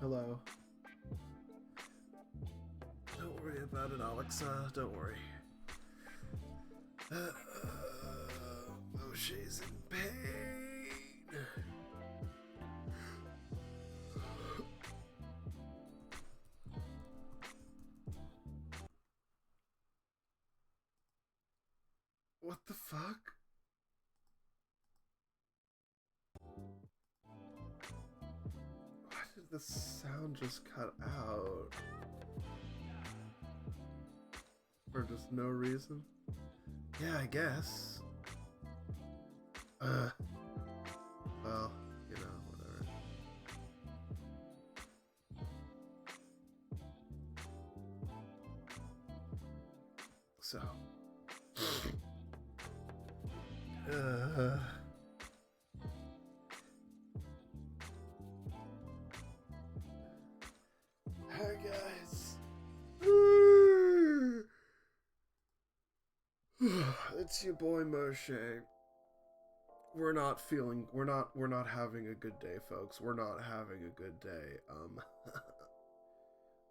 hello. Don't worry about it, Alexa. Don't worry. Moshe's in pain. What the fuck? Why did the sound just cut out? For just no reason? Yeah, I guess. Well, you know, whatever. So. Hi guys. It's your boy Moshe. We're not having a good day, folks. We're not having a good day.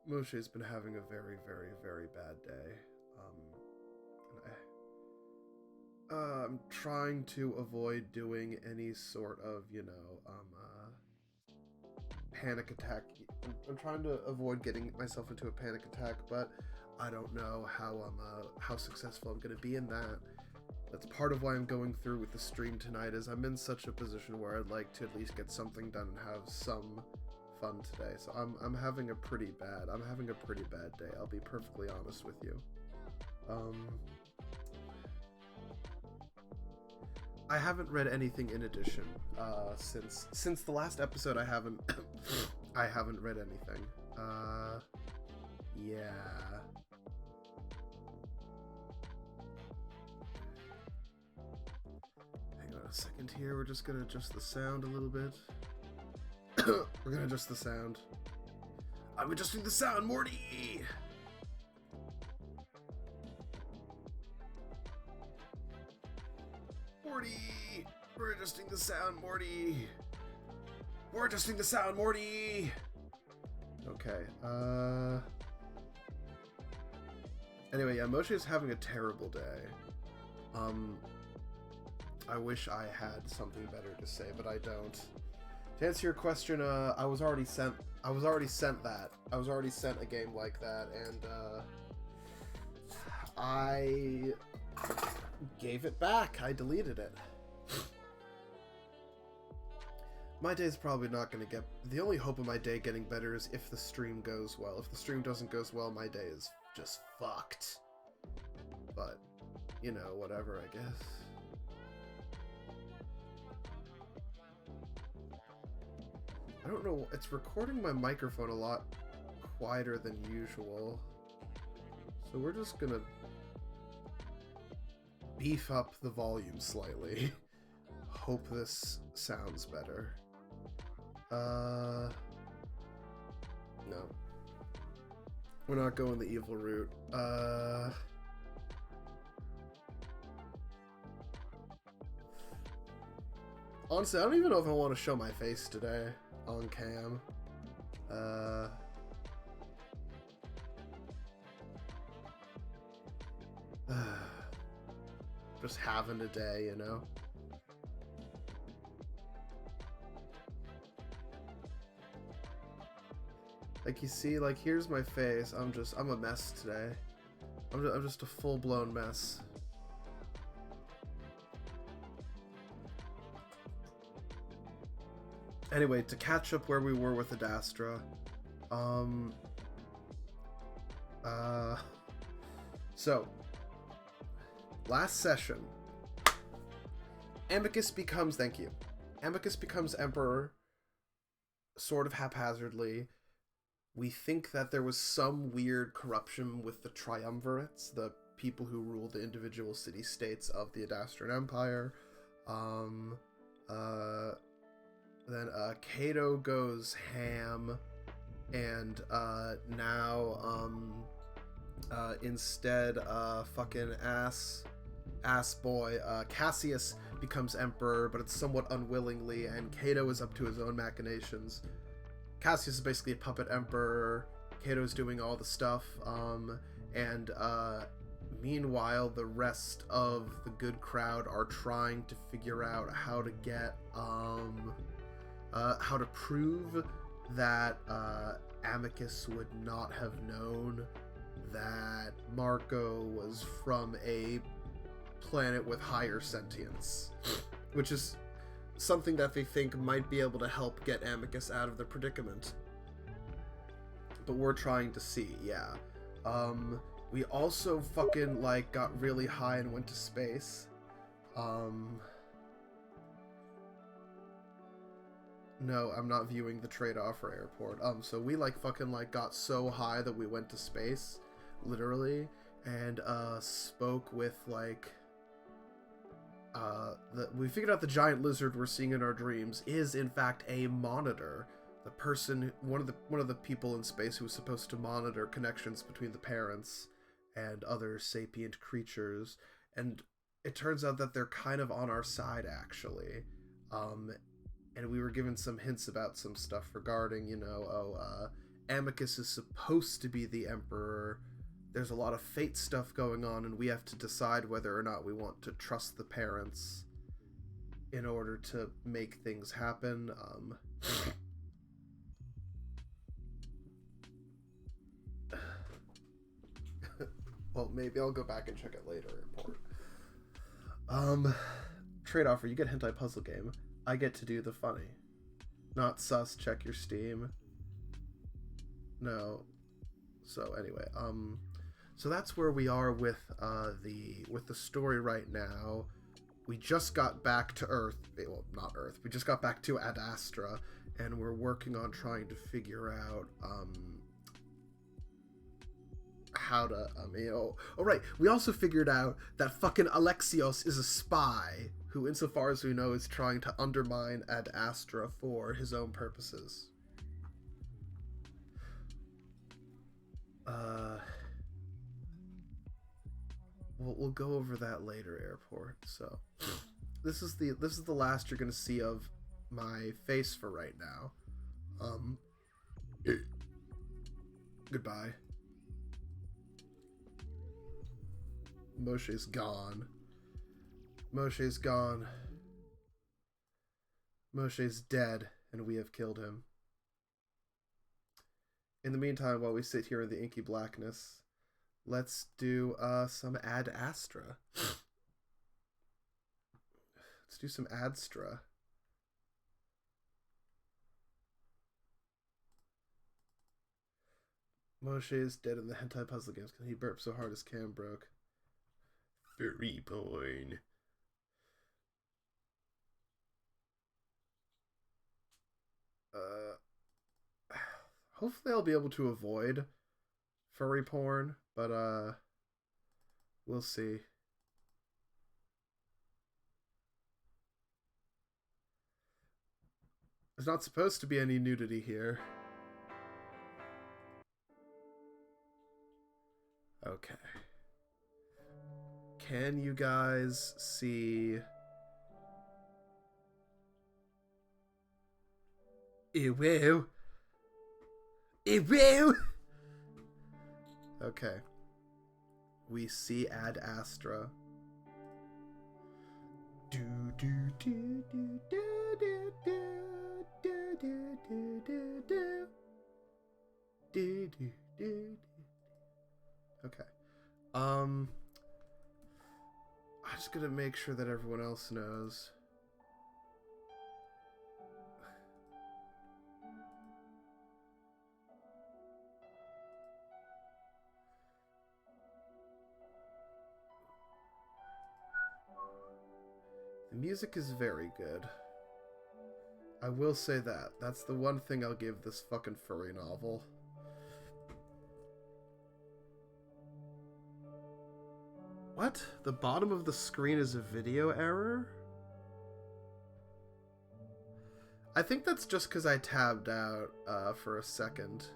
Moshe's been having a very, very, very bad day. I'm trying to avoid doing any sort of, panic attack. I'm trying to avoid getting myself into a panic attack, but I don't know how successful I'm going to be in that. That's part of why I'm going through with the stream tonight, is I'm in such a position where I'd like to at least get something done and have some fun today. So I'm having a pretty bad day. I'll be perfectly honest with you. I haven't read anything in addition since the last episode. I haven't read anything. Yeah. Hang on a second here. We're just gonna adjust the sound a little bit. We're gonna adjust the sound. I'm adjusting the sound, Morty. Morty! We're adjusting the sound, Morty! We're adjusting the sound, Morty! Okay, anyway, yeah, Moshe's having a terrible day. I wish I had something better to say, but I don't. To answer your question, I was already sent that. I was already sent a game like that, and, I gave it back. I deleted it. My day's probably not going to get... The only hope of my day getting better is if the stream goes well. If the stream doesn't go well, my day is just fucked. But, you know, whatever, I guess. I don't know. It's recording my microphone a lot quieter than usual. So we're just going to beef up the volume slightly. Hope this sounds better. No. We're not going the evil route. Honestly, I don't even know if I want to show my face today on cam. Just having a day, you know? Like, you see, like, here's my face. I'm a mess today. I'm just a full-blown mess. Anyway, to catch up where we were with Adastra, so, last session, Amicus becomes, thank you, Amicus becomes Emperor, sort of haphazardly. We think that there was some weird corruption with the Triumvirates, the people who rule the individual city-states of the Adastran Empire. Then Cato goes ham, and now instead fucking ass boy Cassius becomes emperor, but it's somewhat unwillingly, and Cato is up to his own machinations. Cassius is basically a puppet emperor. Cato's doing all the stuff. And meanwhile, the rest of the good crowd are trying to figure out how to get how to prove that Amicus would not have known that Marco was from a planet with higher sentience, which is something that they think might be able to help get Amicus out of the predicament. But we're trying to see, yeah. We also fucking, like, got really high and went to space. No, I'm not viewing the trade-off for airport. So we, like, fucking, like, got so high that we went to space, literally, and, spoke with, like, we figured out the giant lizard we're seeing in our dreams is, in fact, a monitor. The person, one of the people in space who was supposed to monitor connections between the parents and other sapient creatures, and it turns out that they're kind of on our side, actually. And we were given some hints about some stuff regarding, you know, Amicus is supposed to be the Emperor. There's a lot of fate stuff going on, and we have to decide whether or not we want to trust the parents in order to make things happen. Well, maybe I'll go back and check it later. Report. Trade offer. You get hentai puzzle game. I get to do the funny. Not sus. Check your Steam. No. So anyway, so that's where we are with the story right now. We just got back to Earth. Well, not Earth. We just got back to Adastra, and we're working on trying to figure out how to oh right, we also figured out that fucking Alexios is a spy who, insofar as we know, is trying to undermine Adastra for his own purposes. We'll go over that later, airport. So this is the last you're gonna see of my face for right now. Goodbye. Moshe's gone. Moshe's gone. Moshe's dead, and we have killed him. In the meantime, while we sit here in the inky blackness, let's do some Adastra. Let's do some Adastra. Moshe is dead in the hentai puzzle games because he burped so hard his cam broke. Furry porn. Hopefully I'll be able to avoid furry porn, but we'll see. There's not supposed to be any nudity here. Okay. Can you guys see? Ew. Ew. Okay. We see Adastra. Okay. I'm just gonna make sure that everyone else knows. The music is very good. I will say that. That's the one thing I'll give this fucking furry novel. What? The bottom of the screen is a video error? I think that's just because I tabbed out for a second.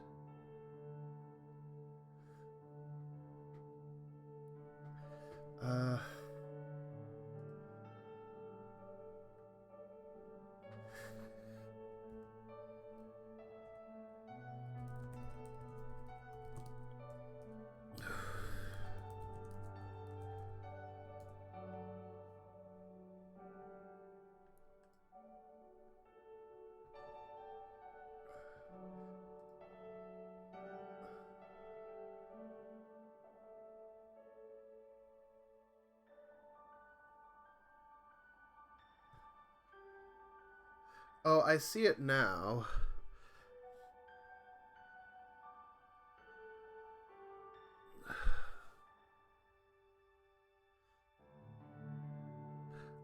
Oh, I see it now.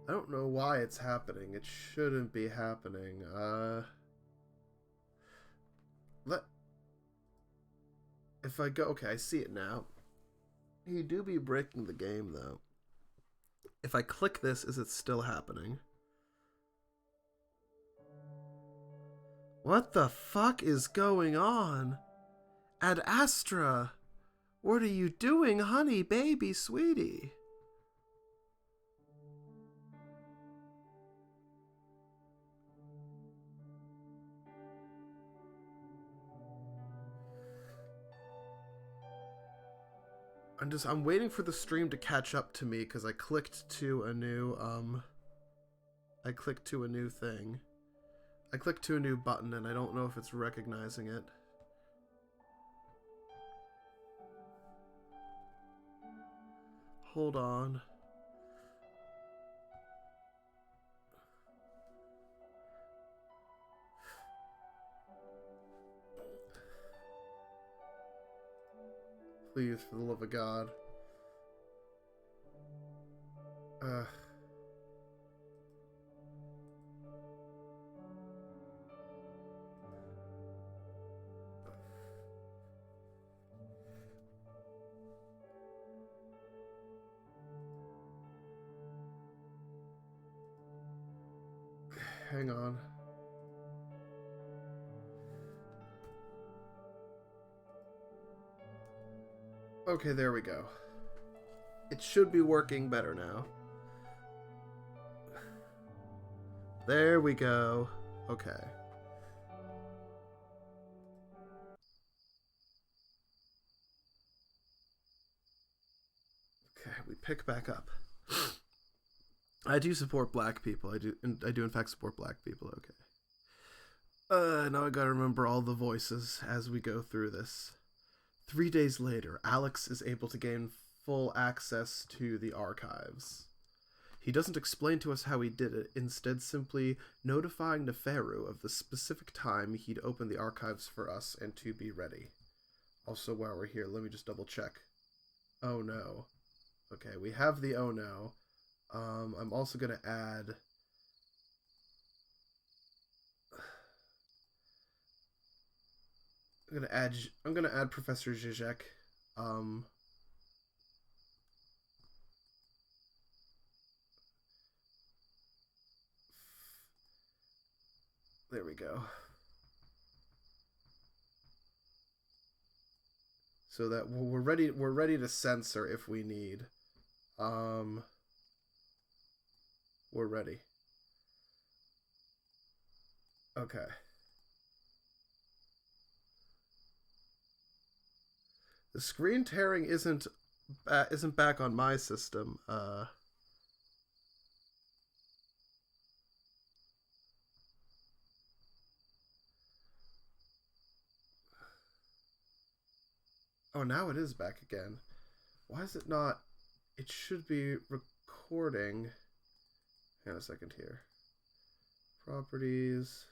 I don't know why it's happening. It shouldn't be happening. Let if I go. Okay, I see it now. You do be breaking the game though. If I click this, is it still happening? What the fuck is going on? Adastra! What are you doing, honey, baby, sweetie? I'm waiting for the stream to catch up to me because I clicked to a new thing. I clicked to a new button and I don't know if it's recognizing it. Hold on. Please, for the love of God. Hang on. Okay, there we go. It should be working better now. There we go. Okay. Okay, we pick back up. I do support black people. I do in fact support black people. Okay. Now I gotta remember all the voices as we go through this. 3 days later, Alex is able to gain full access to the archives. He doesn't explain to us how he did it, instead simply notifying Neferu of the specific time he'd open the archives for us and to be ready. Also, while we're here, let me just double check. Oh no. Okay, we have the oh no. I'm also gonna add... I'm gonna add Professor Zizek. There we go. So that we're ready to censor if we need. We're ready. Okay. The screen tearing isn't back on my system. Oh, now it is back again. Why is it not? It should be recording. Hang on a second here. Properties.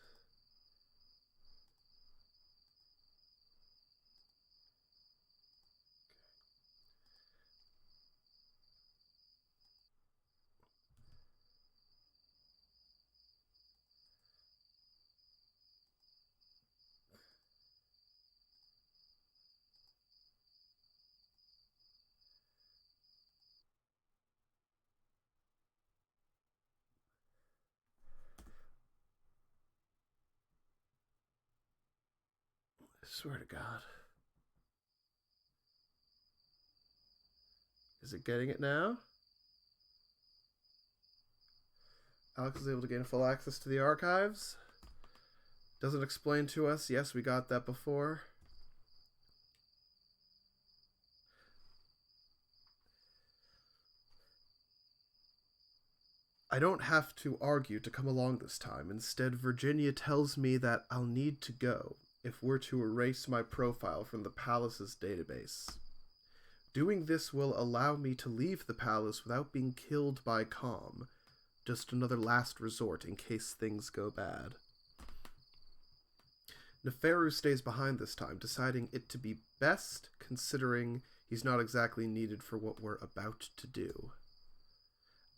I swear to God. Is it getting it now? Alex is able to gain full access to the archives. Doesn't explain to us. Yes, we got that before. I don't have to argue to come along this time. Instead, Virginia tells me that I'll need to go if we're to erase my profile from the palace's database. Doing this will allow me to leave the palace without being killed by Calm. Just another last resort in case things go bad. Neferu stays behind this time, deciding it to be best considering he's not exactly needed for what we're about to do.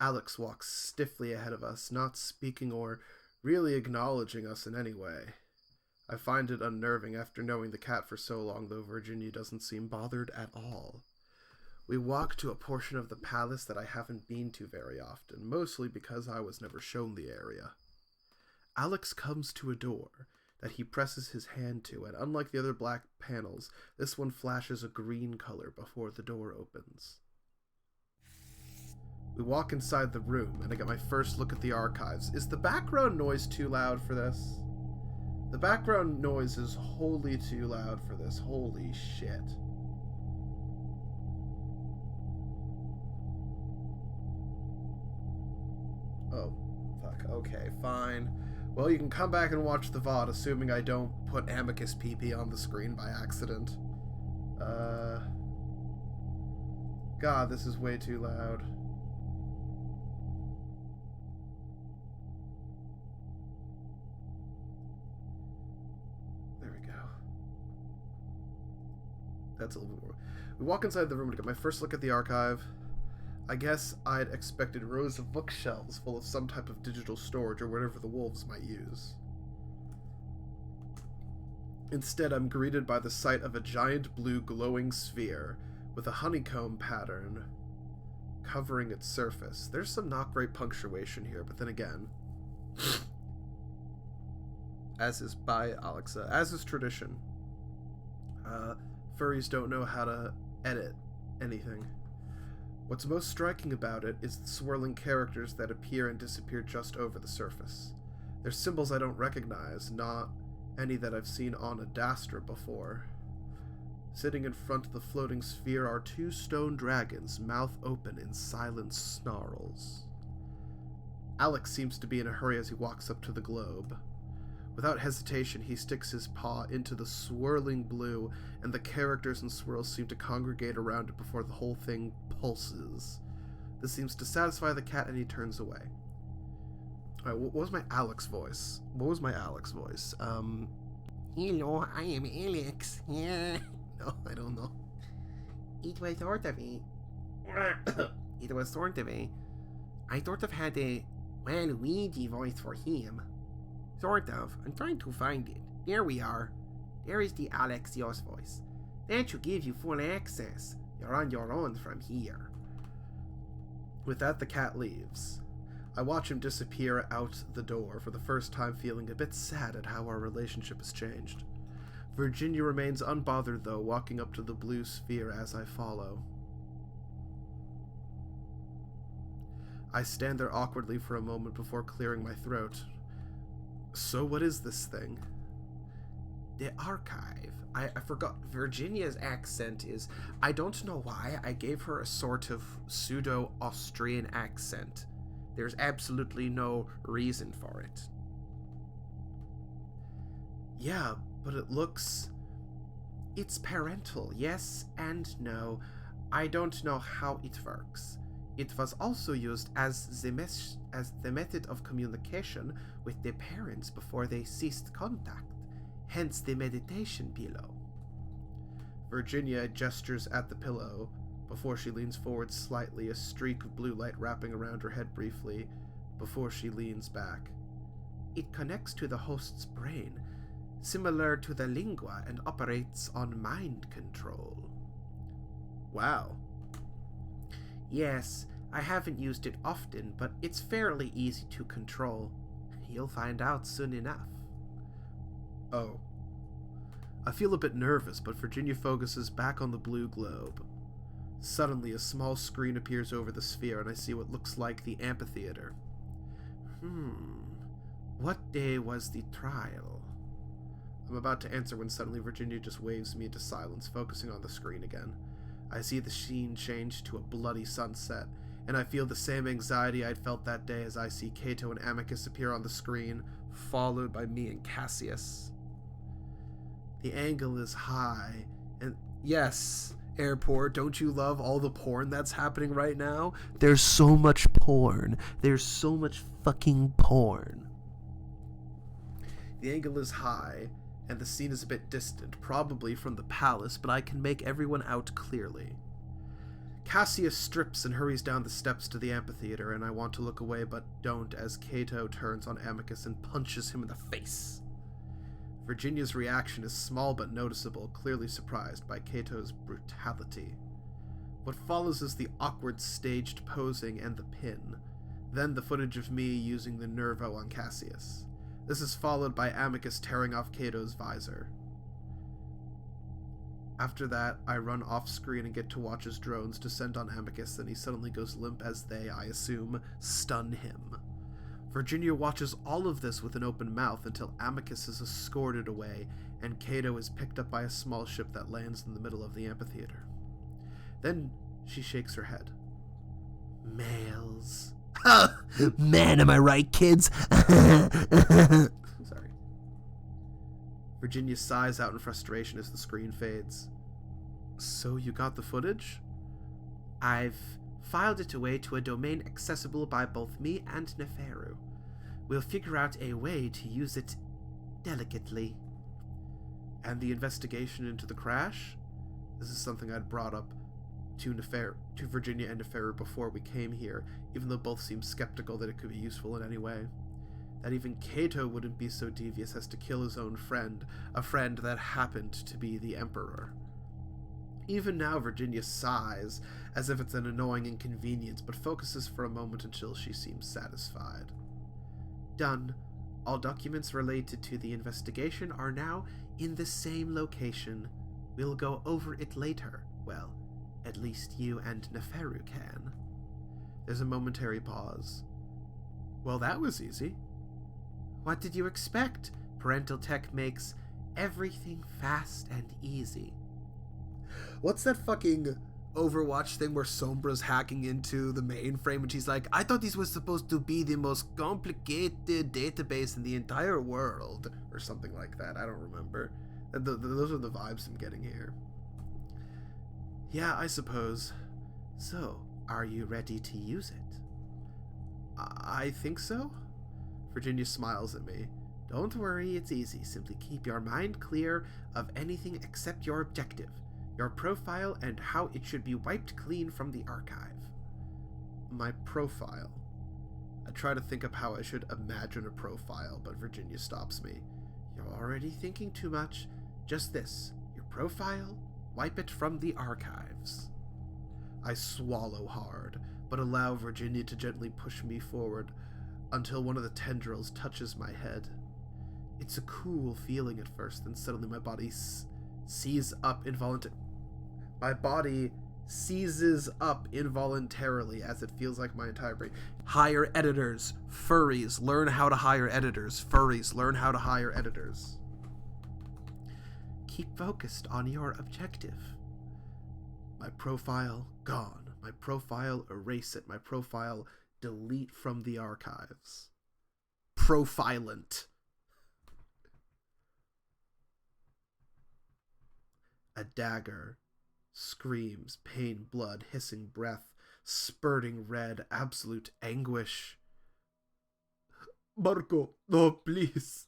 Alex walks stiffly ahead of us, not speaking or really acknowledging us in any way. I find it unnerving after knowing the cat for so long, though Virginia doesn't seem bothered at all. We walk to a portion of the palace that I haven't been to very often, mostly because I was never shown the area. Alex comes to a door that he presses his hand to, and unlike the other black panels, this one flashes a green color before the door opens. We walk inside the room, and I get my first look at the archives. Is the background noise too loud for this? The background noise is wholly too loud for this. Holy shit. Oh, fuck. Okay, fine. Well, you can come back and watch the VOD, assuming I don't put Amicus PP on the screen by accident. God, this is way too loud. That's a little bit more. We walk inside the room to get my first look at the archive. I guess I'd expected rows of bookshelves full of some type of digital storage or whatever the wolves might use. Instead, I'm greeted by the sight of a giant blue glowing sphere with a honeycomb pattern covering its surface. There's some not great punctuation here, but then again, as is by Alexa, as is tradition. Furries don't know how to edit anything. What's most striking about it is the swirling characters that appear and disappear just over the surface. They're symbols I don't recognize, not any that I've seen on Adastra before. Sitting in front of the floating sphere are two stone dragons, mouth open in silent snarls. Alex seems to be in a hurry as he walks up to the globe. Without hesitation, he sticks his paw into the swirling blue, and the characters and swirls seem to congregate around it before the whole thing pulses. This seems to satisfy the cat, and he turns away. Alright, what was my Alex voice? Hello, I am Alex. Yeah. No, I don't know. It was sort of a... I sort of had a Waluigi voice for him. Sort of. I'm trying to find it. There we are. There is the Alexios voice. That should give you full access. You're on your own from here. With that, the cat leaves. I watch him disappear out the door, for the first time feeling a bit sad at how our relationship has changed. Virginia remains unbothered, though, walking up to the blue sphere as I follow. I stand there awkwardly for a moment before clearing my throat. So what is this thing? The archive. I forgot. Virginia's accent is... I don't know why. I gave her a sort of pseudo-Austrian accent. There's absolutely no reason for it. Yeah, but it looks... It's parental, yes and no. I don't know how it works. It was also used as the method of communication with the parents before they ceased contact, hence the meditation pillow. Virginia gestures at the pillow before she leans forward slightly, a streak of blue light wrapping around her head briefly before she leans back. It connects to the host's brain, similar to the lingua, and operates on mind control. Wow. Yes, I haven't used it often, but it's fairly easy to control. You'll find out soon enough. Oh. I feel a bit nervous, but Virginia focuses back on the blue globe. Suddenly, a small screen appears over the sphere, and I see what looks like the amphitheater. What day was the trial? I'm about to answer when suddenly Virginia just waves me into silence, focusing on the screen again. I see the scene change to a bloody sunset, and I feel the same anxiety I'd felt that day as I see Cato and Amicus appear on the screen, followed by me and Cassius. The angle is high, and yes, Airport, don't you love all the porn that's happening right now? There's so much porn. There's so much fucking porn. The angle is high, and the scene is a bit distant, probably from the palace, but I can make everyone out clearly. Cassius strips and hurries down the steps to the amphitheater, and I want to look away but don't as Cato turns on Amicus and punches him in the face. Virginia's reaction is small but noticeable, clearly surprised by Cato's brutality. What follows is the awkward staged posing and the pin, then the footage of me using the Nervo on Cassius. This is followed by Amicus tearing off Cato's visor. After that, I run off screen and get to watch his drones descend on Amicus, and he suddenly goes limp as they, I assume, stun him. Virginia watches all of this with an open mouth until Amicus is escorted away and Cato is picked up by a small ship that lands in the middle of the amphitheater. Then she shakes her head. Males. Man, am I right, kids? Sorry. Virginia sighs out in frustration as the screen fades. So you got the footage? I've filed it away to a domain accessible by both me and Neferu. We'll figure out a way to use it delicately. And the investigation into the crash? This is something I'd brought up to Virginia and Neferu before we came here, even though both seemed skeptical that it could be useful in any way. That even Cato wouldn't be so devious as to kill his own friend, a friend that happened to be the Emperor. Even now, Virginia sighs, as if it's an annoying inconvenience, but focuses for a moment until she seems satisfied. Done. All documents related to the investigation are now in the same location. We'll go over it later. Well, at least you and Neferu can. There's a momentary pause. Well, that was easy. What did you expect? Parental tech makes everything fast and easy. What's that fucking Overwatch thing where Sombra's hacking into the mainframe and she's like, I thought this was supposed to be the most complicated database in the entire world, or something like that. I don't remember. Those are the vibes I'm getting here. Yeah, I suppose. So, are you ready to use it? I think so. Virginia smiles at me. Don't worry, it's easy. Simply keep your mind clear of anything except your objective, your profile, and how it should be wiped clean from the archive. My profile. I try to think of how I should imagine a profile, but Virginia stops me. You're already thinking too much. Just this. Your profile, wipe it from the archives. I swallow hard, but allow Virginia to gently push me forward until one of the tendrils touches my head. It's a cool feeling at first, then suddenly my body seizes up involuntarily as it feels like my entire brain. Hire editors. Furries, learn how to hire editors. Furries, learn how to hire editors. Keep focused on your objective. My profile, gone. My profile, erase it. My profile, delete from the archives. Profilant. A dagger. Screams, pain, blood, hissing breath, spurting red, absolute anguish. Marco, no, please.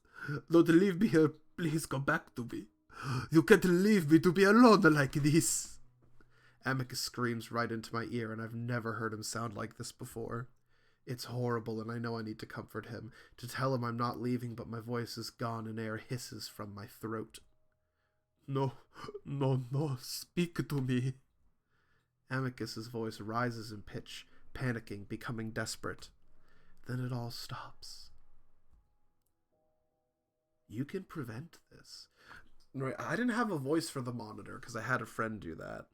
Don't leave me here. Please come back to me. You can't leave me to be alone like this. Amicus screams right into my ear, and I've never heard him sound like this before. It's horrible, and I know I need to comfort him, to tell him I'm not leaving, but my voice is gone and air hisses from my throat. No, speak to me. Amicus's voice rises in pitch, panicking, becoming desperate. Then it all stops. You can prevent this. Right, I didn't have a voice for the monitor because I had a friend do that.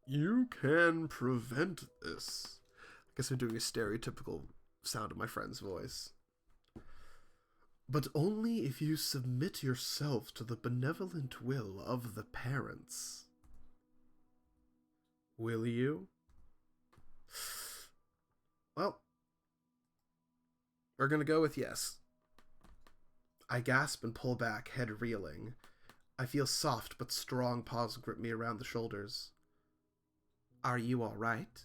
You can prevent this. I guess I'm doing a stereotypical sound of my friend's voice. But only if you submit yourself to the benevolent will of the parents. Will you? Well, we're gonna go with yes. I gasp and pull back, head reeling. I feel soft but strong paws grip me around the shoulders. Are you all right?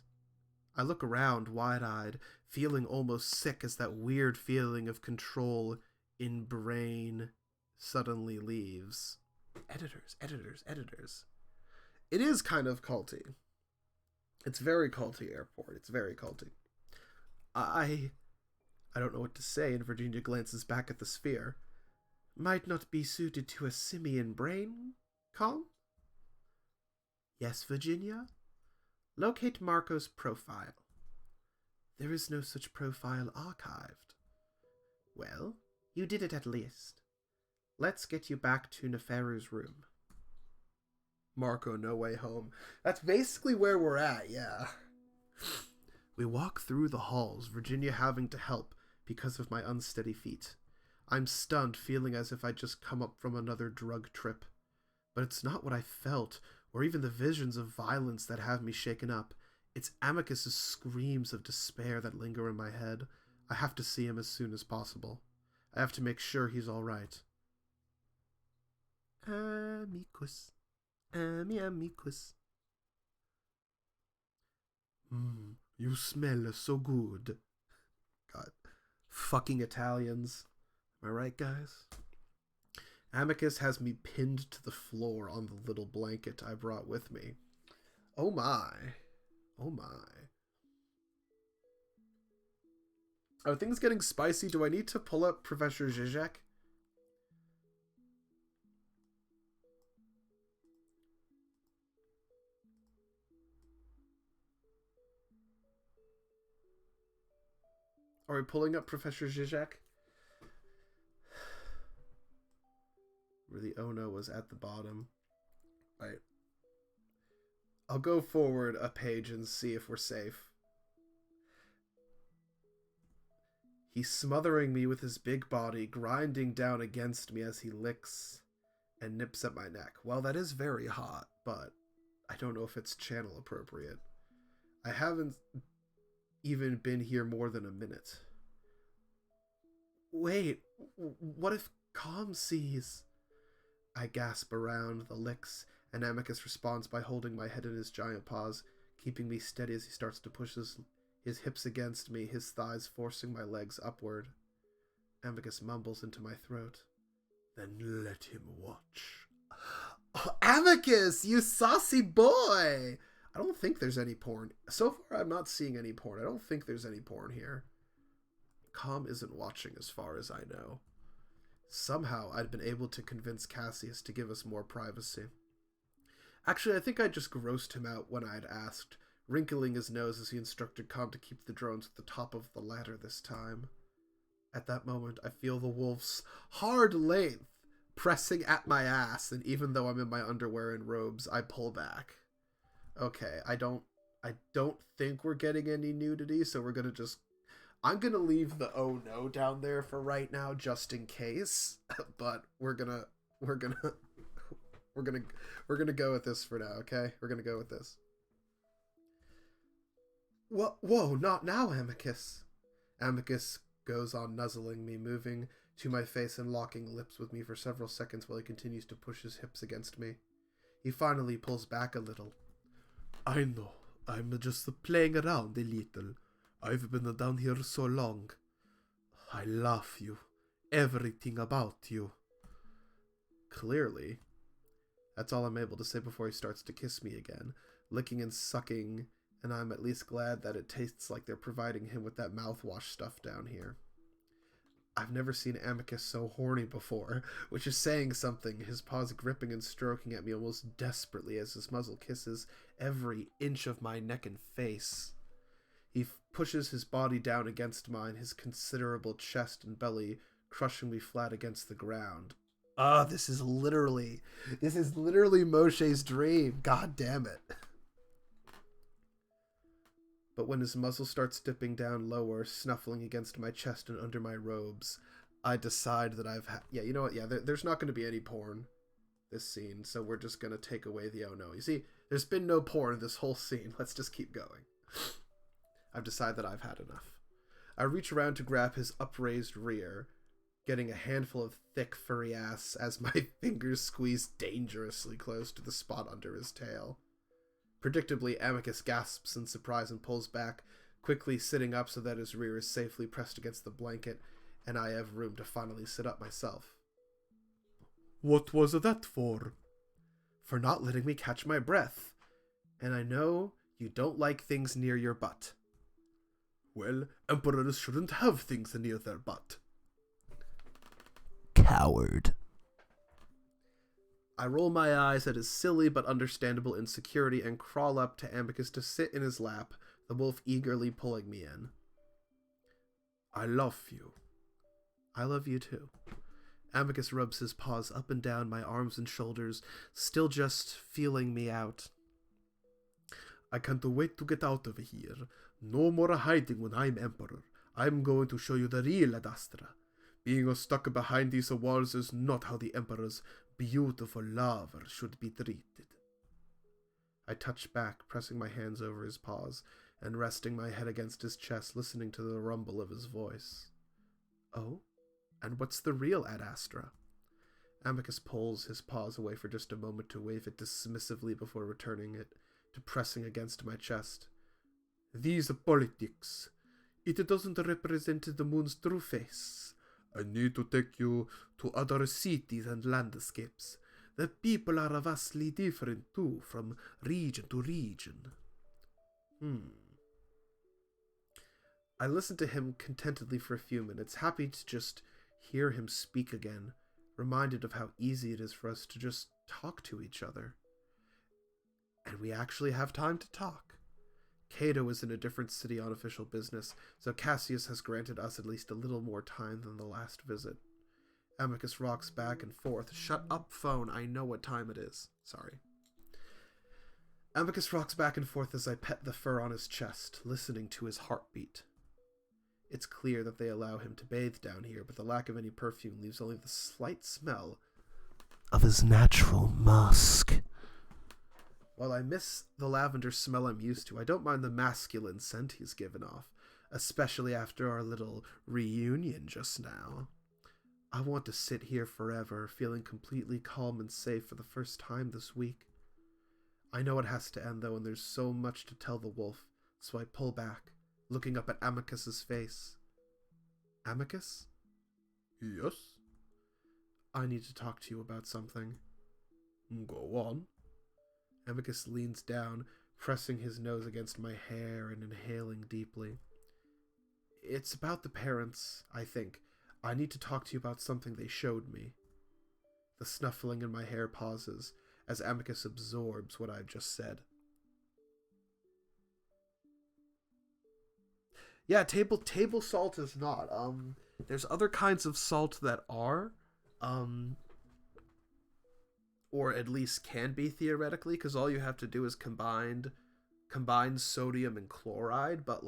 I look around, wide-eyed, feeling almost sick as that weird feeling of control in brain suddenly leaves. Editors, editors, editors. It is kind of culty. It's very culty, airport. It's very culty. I don't know what to say, and Virginia glances back at the sphere. Might not be suited to a simian brain, Com? Yes, Virginia? Locate Marco's profile. There is no such profile archived. Well, you did it at least. Let's get you back to Neferu's room. Marco, no way home. That's basically where we're at, yeah. We walk through the halls, Virginia having to help because of my unsteady feet. I'm stunned, feeling as if I'd just come up from another drug trip. But it's not what I felt, or even the visions of violence that have me shaken up. It's Amicus's screams of despair that linger in my head. I have to see him as soon as possible. I have to make sure he's all right. Amicus. Amicus. You smell so good. God. Fucking Italians. Am I right, guys? Amicus has me pinned to the floor on the little blanket I brought with me. Oh my. Oh my. Are things getting spicy? Do I need to pull up Professor Zizek? Are we pulling up Professor Zizek? Where the oh no was at the bottom. Right. I'll go forward a page and see if we're safe. He's smothering me with his big body, grinding down against me as he licks and nips at my neck. Well, that is very hot, but I don't know if it's channel appropriate. I haven't even been here more than a minute. Wait, what if Com sees? I gasp around the licks, and Amicus responds by holding my head in his giant paws, keeping me steady as he starts to push his hips against me, his thighs forcing my legs upward. Amicus mumbles into my throat. Then let him watch. Oh, Amicus, you saucy boy! I don't think there's any porn. So far, I'm not seeing any porn. I don't think there's any porn here. Com isn't watching as far as I know. Somehow, I'd been able to convince Cassius to give us more privacy. Actually, I think I just grossed him out when I had asked, wrinkling his nose as he instructed Com to keep the drones at the top of the ladder this time. At that moment, I feel the wolf's hard length pressing at my ass, and even though I'm in my underwear and robes, I pull back. Okay, I don't think we're getting any nudity, so we're gonna just... I'm gonna leave the oh no down there for right now, just in case. But we're gonna go with this for now, okay? We're gonna go with this. Whoa, not now, Amicus. Amicus goes on nuzzling me, moving to my face and locking lips with me for several seconds while he continues to push his hips against me. He finally pulls back a little. I know, I'm just playing around a little. I've been down here so long. I love you. Everything about you. Clearly. That's all I'm able to say before he starts to kiss me again, licking and sucking, and I'm at least glad that it tastes like they're providing him with that mouthwash stuff down here. I've never seen Amicus so horny before, which is saying something, his paws gripping and stroking at me almost desperately as his muzzle kisses every inch of my neck and face. He pushes his body down against mine, his considerable chest and belly crushing me flat against the ground. This is literally Moshe's dream. God damn it. But when his muzzle starts dipping down lower, snuffling against my chest and under my robes, I decide that yeah, you know what? Yeah, there's not going to be any porn this scene, so we're just going to take away the oh no. You see, there's been no porn this whole scene. Let's just keep going. I've decided that I've had enough. I reach around to grab his upraised rear, getting a handful of thick, furry ass as my fingers squeeze dangerously close to the spot under his tail. Predictably, Amicus gasps in surprise and pulls back, quickly sitting up so that his rear is safely pressed against the blanket, and I have room to finally sit up myself. What was that for? For not letting me catch my breath. And I know you don't like things near your butt. Well, emperors shouldn't have things near their butt. Coward. I roll my eyes at his silly but understandable insecurity and crawl up to Amicus to sit in his lap, the wolf eagerly pulling me in. I love you. I love you too. Amicus rubs his paws up and down my arms and shoulders, still just feeling me out. I can't wait to get out of here. No more hiding when I'm emperor. I'm going to show you the real Adastra. Being stuck behind these walls is not how the emperor's beautiful lover should be treated. I touch back, pressing my hands over his paws and resting my head against his chest, listening to the rumble of his voice. Oh? And what's the real Adastra? Amicus pulls his paws away for just a moment to wave it dismissively before returning it to pressing against my chest. These politics. It doesn't represent the moon's true face. I need to take you to other cities and landscapes. The people are vastly different too, from region to region. I listened to him contentedly for a few minutes, happy to just hear him speak again, reminded of how easy it is for us to just talk to each other. And we actually have time to talk. Cato is in a different city on official business, so Cassius has granted us at least a little more time than the last visit. Amicus rocks back and forth. Shut up, phone. I know what time it is. Sorry. Amicus rocks back and forth as I pet the fur on his chest, listening to his heartbeat. It's clear that they allow him to bathe down here, but the lack of any perfume leaves only the slight smell of his natural musk. While I miss the lavender smell I'm used to, I don't mind the masculine scent he's given off, especially after our little reunion just now. I want to sit here forever, feeling completely calm and safe for the first time this week. I know it has to end though, and there's so much to tell the wolf, so I pull back, looking up at Amicus's face. Amicus? Yes? I need to talk to you about something. Go on. Amicus leans down, pressing his nose against my hair and inhaling deeply. It's about the parents, I think. I need to talk to you about something they showed me. The snuffling in my hair pauses as Amicus absorbs what I've just said. Yeah, table salt is not. There's other kinds of salt that are, or at least can be theoretically, because all you have to do is combine sodium and chloride, but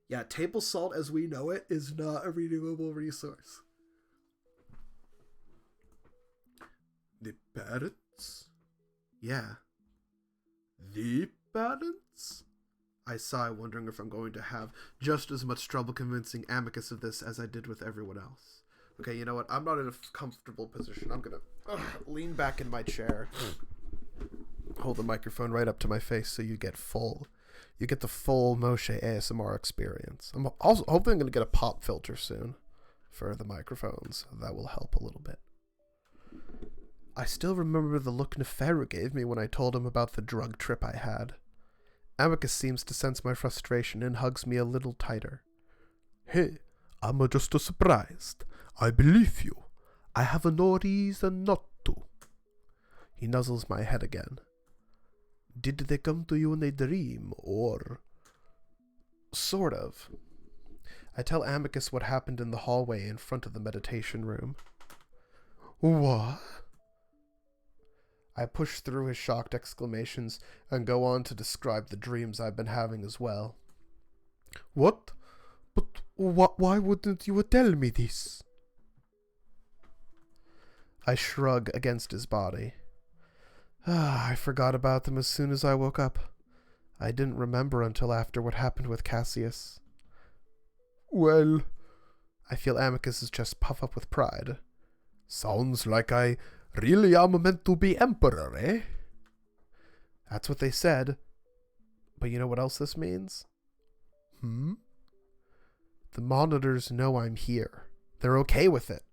yeah, table salt as we know it is not a renewable resource. The parents? Yeah. The parents? I sigh, wondering if I'm going to have just as much trouble convincing Amicus of this as I did with everyone else. Okay, you know what? I'm not in a comfortable position. I'm gonna lean back in my chair. Hold the microphone right up to my face so you get the full Moshe ASMR experience. I'm also hoping I'm gonna get a pop filter soon for the microphones. That will help a little bit. I still remember the look Neferu gave me when I told him about the drug trip I had. Amicus seems to sense my frustration and hugs me a little tighter. Hey, I'm just surprised. I believe you. I have no reason not to. He nuzzles my head again. Did they come to you in a dream, or? Sort of. I tell Amicus what happened in the hallway in front of the meditation room. What? I push through his shocked exclamations and go on to describe the dreams I've been having as well. What? But why wouldn't you tell me this? I shrug against his body. I forgot about them as soon as I woke up. I didn't remember until after what happened with Cassius. Well, I feel Amicus's chest puff up with pride. Sounds like I really am meant to be emperor, eh? That's what they said. But you know what else this means? The The monitors know I'm here. They're okay with it.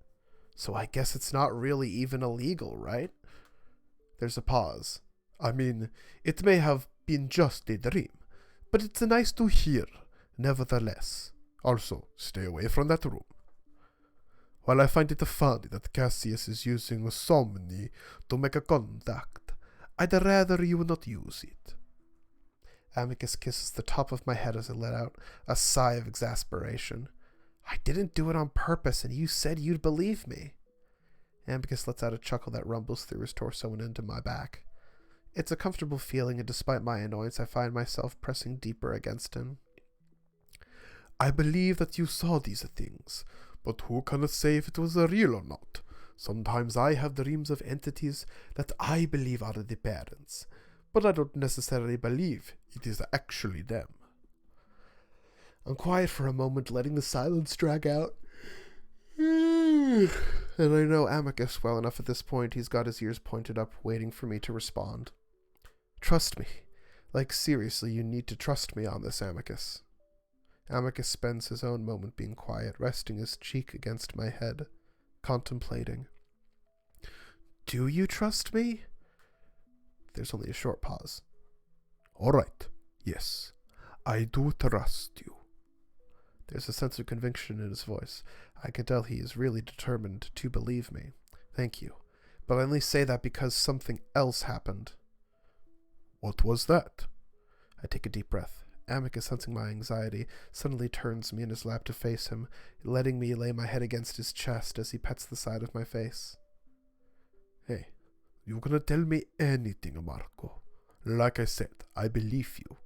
So I guess it's not really even illegal, right? There's a pause. I mean, it may have been just a dream, but it's nice to hear, nevertheless. Also, stay away from that room. While I find it funny that Cassius is using Somni to make a contact, I'd rather you not use it. Amicus kisses the top of my head as I let out a sigh of exasperation. I didn't do it on purpose, and you said you'd believe me. Amicus lets out a chuckle that rumbles through his torso and into my back. It's a comfortable feeling, and despite my annoyance, I find myself pressing deeper against him. I believe that you saw these things, but who can say if it was real or not? Sometimes I have dreams of entities that I believe are the parents, but I don't necessarily believe it is actually them. I'm quiet for a moment, letting the silence drag out. And I know Amicus well enough at this point. He's got his ears pointed up, waiting for me to respond. Trust me. Like, seriously, you need to trust me on this, Amicus. Amicus spends his own moment being quiet, resting his cheek against my head, contemplating. Do you trust me? There's only a short pause. All right. Yes, I do trust you. There's a sense of conviction in his voice. I can tell he is really determined to believe me. Thank you. But I only say that because something else happened. What was that? I take a deep breath. Amicus, sensing my anxiety, suddenly turns me in his lap to face him, letting me lay my head against his chest as he pets the side of my face. Hey, you can tell me anything, Marco. Like I said, I believe you.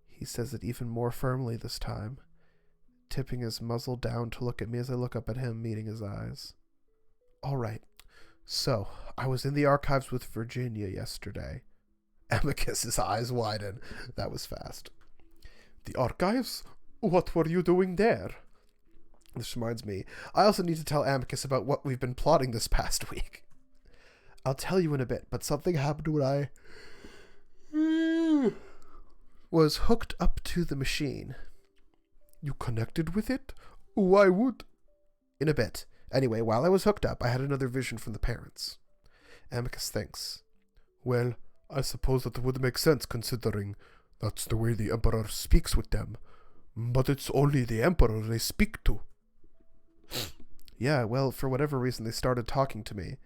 He says it even more firmly this time, tipping his muzzle down to look at me as I look up at him, meeting his eyes. All right. So, I was in the archives with Virginia yesterday. Amicus's eyes widen. That was fast. The archives? What were you doing there? This reminds me, I also need to tell Amicus about what we've been plotting this past week. I'll tell you in a bit, but something happened when I was hooked up to the machine. You connected with it? Why would? In a bit. Anyway, while I was hooked up, I had another vision from the parents. Amicus thinks. Well, I suppose that would make sense, considering that's the way the Emperor speaks with them. But it's only the Emperor they speak to. Yeah, well, for whatever reason, they started talking to me.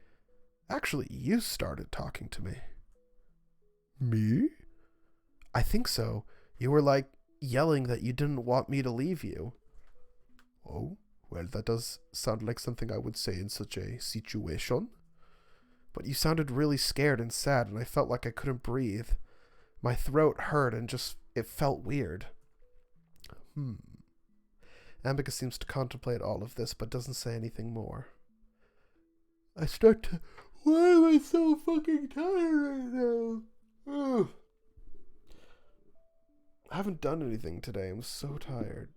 Actually, you started talking to me. Me? I think so. You were, like, yelling that you didn't want me to leave you. Oh, well, that does sound like something I would say in such a situation. But you sounded really scared and sad, and I felt like I couldn't breathe. My throat hurt, and it felt weird. Amicus seems to contemplate all of this, but doesn't say anything more. I start to... Why am I so fucking tired right now? Ugh. I haven't done anything today. I'm so tired.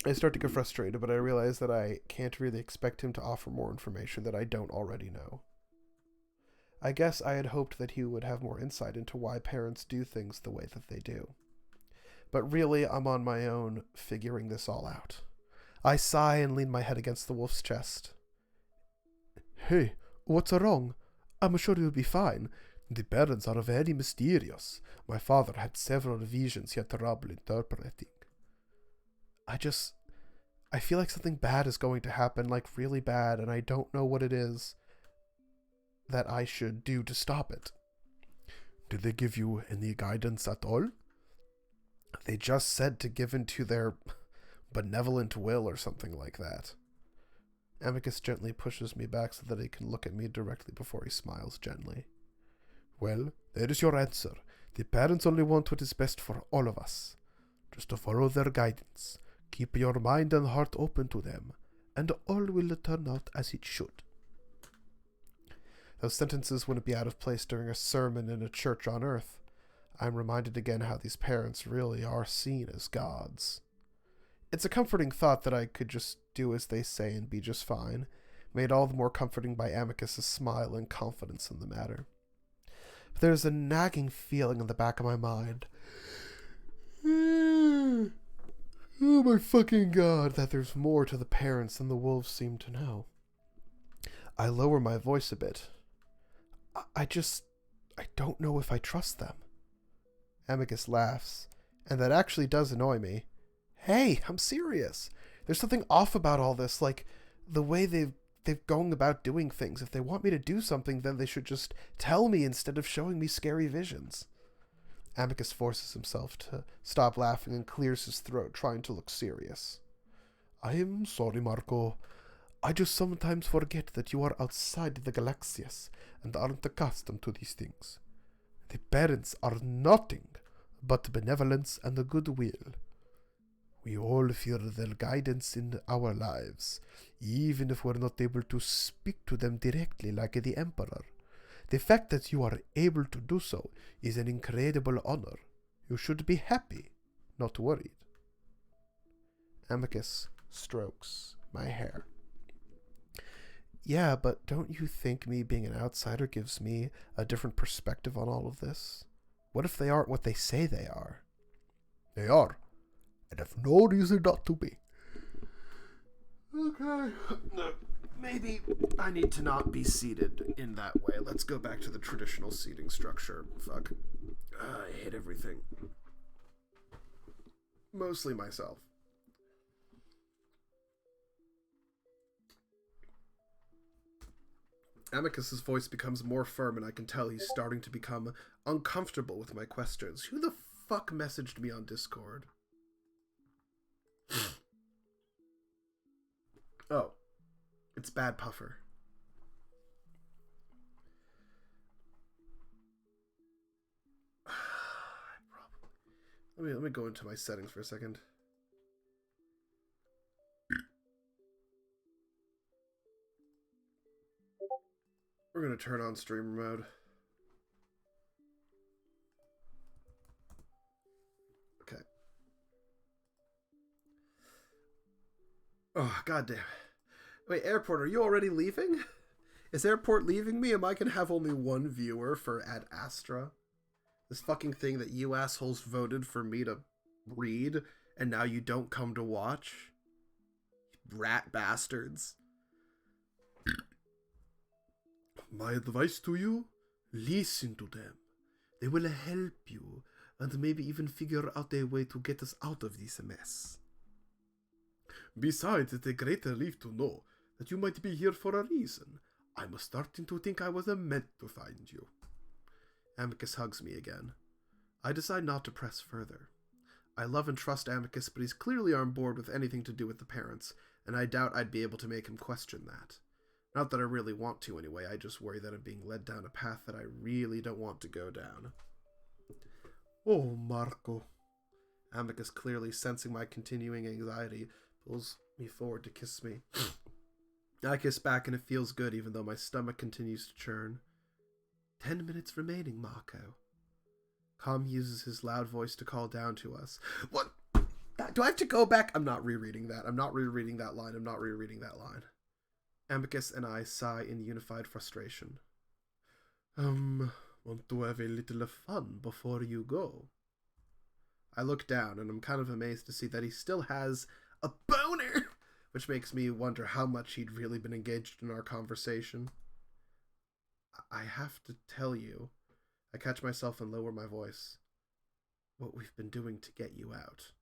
I start to get frustrated, but I realize that I can't really expect him to offer more information that I don't already know. I guess I had hoped that he would have more insight into why parents do things the way that they do. But really, I'm on my own, figuring this all out. I sigh and lean my head against the wolf's chest. Hey, what's wrong? I'm sure you'll be fine. The parents are very mysterious. My father had several visions he had trouble interpreting. I feel like something bad is going to happen, like really bad, and I don't know what it is that I should do to stop it. Did they give you any guidance at all? They just said to give into their benevolent will or something like that. Amicus gently pushes me back so that he can look at me directly before he smiles gently. Well, there is your answer. The parents only want what is best for all of us. Just to follow their guidance. Keep your mind and heart open to them, and all will turn out as it should. Those sentences wouldn't be out of place during a sermon in a church on earth. I'm reminded again how these parents really are seen as gods. It's a comforting thought that I could just do as they say and be just fine, made all the more comforting by Amicus's smile and confidence in the matter. But there's a nagging feeling in the back of my mind. Oh my fucking god, that there's more to the parents than the wolves seem to know. I lower my voice a bit. I don't know if I trust them. Amicus laughs, and that actually does annoy me. Hey, I'm serious. There's something off about all this, like the way they're going about doing things. If they want me to do something, then they should just tell me instead of showing me scary visions. Amicus forces himself to stop laughing and clears his throat, trying to look serious. I am sorry, Marco. I just sometimes forget that you are outside the Galaxias and aren't accustomed to these things. The parents are nothing but benevolence and goodwill. We all feel their guidance in our lives, even if we're not able to speak to them directly like the Emperor. The fact that you are able to do so is an incredible honor. You should be happy, not worried. Amicus strokes my hair. Yeah, but don't you think me being an outsider gives me a different perspective on all of this? What if they aren't what they say they are? They are, and have no reason not to be. Okay. No, maybe I need to not be seated in that way. Let's go back to the traditional seating structure. Fuck. I hate everything. Mostly myself. Amicus's voice becomes more firm, and I can tell he's starting to become uncomfortable with my questions. Who the fuck messaged me on Discord? Oh, it's Bad Puffer. Let me go into my settings for a second. We're gonna turn on streamer mode. Okay. Oh, goddamn. Wait, Airport, are you already leaving? Is Airport leaving me? Am I gonna have only one viewer for Adastra? This fucking thing that you assholes voted for me to read, and now you don't come to watch? Rat bastards. My advice to you? Listen to them. They will help you, and maybe even figure out a way to get us out of this mess. Besides, it's a great relief to know that you might be here for a reason. I'm starting to think I was meant to find you. Amicus hugs me again. I decide not to press further. I love and trust Amicus, but he's clearly on board with anything to do with the parents, and I doubt I'd be able to make him question that. Not that I really want to anyway, I just worry that I'm being led down a path that I really don't want to go down. Oh, Marco. Amicus, clearly sensing my continuing anxiety, pulls me forward to kiss me. I kiss back and it feels good even though my stomach continues to churn. 10 minutes remaining, Marco. Com uses his loud voice to call down to us. What? Do I have to go back? I'm not rereading that. I'm not rereading that line. I'm not rereading that line. Amicus and I sigh in unified frustration. Want to have a little fun before you go? I look down and I'm kind of amazed to see that he still has a boner, which makes me wonder how much he'd really been engaged in our conversation. I have to tell you, I catch myself and lower my voice, what we've been doing to get you out.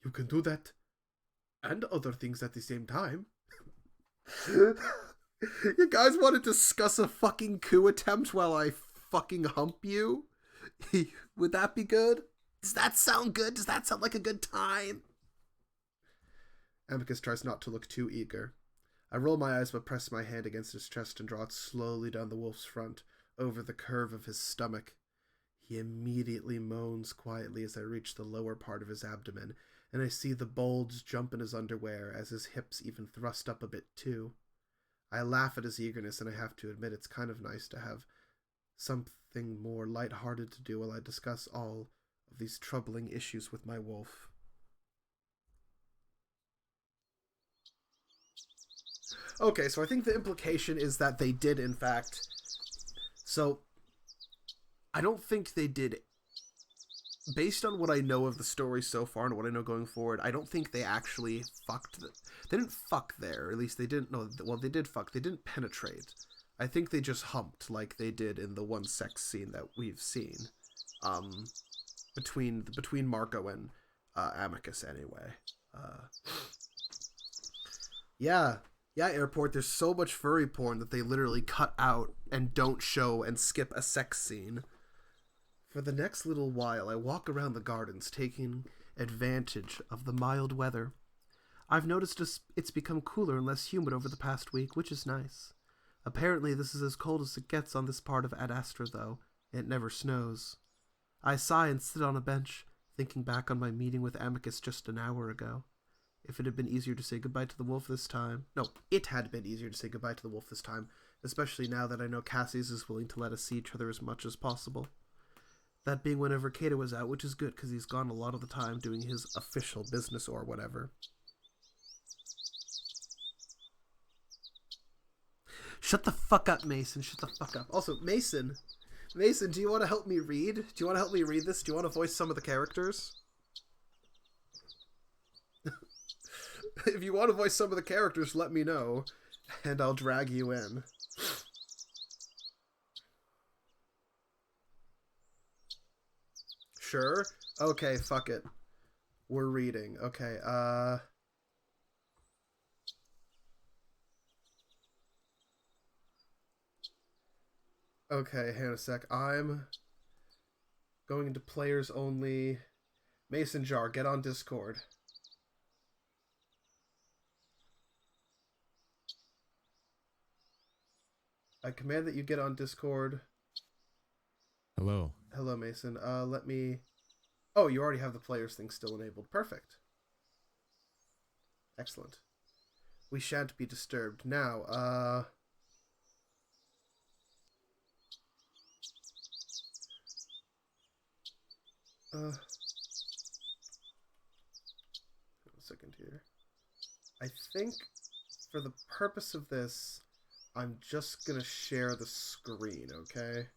You can do that and other things at the same time. You guys want to discuss a fucking coup attempt while I fucking hump you? Would that be good? Does that sound good? Does that sound like a good time? Amicus tries not to look too eager. I roll my eyes but press my hand against his chest and draw it slowly down the wolf's front, over the curve of his stomach. He immediately moans quietly as I reach the lower part of his abdomen, and I see the bulge jump in his underwear as his hips even thrust up a bit too. I laugh at his eagerness, and I have to admit it's kind of nice to have something more lighthearted to do while I discuss all of these troubling issues with my wolf. Okay, so I think the implication is that they did, in fact... So, I don't think they did based on what I know of the story so far and what I know going forward, I don't think they actually fucked. They didn't fuck there. At least they didn't. No, well, they did fuck. They didn't penetrate. I think they just humped like they did in the one sex scene that we've seen, between Marco and Amicus anyway. Yeah, Airport. There's so much furry porn that they literally cut out and don't show and skip a sex scene. For the next little while, I walk around the gardens, taking advantage of the mild weather. I've noticed it's become cooler and less humid over the past week, which is nice. Apparently, this is as cold as it gets on this part of Adastra, though. It never snows. I sigh and sit on a bench, thinking back on my meeting with Amicus just an hour ago. If it had been easier to say goodbye to the wolf this time... No, it had been easier to say goodbye to the wolf this time, especially now that I know Cassius is willing to let us see each other as much as possible. That being whenever Cato was out, which is good because he's gone a lot of the time doing his official business or whatever. Shut the fuck up, Mason. Shut the fuck up. Also, Mason, do you want to help me read? Do you want to help me read this? Do you want to voice some of the characters? If you want to voice some of the characters, let me know, and I'll drag you in. Sure? Okay, fuck it. We're reading. Okay, Okay, hang on a sec. I'm going into players only. Mason Jar, get on Discord. I command that you get on Discord. Hello. Hello, Mason. Let me... Oh, you already have the players thing still enabled. Perfect. Excellent. We shan't be disturbed. Now, a second here. I think for the purpose of this, I'm just gonna share the screen, okay?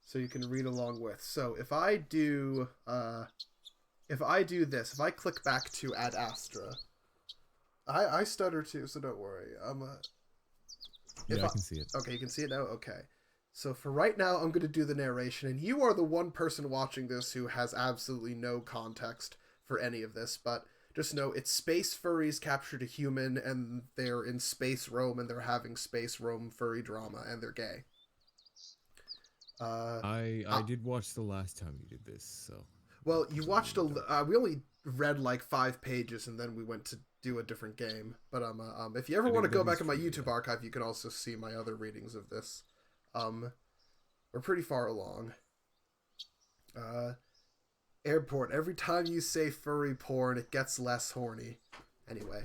So you can read along with. So if I do this, if I click back to Adastra, I stutter too, so don't worry. Yeah, I can see it. Okay, you can see it now? Okay. So for right now, I'm going to do the narration, and you are the one person watching this who has absolutely no context for any of this, but just know it's space furries captured a human, and they're in space Rome, and they're having space Rome furry drama, and they're gay. I did watch the last time you did this, so... Well, you watched we only read like 5 pages, and then we went to do a different game. But if you ever want to go back in my YouTube archive, you can also see my other readings of this. We're pretty far along. Airport, every time you say furry porn, it gets less horny. Anyway,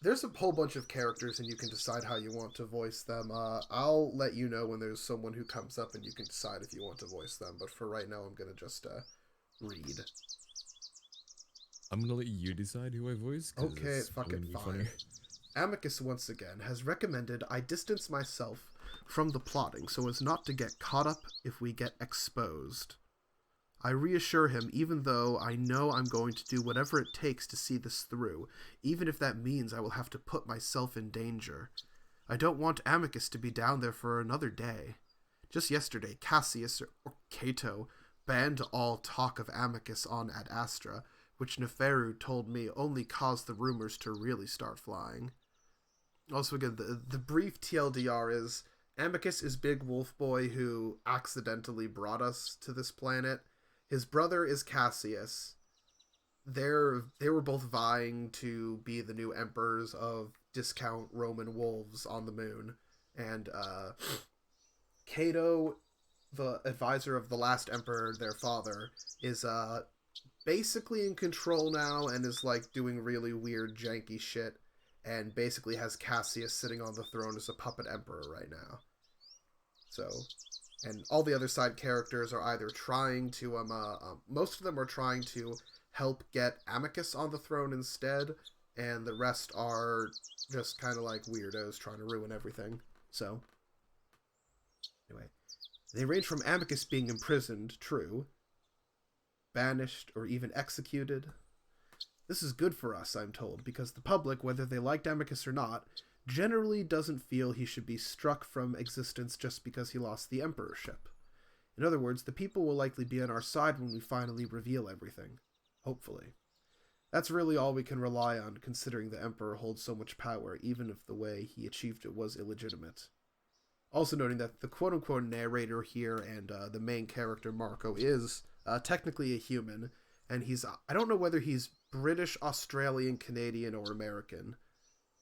there's a whole bunch of characters, and you can decide how you want to voice them. I'll let you know when there's someone who comes up, and you can decide if you want to voice them. But for right now, I'm gonna just read. I'm gonna let you decide who I voice. Okay, fucking fine. Amicus once again has recommended I distance myself from the plotting so as not to get caught up if we get exposed. I reassure him even though I know I'm going to do whatever it takes to see this through, even if that means I will have to put myself in danger. I don't want Amicus to be down there for another day. Just yesterday, Cassius, or Cato, banned all talk of Amicus on Adastra, which Neferu told me only caused the rumors to really start flying. Also, again, the brief TLDR is, Amicus is Big Wolf Boy who accidentally brought us to this planet. His brother is Cassius. They were both vying to be the new emperors of discount Roman wolves on the moon. And Cato, the advisor of the last emperor, their father, is basically in control now and is like doing really weird janky shit, and basically has Cassius sitting on the throne as a puppet emperor right now. So, and all the other side characters are either trying to most of them are trying to help get Amicus on the throne instead, and the rest are just kind of like weirdos trying to ruin everything. So anyway, They range from Amicus being imprisoned, true, banished, or even executed. This is good for us, I'm told, because the public, whether they liked Amicus or not, generally doesn't feel he should be struck from existence just because he lost the emperorship. In other words, the people will likely be on our side when we finally reveal everything. Hopefully. That's really all we can rely on, considering the emperor holds so much power, even if the way he achieved it was illegitimate. Also noting that the quote-unquote narrator here and the main character, Marco, is technically a human, and I don't know whether he's British, Australian, Canadian, or American,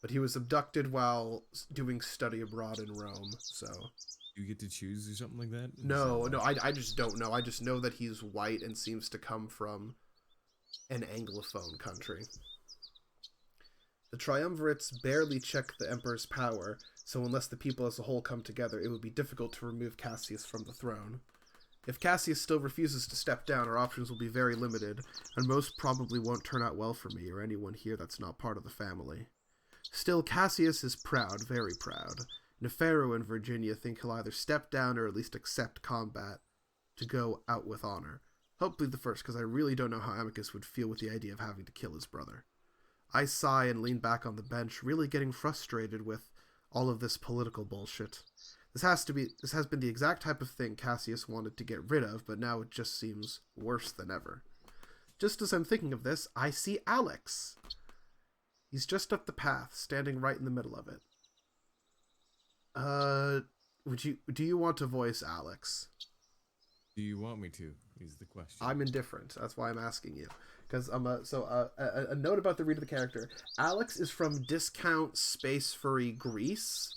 but he was abducted while doing study abroad in Rome, so... You get to choose or something like that? No, I just don't know. I just know that he's white and seems to come from an Anglophone country. The triumvirates barely check the Emperor's power, so unless the people as a whole come together, it would be difficult to remove Cassius from the throne. If Cassius still refuses to step down, our options will be very limited, and most probably won't turn out well for me or anyone here that's not part of the family. Still, Cassius is proud, very proud. Nefero and Virginia think he'll either step down or at least accept combat to go out with honor. Hopefully the first, because I really don't know how Amicus would feel with the idea of having to kill his brother. I sigh and lean back on the bench, really getting frustrated with all of this political bullshit. This has been the exact type of thing Cassius wanted to get rid of, but now it just seems worse than ever. Just as I'm thinking of this, I see Alex. He's just up the path, standing right in the middle of it. Do you want to voice Alex? Do you want me to, is the question. I'm indifferent. That's why I'm asking you. Because a note about the read of the character. Alex is from Discount Space Furry Greece.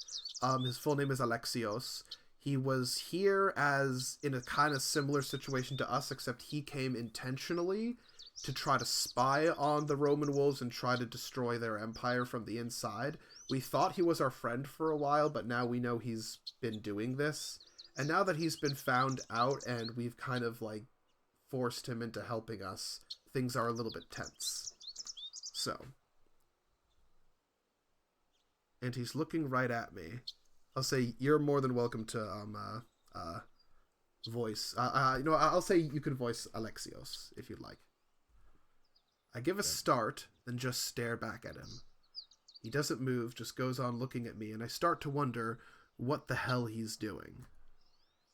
His full name is Alexios. He was here as in a kind of similar situation to us, except he came intentionally to try to spy on the Roman wolves and try to destroy their empire from the inside. We thought he was our friend for a while, but now we know he's been doing this. And now that he's been found out and we've kind of like forced him into helping us, things are a little bit tense. So. And he's looking right at me. I'll say, you're more than welcome to voice. I'll say you can voice Alexios if you'd like. I give a start, then just stare back at him. He doesn't move, just goes on looking at me, and I start to wonder what the hell he's doing.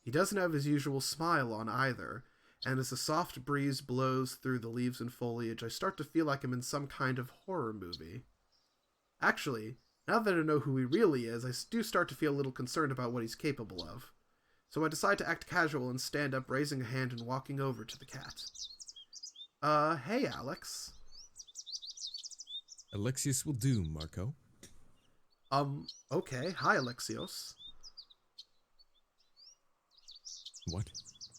He doesn't have his usual smile on either, and as a soft breeze blows through the leaves and foliage, I start to feel like I'm in some kind of horror movie. Actually, now that I know who he really is, I do start to feel a little concerned about what he's capable of. So I decide to act casual and stand up, raising a hand and walking over to the cat. Hey, Alex. Alexius will do, Marco. Okay. Hi, Alexios. What?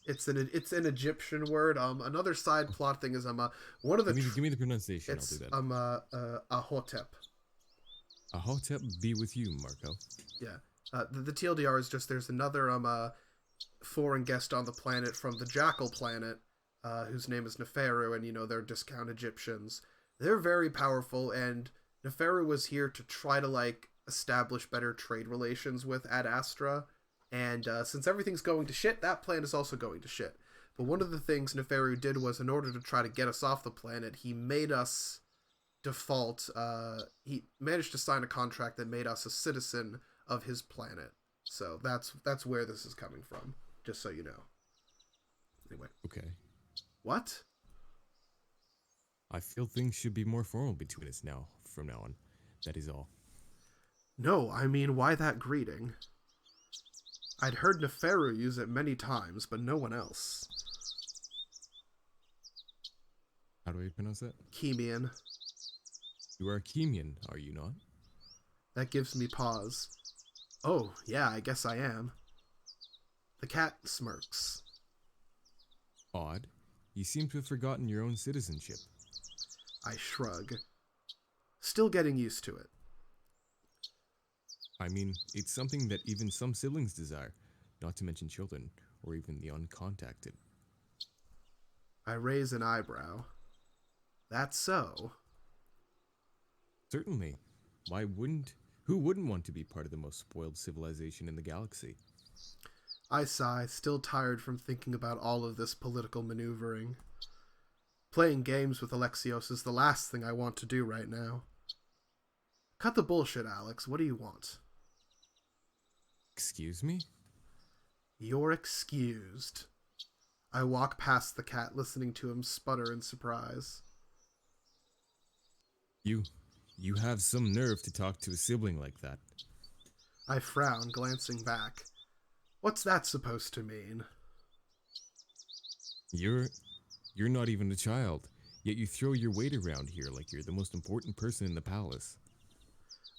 It's an Egyptian word. Another side plot thing is one of the give me the pronunciation. I'll do that. Ahotep. Ahotep be with you, Marco. Yeah. The TLDR is just there's another foreign guest on the planet from the Jackal planet, whose name is Neferu, and they're discount Egyptians. They're very powerful, and Neferu was here to try to establish better trade relations with Adastra. And since everything's going to shit, that plan is also going to shit. But one of the things Neferu did was, in order to try to get us off the planet, he made us default. He managed to sign a contract that made us a citizen of his planet. So that's where this is coming from, just so you know. Anyway. Okay. What? I feel things should be more formal between us from now on. That is all. No, I mean, why that greeting? I'd heard Neferu use it many times, but no one else. How do I pronounce that? Chemian. You are a Chemian, are you not? That gives me pause. Oh, yeah, I guess I am. The cat smirks. Odd. You seem to have forgotten your own citizenship. I shrug. Still getting used to it. I mean, it's something that even some siblings desire, not to mention children, or even the uncontacted. I raise an eyebrow. That's so? Certainly. Who wouldn't want to be part of the most spoiled civilization in the galaxy? I sigh, still tired from thinking about all of this political maneuvering. Playing games with Alexios is the last thing I want to do right now. Cut the bullshit, Alex. What do you want? Excuse me? You're excused. I walk past the cat, listening to him sputter in surprise. You have some nerve to talk to a sibling like that. I frown, glancing back. What's that supposed to mean? You're not even a child, yet you throw your weight around here like you're the most important person in the palace.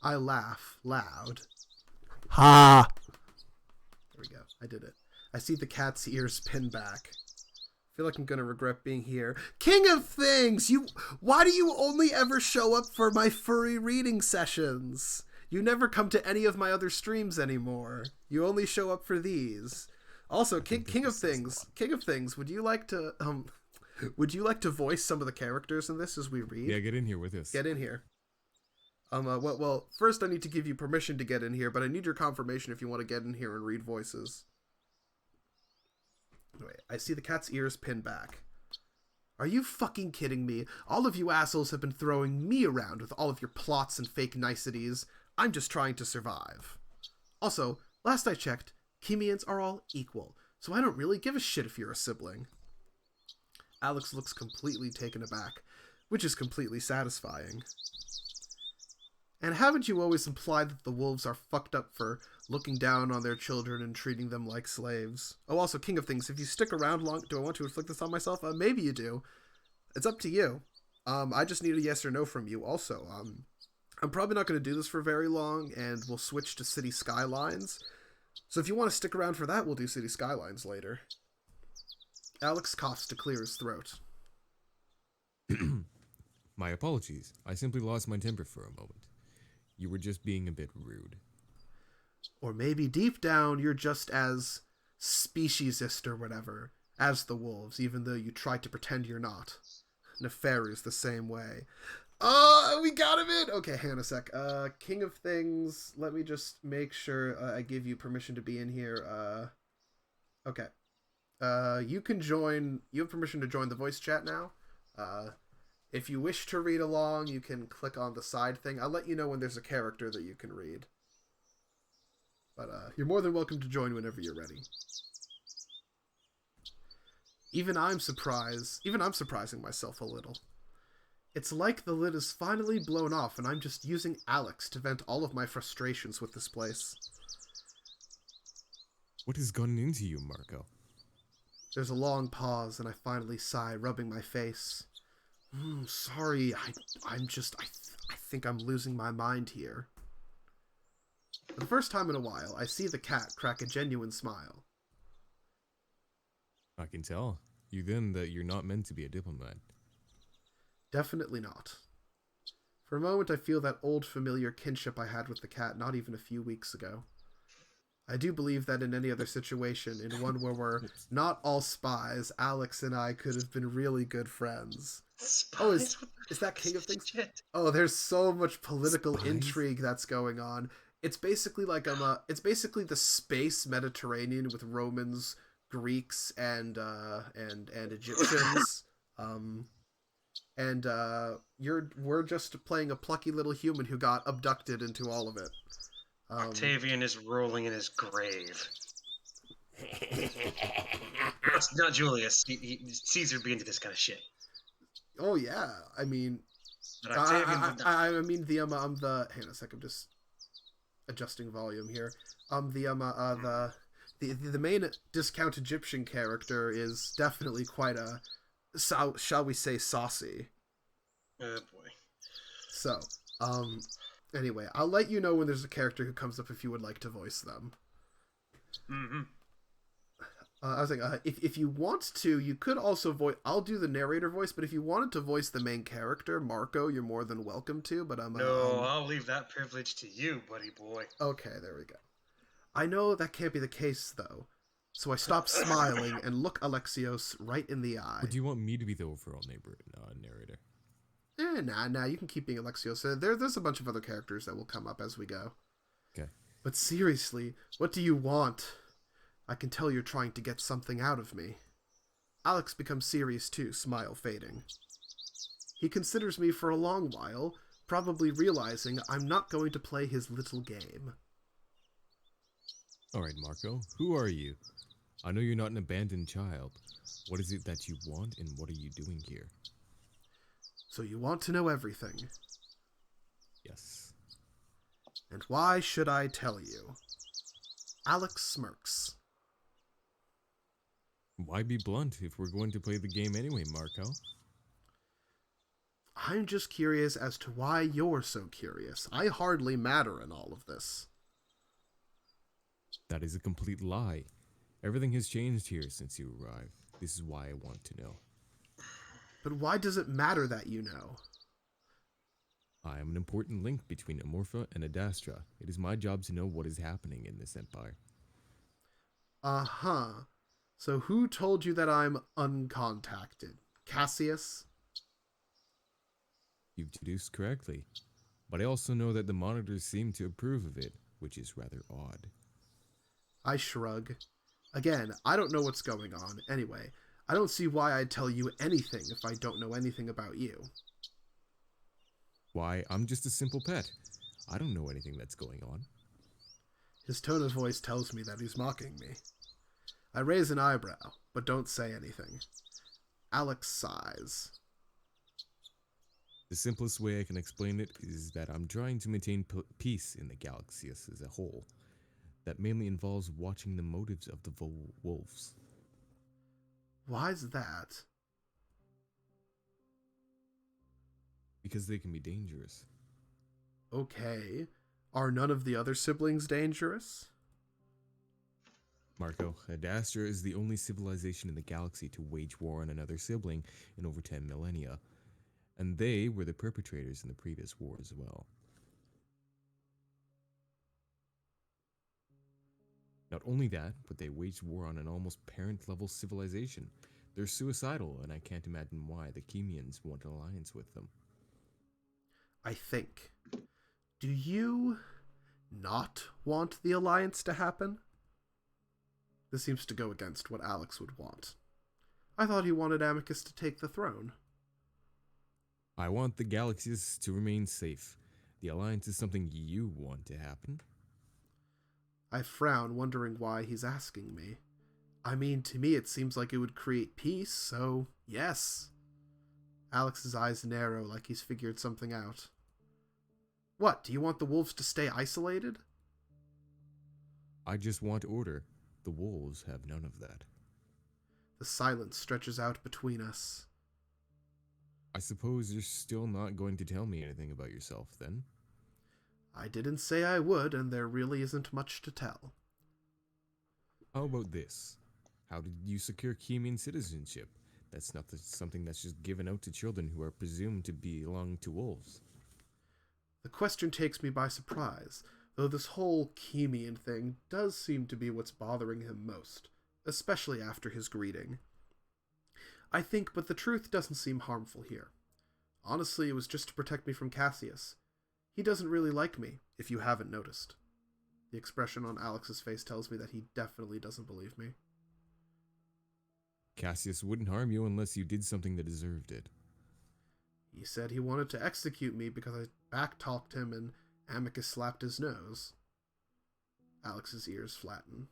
I laugh, loud. Ha! There we go. I did it. I see the cat's ears pin back. I feel like I'm gonna regret being here. King of Things! Why do you only ever show up for my furry reading sessions? You never come to any of my other streams anymore. You only show up for these. Also, King of Things, would you like to voice some of the characters in this as we read? Yeah, get in here with us. Get in here. Well, first I need to give you permission to get in here, but I need your confirmation if you want to get in here and read voices. Anyway, I see the cat's ears pinned back. Are you fucking kidding me? All of you assholes have been throwing me around with all of your plots and fake niceties. I'm just trying to survive. Also, last I checked, Chemians are all equal, so I don't really give a shit if you're a sibling. Alex looks completely taken aback, which is completely satisfying. And haven't you always implied that the wolves are fucked up for looking down on their children and treating them like slaves? Oh, also, King of Things, if you stick around long, do I want to inflict this on myself? Maybe you do. It's up to you. I just need a yes or no from you. Also, I'm probably not going to do this for very long, and we'll switch to City Skylines. So if you want to stick around for that, we'll do City Skylines later. Alex coughs to clear his throat. My apologies. I simply lost my temper for a moment. You were just being a bit rude. Or maybe deep down, you're just as speciesist or whatever as the wolves, even though you try to pretend you're not. Nefarious the same way. We got him in! Okay, hang on a sec. King of Things, let me just make sure I give you permission to be in here. Okay. You can join, you have permission to join the voice chat now. If you wish to read along, you can click on the side thing. I'll let you know when there's a character that you can read. But you're more than welcome to join whenever you're ready. Even I'm surprising myself a little. It's like the lid is finally blown off and I'm just using Alex to vent all of my frustrations with this place. What has gotten into you, Marco? There's a long pause and I finally sigh, rubbing my face. Sorry, I think I'm losing my mind here. For the first time in a while, I see the cat crack a genuine smile. I can tell. You then that you're not meant to be a diplomat. Definitely not. For a moment, I feel that old familiar kinship I had with the cat not even a few weeks ago. I do believe that in any other situation, in one where we're not all spies, Alex and I could have been really good friends. Spies? Oh, is that King of Things? Shit. Oh, there's so much political Spies? intrigue that's going on. It's basically like it's basically the space Mediterranean with Romans, Greeks, and Egyptians. We're just playing a plucky little human who got abducted into all of it. Octavian is rolling in his grave. Not Julius. Caesar be into this kind of shit. Oh yeah, I mean, But Octavian would not. I mean the hang on a sec, I'm just adjusting volume here. The main discount Egyptian character is definitely quite a, shall we say, saucy. Oh boy. So, anyway, I'll let you know when there's a character who comes up if you would like to voice them. Mm-hmm. I was like, if you want to, you could also voice. I'll do the narrator voice, but if you wanted to voice the main character, Marco, you're more than welcome to. But No, I'll leave that privilege to you, buddy boy. Okay, there we go. I know that can't be the case, though. So I stop smiling and look Alexios right in the eye. Or do you want me to be the overall narrator? Nah, you can keep being Alexios. There's a bunch of other characters that will come up as we go. Okay. But seriously, what do you want? I can tell you're trying to get something out of me. Alex becomes serious too, smile fading. He considers me for a long while, probably realizing I'm not going to play his little game. Alright, Marco, who are you? I know you're not an abandoned child. What is it that you want, and what are you doing here? So you want to know everything. Yes. And why should I tell you? Alex smirks. Why be blunt if we're going to play the game anyway, Marco? I'm just curious as to why you're so curious. I hardly matter in all of this. That is a complete lie. Everything has changed here since you arrived. This is why I want to know. But why does it matter that you know? I am an important link between Amorpha and Adastra. It is my job to know what is happening in this empire. Uh-huh. So who told you that I'm uncontacted? Cassius? You've deduced correctly. But I also know that the monitors seem to approve of it, which is rather odd. I shrug. Again, I don't know what's going on. Anyway, I don't see why I'd tell you anything if I don't know anything about you. Why, I'm just a simple pet. I don't know anything that's going on. His tone of voice tells me that he's mocking me. I raise an eyebrow, but don't say anything. Alex sighs. The simplest way I can explain it is that I'm trying to maintain peace in the galaxy as a whole. That mainly involves watching the motives of the wolves. Why's that? Because they can be dangerous. Okay. Are none of the other siblings dangerous? Marco, Adastra is the only civilization in the galaxy to wage war on another sibling in over 10 millennia. And they were the perpetrators in the previous war as well. Not only that, but they waged war on an almost parent-level civilization. They're suicidal, and I can't imagine why the Chemians want an alliance with them. I think. Do you not want the alliance to happen? This seems to go against what Alex would want. I thought he wanted Amicus to take the throne. I want the galaxies to remain safe. The alliance is something you want to happen. I frown, wondering why he's asking me. I mean, to me it seems like it would create peace, so yes. Alex's eyes narrow like he's figured something out. What, do you want the wolves to stay isolated? I just want order. The wolves have none of that. The silence stretches out between us. I suppose you're still not going to tell me anything about yourself, then? I didn't say I would, and there really isn't much to tell. How about this? How did you secure Chemian citizenship? That's not something that's just given out to children who are presumed to belong to wolves. The question takes me by surprise, though this whole Chemian thing does seem to be what's bothering him most, especially after his greeting. I think, but the truth doesn't seem harmful here. Honestly, it was just to protect me from Cassius. He doesn't really like me, if you haven't noticed. The expression on Alex's face tells me that he definitely doesn't believe me. Cassius wouldn't harm you unless you did something that deserved it. He said he wanted to execute me because I backtalked him and Amicus slapped his nose. Alex's ears flatten.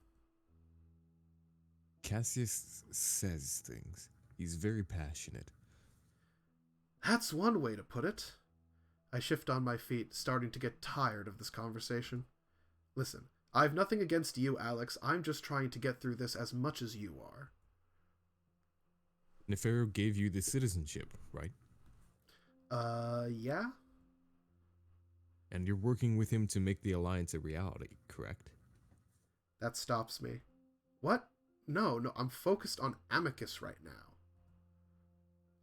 Cassius says things. He's very passionate. That's one way to put it. I shift on my feet, starting to get tired of this conversation. Listen, I've nothing against you, Alex. I'm just trying to get through this as much as you are. Nefero gave you the citizenship, right? Yeah? And you're working with him to make the alliance a reality, correct? That stops me. What? No, I'm focused on Amicus right now.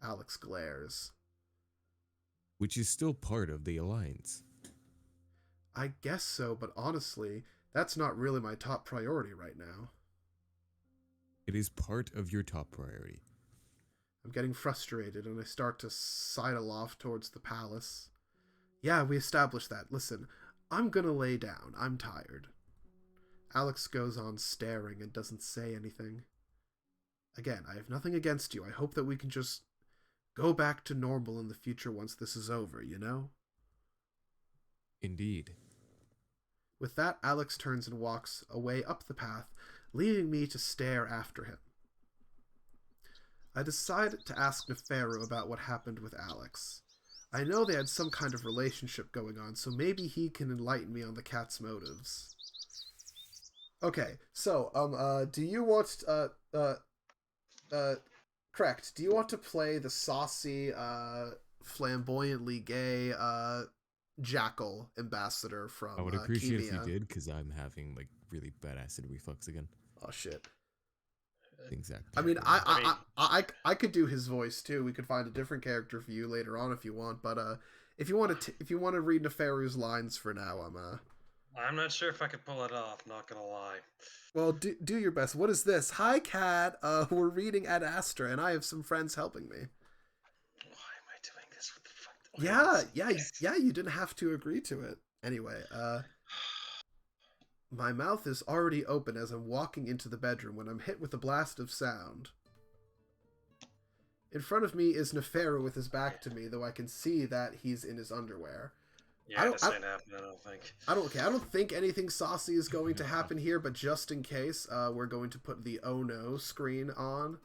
Alex glares. Which is still part of the alliance. I guess so, but honestly, that's not really my top priority right now. It is part of your top priority. I'm getting frustrated and I start to sidle off towards the palace. Yeah, we established that. Listen, I'm gonna lay down. I'm tired. Alex goes on staring and doesn't say anything. Again, I have nothing against you. I hope that we can just go back to normal in the future once this is over, you know? Indeed. With that, Alex turns and walks away up the path, leaving me to stare after him. I decide to ask Neferu about what happened with Alex. I know they had some kind of relationship going on, so maybe he can enlighten me on the cat's motives. Okay, so, do you want, correct, do you want to play the saucy, flamboyantly gay, Jackal ambassador from I would appreciate if you Kimia? did, because I'm having like really bad acid reflux again. Oh shit. Exactly. I mean, I could do his voice too. We could find a different character for you later on if you want. But if you want to read Neferu's lines for now, I'm not sure if I could pull it off. Not gonna lie. well, do your best. What is this? Hi, Cat. We're reading Adastra, and I have some friends helping me. Why am I doing this? What the fuck? Yeah. You didn't have to agree to it. Anyway, my mouth is already open as I'm walking into the bedroom when I'm hit with a blast of sound. In front of me is Neferu with his back to me, though I can see that he's in his underwear. Yeah, this ain't happening, I don't think. I don't think anything saucy is going to happen here, but just in case, we're going to put the oh no screen on.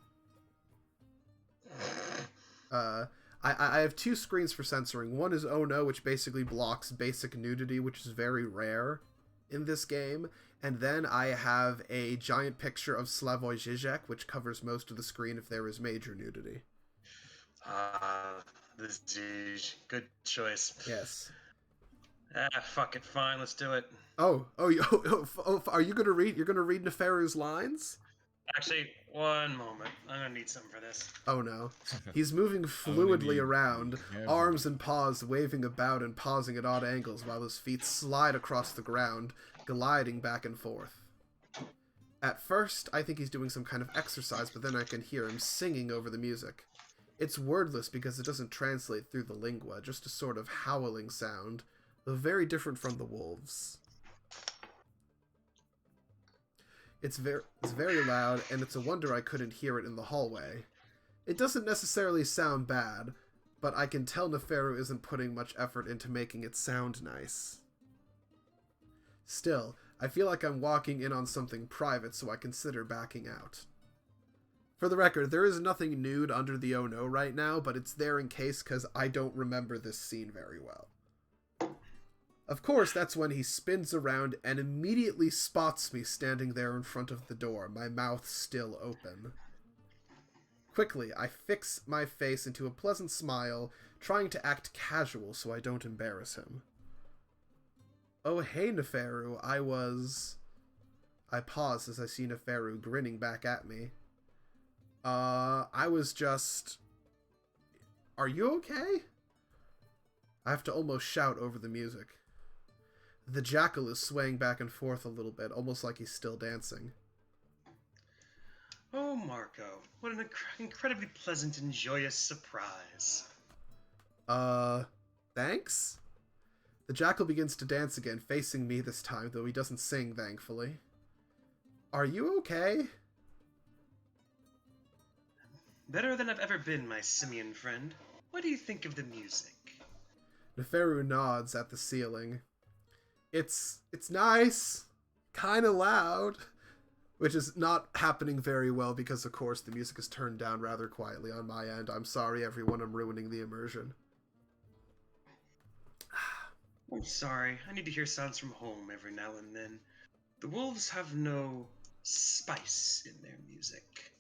I have two screens for censoring. One is oh no, which basically blocks basic nudity, which is very rare in this game. And then I have a giant picture of Slavoj Žižek, which covers most of the screen if there is major nudity. This is good choice. Yes. Fuck it, fine, let's do it. Oh, are you gonna read? You're gonna read Neferu's lines? Actually, one moment. I'm gonna need something for this. Oh no. He's moving fluidly around, arms and paws waving about and pausing at odd angles while his feet slide across the ground, gliding back and forth. At first, I think he's doing some kind of exercise, but then I can hear him singing over the music. It's wordless because it doesn't translate through the lingua, just a sort of howling sound, though very different from the wolves. It's very loud, and it's a wonder I couldn't hear it in the hallway. It doesn't necessarily sound bad, but I can tell Neferu isn't putting much effort into making it sound nice. Still, I feel like I'm walking in on something private, so I consider backing out. For the record, there is nothing nude under the oh no right now, but it's there in case because I don't remember this scene very well. Of course, that's when he spins around and immediately spots me standing there in front of the door, my mouth still open. Quickly, I fix my face into a pleasant smile, trying to act casual so I don't embarrass him. Oh, hey, Neferu, I pause as I see Neferu grinning back at me. I was just... Are you okay? I have to almost shout over the music. The jackal is swaying back and forth a little bit, almost like he's still dancing. Oh, Marco, what an incredibly pleasant and joyous surprise. Thanks? The jackal begins to dance again, facing me this time, though he doesn't sing, thankfully. Are you okay? Better than I've ever been, my simian friend. What do you think of the music? Neferu nods at the ceiling. It's nice, kind of loud, which is not happening very well because, of course, the music is turned down rather quietly on my end. I'm sorry, everyone, I'm ruining the immersion. I'm sorry, I need to hear sounds from home every now and then. The wolves have no spice in their music.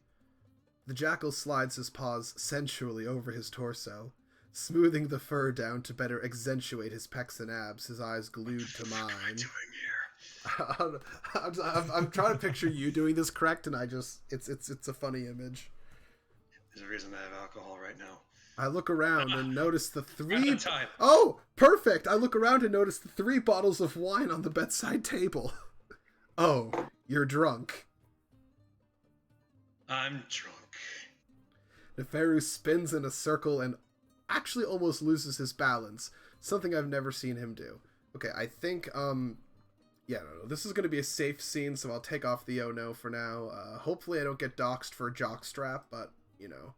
The jackal slides his paws sensually over his torso, smoothing the fur down to better accentuate his pecs and abs, his eyes glued to mine. What am I doing here? I'm trying to picture you doing this correct, and it's a funny image. There's a reason I have alcohol right now. I look around and notice the Out of time. Oh, perfect! I look around and notice the 3 bottles of wine on the bedside table. Oh, you're drunk. I'm drunk. Neferu spins in a circle and actually almost loses his balance, something I've never seen him do. Okay, I think Yeah, no. This is going to be a safe scene, so I'll take off the oh no for now. Hopefully I don't get doxxed for a jockstrap, but, you know.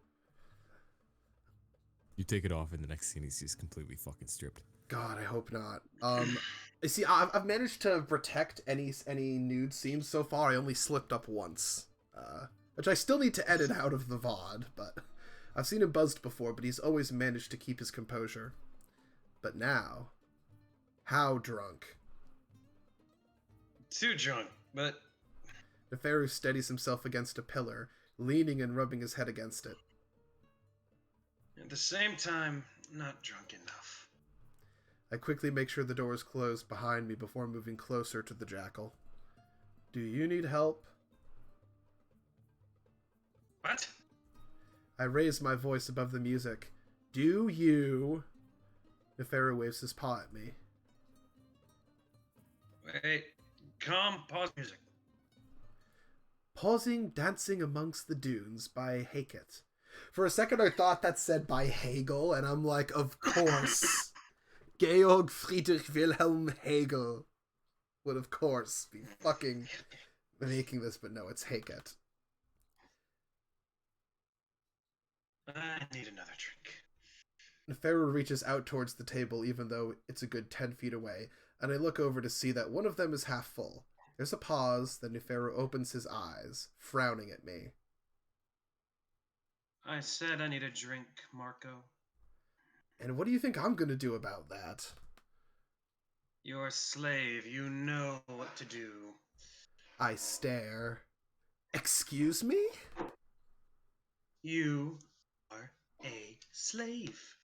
You take it off, and the next scene he's just completely fucking stripped. God, I hope not. You see, I've managed to protect any nude scenes so far. I only slipped up once, which I still need to edit out of the VOD, but I've seen him buzzed before, but he's always managed to keep his composure. But now, how drunk? Too drunk, but Neferu steadies himself against a pillar, leaning and rubbing his head against it. at the same time, not drunk enough. I quickly make sure the door is closed behind me before moving closer to the jackal. Do you need help? What? I raise my voice above the music. Do you? Neferu waves his paw at me. Wait, calm, pause music. Pausing, Dancing Amongst the Dunes by Hackett. For a second I thought that said by Hegel, and I'm like, of course. Georg Friedrich Wilhelm Hegel would of course be fucking making this, but no, it's Hackett. I need another drink. Neferu reaches out towards the table even though it's a good 10 feet away, and I look over to see that one of them is half full. There's a pause, then Neferu opens his eyes, frowning at me. I said I need a drink, Marco. And what do you think I'm gonna do about that? You're a slave. You know what to do. I stare. Excuse me? You are a slave.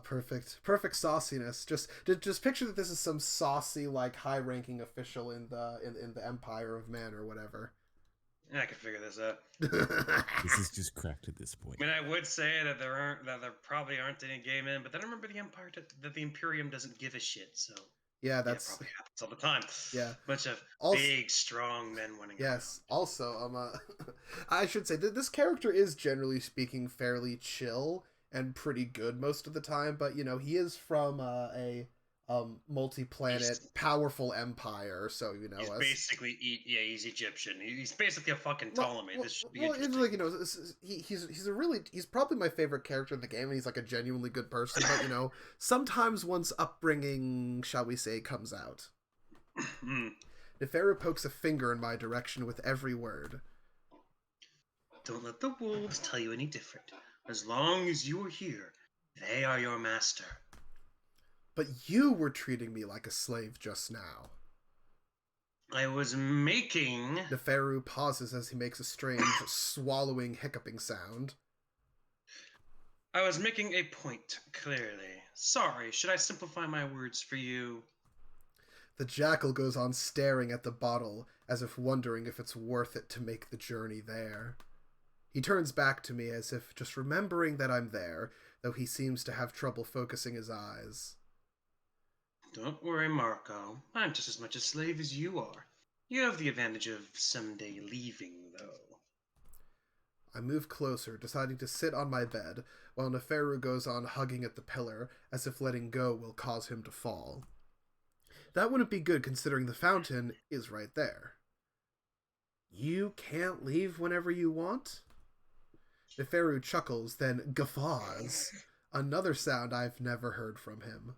Perfect. Perfect sauciness. Just picture that this is some saucy, like, high-ranking official in the Empire of Man or whatever. I can figure this out. This is just cracked at this point. I mean, I would say that there probably aren't any gay men, but then I remember that the Imperium doesn't give a shit. So Yeah, that's probably happens all the time. Yeah. Bunch of Also- big, strong men winning. yes. Also, I should say that this character is generally speaking fairly chill and pretty good most of the time, but you know he is from a multi-planet powerful empire, so you know He's basically he's Egyptian. He's basically a fucking Ptolemy. This should be it's interesting. like, you know, he's probably my favorite character in the game, and he's like a genuinely good person. But you know, sometimes one's upbringing, shall we say, comes out. Neferu pokes a finger in my direction with every word. Don't let the wolves tell you any different. As long as you are here, they are your master. But you were treating me like a slave just now. I was making... Neferu pauses as he makes a strange, swallowing, hiccuping sound. I was making a point, clearly. Sorry, should I simplify my words for you? The jackal goes on staring at the bottle, as if wondering if it's worth it to make the journey there. He turns back to me as if just remembering that I'm there, though he seems to have trouble focusing his eyes. Don't worry, Marco. I'm just as much a slave as you are. You have the advantage of someday leaving, though. I move closer, deciding to sit on my bed, while Neferu goes on hugging at the pillar, as if letting go will cause him to fall. That wouldn't be good considering the fountain is right there. You can't leave whenever you want? Neferu chuckles, then guffaws, another sound I've never heard from him.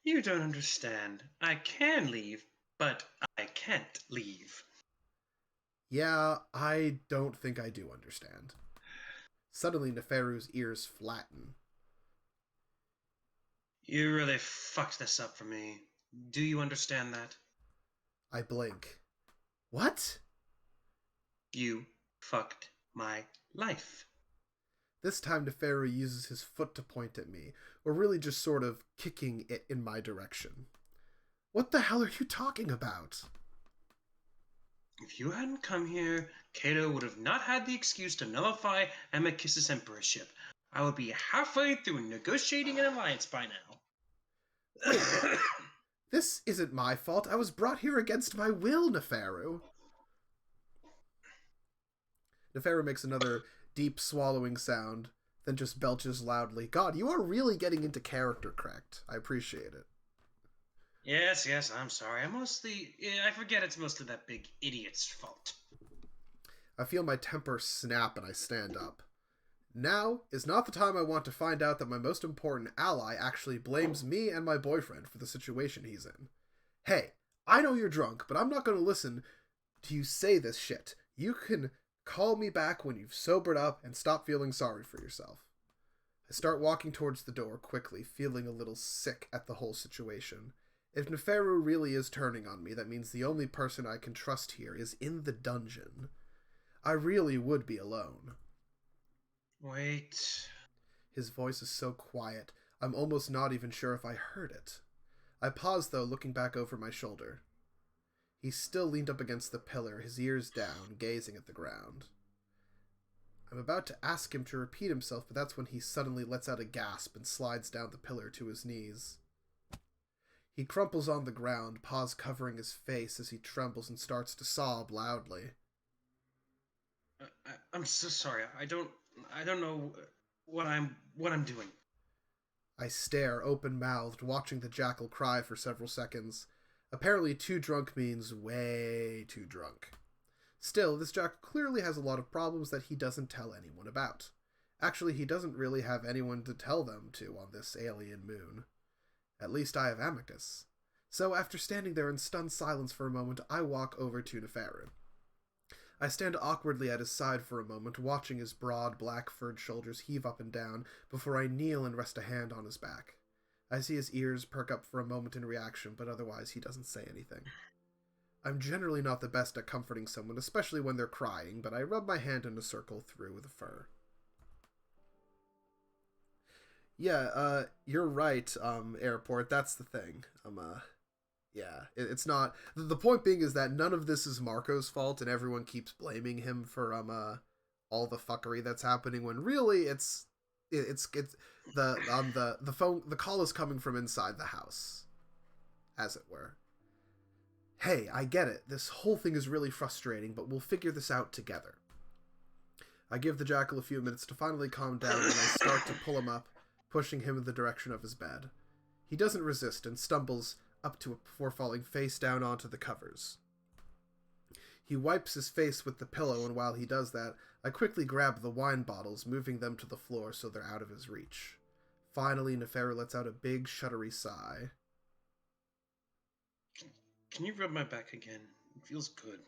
You don't understand. I can leave, but I can't leave. Yeah, I don't think I do understand. Suddenly, Neferu's ears flatten. You really fucked this up for me. Do you understand that? I blink. What? You fucked my life. This time Neferu uses his foot to point at me, or really just sort of kicking it in my direction. What the hell are you talking about? If you hadn't come here, Cato would have not had the excuse to nullify Amycus' emperorship. I would be halfway through negotiating an alliance by now. Wait, this isn't my fault. I was brought here against my will, Neferu. Neferu makes another deep swallowing sound, then just belches loudly. God, you are really getting into character, correct? I appreciate it. Yes, I'm sorry. I forget it's mostly that big idiot's fault. I feel my temper snap and I stand up. Now is not the time I want to find out that my most important ally actually blames me and my boyfriend for the situation he's in. Hey, I know you're drunk, but I'm not going to listen to you say this shit. You can call me back when you've sobered up and stop feeling sorry for yourself. I start walking towards the door quickly, feeling a little sick at the whole situation. If Neferu really is turning on me, that means the only person I can trust here is in the dungeon. I really would be alone. Wait. His voice is so quiet, I'm almost not even sure if I heard it. I pause, though, looking back over my shoulder. He's still leaned up against the pillar, his ears down, gazing at the ground. I'm about to ask him to repeat himself, but that's when he suddenly lets out a gasp and slides down the pillar to his knees. He crumples on the ground, paws covering his face as he trembles and starts to sob loudly. I'm so sorry. I don't know what I'm doing. I stare, open-mouthed, watching the jackal cry for several seconds. Apparently, too drunk means way too drunk. Still, this jackal clearly has a lot of problems that he doesn't tell anyone about. Actually, he doesn't really have anyone to tell them to on this alien moon. At least I have Amicus. So, after standing there in stunned silence for a moment, I walk over to Neferu. I stand awkwardly at his side for a moment, watching his broad, black-furred shoulders heave up and down before I kneel and rest a hand on his back. I see his ears perk up for a moment in reaction, but otherwise he doesn't say anything. I'm generally not the best at comforting someone, especially when they're crying, but I rub my hand in a circle through the fur. Yeah, you're right, Airport, that's the thing. Yeah, it's not... The point being is that none of this is Marco's fault, and everyone keeps blaming him for, all the fuckery that's happening, when really it's the phone... The call is coming from inside the house, as it were. Hey, I get it. This whole thing is really frustrating, but we'll figure this out together. I give the jackal a few minutes to finally calm down, and I start to pull him up, pushing him in the direction of his bed. He doesn't resist and stumbles up to it before falling face down onto the covers. He wipes his face with the pillow, and while he does that, I quickly grab the wine bottles, moving them to the floor so they're out of his reach. Finally, Neferu lets out a big, shuddery sigh. Can you rub my back again? It feels good.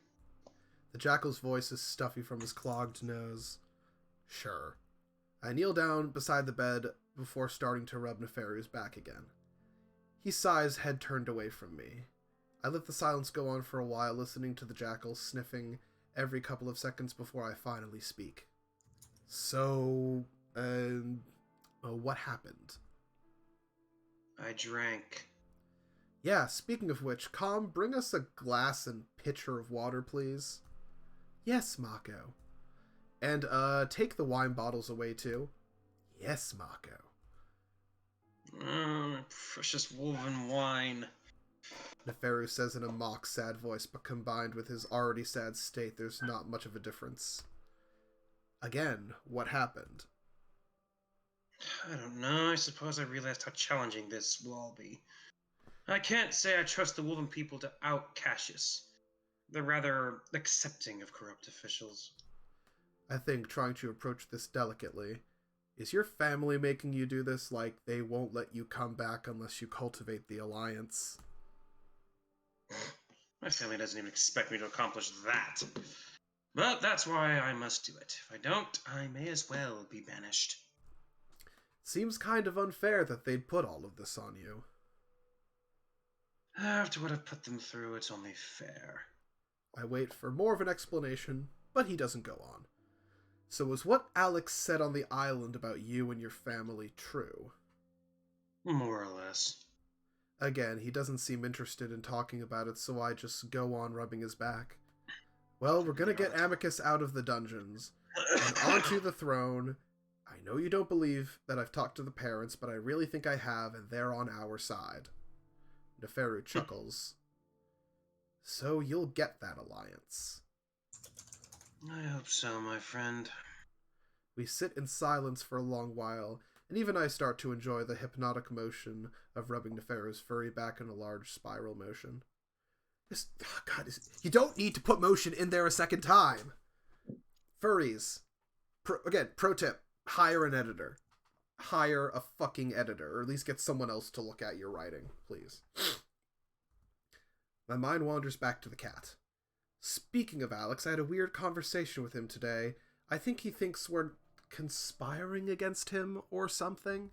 The jackal's voice is stuffy from his clogged nose. Sure. I kneel down beside the bed before starting to rub Neferu's back again. He sighs, head turned away from me. I let the silence go on for a while, listening to the jackal sniffing every couple of seconds before I finally speak. So, what happened? I drank. Yeah, speaking of which, Com, bring us a glass and pitcher of water, please. Yes, Mako. And, take the wine bottles away, too. Yes, Mako. Precious woven wine. Neferu says in a mock sad voice, but combined with his already sad state, there's not much of a difference. Again, what happened? I don't know. I suppose I realized how challenging this will all be. I can't say I trust the woven people to out Cassius. They're rather accepting of corrupt officials. I think, trying to approach this delicately, is your family making you do this? Like, they won't let you come back unless you cultivate the alliance? My family doesn't even expect me to accomplish that. But that's why I must do it. If I don't, I may as well be banished. Seems kind of unfair that they'd put all of this on you. After what I've put them through, it's only fair. I wait for more of an explanation, but he doesn't go on. So was what Alex said on the island about you and your family true? More or less. Again, he doesn't seem interested in talking about it, so I just go on rubbing his back. Well, we're gonna get Amicus out of the dungeons, and onto the throne. I know you don't believe that I've talked to the parents, but I really think I have, and they're on our side. Neferu chuckles. So you'll get that alliance. I hope so, my friend. We sit in silence for a long while, and even I start to enjoy the hypnotic motion of rubbing Neferu's furry back in a large spiral motion. You don't need to put motion in there a second time. Furries. Pro tip, hire an editor. Hire a fucking editor, or at least get someone else to look at your writing, please. My mind wanders back to the cat. Speaking of Alex, I had a weird conversation with him today. I think he thinks we're conspiring against him or something.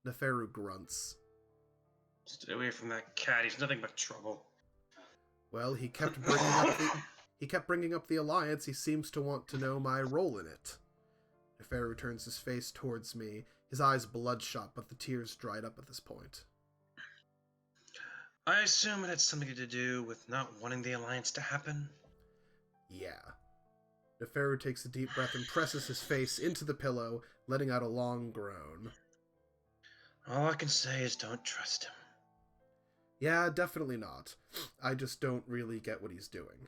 Neferu grunts. Stay away from that cat. He's nothing but trouble. Well, he kept bringing up the alliance. He seems to want to know my role in it. Neferu turns his face towards me, his eyes bloodshot, but the tears dried up at this point. I assume it had something to do with not wanting the alliance to happen? Yeah. Neferu takes a deep breath and presses his face into the pillow, letting out a long groan. All I can say is don't trust him. Yeah, definitely not. I just don't really get what he's doing.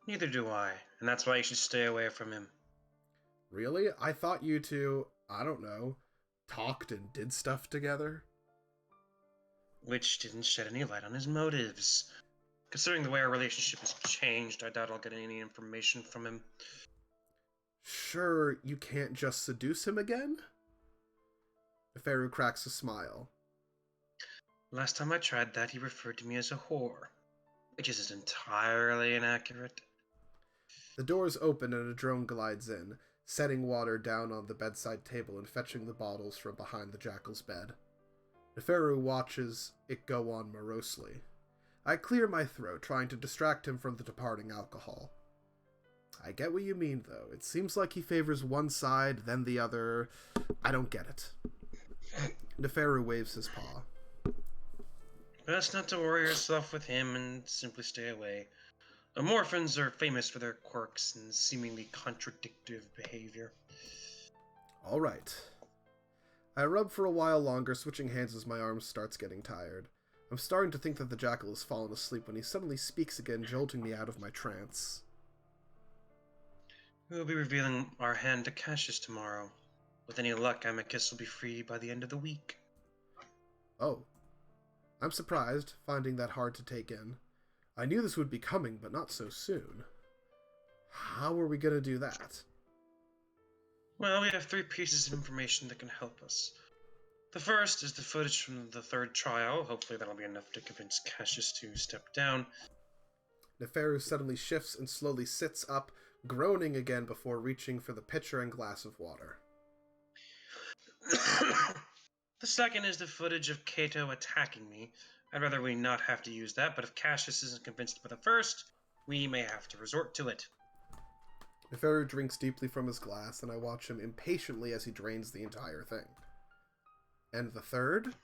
Neither do I, and that's why you should stay away from him. Really? I thought you two, I don't know, talked and did stuff together? Which didn't shed any light on his motives. Considering the way our relationship has changed, I doubt I'll get any information from him. Sure, you can't just seduce him again? Neferu cracks a smile. Last time I tried that, he referred to me as a whore, which isn't entirely inaccurate. The doors open and a drone glides in, setting water down on the bedside table and fetching the bottles from behind the jackal's bed. Neferu watches it go on morosely. I clear my throat, trying to distract him from the departing alcohol. I get what you mean, though. It seems like he favors one side, then the other. I don't get it. Neferu waves his paw. Best not to worry yourself with him and simply stay away. Amorphins are famous for their quirks and seemingly contradictive behavior. All right. I rub for a while longer, switching hands as my arm starts getting tired. I'm starting to think that the jackal has fallen asleep when he suddenly speaks again, jolting me out of my trance. We'll be revealing our hand to Cassius tomorrow. With any luck, Amicus will be free by the end of the week. Oh. I'm surprised, finding that hard to take in. I knew this would be coming, but not so soon. How are we going to do that? Well, we have 3 pieces of information that can help us. The first is the footage from the 3rd trial. Hopefully that'll be enough to convince Cassius to step down. Neferu suddenly shifts and slowly sits up, groaning again before reaching for the pitcher and glass of water. The second is the footage of Kato attacking me. I'd rather we not have to use that, but if Cassius isn't convinced by the first, we may have to resort to it. Neferu drinks deeply from his glass, and I watch him impatiently as he drains the entire thing. And the third?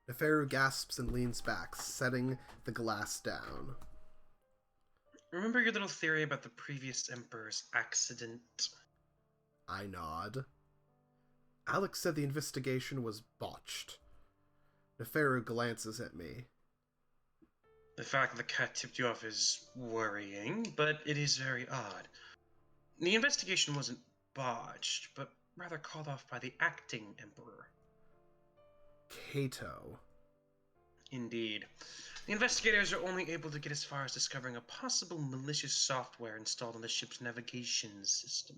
Neferu gasps and leans back, setting the glass down. Remember your little theory about the previous Emperor's accident? I nod. Alex said the investigation was botched. Neferu glances at me. The fact that the cat tipped you off is worrying, but it is very odd. The investigation wasn't botched, but rather called off by the acting Emperor. Kato. Indeed. The investigators are only able to get as far as discovering a possible malicious software installed on the ship's navigation system.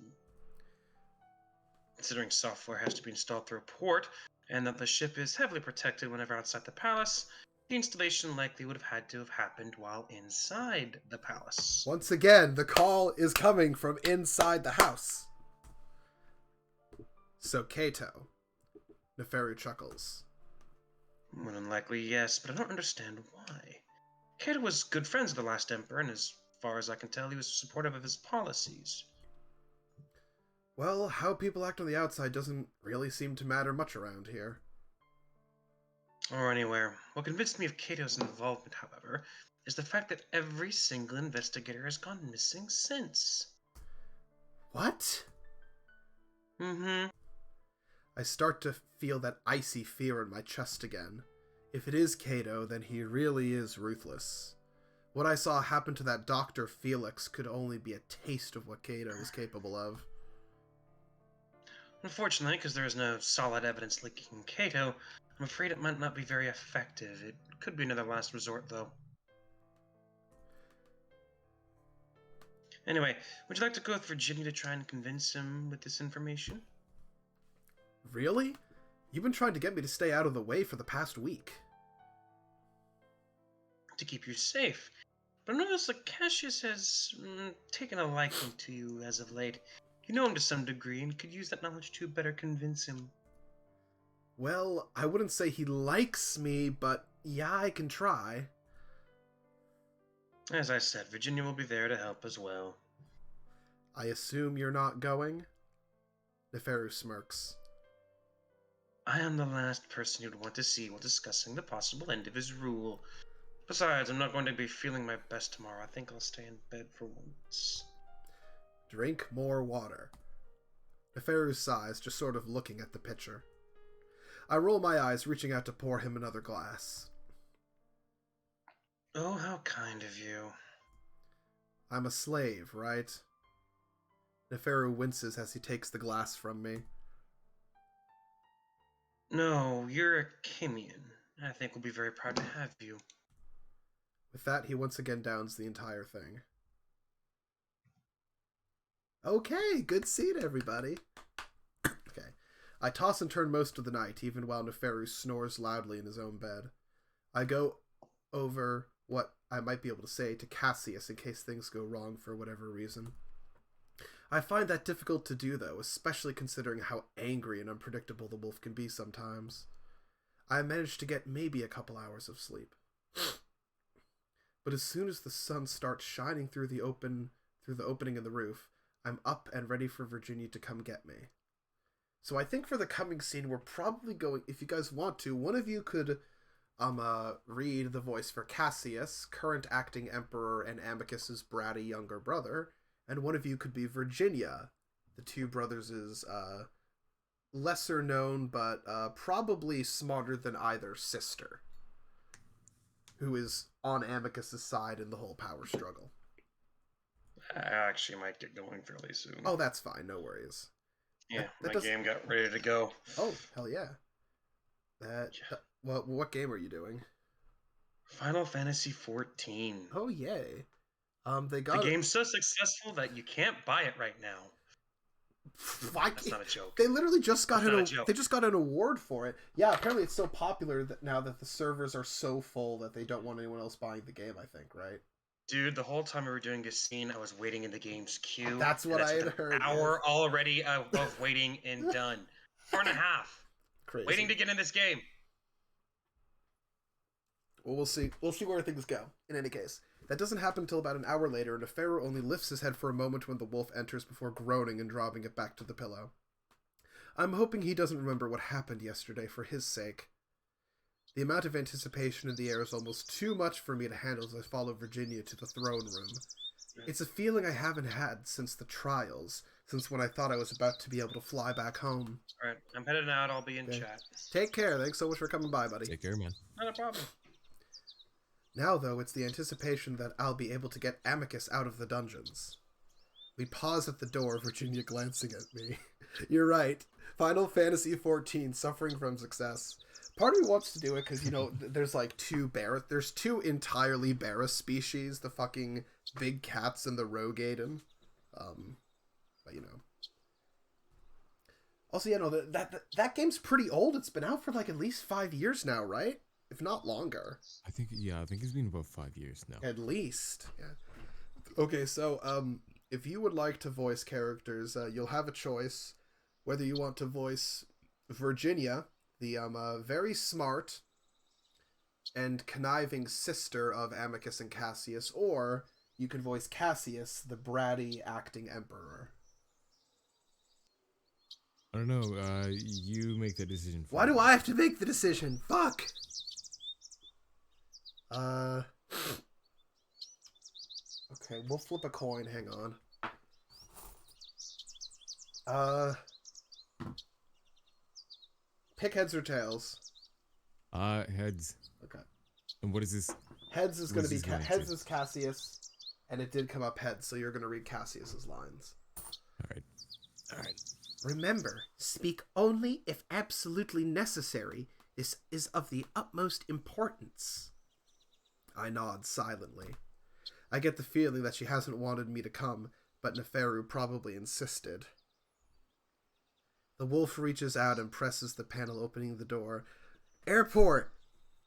Considering software has to be installed through a port, and that the ship is heavily protected whenever outside the palace, the installation likely would have had to have happened while inside the palace. Once again, the call is coming from inside the house. So Kato. Neferu chuckles. More than likely, yes, but I don't understand why. Kato was good friends with the last emperor, and as far as I can tell, he was supportive of his policies. Well, how people act on the outside doesn't really seem to matter much around here. Or anywhere. What convinced me of Kato's involvement, however, is the fact that every single investigator has gone missing since. What? Mm-hmm. I start to feel that icy fear in my chest again. If it is Kato, then he really is ruthless. What I saw happen to that Dr. Felix could only be a taste of what Kato is capable of. Unfortunately, because there is no solid evidence linking Kato, I'm afraid it might not be very effective. It could be another last resort, though. Anyway, would you like to go with Virginia to try and convince him with this information? Really? You've been trying to get me to stay out of the way for the past week. To keep you safe. But I noticed that Cassius has taken a liking to you as of late. You know him to some degree and could use that knowledge to better convince him. Well, I wouldn't say he likes me, but yeah, I can try. As I said, Virginia will be there to help as well. I assume you're not going? Neferu smirks. I am the last person you'd want to see while discussing the possible end of his rule. Besides, I'm not going to be feeling my best tomorrow. I think I'll stay in bed for once. Drink more water. Neferu sighs, just sort of looking at the pitcher. I roll my eyes, reaching out to pour him another glass. Oh, how kind of you. I'm a slave, right? Neferu winces as he takes the glass from me. No, you're a Kimian. I think we'll be very proud to have you. With that, he once again downs the entire thing. Okay, good scene, everybody. Okay. I toss and turn most of the night, even while Neferu snores loudly in his own bed. I go over what I might be able to say to Cassius in case things go wrong for whatever reason. I find that difficult to do, though, especially considering how angry and unpredictable the wolf can be sometimes. I manage to get maybe a couple hours of sleep. But as soon as the sun starts shining through the opening in the roof, I'm up and ready for Virginia to come get me. So I think for the coming scene, we're probably going, if you guys want to, one of you could read the voice for Cassius, current acting emperor and Amicus's bratty younger brother, and one of you could be Virginia, the two brothers' lesser known but probably smarter than either sister, who is on Amicus's side in the whole power struggle. I actually might get going fairly soon. Oh, that's fine. No worries. Yeah, that my game got ready to go. Oh, hell yeah. Well, what game are you doing? Final Fantasy 14. Oh, yay. The game's so successful that you can't buy it right now. That's not a joke. They literally just got an award for it. Yeah, apparently it's so popular that now that the servers are so full that they don't want anyone else buying the game, I think, right? Dude, the whole time we were doing this scene, I was waiting in the game's queue. That's what I had heard. An hour already of waiting and done. 4.5. Crazy. Waiting to get in this game. Well, we'll see. We'll see where things go. In any case, that doesn't happen until about an hour later, and Neferu only lifts his head for a moment when the wolf enters before groaning and dropping it back to the pillow. I'm hoping he doesn't remember what happened yesterday for his sake. The amount of anticipation in the air is almost too much for me to handle as I follow Virginia to the throne room. It's a feeling I haven't had since the trials, since when I thought I was about to be able to fly back home. Alright, I'm headed out. I'll be in chat. Take care. Thanks so much for coming by, buddy. Take care, man. Not a problem. Now, though, it's the anticipation that I'll be able to get Amicus out of the dungeons. We pause at the door, Virginia glancing at me. You're right. Final Fantasy XIV, suffering from success. Part of me wants to do it because, you know, there's like two entirely Barra species, the fucking big cats and the rogue Aiden. But, you know. Also, you know, that game's pretty old. It's been out for like at least 5 years now, right? If not longer. I think it's been about 5 years now. At least. Yeah. Okay, so, if you would like to voice characters, you'll have a choice whether you want to voice Virginia, the very smart and conniving sister of Amicus and Cassius, or you can voice Cassius, the bratty acting emperor. I don't know, you make the decision for Why me. do I have to make the decision? Fuck! Okay, we'll flip a coin, hang on. Pick heads or tails. Heads. Okay. And what is this? Heads is going to be What's his name, heads too? is Cassius, and it did come up heads, so you're going to read Cassius's lines. Alright. Remember, speak only if absolutely necessary. This is of the utmost importance. I nod silently. I get the feeling that she hasn't wanted me to come, but Neferu probably insisted. The wolf reaches out and presses the panel opening the door. Airport!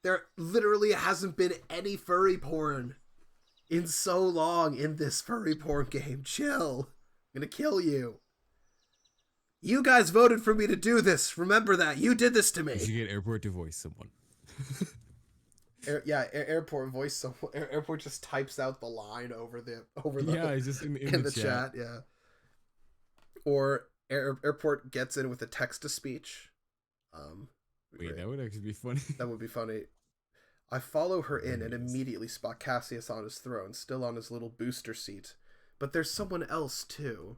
There literally hasn't been any furry porn in so long in this furry porn game. Chill. I'm gonna kill you. You guys voted for me to do this. Remember that. You did this to You should me. get Airport to voice someone. Airport voice. So Airport just types out the line over the Yeah, it's just in the chat. Yeah. Or Airport gets in with a text to speech. Wait, that would actually be funny. That would be funny. I follow her in and immediately spot Cassius on his throne, still on his little booster seat. But there's someone else too.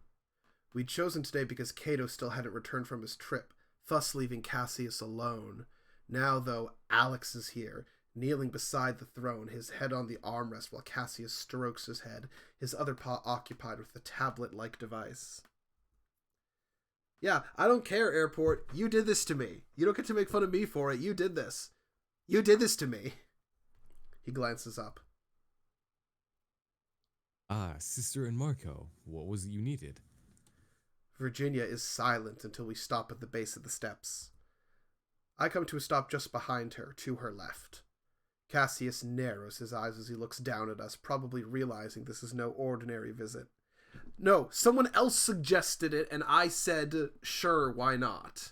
We'd chosen today because Cato still hadn't returned from his trip, thus leaving Cassius alone. Now, though, Alex is here, kneeling beside the throne, his head on the armrest while Cassius strokes his head, his other paw occupied with the tablet-like device. Yeah, I don't care, Airport. You did this to me. You don't get to make fun of me for it. You did this. You did this to me. He glances up. Ah, Sister and Marco, what was it you needed? Virginia is silent until we stop at the base of the steps. I come to a stop just behind her, to her left. Cassius narrows his eyes as he looks down at us, probably realizing this is no ordinary visit. No, someone else suggested it, and I said, sure, why not?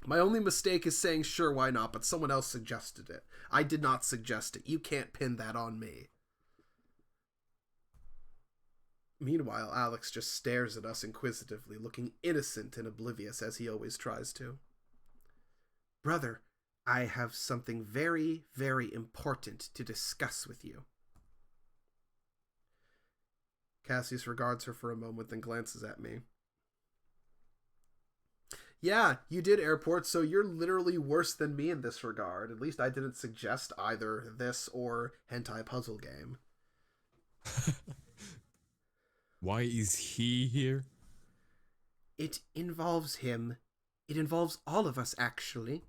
My only mistake is saying sure, why not, but someone else suggested it. I did not suggest it. You can't pin that on me. Meanwhile, Alex just stares at us inquisitively, looking innocent and oblivious as he always tries to. Brother, I have something very, very important to discuss with you. Cassius regards her for a moment, then glances at me. Yeah, you did, Airport, so you're literally worse than me in this regard. At least I didn't suggest either this or hentai puzzle game. Why is he here? It involves him. It involves all of us, actually.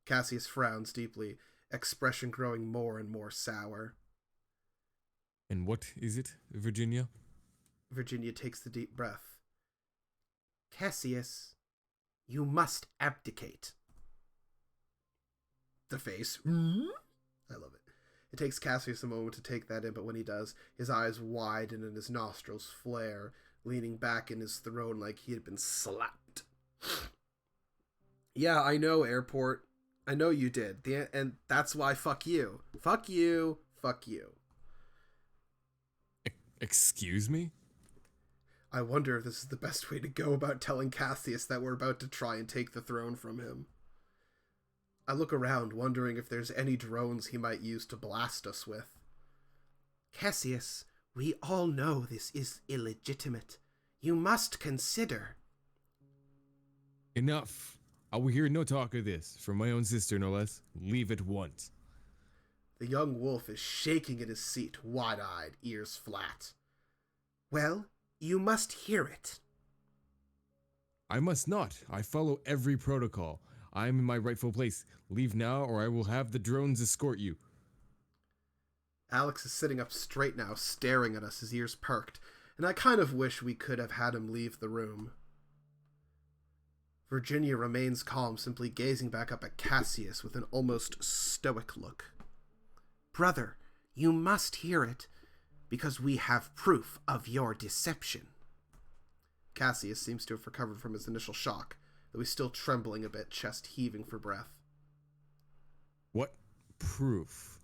Cassius frowns deeply, expression growing more and more sour. And what is it, Virginia? Virginia takes the deep breath. Cassius, you must abdicate. The face. I love it. It takes Cassius a moment to take that in, but when he does, his eyes widen and his nostrils flare, leaning back in his throne like he had been slapped. Yeah, I know, Airport. I know you did. And that's why fuck you. Fuck you. Fuck you. Excuse me? I wonder if this is the best way to go about telling Cassius that we're about to try and take the throne from him. I look around, wondering if there's any drones he might use to blast us with. Cassius, we all know this is illegitimate. You must consider. Enough. I will hear no talk of this. From my own sister, no less. Leave at once. The young wolf is shaking in his seat, wide-eyed, ears flat. Well, you must hear it. I must not. I follow every protocol. I am in my rightful place. Leave now, or I will have the drones escort you. Alex is sitting up straight now, staring at us, his ears perked, and I kind of wish we could have had him leave the room. Virginia remains calm, simply gazing back up at Cassius with an almost stoic look. Brother, you must hear it, because we have proof of your deception. Cassius seems to have recovered from his initial shock, though he's still trembling a bit, chest heaving for breath. What proof?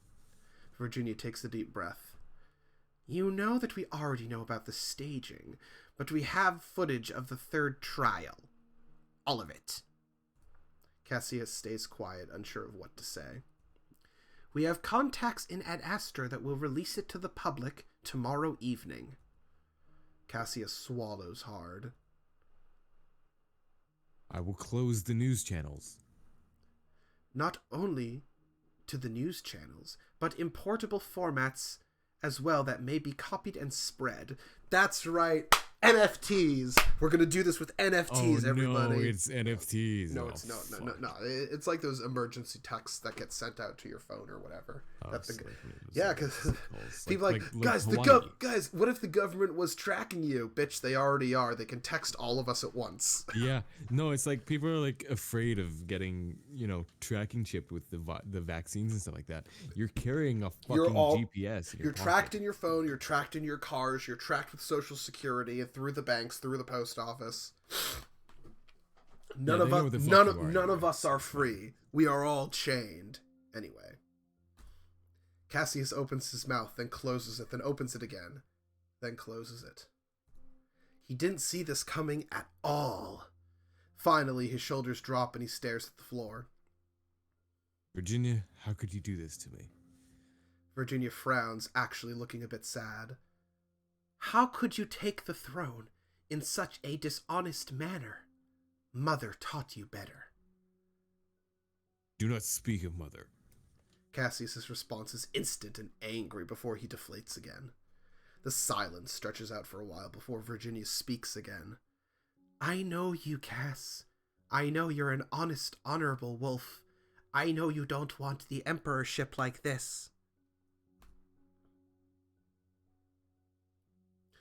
Virginia takes a deep breath. You know that we already know about the staging, but we have footage of the third trial. All of it. Cassius stays quiet, unsure of what to say. We have contacts in Adastra that will release it to the public tomorrow evening. Cassius swallows hard. I will close the news channels. Not only to the news channels, but in portable formats as well that may be copied and spread. That's right. NFTs. We're gonna do this with NFTs, everybody. No, it's NFTs. No, Oh, it's no. fuck. It's like those emergency texts that get sent out to your phone or whatever. Oh, That the, it's like- yeah, it's because like- people like guys, Hawaii. guys, what if the government was tracking you? Bitch, they already are. They can text all of us at once. Yeah, no, it's like people are like afraid of getting, tracking chipped with the vaccines and stuff like that. You're carrying a fucking GPS. You're tracked in your phone. You're tracked in your cars. You're tracked with Social Security and through the banks, through the post office. None of us are free. We are all chained. Anyway, Cassius opens his mouth, then closes it, then opens it again, then closes it. He didn't see this coming at all. Finally, his shoulders drop and he stares at the floor. Virginia, how could you do this to me? Virginia frowns, actually looking a bit sad. How could you take the throne in such a dishonest manner? Mother taught you better. Do not speak of mother. Cassius's response is instant and angry before he deflates again. The silence stretches out for a while before Virginia speaks again. I know you, Cass. I know you're an honest, honorable wolf. I know you don't want the emperorship like this.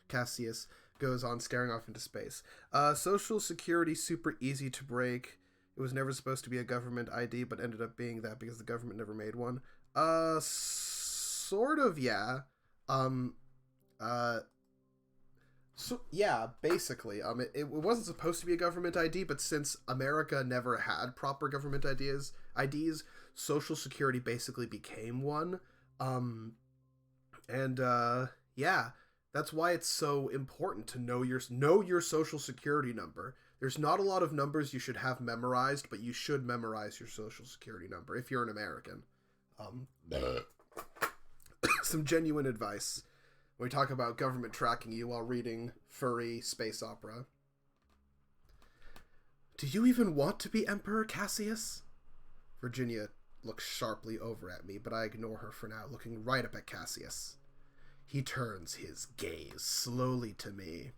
Cassius goes on staring off into space. Social Security, super easy to break. It was never supposed to be a government ID, but ended up being that because the government never made one. Sort of, yeah. So yeah, basically, it wasn't supposed to be a government ID, but since America never had proper government IDs, Social Security basically became one. Yeah, that's why it's so important to know your Social Security number. There's not a lot of numbers you should have memorized, but you should memorize your Social Security number if you're an American. Some genuine advice when we talk about government tracking you while reading furry space opera. Do you even want to be Emperor Cassius? Virginia looks sharply over at me, but I ignore her for now, looking right up at Cassius. He turns his gaze slowly to me.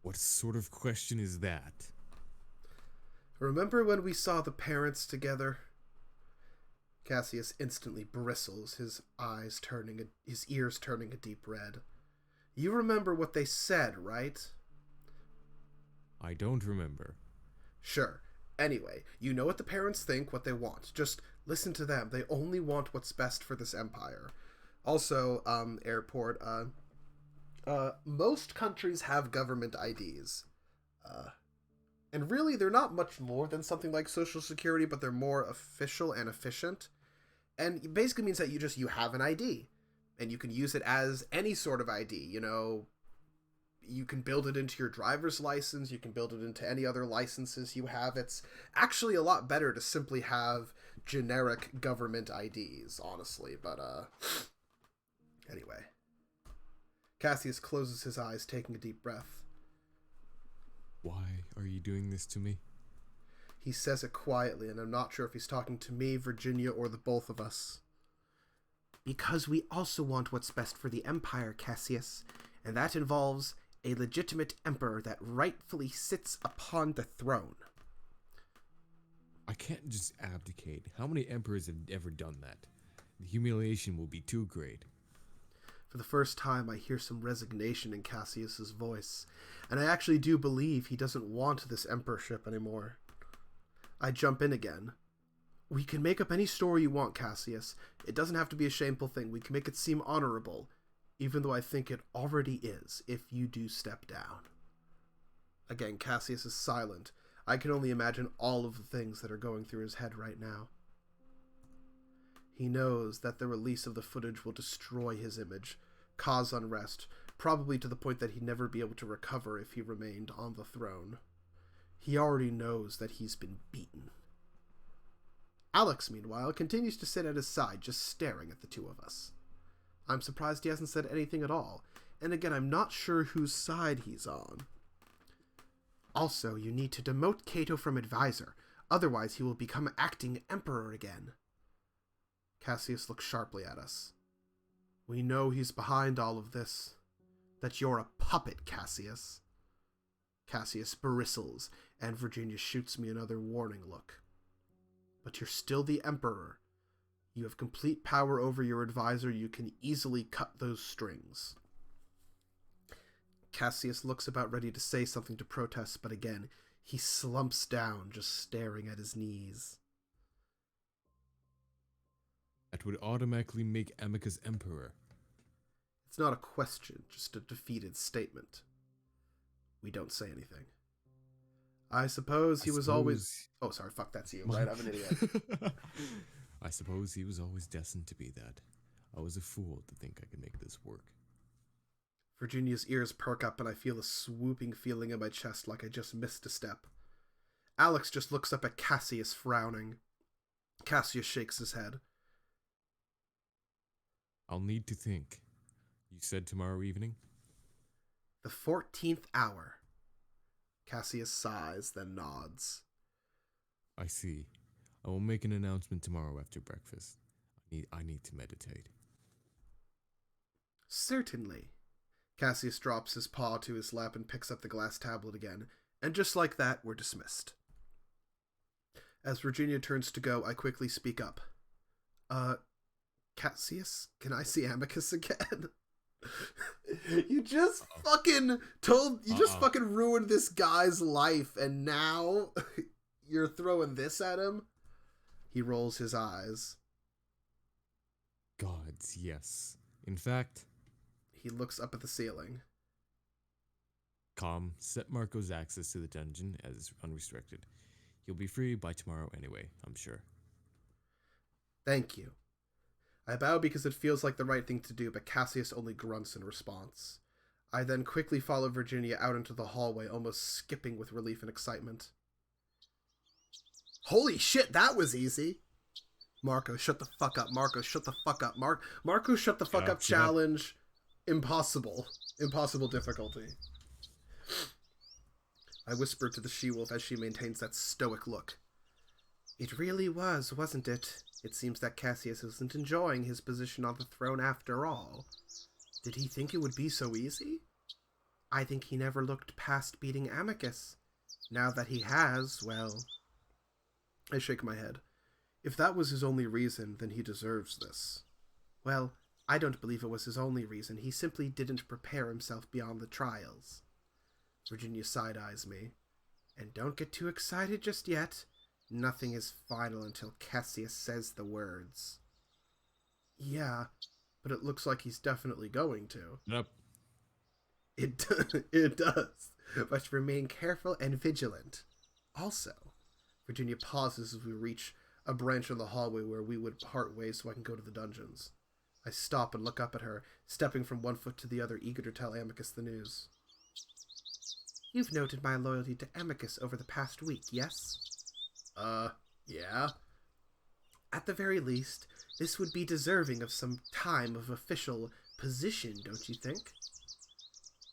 What sort of question is that? Remember when we saw the parents together? Cassius instantly bristles, his ears turning a deep red. You remember what they said, right? I don't remember. Sure. Anyway, you know what the parents think, what they want. Just listen to them. They only want what's best for this empire. Also, airport, most countries have government IDs. And really, they're not much more than something like Social Security, but they're more official and efficient. And it basically means that you have an ID. And you can use it as any sort of ID, You can build it into your driver's license, you can build it into any other licenses you have. It's actually a lot better to simply have generic government IDs, honestly, but, anyway. Cassius closes his eyes, taking a deep breath. Why are you doing this to me? He says it quietly, and I'm not sure if he's talking to me, Virginia, or the both of us. Because we also want what's best for the Empire, Cassius, and that involves a legitimate emperor that rightfully sits upon the throne. I can't just abdicate. How many emperors have ever done that? The humiliation will be too great. For the first time, I hear some resignation in Cassius's voice, and I actually do believe he doesn't want this emperorship anymore. I jump in again. We can make up any story you want, Cassius. It doesn't have to be a shameful thing. We can make it seem honorable, even though I think it already is, if you do step down. Again, Cassius is silent. I can only imagine all of the things that are going through his head right now. He knows that the release of the footage will destroy his image, cause unrest, probably to the point that he'd never be able to recover if he remained on the throne. He already knows that he's been beaten. Alex, meanwhile, continues to sit at his side, just staring at the two of us. I'm surprised he hasn't said anything at all, and again, I'm not sure whose side he's on. Also, you need to demote Cato from advisor, otherwise he will become acting emperor again. Cassius looks sharply at us. We know he's behind all of this. that you're a puppet, Cassius. Cassius bristles, and Virginia shoots me another warning look. But you're still the Emperor. You have complete power over your advisor. You can easily cut those strings. Cassius looks about ready to say something to protest, but again, he slumps down, just staring at his knees. That would automatically make Amicus Emperor. It's not a question, just a defeated statement. We don't say anything. I suppose he was always... Oh, sorry, fuck, that's you, right? I'm an idiot. I suppose he was always destined to be that. I was a fool to think I could make this work. Virginia's ears perk up and I feel a swooping feeling in my chest like I just missed a step. Alex just looks up at Cassius, frowning. Cassius shakes his head. I'll need to think. You said tomorrow evening? The 14th hour. Cassius sighs, then nods. I see. I will make an announcement tomorrow after breakfast. I need to meditate. Certainly. Cassius drops his paw to his lap and picks up the glass tablet again, and just like that, we're dismissed. As Virginia turns to go, I quickly speak up. Cassius, can I see Amicus again? You just fucking fucking ruined this guy's life, and now you're throwing this at him? He rolls his eyes. Gods, yes. In fact... He looks up at the ceiling. Calm, set Marco's access to the dungeon as unrestricted. He'll be free by tomorrow anyway, I'm sure. Thank you. I bow because it feels like the right thing to do, but Cassius only grunts in response. I then quickly follow Virginia out into the hallway, almost skipping with relief and excitement. Holy shit, that was easy! Marco, shut the fuck up. Marco, shut the fuck up. Marco, shut the fuck up challenge. Impossible. Impossible difficulty. I whisper to the she-wolf as she maintains that stoic look. It really was, wasn't it? It seems that Cassius isn't enjoying his position on the throne after all. Did he think it would be so easy? I think he never looked past beating Amicus. Now that he has, well... I shake my head. If that was his only reason, then he deserves this. Well, I don't believe it was his only reason. He simply didn't prepare himself beyond the trials. Virginia side-eyes me. And don't get too excited just yet. Nothing is final until Cassius says the words. Yeah, but it looks like he's definitely going to. Yep. It does. But remain careful and vigilant. Also, Virginia pauses as we reach a branch in the hallway where we would part ways so I can go to the dungeons. I stop and look up at her, stepping from one foot to the other, eager to tell Amicus the news. You've noted my loyalty to Amicus over the past week, yes? Yeah. At the very least, this would be deserving of some time of official position, don't you think?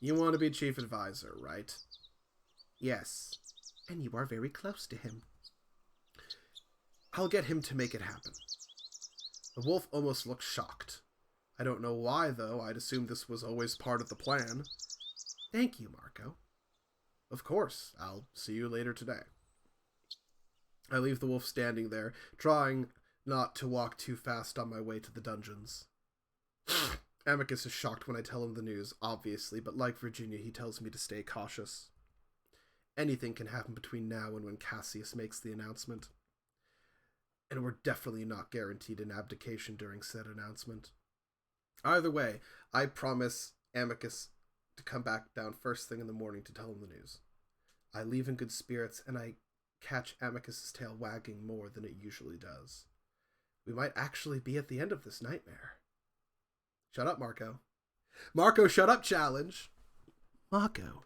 You want to be chief advisor, right? Yes, and you are very close to him. I'll get him to make it happen. The wolf almost looks shocked. I don't know why, though. I'd assumed this was always part of the plan. Thank you, Marco. Of course. I'll see you later today. I leave the wolf standing there, trying not to walk too fast on my way to the dungeons. Amicus is shocked when I tell him the news, obviously, but like Virginia, he tells me to stay cautious. Anything can happen between now and when Cassius makes the announcement. And we're definitely not guaranteed an abdication during said announcement. Either way, I promise Amicus to come back down first thing in the morning to tell him the news. I leave in good spirits, and I catch Amicus's tail wagging more than it usually does. We might actually be at the end of this nightmare. Shut up, Marco. Marco, shut up, challenge. Marco.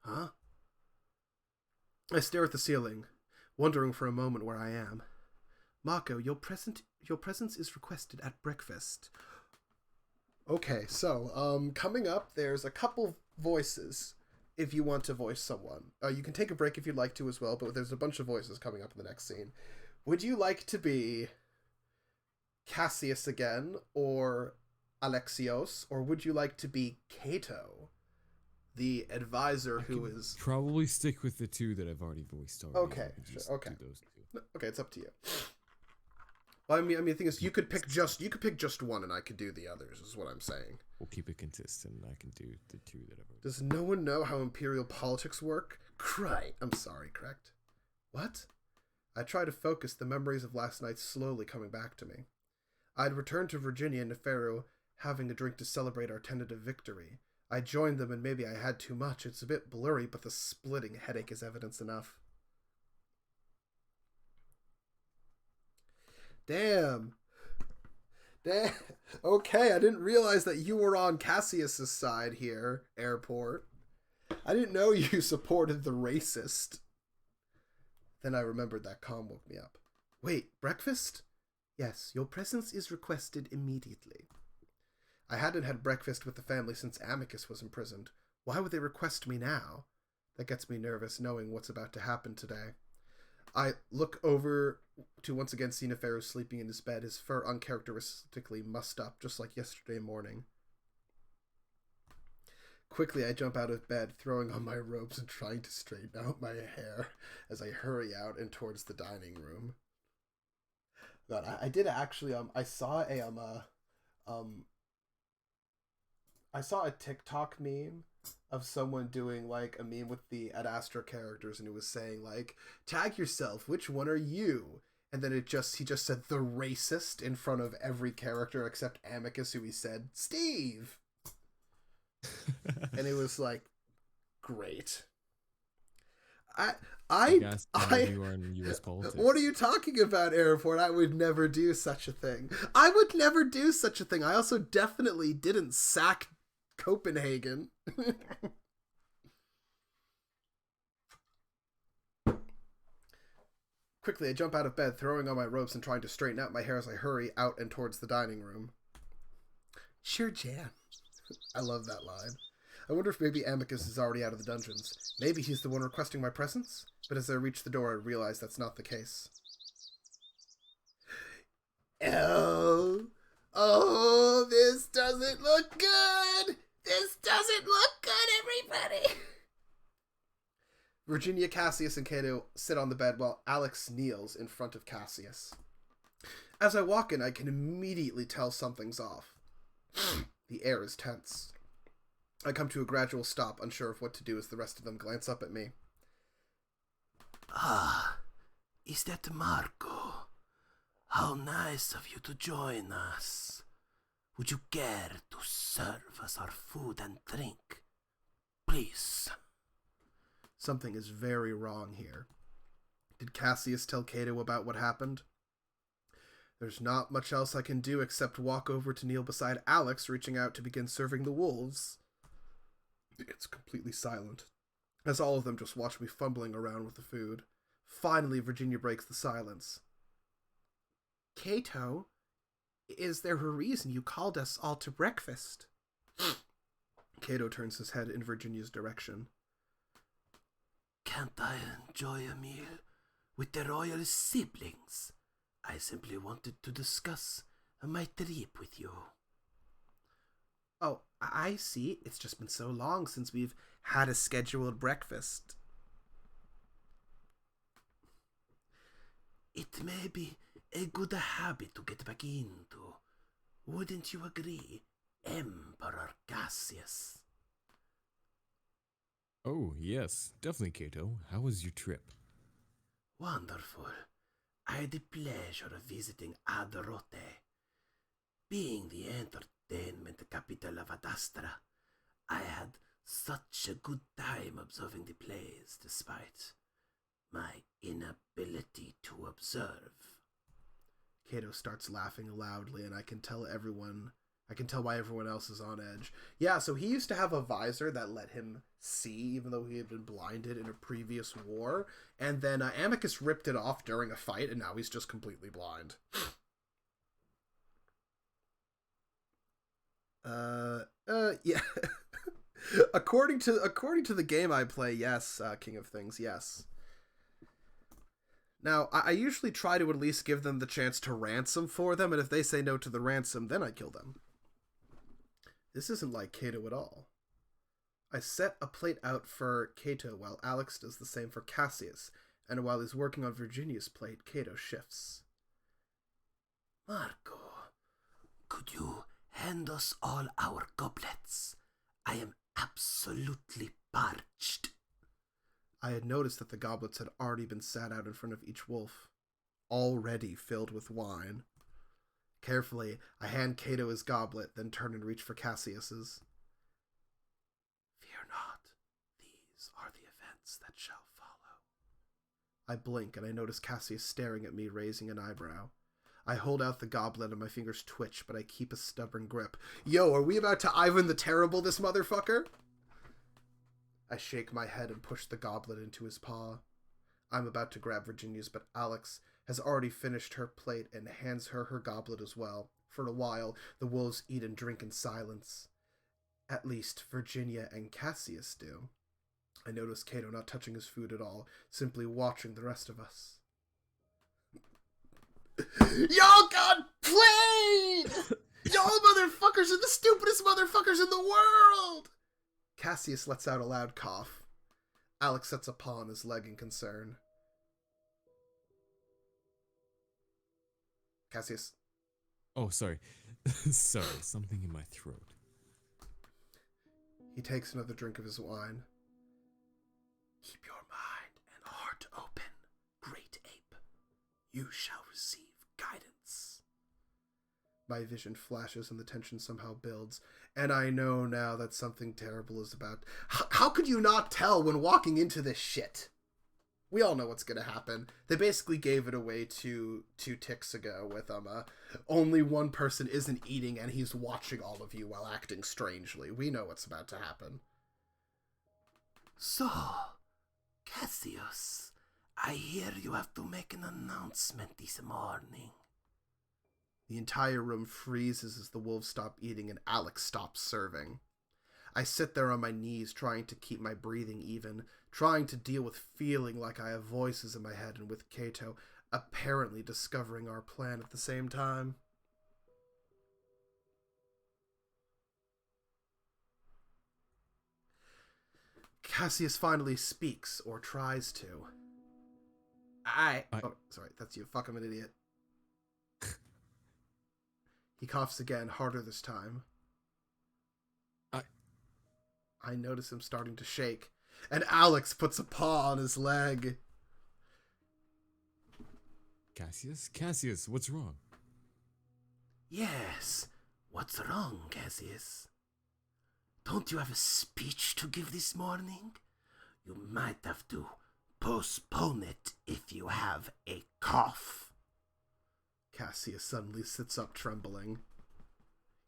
Huh? I stare at the ceiling, wondering for a moment where I am. Marco, your presence is requested at breakfast. Okay, so, coming up, there's a couple voices if you want to voice someone. You can take a break if you'd like to as well, but there's a bunch of voices coming up in the next scene. Would you like to be Cassius again, or Alexios, or would you like to be Cato, the advisor who is... Probably stick with the two that I've already voiced already. Okay, Just sure, okay. do those two. Okay, it's up to you. Well, I mean, the thing is, you could pick just one, and I could do the others. Is what I'm saying. We'll keep it consistent. I can do the two that I've already. Does no one know how imperial politics work? I'm sorry, correct? What? I try to focus, the memories of last night slowly coming back to me. I'd returned to Virginia and Neferu, having a drink to celebrate our tentative victory. I joined them, and maybe I had too much. It's a bit blurry, but the splitting headache is evidence enough. Damn. Okay, I didn't realize that you were on Cassius's side here, Airport. I didn't know you supported the racist. Then I remembered that calm woke me up. Wait, breakfast? Yes, your presence is requested immediately. I hadn't had breakfast with the family since Amicus was imprisoned. Why would they request me now? That gets me nervous, knowing what's about to happen today. I look over to once again see Neferu sleeping in his bed, his fur uncharacteristically mussed up, just like yesterday morning. Quickly, I jump out of bed, throwing on my robes and trying to straighten out my hair as I hurry out and towards the dining room. God, I did actually, I saw a TikTok meme of someone doing like a meme with the Adastra characters, and it was saying like, tag yourself, which one are you? And then he just said the racist in front of every character except Amicus, who he said Steve. And it was like great. I guess you are in U.S. politics. What are you talking about, Airport? I would never do such a thing. I would never do such a thing. I also definitely didn't sack Copenhagen. Quickly, I jump out of bed, throwing on my robes and trying to straighten out my hair as I hurry out and towards the dining room. Sure, Jan. I love that line. I wonder if maybe Amicus is already out of the dungeons. Maybe he's the one requesting my presence? But as I reach the door, I realize that's not the case. Oh, this doesn't look good! This doesn't look good, everybody! Virginia, Cassius, and Cato sit on the bed while Alex kneels in front of Cassius. As I walk in, I can immediately tell something's off. The air is tense. I come to a gradual stop, unsure of what to do as the rest of them glance up at me. Ah, is that Marco? How nice of you to join us. Would you care to serve us our food and drink? Please. Something is very wrong here. Did Cassius tell Cato about what happened? There's not much else I can do except walk over to kneel beside Alex, reaching out to begin serving the wolves. It's completely silent, as all of them just watch me fumbling around with the food. Finally, Virginia breaks the silence. Cato, is there a reason you called us all to breakfast? Cato turns his head in Virginia's direction. Can't I enjoy a meal with the royal siblings? I simply wanted to discuss my trip with you. Oh, I see. It's just been so long since we've had a scheduled breakfast. It may be a good habit to get back into. Wouldn't you agree, Emperor Cassius? Oh, yes, definitely, Cato. How was your trip? Wonderful. I had the pleasure of visiting Adrote. Being the entertainment capital of Adastra, I had such a good time observing the plays despite my inability to observe. Cato starts laughing loudly, and I can tell why everyone else is on edge. Yeah, so he used to have a visor that let him see, even though he had been blinded in a previous war. And then Amicus ripped it off during a fight, and now he's just completely blind. Yeah. according to the game I play, yes, King of Things, yes. Now, I usually try to at least give them the chance to ransom for them, and if they say no to the ransom, then I kill them. This isn't like Cato at all. I set a plate out for Cato while Alex does the same for Cassius, and while he's working on Virginia's plate, Cato shifts. Marco, could you hand us all our goblets? I am absolutely parched. I had noticed that the goblets had already been sat out in front of each wolf, already filled with wine. Carefully, I hand Cato his goblet, then turn and reach for Cassius's. Fear not, these are the events that shall follow. I blink and I notice Cassius staring at me, raising an eyebrow. I hold out the goblet and my fingers twitch, but I keep a stubborn grip. Yo, are we about to Ivan the Terrible this motherfucker? I shake my head and push the goblet into his paw. I'm about to grab Virginia's, but Alex has already finished her plate and hands her her goblet as well. For a while, the wolves eat and drink in silence. At least Virginia and Cassius do. I notice Cato not touching his food at all, simply watching the rest of us. Y'all got played! Y'all motherfuckers are the stupidest motherfuckers in the world! Cassius lets out a loud cough. Alex sets a paw on his leg in concern. Cassius. Oh, sorry. Sorry, something in my throat. He takes another drink of his wine. Keep your mind and heart open, great ape. You shall receive guidance. My vision flashes and the tension somehow builds, and I know now that something terrible is about. How could you not tell when walking into this shit? We all know what's gonna happen. They basically gave it away two ticks ago with only one person isn't eating and he's watching all of you while acting strangely. We know what's about to happen. So, Cassius, I hear you have to make an announcement this morning. The entire room freezes as the wolves stop eating and Alex stops serving. I sit there on my knees trying to keep my breathing even, trying to deal with feeling like I have voices in my head and with Cato apparently discovering our plan at the same time. Cassius finally speaks, or tries to. Oh, sorry, that's you. Fuck, I'm an idiot. He coughs again, harder this time. I notice him starting to shake, and Alex puts a paw on his leg. Cassius, what's wrong? Yes, what's wrong, Cassius? Don't you have a speech to give this morning? You might have to postpone it if you have a cough. Cassius suddenly sits up, trembling.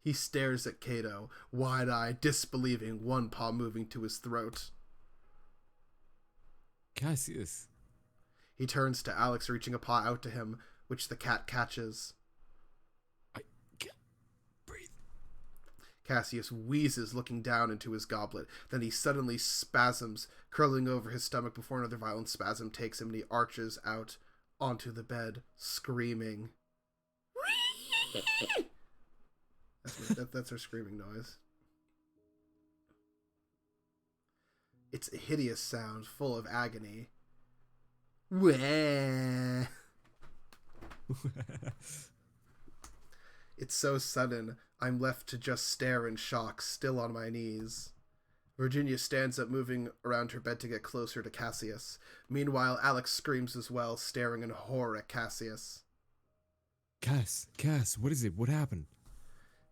He stares at Cato, wide-eyed, disbelieving, one paw moving to his throat. Cassius. He turns to Alex, reaching a paw out to him, which the cat catches. I can't breathe. Cassius wheezes, looking down into his goblet. Then he suddenly spasms, curling over his stomach before another violent spasm takes him, and he arches out onto the bed, screaming. That's her screaming noise. It's a hideous sound, full of agony. Wah. It's so sudden, I'm left to just stare in shock, still on my knees. Virginia stands up, moving around her bed to get closer to Cassius. Meanwhile, Alex screams as well, staring in horror at Cassius. Cass, what is it? What happened?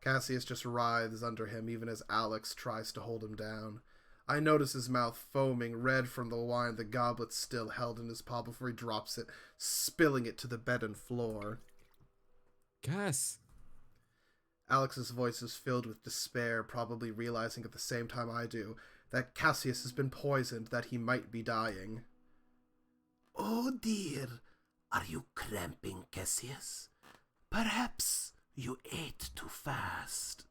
Cassius just writhes under him, even as Alex tries to hold him down. I notice his mouth foaming red from the wine the goblet still held in his paw before he drops it, spilling it to the bed and floor. Cass! Alex's voice is filled with despair, probably realizing at the same time I do that Cassius has been poisoned, that he might be dying. Oh dear, are you cramping, Cassius? Perhaps you ate too fast.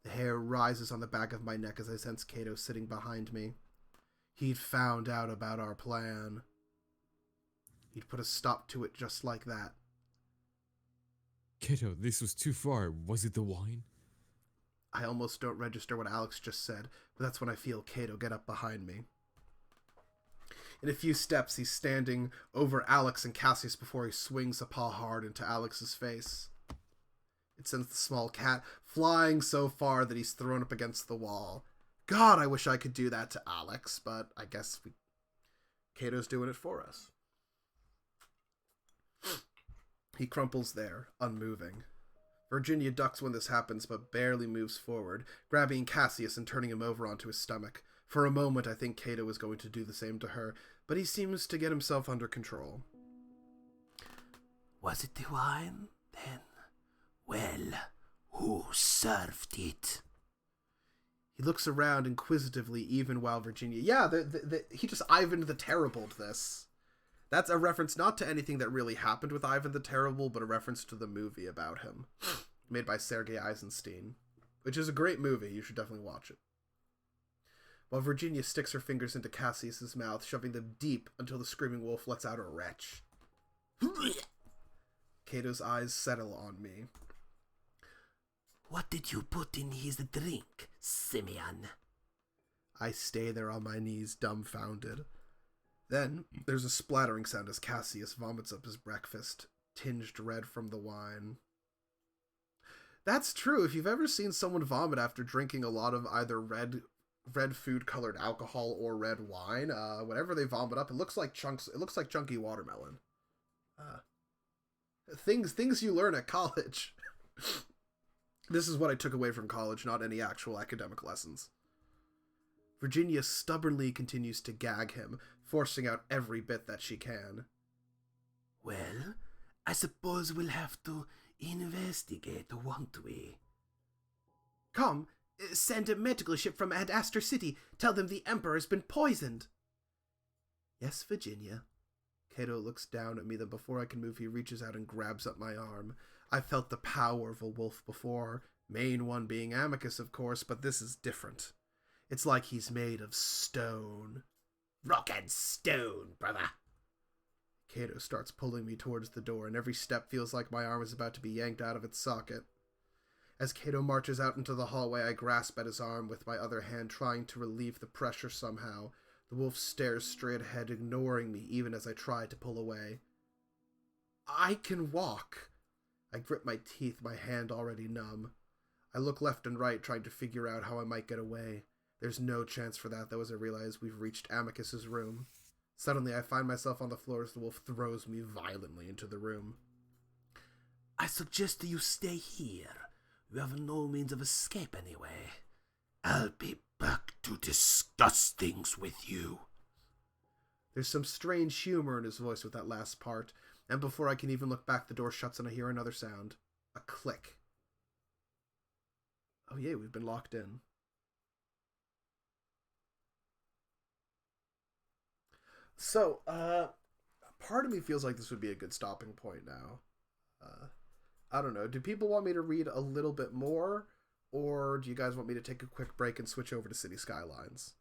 The hair rises on the back of my neck as I sense Cato sitting behind me. He'd found out about our plan. He'd put a stop to it just like that. Kato, this was too far. Was it the wine? I almost don't register what Alex just said, but that's when I feel Kato get up behind me. In a few steps, he's standing over Alex and Cassius before he swings a paw hard into Alex's face. It sends the small cat flying so far that he's thrown up against the wall. God, I wish I could do that to Alex, but I guess Kato's doing it for us. He crumples there, unmoving. Virginia ducks when this happens, but barely moves forward, grabbing Cassius and turning him over onto his stomach. For a moment, I think Kato is going to do the same to her, but he seems to get himself under control. Was it the wine, then? Well, who served it? He looks around inquisitively, even while Virginia... Yeah, he just Ivan the Terribled this. That's a reference not to anything that really happened with Ivan the Terrible, but a reference to the movie about him, made by Sergei Eisenstein, which is a great movie. You should definitely watch it. While Virginia sticks her fingers into Cassius's mouth, shoving them deep until the screaming wolf lets out a retch. Kato's eyes settle on me. What did you put in his drink, Simeon? I stay there on my knees, dumbfounded. Then, there's a splattering sound as Cassius vomits up his breakfast, tinged red from the wine. That's true. If you've ever seen someone vomit after drinking a lot of either red food-colored alcohol or red wine, whenever they vomit up, it looks like chunky watermelon. Things you learn at college. This is what I took away from college, not any actual academic lessons. Virginia stubbornly continues to gag him, forcing out every bit that she can. Well, I suppose we'll have to investigate, won't we? Come, send a medical ship from Adastra City. Tell them the Emperor has been poisoned. Yes, Virginia. Kato looks down at me, then before I can move, he reaches out and grabs up my arm. I've felt the power of a wolf before, main one being Amicus, of course, but this is different. It's like he's made of stone. Rock and stone, brother. Kato starts pulling me towards the door, and every step feels like my arm is about to be yanked out of its socket. As Kato marches out into the hallway, I grasp at his arm with my other hand, trying to relieve the pressure somehow. The wolf stares straight ahead, ignoring me even as I try to pull away. I can walk. I grip my teeth, my hand already numb. I look left and right, trying to figure out how I might get away. There's no chance for that, though, as I realize we've reached Amicus's room. Suddenly, I find myself on the floor as the wolf throws me violently into the room. I suggest that you stay here. You have no means of escape anyway. I'll be back to discuss things with you. There's some strange humor in his voice with that last part, and before I can even look back, the door shuts and I hear another sound. A click. Oh yeah, we've been locked in. So, part of me feels like this would be a good stopping point now. I don't know. Do people want me to read a little bit more? Or do you guys want me to take a quick break and switch over to City Skylines?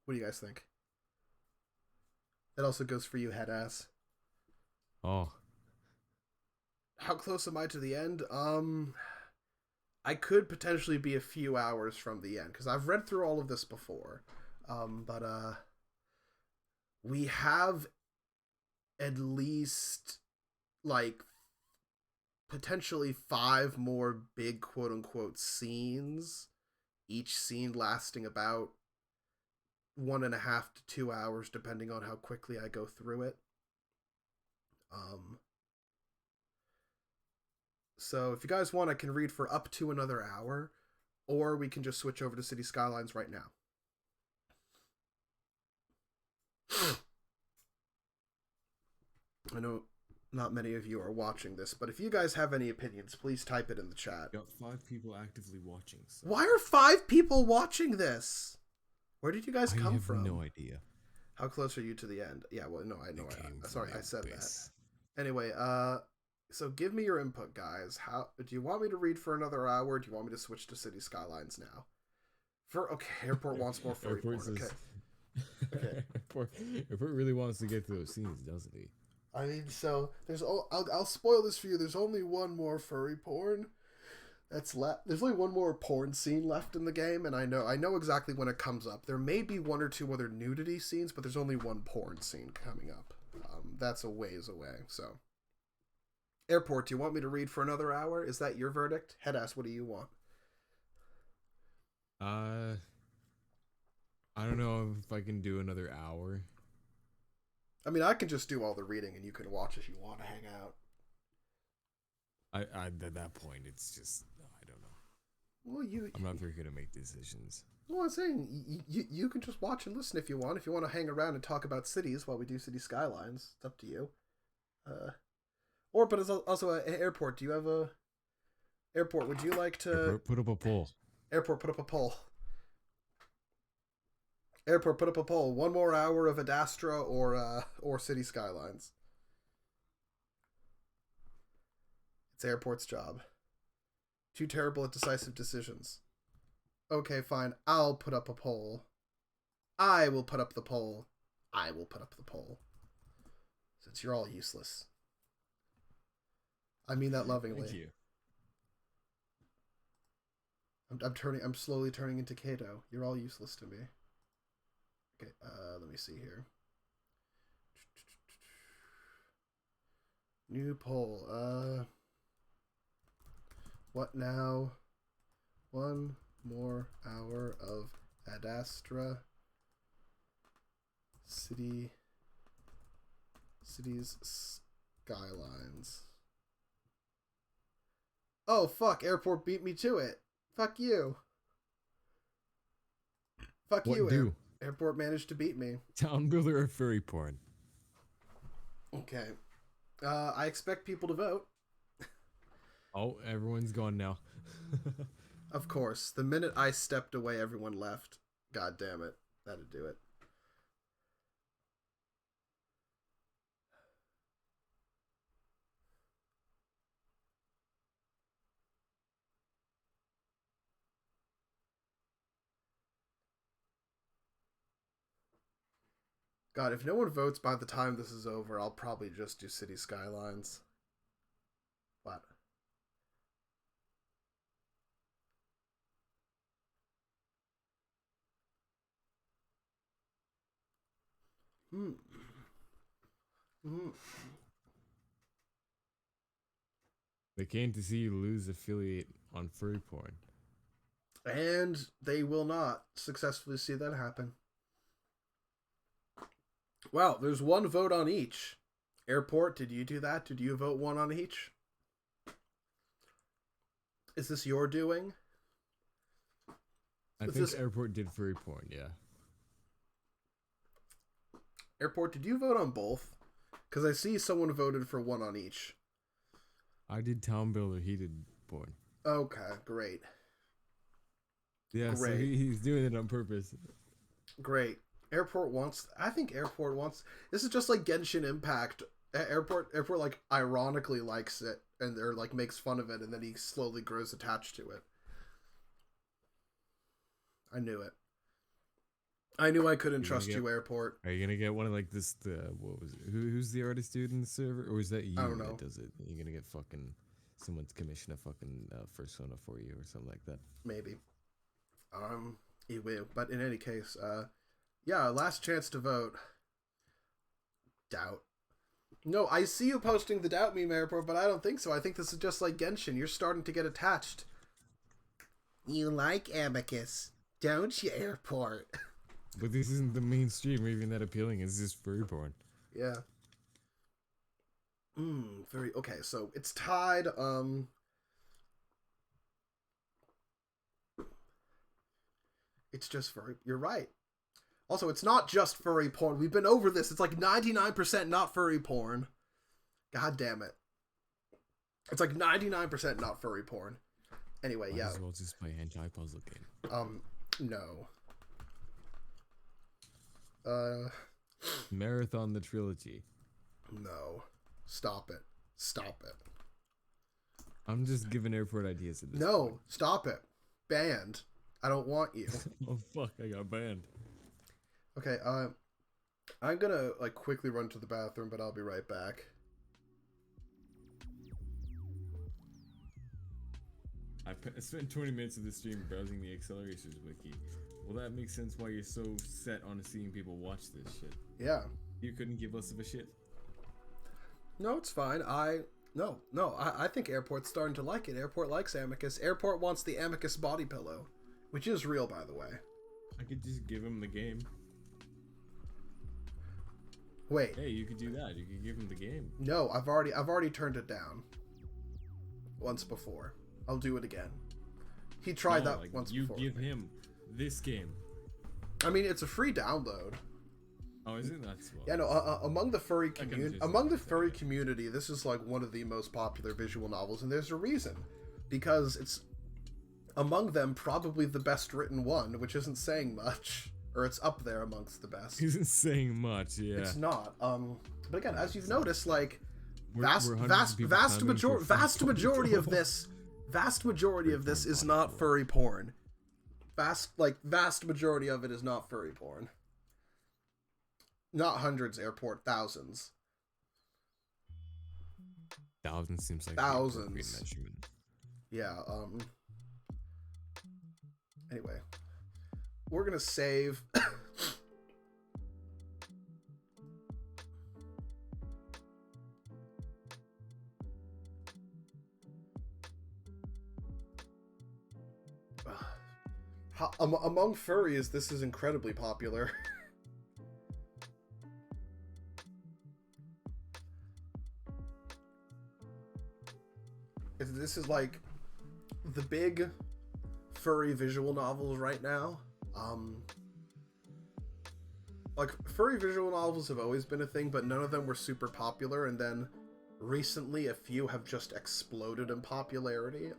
What do you guys think? That also goes for you, head ass. Oh. How close am I to the end? I could potentially be a few hours from the end, because I've read through all of this before. But we have at least, like, potentially 5 more big quote-unquote scenes, each scene lasting about 1.5 to 2 hours, depending on how quickly I go through it. So if you guys want, I can read for up to another hour, or we can just switch over to City Skylines right now. I know not many of you are watching this, but if you guys have any opinions, please type it in the chat. Got 5 people actively watching. So Why are 5 people watching this? Where did you guys come from? I have no idea. How close are you to the end? Yeah, well, no, I know. Sorry, I said abyss. that. Anyway, so give me your input, guys. How do you want me to read for another hour? Or do you want me to switch to City Skylines now? Airport wants more furry porn. Airport says. Okay. Airport really wants to get to those scenes, doesn't he? I mean, so there's I'll spoil this for you. There's only one more furry porn that's left. There's only one more porn scene left in the game, and I know exactly when it comes up. There may be one or two other nudity scenes, but there's only one porn scene coming up. That's a ways away. So, Airport, do you want me to read for another hour? Is that your verdict? Headass, what do you want? I don't know if I can do another hour. I mean, I can just do all the reading, and you can watch if you want to hang out. I at that point, it's just I don't know. Well, I'm not very good at make decisions. Well, I'm saying you can just watch and listen if you want. If you want to hang around and talk about cities while we do city skylines, it's up to you. But it's also an airport. Do you have a airport? Would you like to Airport, put up a poll? Airport, put up a poll. Airport, put up a poll. 1 more hour of Adastra or city skylines. It's Airport's job. Too terrible at decisive decisions. Okay, fine. I'll put up a poll. I will put up the poll. I will put up the poll. Since you're all useless. I mean that lovingly. Thank you. I'm slowly turning into Kato. You're all useless to me. Okay, let me see here. New poll. What now? 1 more hour of Adastra. Cities skylines. Oh fuck, Airport beat me to it. Fuck you. Fuck What you, do? Airport managed to beat me. Town builder or furry porn? Okay. I expect people to vote. Oh, everyone's gone now. Of course. The minute I stepped away, everyone left. God damn it. That'd do it. God, if no one votes by the time this is over, I'll probably just do City Skylines. What? Hmm. Hmm. They came to see you lose affiliate on furry porn. And they will not successfully see that happen. Wow, there's one vote on each. Airport, did you do that? Did you vote one on each? Is this your doing? I think Airport did furry porn, yeah. Airport, did you vote on both? Because I see someone voted for one on each. I did town builder, he did porn. Okay, great. Yeah, Great. so he's doing it on purpose. Great. I think Airport wants... This is just like Genshin Impact. Airport like ironically likes it and they're like makes fun of it and then he slowly grows attached to it. I knew it. I knew I couldn't trust you, Airport. Are you gonna get one of like this? What was it? Who's the artist dude in the server, or is that you I don't know. that does it? You're gonna get fucking someone to commission a fucking persona for you or something like that. Maybe. You will. But in any case, yeah, last chance to vote. Doubt. No, I see you posting the doubt meme, Airport, but I don't think so. I think this is just like Genshin. You're starting to get attached. You like Abacus, don't you, Airport? But this isn't the mainstream or even that appealing. It's just furry porn. Yeah. Very okay. So it's tied. It's just furry. You're right. Also, it's not just furry porn. We've been over this. It's like 99% not furry porn. God damn it. It's like 99% not furry porn. Anyway, Might as well just play hentai puzzle game. No. Marathon the trilogy. No. Stop it. Stop it. I'm just giving Airport ideas at this No, point. stop it. Banned. I don't want you. Oh fuck, I got banned. Okay, I'm gonna like quickly run to the bathroom, but I'll be right back. I spent 20 minutes of the stream browsing the accelerations wiki. Well, that makes sense why you're so set on seeing people watch this shit. Yeah. You couldn't give less of a shit. No, it's fine. I think Airport's starting to like it. Airport likes Amicus. Airport wants the Amicus body pillow, which is real, by the way. I could just give him the game. Wait. Hey, you could do that. You could give him the game. No, I've already turned it down. Once before. I'll do it again. He tried that like, once you before. give him this game. I mean, it's a free download. Oh, is it? That's well. Yeah, no. Among the furry just community, this is like one of the most popular visual novels, and there's a reason, because it's among them probably the best written one, which isn't saying much, or it's up there amongst the best. Isn't saying much, yeah. It's not. But again, as you've noticed, like We're vast majority of this is not furry porn. Vast majority of it is not furry porn. Not hundreds, Airport, thousands. Thousands seems like Thousands. the appropriate measurement. Yeah, anyway. We're gonna save. Among furries, this is incredibly popular. This is like the big furry visual novels right now. Like furry visual novels have always been a thing, but none of them were super popular, and then recently a few have just exploded in popularity.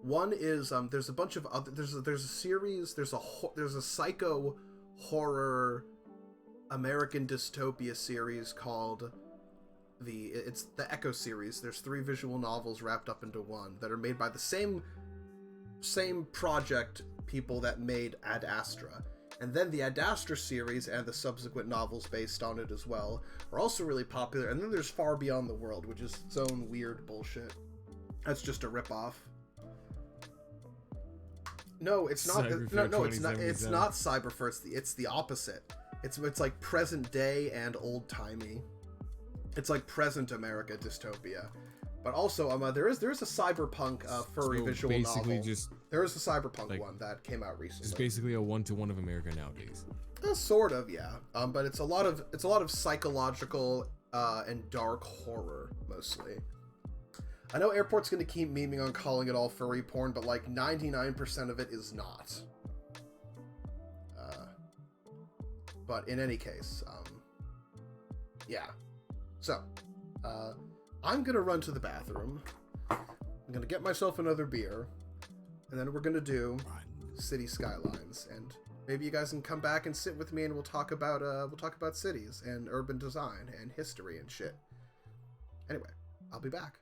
One is there's a bunch of other there's a series, there's a psycho horror American dystopia series called it's the Echo series. There's 3 visual novels wrapped up into one that are made by the same project people that made Adastra. And then the Adastra series and the subsequent novels based on it as well are also really popular. And then there's Far Beyond the World, which is its own weird bullshit. That's just a ripoff. No, it's not. No, it's not. It's not Cyberfur. It's the opposite. It's like present day and old timey. It's like present America dystopia. But also, there is a cyberpunk furry visual novel. There is a cyberpunk one that came out recently. It's basically a one-to-one of America nowadays. Sort of, yeah. But it's a lot of psychological and dark horror mostly. I know Airport's going to keep memeing on calling it all furry porn, but like 99% of it is not. But in any case, yeah. So, I'm going to run to the bathroom. I'm going to get myself another beer, and then we're going to do City Skylines, and maybe you guys can come back and sit with me, and we'll talk about cities and urban design and history and shit. Anyway, I'll be back.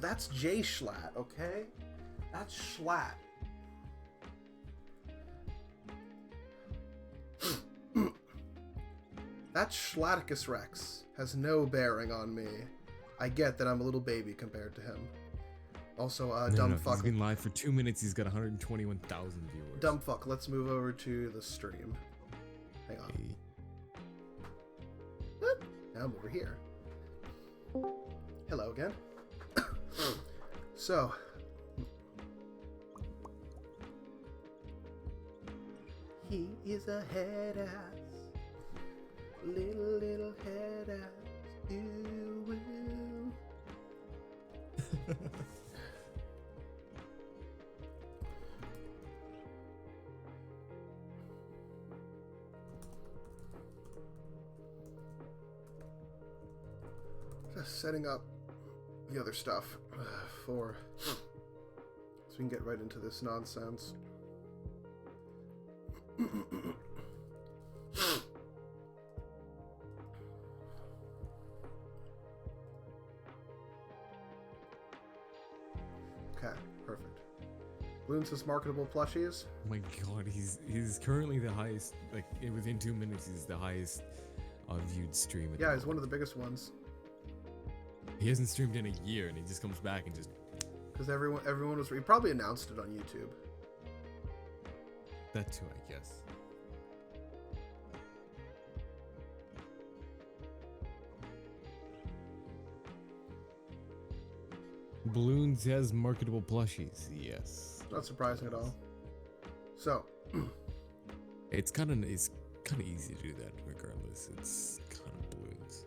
That's J Schlatt, okay? That's Schlatt. That Schlaticus Rex has no bearing on me. I get that I'm a little baby compared to him. Also, dumb fuck. He's been live for 2 minutes. He's got 121,000 viewers. Dumb fuck. Let's move over to the stream. Hang on. Hey. What? Now I'm over here. Hello again. So. He is a head ass. Little head ass. You will. Just setting up the other stuff for so we can get right into this nonsense. Okay, perfect. Bloons has marketable plushies. Oh my god, he's currently the highest. Like within 2 minutes, he's the highest viewed stream. Yeah, he's one of the biggest ones. He hasn't streamed in a year, and he just comes back and just. Because everyone was. He probably announced it on YouTube. That too, I guess. Balloons has marketable plushies. Yes. Not surprising at all. So. It's kind of easy to do that regardless. It's kind of balloons.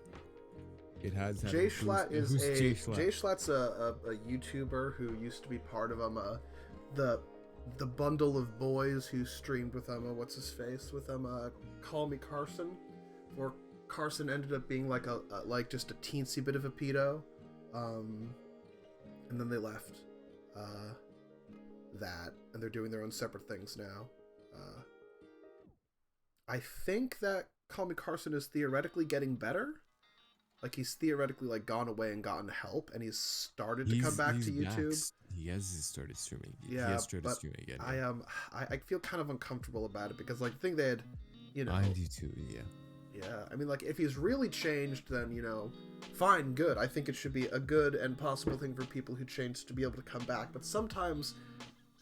It has. Jay Schlatt is Jay Schlatt? Jay Schlatt's a YouTuber who used to be part of the bundle of boys who streamed with what's his face with Call Me Carson, or Carson ended up being like like just a teensy bit of a pedo, and then they left that, and they're doing their own separate things now. I think that Call Me Carson is theoretically getting better. Like he's theoretically like gone away and gotten help, and he's started to come back to YouTube. He has started streaming. Yeah, he has started streaming again. I feel kind of uncomfortable about it because like I think they had, I do too. Yeah. Yeah, I mean like if he's really changed, then fine, good. I think it should be a good and possible thing for people who change to be able to come back. But sometimes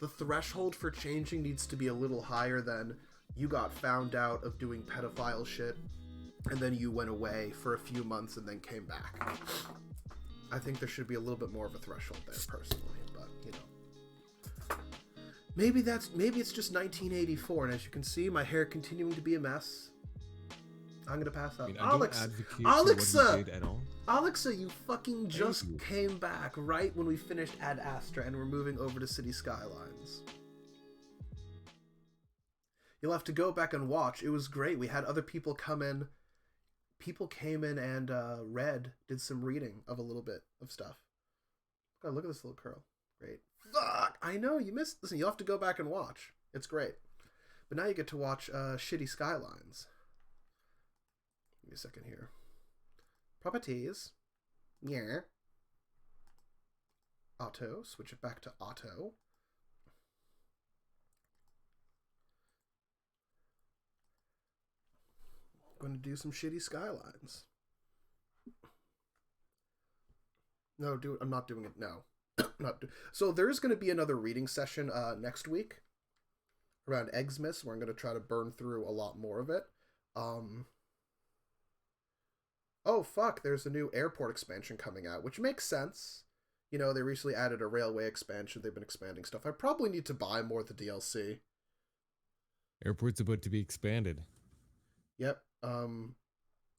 the threshold for changing needs to be a little higher than you got found out of doing pedophile shit, and then you went away for a few months and then came back. I think there should be a little bit more of a threshold there, personally, but maybe it's just 1984, and as you can see, my hair continuing to be a mess. I'm gonna pass out. Alexa, you fucking just came back right when we finished Adastra and we're moving over to City Skylines. You'll have to go back and watch. It was great. We had other people come in. People came in and did some reading of a little bit of stuff. God, look at this little curl. Great. Fuck! I know, you missed. Listen, you'll have to go back and watch. It's great. But now you get to watch Shitty Skylines. Give me a second here. Properties. Yeah. Auto. Switch it back to auto. Going to do some Shitty Skylines. No, dude, I'm not doing it now. So there's going to be another reading session next week around Xmas, where I'm going to try to burn through a lot more of it. Oh fuck, there's a new airport expansion coming out, which makes sense. They recently added a railway expansion. They've been expanding stuff. I probably need to buy more of the DLC. Airport's about to be expanded. Yep. I'm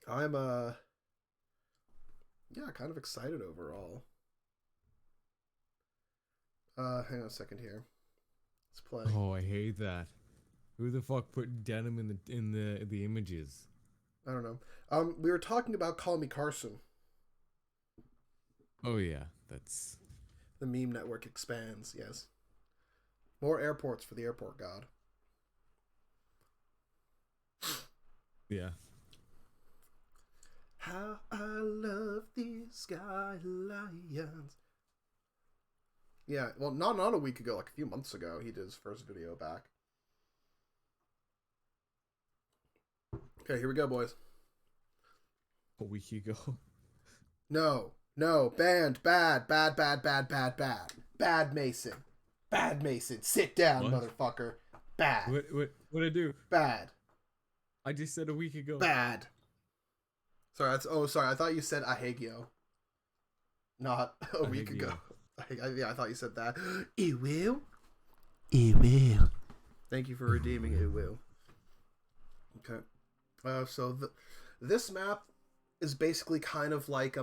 kind of excited overall. Hang on a second here. Let's play. Oh, I hate that. Who the fuck put denim in the images? I don't know. We were talking about Call Me Carson. Oh yeah, that's the meme network expands. Yes. More airports for the airport god. Yeah. How I love these skylines. Yeah, well, not a week ago, like a few months ago, he did his first video back. Okay, here we go, boys. A week ago. No, banned, bad, Mason, bad Mason, sit down, What? motherfucker, bad, What'd I do? bad, I just said a week ago. bad. Sorry, sorry, I thought you said ahegio, not a week ago. Yeah, I thought you said that. Ew. Thank you for redeeming ew. Okay. So this map is basically kind of like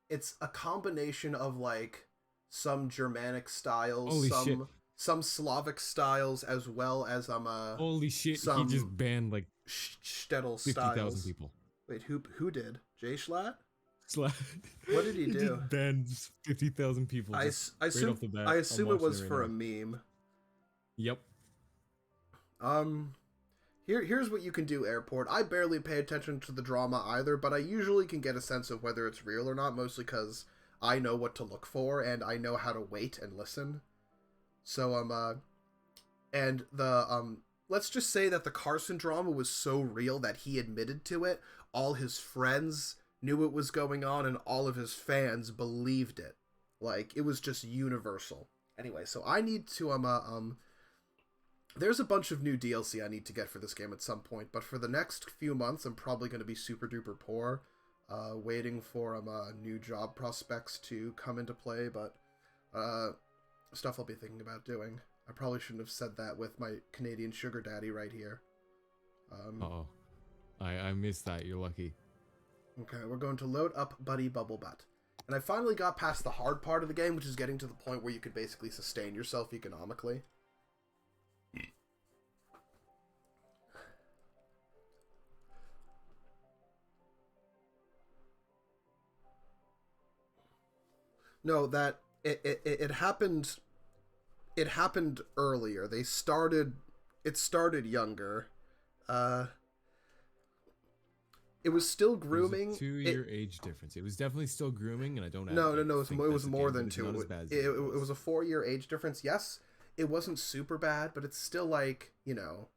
it's a combination of like some Germanic styles, Holy shit. some Slavic styles, as well as Holy shit! some He just banned like shtetl 50,000 styles. people. Wait, who did? Jay Schlatt? What did he do? Just banned 50,000 people. I assume off the bat. I assume I'm it was watching for right a now. meme. Yep. Here's what you can do, Airport. I barely pay attention to the drama either, but I usually can get a sense of whether it's real or not, mostly because I know what to look for and I know how to wait and listen. So and the let's just say that the Carson drama was so real that he admitted to it. All his friends knew it was going on and all of his fans believed it. Like, it was just universal. Anyway, so I need to there's a bunch of new DLC I need to get for this game at some point, but for the next few months, I'm probably going to be super duper poor, waiting for new job prospects to come into play, but stuff I'll be thinking about doing. I probably shouldn't have said that with my Canadian sugar daddy right here. Uh-oh. I missed that. You're lucky. Okay, we're going to load up Buddy Bubble Butt. And I finally got past the hard part of the game, which is getting to the point where you could basically sustain yourself economically. No, that it happened. It happened earlier. It started younger. It was still grooming. There's a 2-year age difference. It was definitely still grooming, and I don't. No. It was more than 2. It was a 4-year age difference. Yes, it wasn't super bad, but it's still like, you know.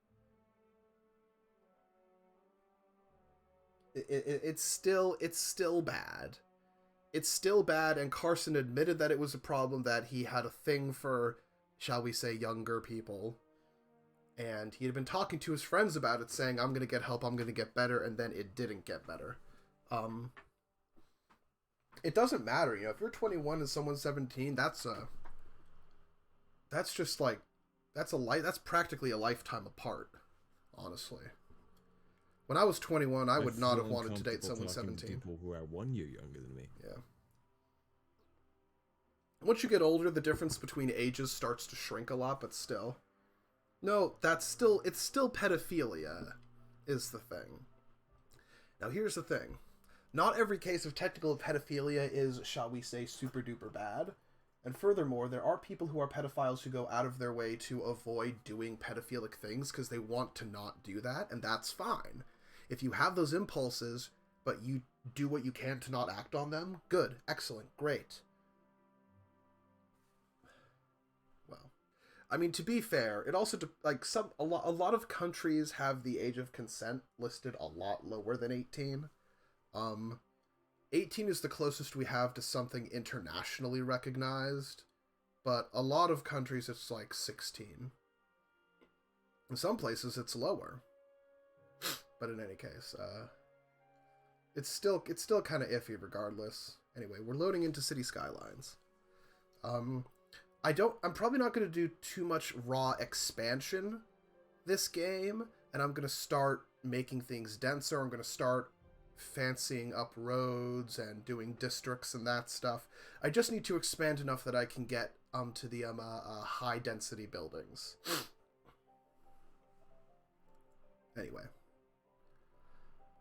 It's still bad. It's still bad, and Carson admitted that it was a problem, that he had a thing for, shall we say, younger people. And he had been talking to his friends about it, saying, I'm going to get help, I'm going to get better, and then it didn't get better. It doesn't matter, you know, if you're 21 and someone's 17, that's just like, that's practically a lifetime apart, honestly. When I was 21, I would not have wanted to date someone 17. People who are 1 year younger than me. Yeah. Once you get older, the difference between ages starts to shrink a lot, but still. No, it's still pedophilia, is the thing. Now, here's the thing. Not every case of technical pedophilia is, shall we say, super duper bad. And furthermore, there are people who are pedophiles who go out of their way to avoid doing pedophilic things because they want to not do that, and that's fine. If you have those impulses, but you do what you can to not act on them, good, excellent, great. Well, I mean, to be fair, it also, like, a lot of countries have the age of consent listed a lot lower than 18. 18 is the closest we have to something internationally recognized, but a lot of countries it's like 16. In some places it's lower. But in any case, it's still kind of iffy regardless. Anyway, we're loading into City Skylines. I'm probably not going to do too much raw expansion this game, and I'm going to start making things denser. I'm going to start fancying up roads and doing districts and that stuff. I just need to expand enough that I can get to the high density buildings. Anyway.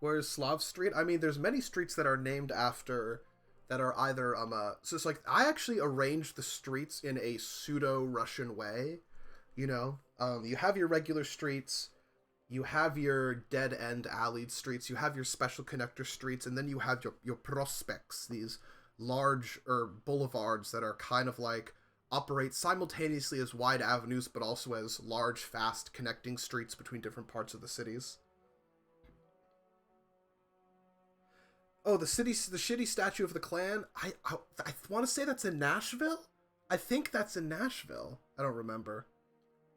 Whereas Slav Street, I mean, there's many streets that are named after, that are either, so it's like, I actually arranged the streets in a pseudo-Russian way, you know? You have your regular streets, you have your dead-end alleyed streets, you have your special connector streets, and then you have your prospects, these large or boulevards that are kind of like operate simultaneously as wide avenues, but also as large, fast connecting streets between different parts of the cities. Oh, the shitty statue of the Klan. I want to say that's in Nashville. I think that's in Nashville. I don't remember.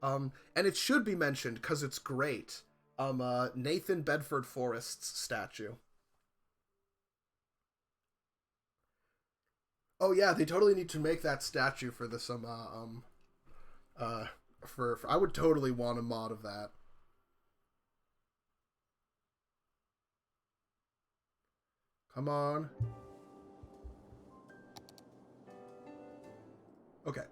And it should be mentioned because it's great. Nathan Bedford Forrest's statue. Oh yeah, they totally need to make that statue for this. For I would totally want a mod of that. Come on. Okay.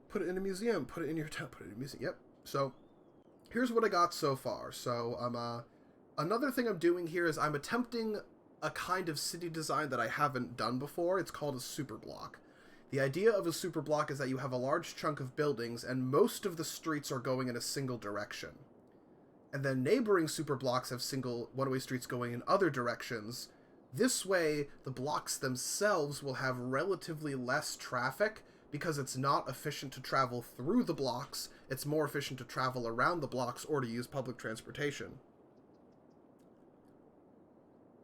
Put it in a museum. Put it in your town. Put it in a museum. Yep. So, here's what I got so far. So, another thing I'm doing here is I'm attempting a kind of city design that I haven't done before. It's called a super block. The idea of a super block is that you have a large chunk of buildings, and most of the streets are going in a single direction. And then neighboring super blocks have single one-way streets going in other directions. This way, the blocks themselves will have relatively less traffic, because it's not efficient to travel through the blocks. It's more efficient to travel around the blocks or to use public transportation.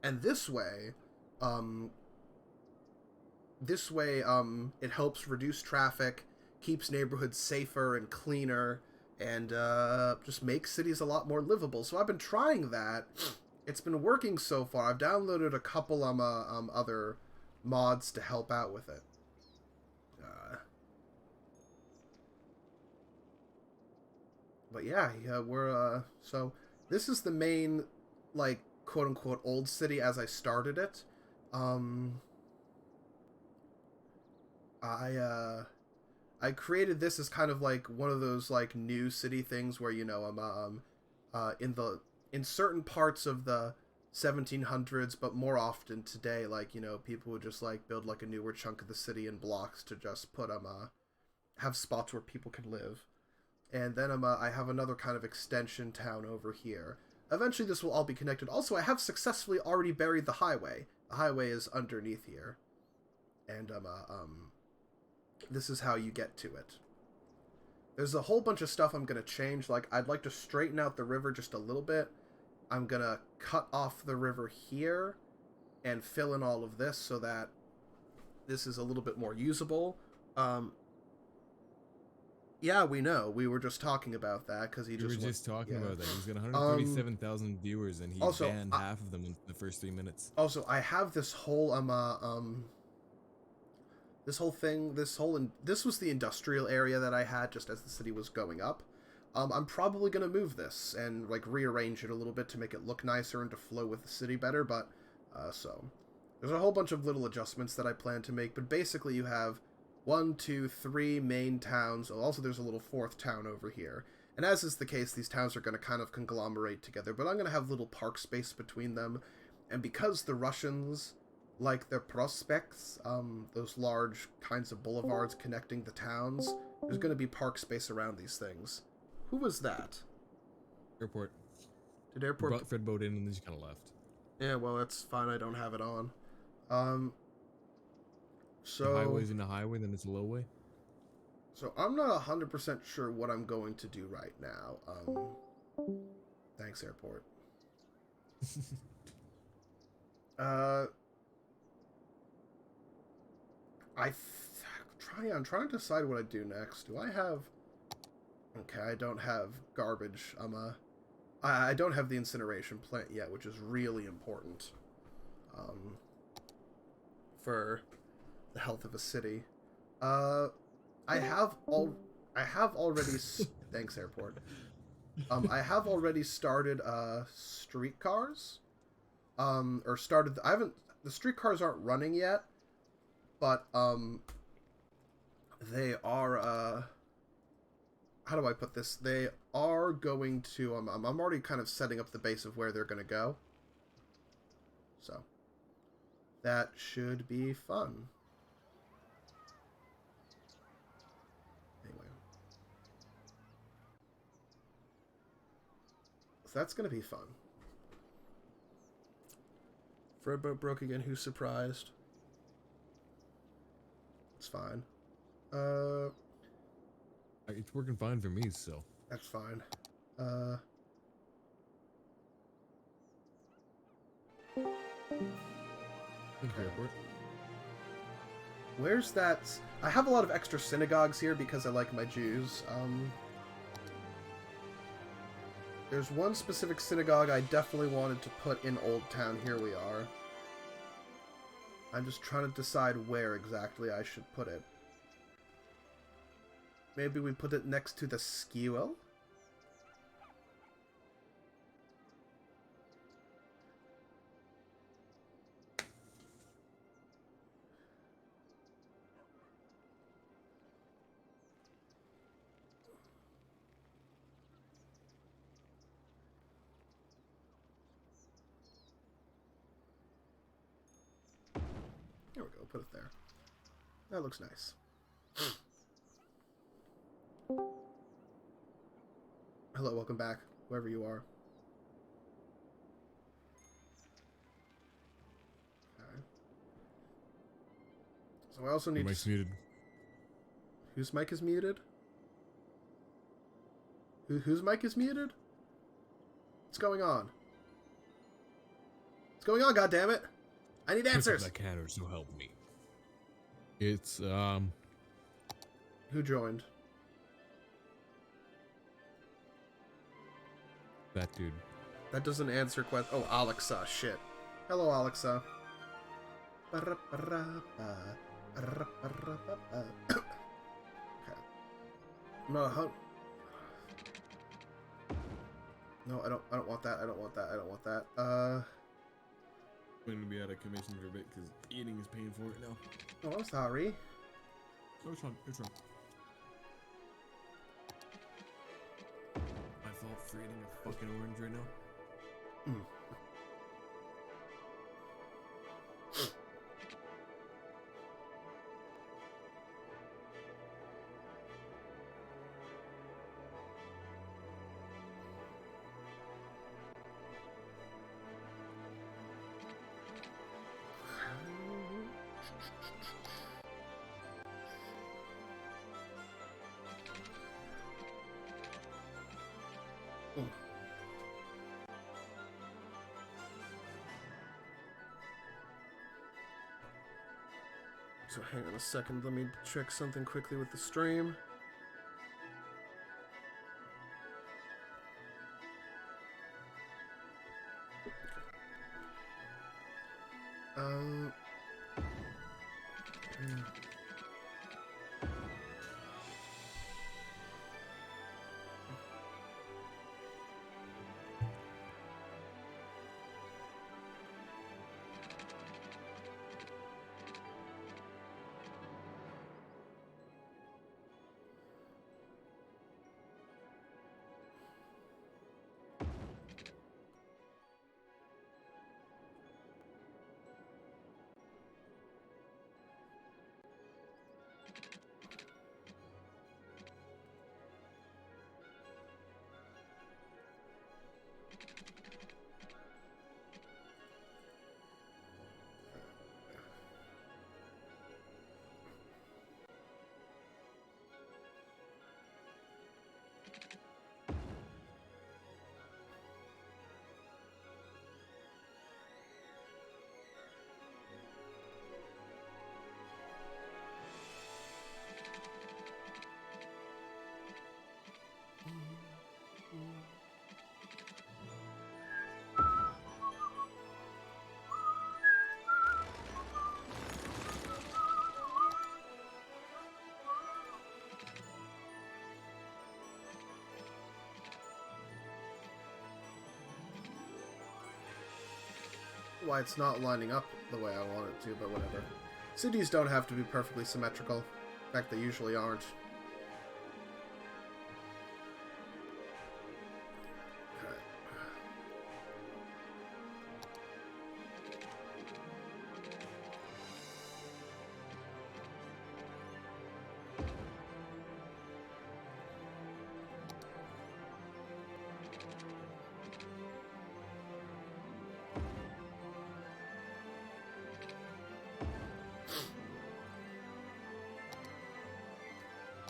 And this way, it helps reduce traffic, keeps neighborhoods safer and cleaner, and just makes cities a lot more livable. So I've been trying that. It's been working so far. I've downloaded a couple other mods to help out with it. But yeah, we're so this is the main, like, quote unquote old city as I started it. I created this as kind of like one of those like new city things where, you know, in certain parts of the 1700s, but more often today, like, you know, people would just like build like a newer chunk of the city in blocks to just put have spots where people can live. And then I have another kind of extension town over here. Eventually this will all be connected. Also, I have successfully already buried the highway. The highway is underneath here. And this is how you get to it. There's a whole bunch of stuff I'm going to change. Like, I'd like to straighten out the river just a little bit. I'm going to cut off the river here and fill in all of this so that this is a little bit more usable. Yeah, we know. We were just talking about that because he We were just just talking yeah. about that. He's got 137,000 viewers, and he also, banned half of them in the first 3 minutes. Also, I have this whole this was the industrial area that I had just as the city was going up. I'm probably gonna move this and like rearrange it a little bit to make it look nicer and to flow with the city better. But so there's a whole bunch of little adjustments that I plan to make. But basically, you have 1, 2, 3 main towns. Also, there's a little fourth town over here. And as is the case, these towns are going to kind of conglomerate together, but I'm going to have little park space between them. And because the Russians like their prospects, those large kinds of boulevards connecting the towns, there's going to be park space around these things. Who was that? Airport. Did airport... Brought Fred boat in and then just kind of left. Yeah, well, that's fine. I don't have it on. So... The highway's in a highway, then it's a lowway? So I'm not 100% sure what I'm going to do right now. Thanks, airport. I'm trying to decide what I do next. Do I have... Okay, I don't have garbage. I don't have the incineration plant yet, which is really important. For the health of a city. I have already... Thanks, airport. I have already started, streetcars. Or started... The streetcars aren't running yet, but, they are, how do I put this? They are going to... I'm already kind of setting up the base of where they're going to go. So, that should be fun. Anyway. So that's going to be fun. Fred boat broke again. Who's surprised? It's fine. It's working fine for me, so. That's fine. Thank you, airport. Where's that? I have a lot of extra synagogues here because I like my Jews. There's one specific synagogue I definitely wanted to put in Old Town. Here we are. I'm just trying to decide where exactly I should put it. Maybe we put it next to the skewel? There we go, put it there. That looks nice. Hello, welcome back, wherever you are. Okay. So I also need Mic's muted. Whose mic is muted? Whose mic is muted? What's going on? What's going on, goddammit? I need answers! That can, or so help me. It's, Who joined? that dude. That doesn't answer Oh, Alexa, shit. Hello, Alexa. Okay. No, no, I don't want that. I don't want that. I don't want that. I'm going to be out of commission for a bit because eating is paying for it now. Oh, I'm sorry. No, it's fine. It's fine. My fault for eating a fucking orange right now. Mm. So hang on a second, let me check something quickly with the stream. Yeah. Why it's not lining up the way I want it to, but whatever. Cities don't have to be perfectly symmetrical. In fact, they usually aren't. Okay.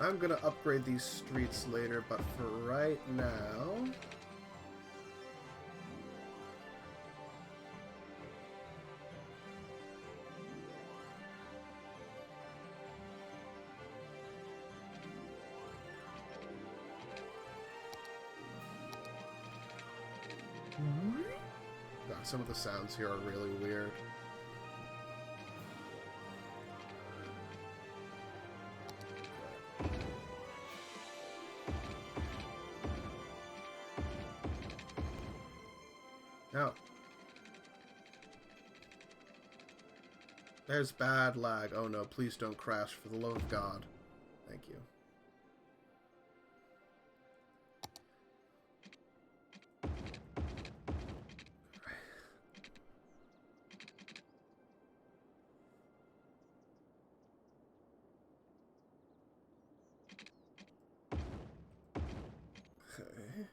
I'm gonna upgrade these streets later, but for right now... God, some of the sounds here are really weird. No. There's bad lag. Oh no, please don't crash for the love of God. Thank you. Okay.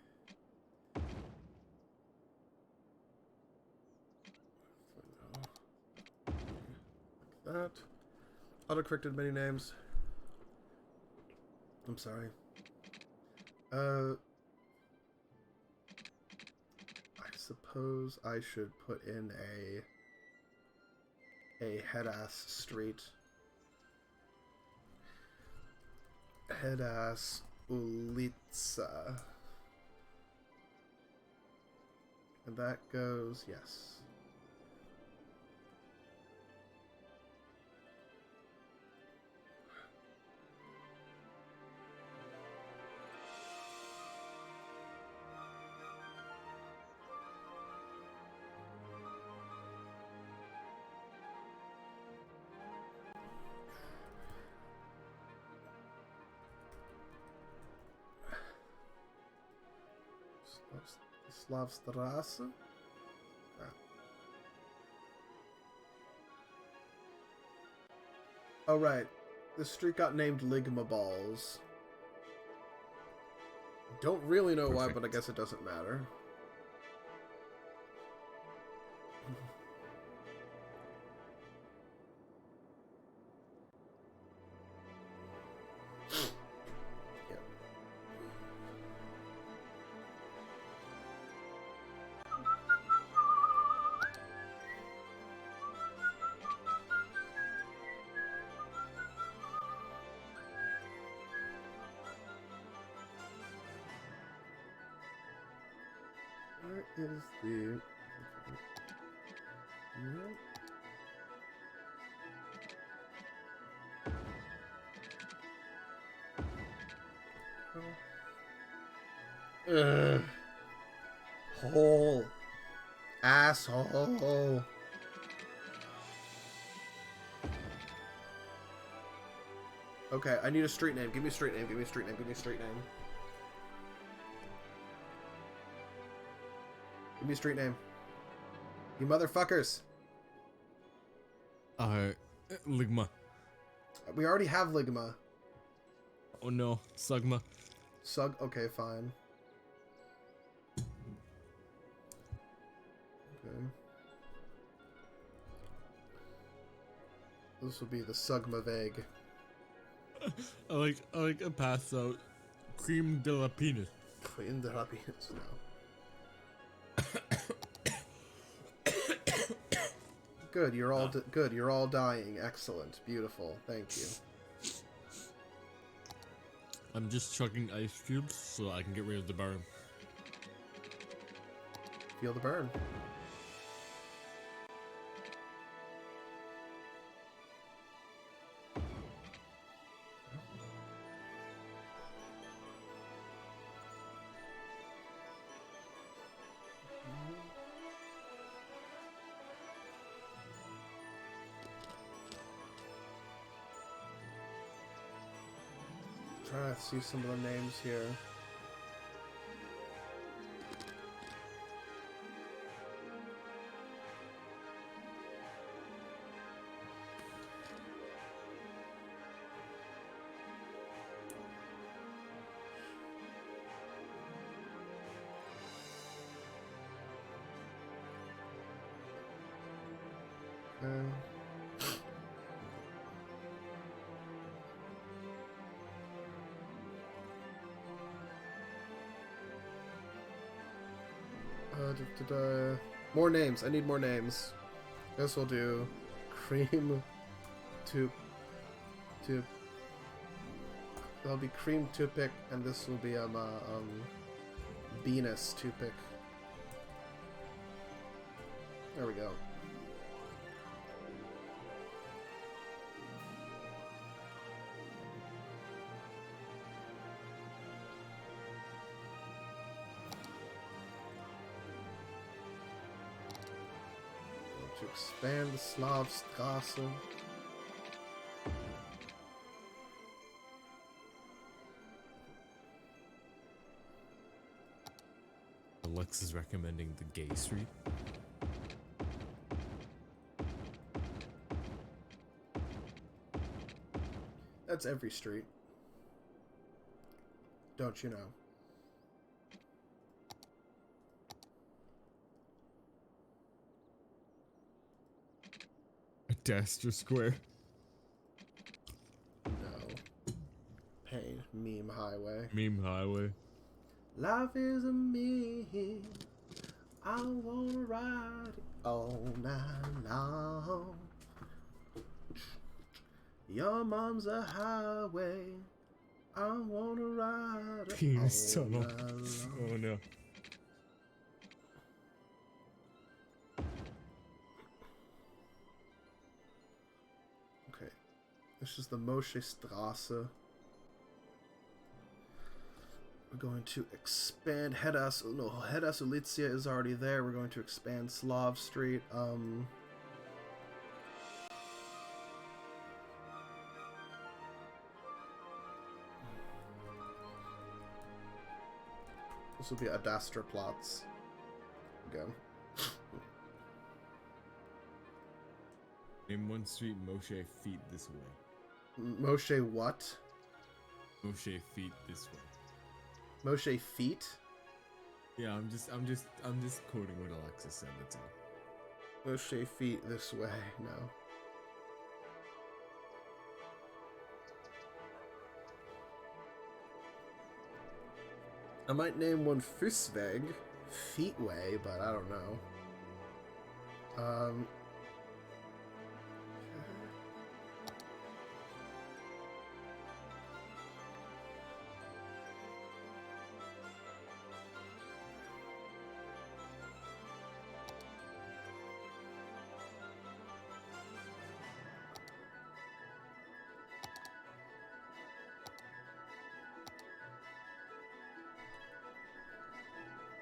Like that. Auto-corrected many names. I'm sorry. I suppose I should put in a head-ass street. Head-ass Ulitsa. And that goes, yes. Slavstrasse? Ah. Oh, right. The street got named Ligma Balls. Don't really know why, but I guess it doesn't matter. Where is the... Ugh. Hole. Asshole. Okay, I need a street name. Give me a street name. Give me a street name. Give me a street name. Give me a street name. You motherfuckers. Ligma. We already have Ligma. Oh no, Sugma. Sug. Okay, fine. Okay. This will be the Sugma Vague. I like a pass out. Cream de la penis. In the happiness now. Good, you're all good. You're all dying. Excellent, beautiful. Thank you. I'm just chucking ice cubes so I can get rid of the burn. Feel the burn. Trying to see some of the names here. More names. I need more names. This will do. Cream to That'll be cream Tupic, and this will be Venus Tupic. There we go. To expand the Slavstrasse. Alex is recommending the gay street. That's every street. Don't you know? Adastra Square. No. Pain. Meme highway. Meme highway. Life is a meme. I wanna ride it all night long. Your mom's a highway. I wanna ride it Penis all tunnel. night long. Oh no. Okay. This is the Moshe Strasse. We're going to expand Hedas. No, Hedas Ulitzia is already there. We're going to expand Slav Street. This will be Adastra plots. Go. Name one street Moshe feet this way. Moshe what? Moshe feet this way. Moshe feet? Yeah, I'm just quoting what Alexis said, that's all. Moshe feet this way. No. I might name one Fussweg, Feetway, but I don't know.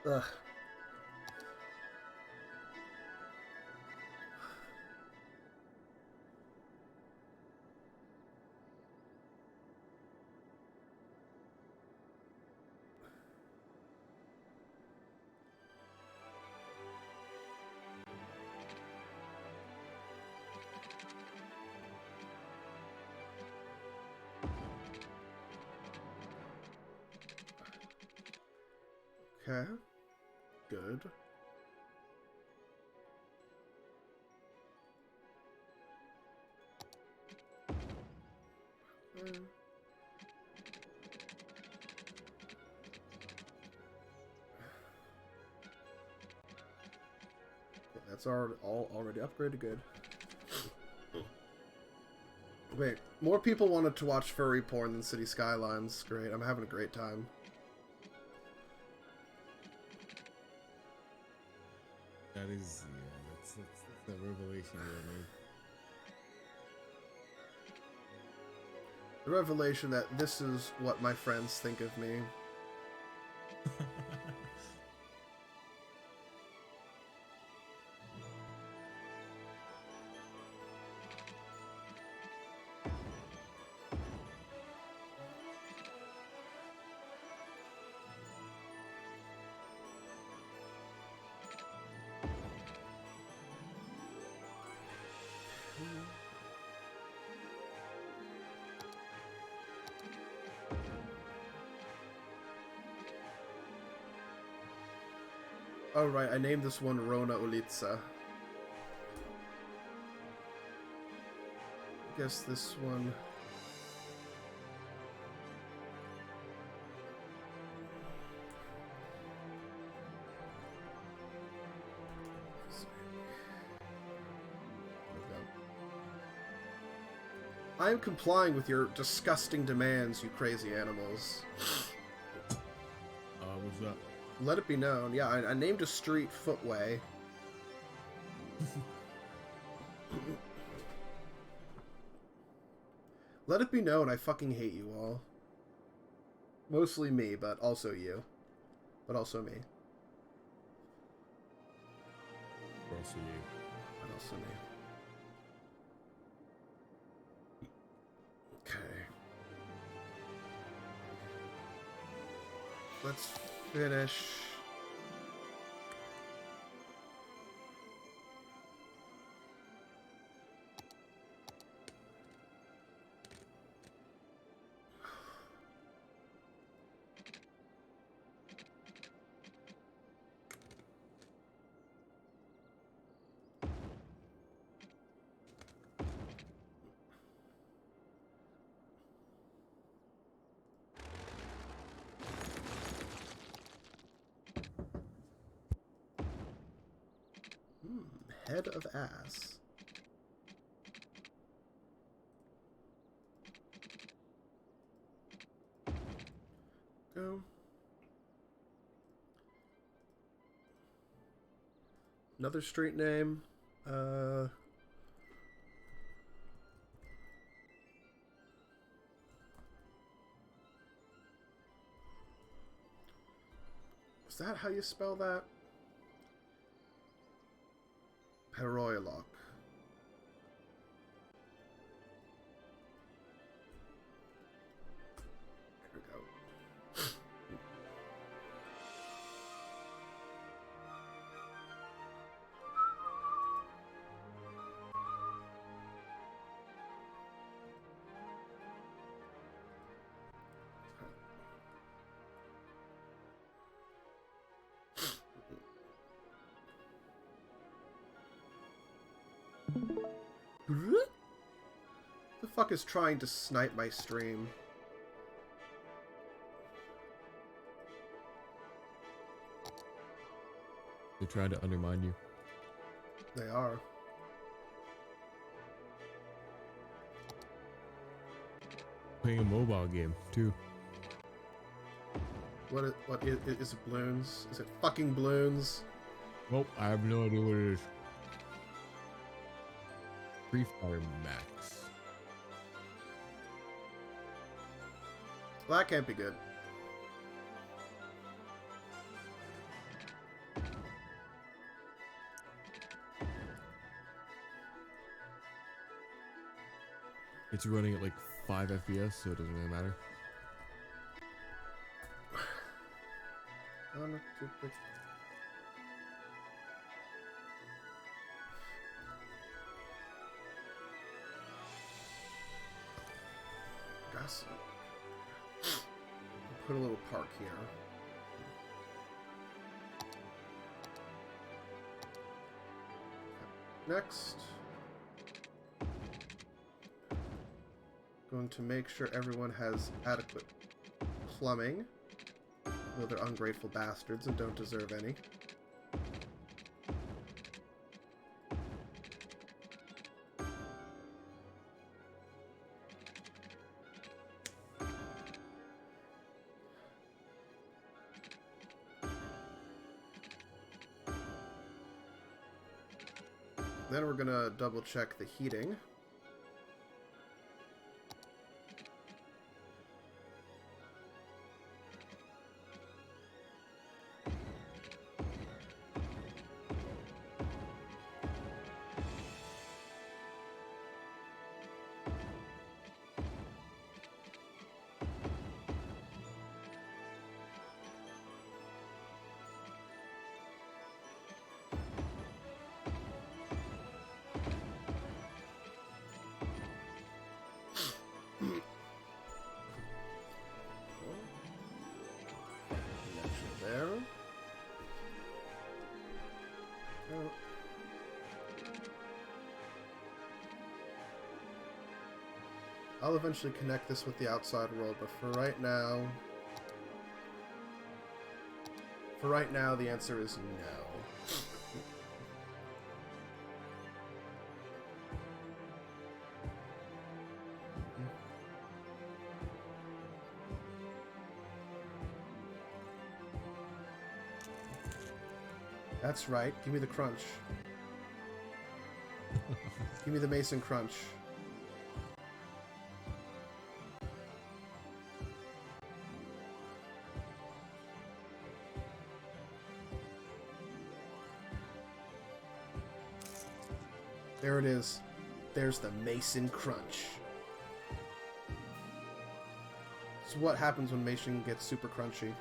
Ugh. Okay. Good. That's all already upgraded. Good. Wait, more people wanted to watch furry porn than City Skylines. Great, I'm having a great time. That is, yeah, that's the revelation you made. The revelation that this is what my friends think of me. Oh right, I named this one Rona Ulica. I guess this one... I am complying with your disgusting demands, you crazy animals. What's that? Let it be known. Yeah, I named a street Footway. Let it be known I fucking hate you all. Mostly me, but also you. But also me. Also you. But also me. Okay. Let's finish. Head of ass. Go. Another street name. Is that how you spell that? Peroylock. Here we go. The fuck is trying to snipe my stream? They tried to undermine you. They are. Playing a mobile game, too. What is it, Bloons? Is it fucking Bloons? Well, I have no idea what it is. Free Fire Max. Well, that can't be good. It's running at like 5 FPS, so it doesn't really matter. Oh, no, too big. Gas. Put a little park here. Next. Going to make sure everyone has adequate plumbing. Though they're ungrateful bastards and don't deserve any. Then we're gonna double check the heating. There. Oh. I'll eventually connect this with the outside world, but for right now, the answer is no. That's right. Give me the crunch. Give me the Mason crunch. There it is. There's the Mason crunch. So what happens when Mason gets super crunchy?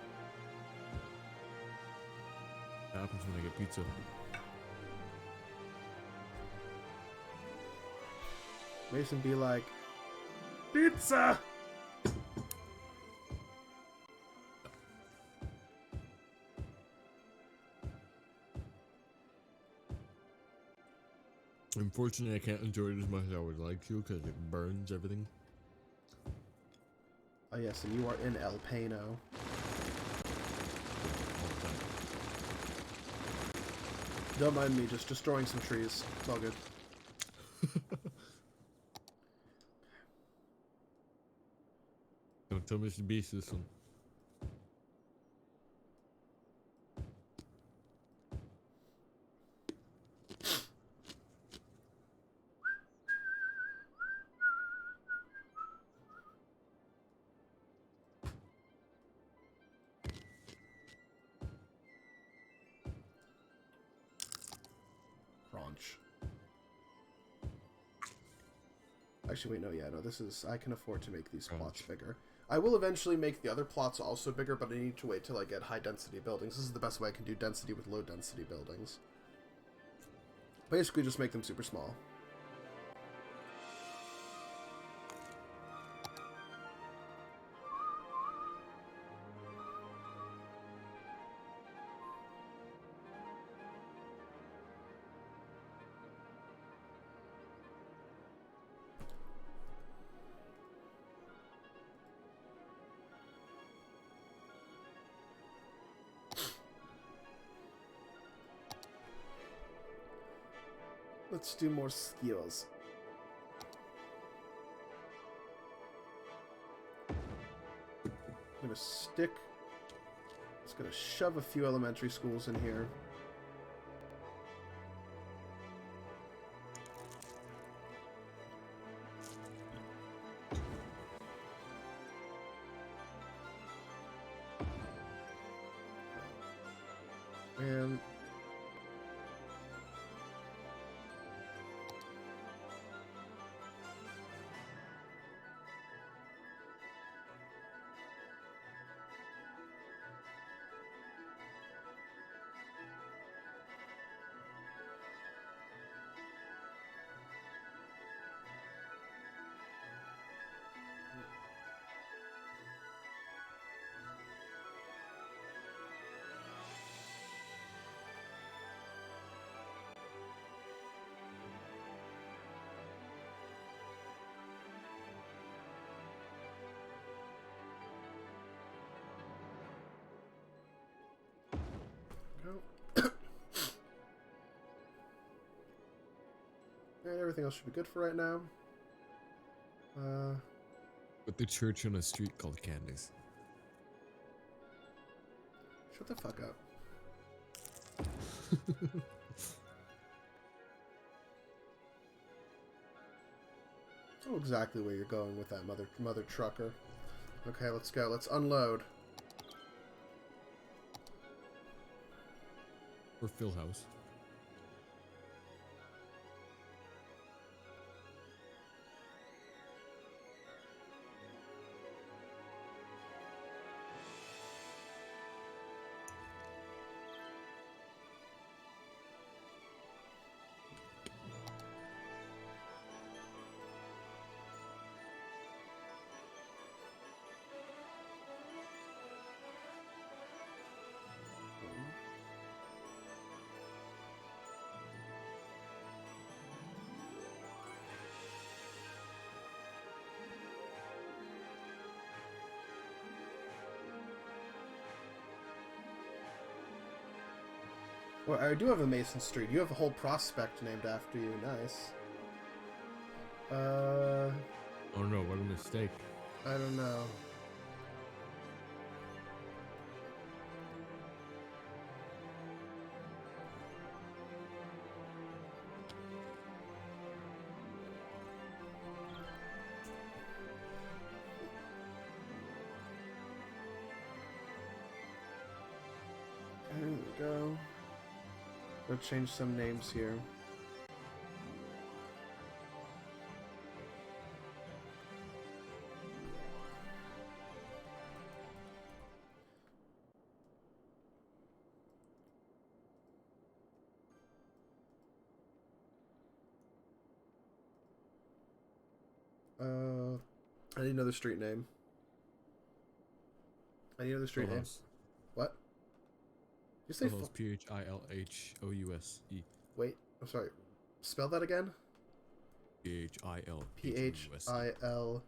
That happens when I get pizza. Mason be like, pizza! Unfortunately, I can't enjoy it as much as I would like to because it burns everything. Oh yes, and you are in El Pano. All the time. Don't mind me, just destroying some trees. It's all good. Don't tell Mr. Beast this one. Crunch. Actually, wait, no, yeah, no, this is... I can afford to make these plots bigger. I will eventually make the other plots also bigger, but I need to wait till I get high-density buildings. This is the best way I can do density with low-density buildings. Basically, just make them super small. Let's do more skills. I'm gonna stick... Just gonna shove a few elementary schools in here. And... And everything else should be good for right now. Put the church on a street called Candace. Shut the fuck up. I know exactly where you're going with that mother trucker. Okay, let's go. Let's unload. Or Phil House. Well, I do have a Mason Street. You have a whole prospect named after you. Nice. Oh no, what a mistake. I don't know. go. We'll change some names here. I need another street name. I need another street name. Philhouse. What? You say Philhouse. Philhouse. Wait, I'm sorry. Spell that again. Philhouse. Phil. Phil.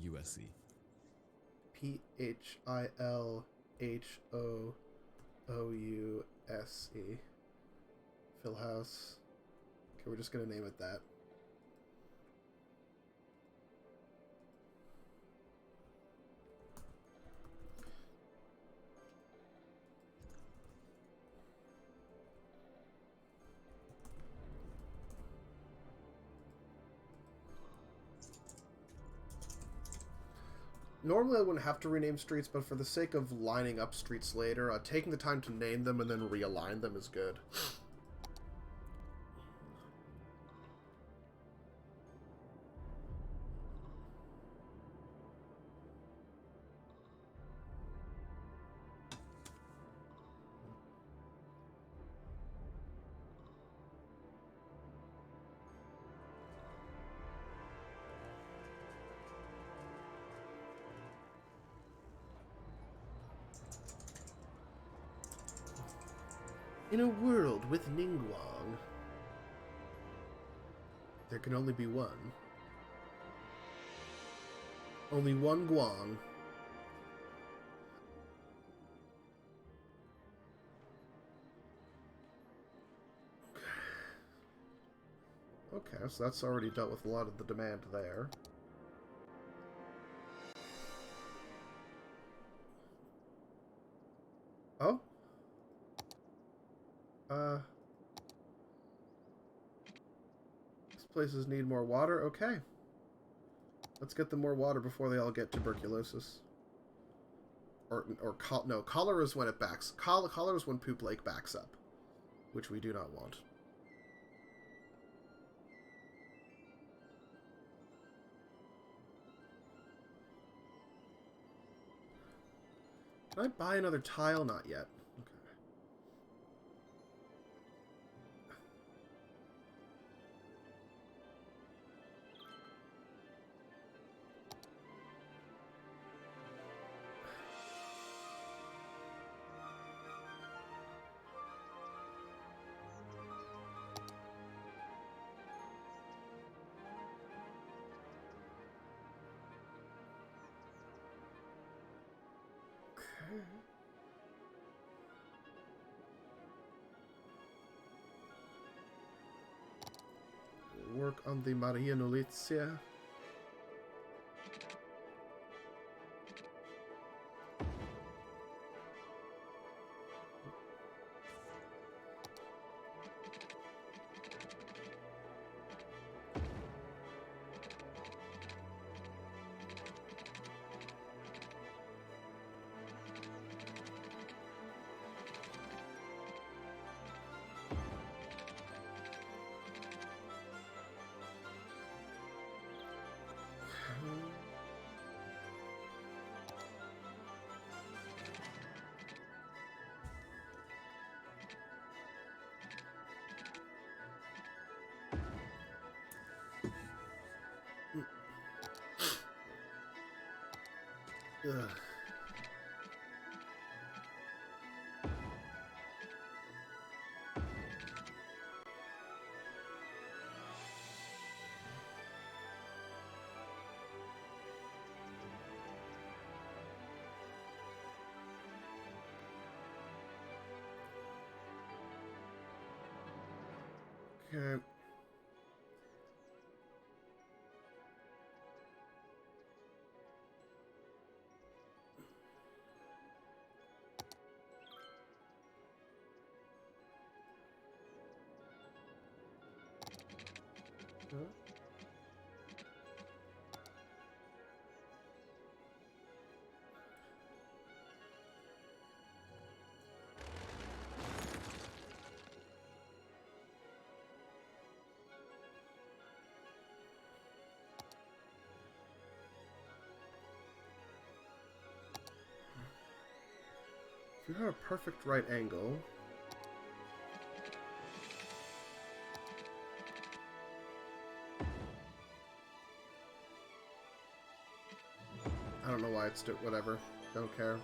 House. Philhouse. Philhouse. Okay, we're just gonna name it that. Normally I wouldn't have to rename streets, but for the sake of lining up streets later, taking the time to name them and then realign them is good. In a world with Ningguang, there can only be one. Only one Guang. Okay, so that's already dealt with a lot of the demand there. Oh? These places need more water? Okay. Let's get them more water before they all get tuberculosis. No, cholera is when it backs. Cholera is when Poop Lake backs up, which we do not want. Can I buy another tile? Not yet. Work on the Maria Nolizia. Ugh. Okay. If you have a perfect right angle... I don't know why it's whatever. Don't care.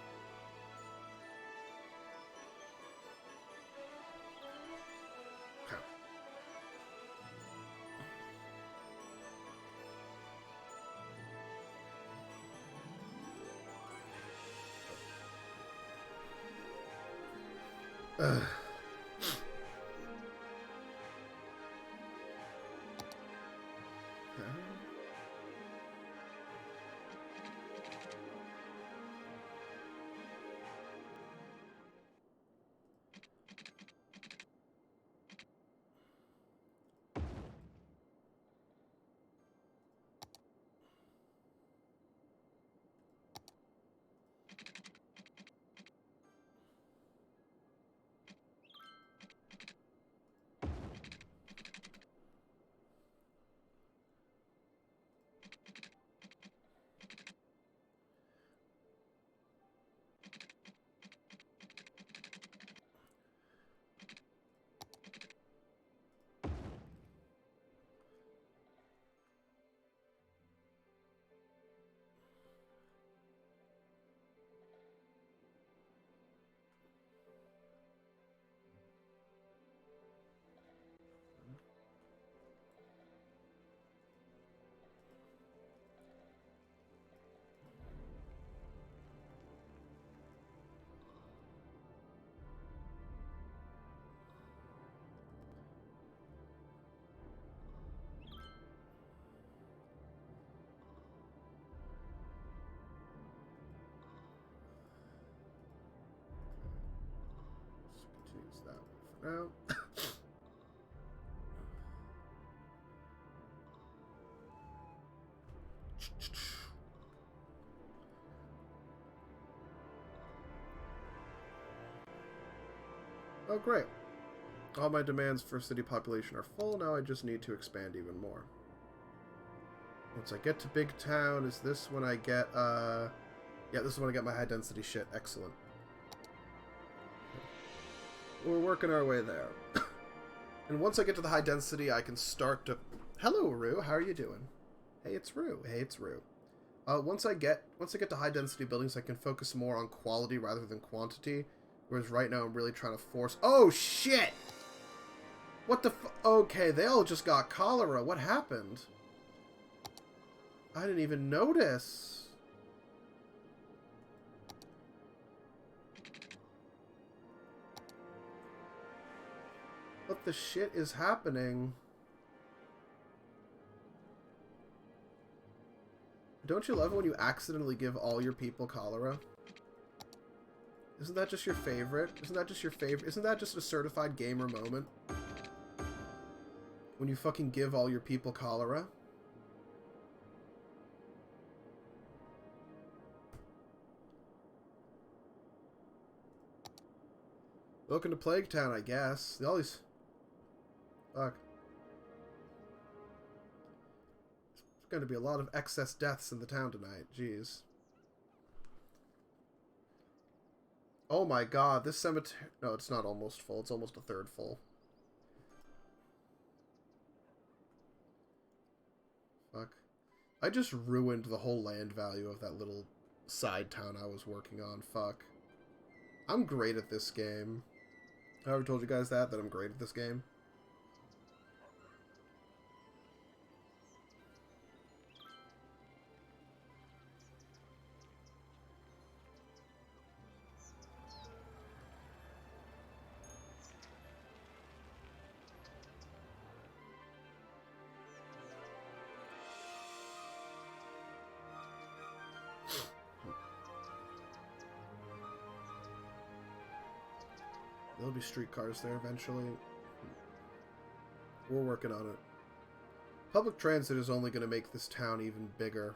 Ugh. Use that one for now. Oh, great. All my demands for city population are full. Now I just need to expand even more. Once I get to big town, is this when I get, yeah, this is when I get my high density shit. Excellent. We're working our way there. And once I get to the high density, I can start to... Hello, Rue. How are you doing? Hey, it's Rue. Hey, it's Rue. Once I get to high density buildings, I can focus more on quality rather than quantity. Whereas right now, I'm really trying to force... Oh, shit! What the Okay, they all just got cholera. What happened? I didn't even notice. What the shit is happening? Don't you love it when you accidentally give all your people cholera? Isn't that just your favorite? Isn't that just your favorite? Isn't that just a certified gamer moment? When you fucking give all your people cholera? Welcome to Plague Town, I guess. All these... Fuck. There's going to be a lot of excess deaths in the town tonight. Jeez. Oh my god, this cemetery... No, it's not almost full. It's almost a third full. Fuck. I just ruined the whole land value of that little side town I was working on. Fuck. I'm great at this game. I ever told you guys that I'm great at this game? There'll be streetcars there eventually. We're working on it. Public transit is only going to make this town even bigger.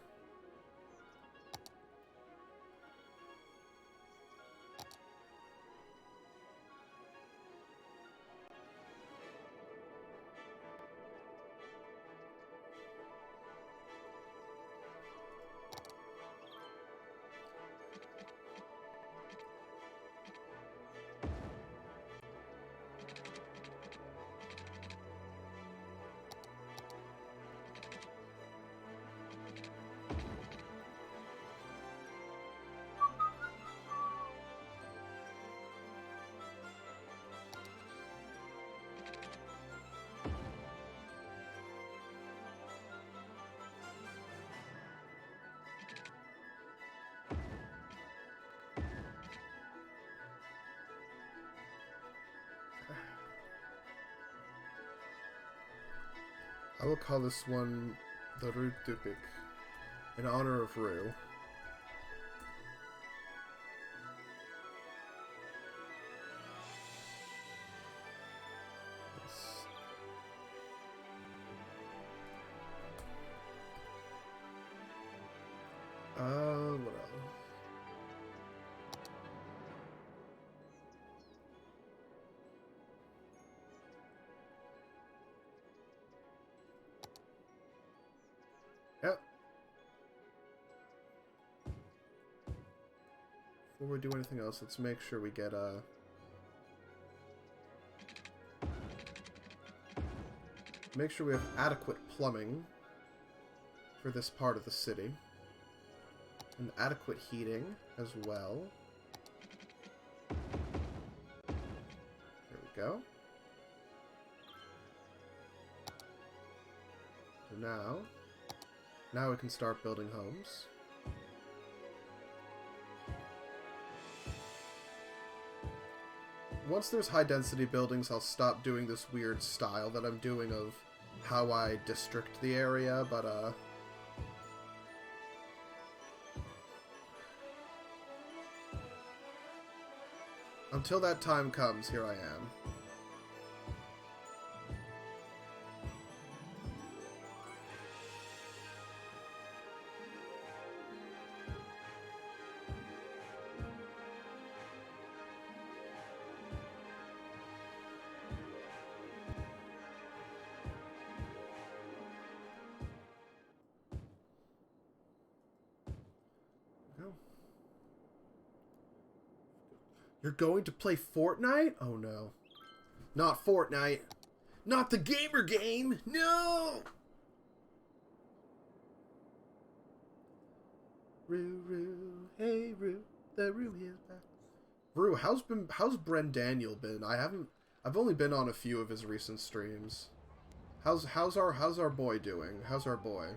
I will call this one the Rue Dupik in honor of Rue. What else? Yep. Before we do anything else, let's make sure we get make sure we have adequate plumbing for this part of the city. And adequate heating as well. There we go. So now we can start building homes. Once there's high density buildings, I'll stop doing this weird style that I'm doing of how I district the area, but until that time comes, here I am. You're going to play Fortnite? Oh no. Not Fortnite. Not the gamer game! No! Rue, Rue, hey Rue, the Rue is back. Rue, how's Bren Daniel been? I've only been on a few of his recent streams. How's our boy doing? How's our boy?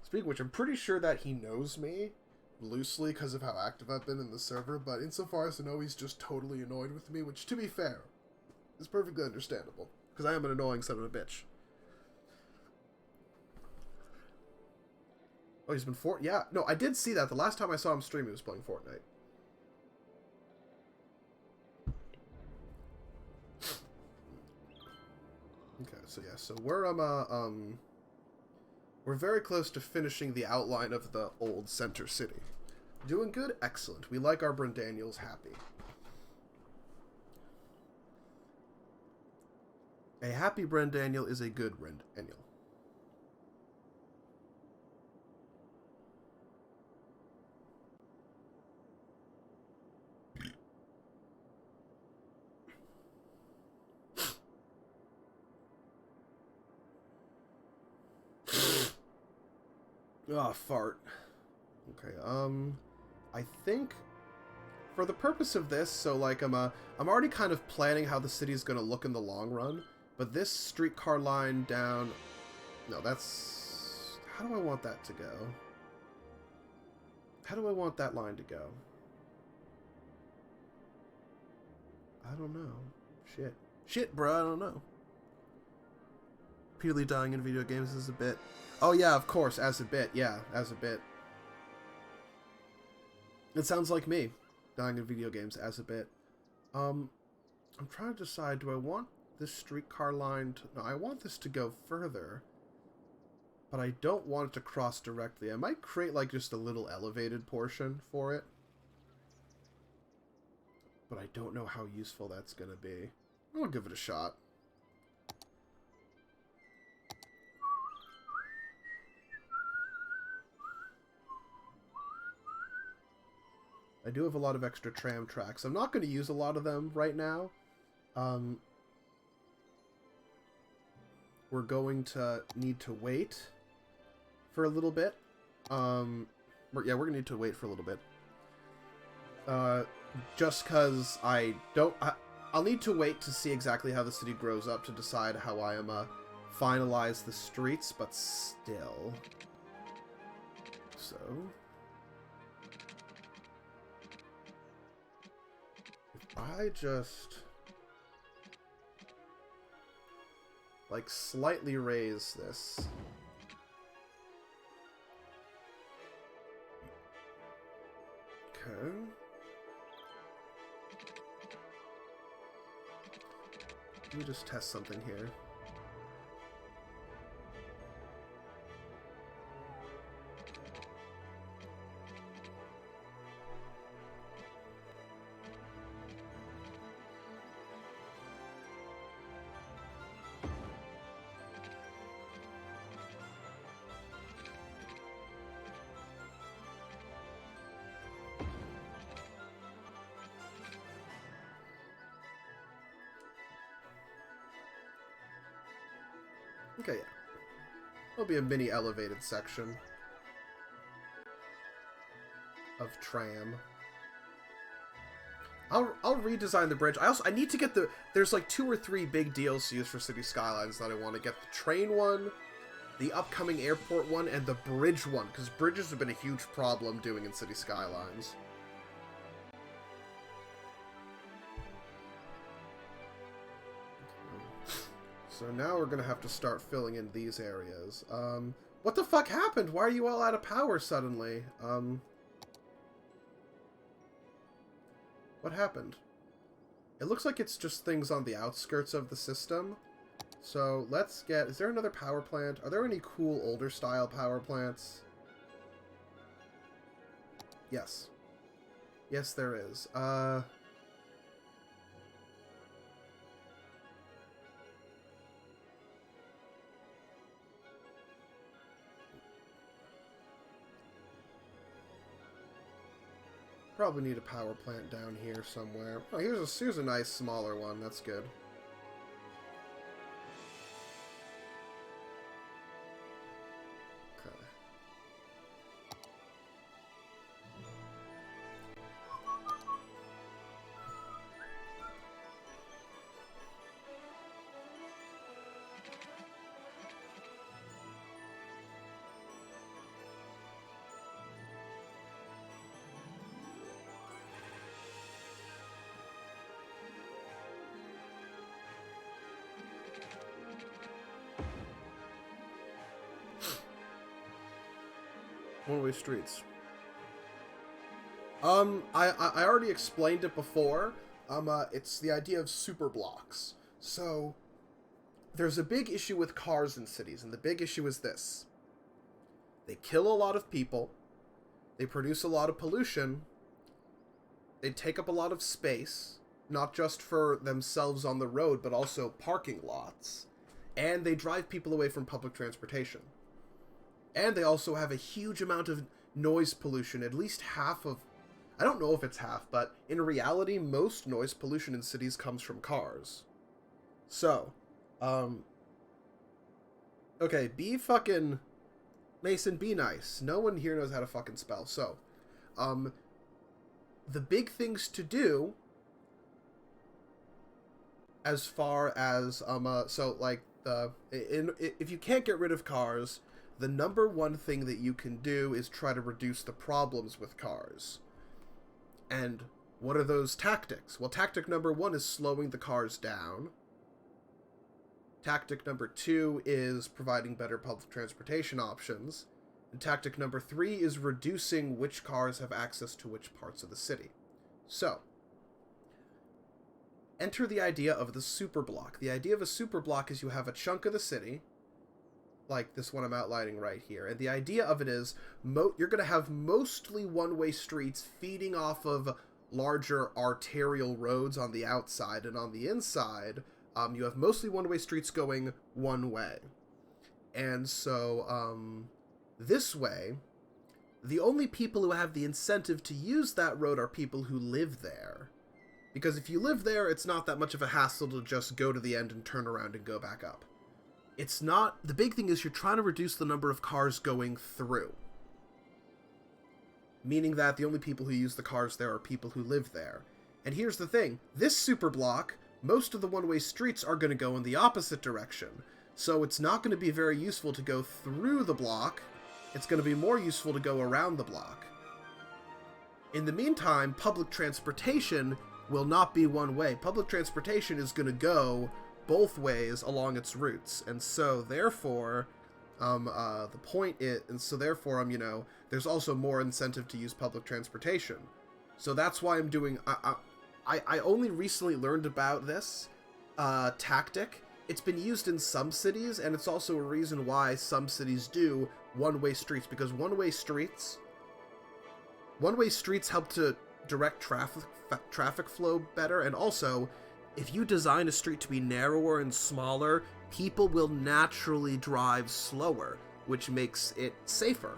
Speaking of which, I'm pretty sure that he knows me loosely because of how active I've been in the server, but insofar as I know, he's just totally annoyed with me, which, to be fair, is perfectly understandable, because I am an annoying son of a bitch. Oh, he's been yeah, no, I did see that. The last time I saw him stream, he was playing Fortnite. Okay, so yeah, so we're very close to finishing the outline of the old center city. Doing good? Excellent. We like our Brendaniels happy. A happy Brendaniel is a good Brendaniel. Ah, fart. Okay, I think for the purpose of this, so like I'm already kind of planning how the city is going to look in the long run, but this streetcar line down, no, that's, how do I want that to go? How do I want that line to go? I don't know. Shit, bro, I don't know. Repeatedly dying in video games is a bit. Oh yeah, of course, as a bit. Yeah, as a bit. It sounds like me, dying in video games as a bit. I'm trying to decide, do I want this streetcar line to... No, I want this to go further. But I don't want it to cross directly. I might create, like, just a little elevated portion for it. But I don't know how useful that's gonna be. I'll give it a shot. I do have a lot of extra tram tracks. I'm not going to use a lot of them right now. We're going to need to wait for a little bit. We're going to need to wait for a little bit. Just because I'll need to wait to see exactly how the city grows up to decide how I am finalize the streets, but still. So... I just... like, slightly raise this. Okay. Let me just test something here. Okay, yeah. There'll be a mini elevated section of tram. I'll redesign the bridge. I need to get the... There's like 2 or 3 big DLCs for City Skylines that I want to get. The train one, the upcoming airport one, and the bridge one, because bridges have been a huge problem doing in City Skylines. So now we're going to have to start filling in these areas. What the fuck happened? Why are you all out of power suddenly? What happened? It looks like it's just things on the outskirts of the system. So let's get... Is there another power plant? Are there any cool older style power plants? Yes. Yes, there is. Probably need a power plant down here somewhere. Oh, here's a nice smaller one. That's good. Okay. One-way streets. I already explained it before. It's the idea of super blocks. So, there's a big issue with cars in cities, and the big issue is this. They kill a lot of people, they produce a lot of pollution, they take up a lot of space, not just for themselves on the road, but also parking lots, and they drive people away from public transportation. And they also have a huge amount of noise pollution, at least half of... I don't know if it's half, but in reality, most noise pollution in cities comes from cars. So, okay, be fucking... Mason, be nice. No one here knows how to fucking spell. So, the big things to do, as far as, so, like, if you can't get rid of cars... The number one thing that you can do is try to reduce the problems with cars. And what are those tactics? Well, tactic number 1 is slowing the cars down. Tactic number 2 is providing better public transportation options. And tactic number 3 is reducing which cars have access to which parts of the city. So, enter the idea of the superblock. The idea of a superblock is you have a chunk of the city, like this one I'm outlining right here. And the idea of it is, you're going to have mostly one-way streets feeding off of larger arterial roads on the outside, and on the inside, you have mostly one-way streets going one way. And so, this way, the only people who have the incentive to use that road are people who live there. Because if you live there, it's not that much of a hassle to just go to the end and turn around and go back up. It's not... The big thing is you're trying to reduce the number of cars going through. Meaning that the only people who use the cars there are people who live there. And here's the thing. This super block, most of the one-way streets are going to go in the opposite direction. So it's not going to be very useful to go through the block. It's going to be more useful to go around the block. In the meantime, public transportation will not be one way. Public transportation is going to go both ways along its routes, and so therefore, the point is, and so therefore, there's also more incentive to use public transportation. So that's why I'm doing. I only recently learned about this tactic. It's been used in some cities, and it's also a reason why some cities do one-way streets, because one-way streets help to direct traffic flow better, and also, if you design a street to be narrower and smaller, people will naturally drive slower, which makes it safer.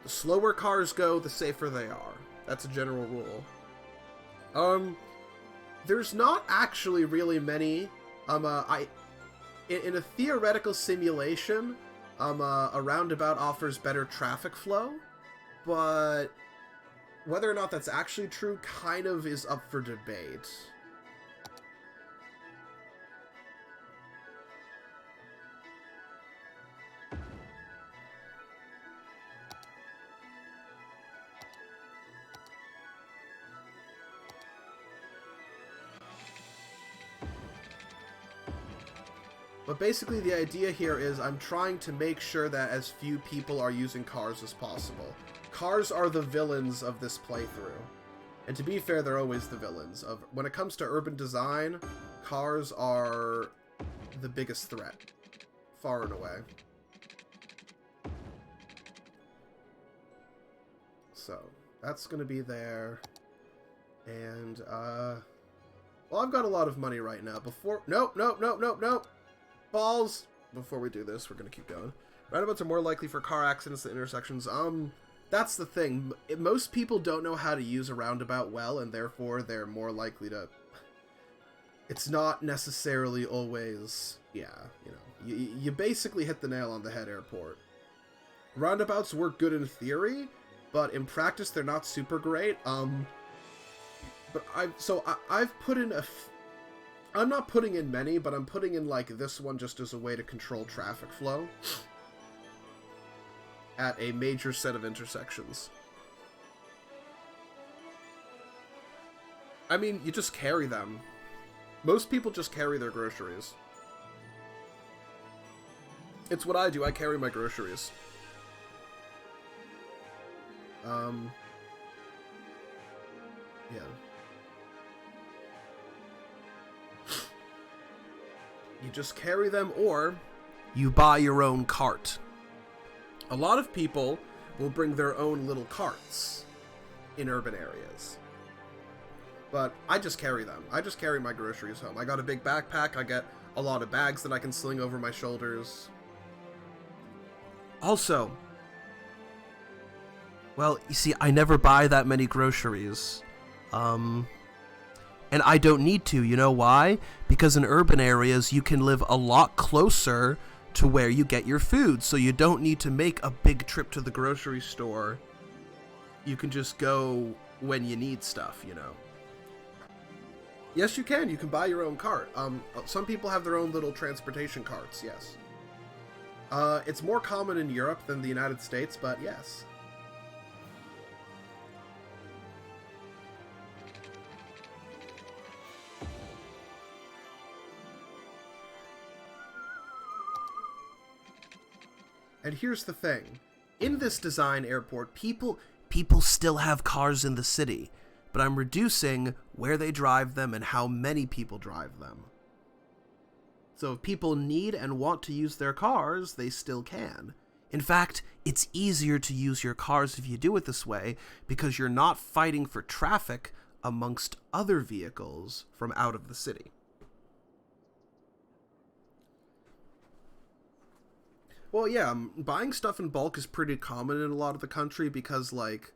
The slower cars go, the safer they are. That's a general rule. There's not actually really many. In a theoretical simulation, a roundabout offers better traffic flow, but whether or not that's actually true kind of is up for debate. But basically the idea here is I'm trying to make sure that as few people are using cars as possible. Cars are the villains of this playthrough. And to be fair, they're always the villains. When it comes to urban design, cars are the biggest threat. Far and away. So, that's gonna be there. And, well, I've got a lot of money right now. Nope. Balls! Before we do this, we're gonna keep going. Roundabouts are more likely for car accidents than intersections. That's the thing. Most people don't know how to use a roundabout well, and therefore they're more likely to... It's not necessarily always... Yeah, you basically hit the nail on the head, Airport. Roundabouts work good in theory, but in practice they're not super great. But I've put in I'm not putting in many, but I'm putting in, like, this one just as a way to control traffic flow at a major set of intersections. I mean, you just carry them. Most people just carry their groceries. It's what I do. I carry my groceries. Yeah. You just carry them, or you buy your own cart. A lot of people will bring their own little carts in urban areas. But I just carry them. I just carry my groceries home. I got a big backpack. I get a lot of bags that I can sling over my shoulders. Also, well, you see, I never buy that many groceries. And I don't need to, you know why? Because in urban areas, you can live a lot closer to where you get your food, so you don't need to make a big trip to the grocery store. You can just go when you need stuff, Yes, you can. You can buy your own cart. Some people have their own little transportation carts, yes. It's more common in Europe than the United States, but yes. And here's the thing. In this design, Airport, people still have cars in the city, but I'm reducing where they drive them and how many people drive them. So if people need and want to use their cars, they still can. In fact, it's easier to use your cars if you do it this way, because you're not fighting for traffic amongst other vehicles from out of the city. Well, yeah, buying stuff in bulk is pretty common in a lot of the country because, like,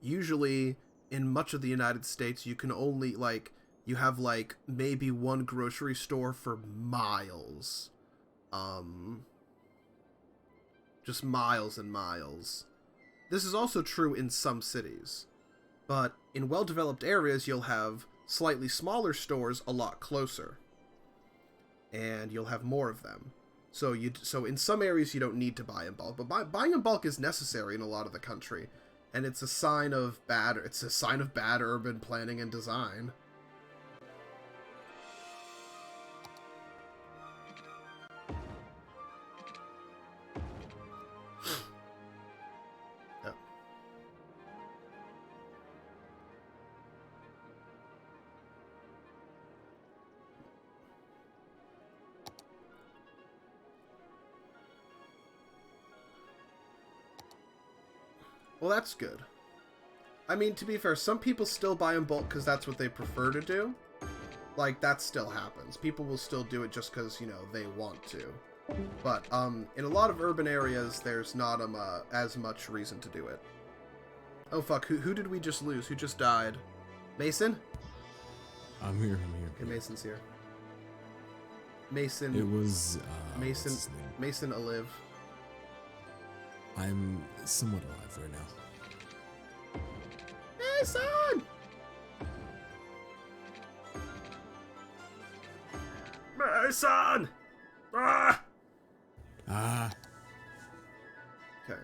usually in much of the United States, you can only, like, you have, like, maybe one grocery store for miles. Just miles and miles. This is also true in some cities. But in well-developed areas, you'll have slightly smaller stores a lot closer. And you'll have more of them. So in some areas you don't need to buy in bulk, but buying in bulk is necessary in a lot of the country, and it's a sign of bad urban planning and design. Well, that's good. I mean, to be fair, some people still buy in bulk because that's what they prefer to do. Like, that still happens. People will still do it just because, you know, they want to. But, in a lot of urban areas, there's not, as much reason to do it. Oh, fuck. Who did we just lose? Who just died? Mason? I'm here. Okay, Mason's here. Mason... It was, Mason... what's his name? Mason alive. I'm somewhat alive right now. Mason! Mason! Ah! Ah! Okay.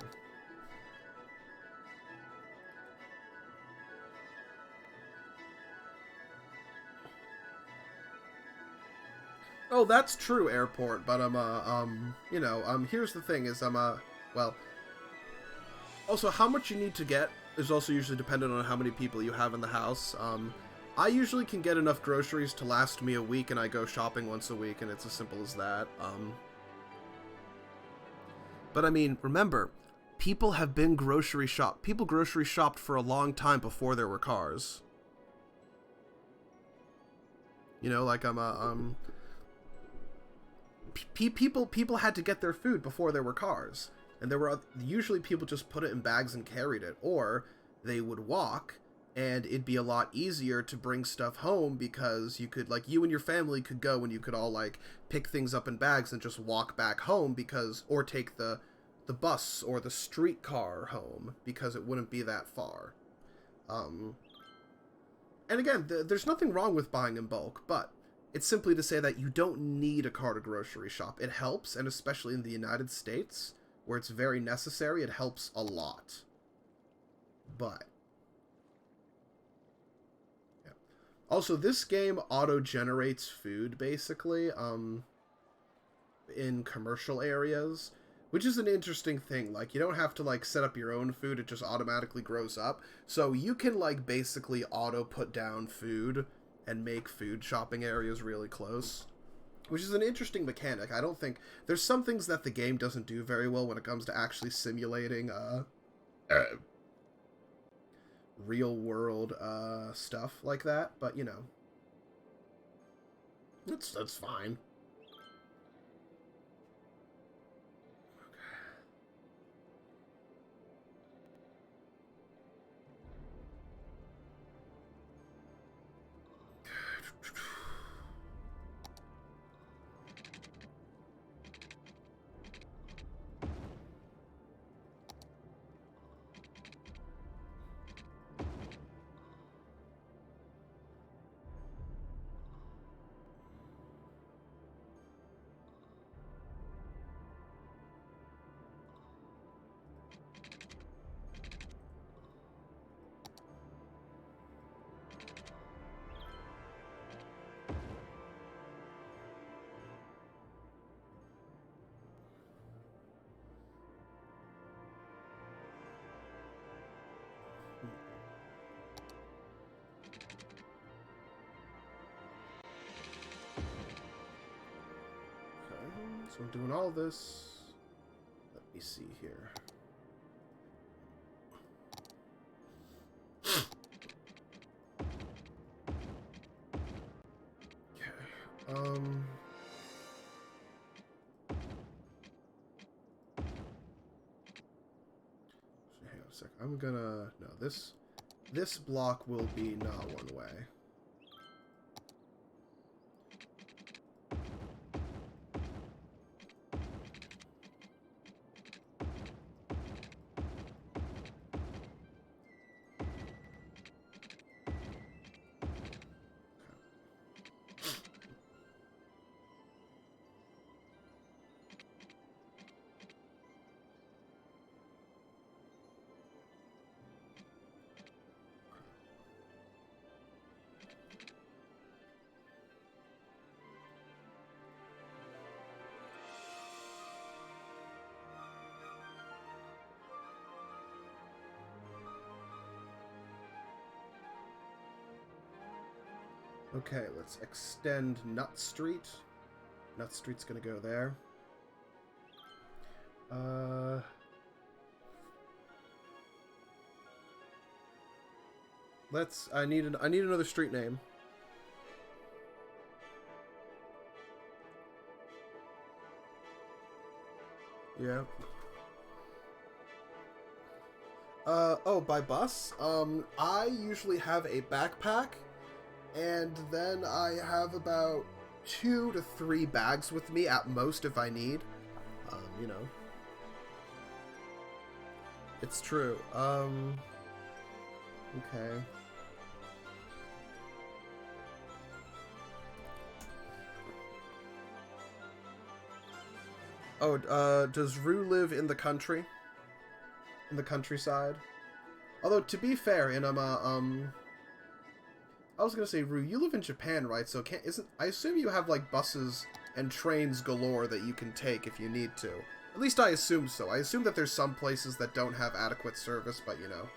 Oh, that's true, airport, but, you know, here's the thing is, well, also, how much you need to get is also usually dependent on how many people you have in the house. I usually can get enough groceries to last me a week, and I go shopping once a week, and it's as simple as that. But I mean, remember, people have been people grocery shopped for a long time before there were cars. You know, like, people had to get their food before there were cars. And there were usually people just put it in bags and carried it, or they would walk, and it'd be a lot easier to bring stuff home because you could, like, you and your family could go and you could all, like, pick things up in bags and just walk back home because, or take the bus or the streetcar home because it wouldn't be that far. And again, there's nothing wrong with buying in bulk, but it's simply to say that you don't need a car to grocery shop. It helps, and especially in the United States, where it's very necessary, it helps a lot. But yeah. Also, this game auto-generates food, basically, in commercial areas, which is an interesting thing. Like, you don't have to, like, set up your own food, it just automatically grows up. So you can, like, basically auto-put down food and make food shopping areas really close. Which is an interesting mechanic. I don't think... There's some things that the game doesn't do very well when it comes to actually simulating, real-world, stuff like that. But, you know. That's fine. So I'm doing all this. Let me see here. Okay. Hang on a sec. I'm gonna... No, this block will be not one way. Okay, let's extend Nut Street. Nut Street's gonna go there. I need another street name. Yeah. Oh, by bus? I usually have a backpack, and then I have about 2 to 3 bags with me at most if I need. You know. It's true. Okay. Oh, does Rue live in the country? In the countryside? Although, to be fair, I was gonna say, Rue, you live in Japan, right? So I assume you have, like, buses and trains galore that you can take if you need to. At least I assume so. I assume that there's some places that don't have adequate service, but, you know.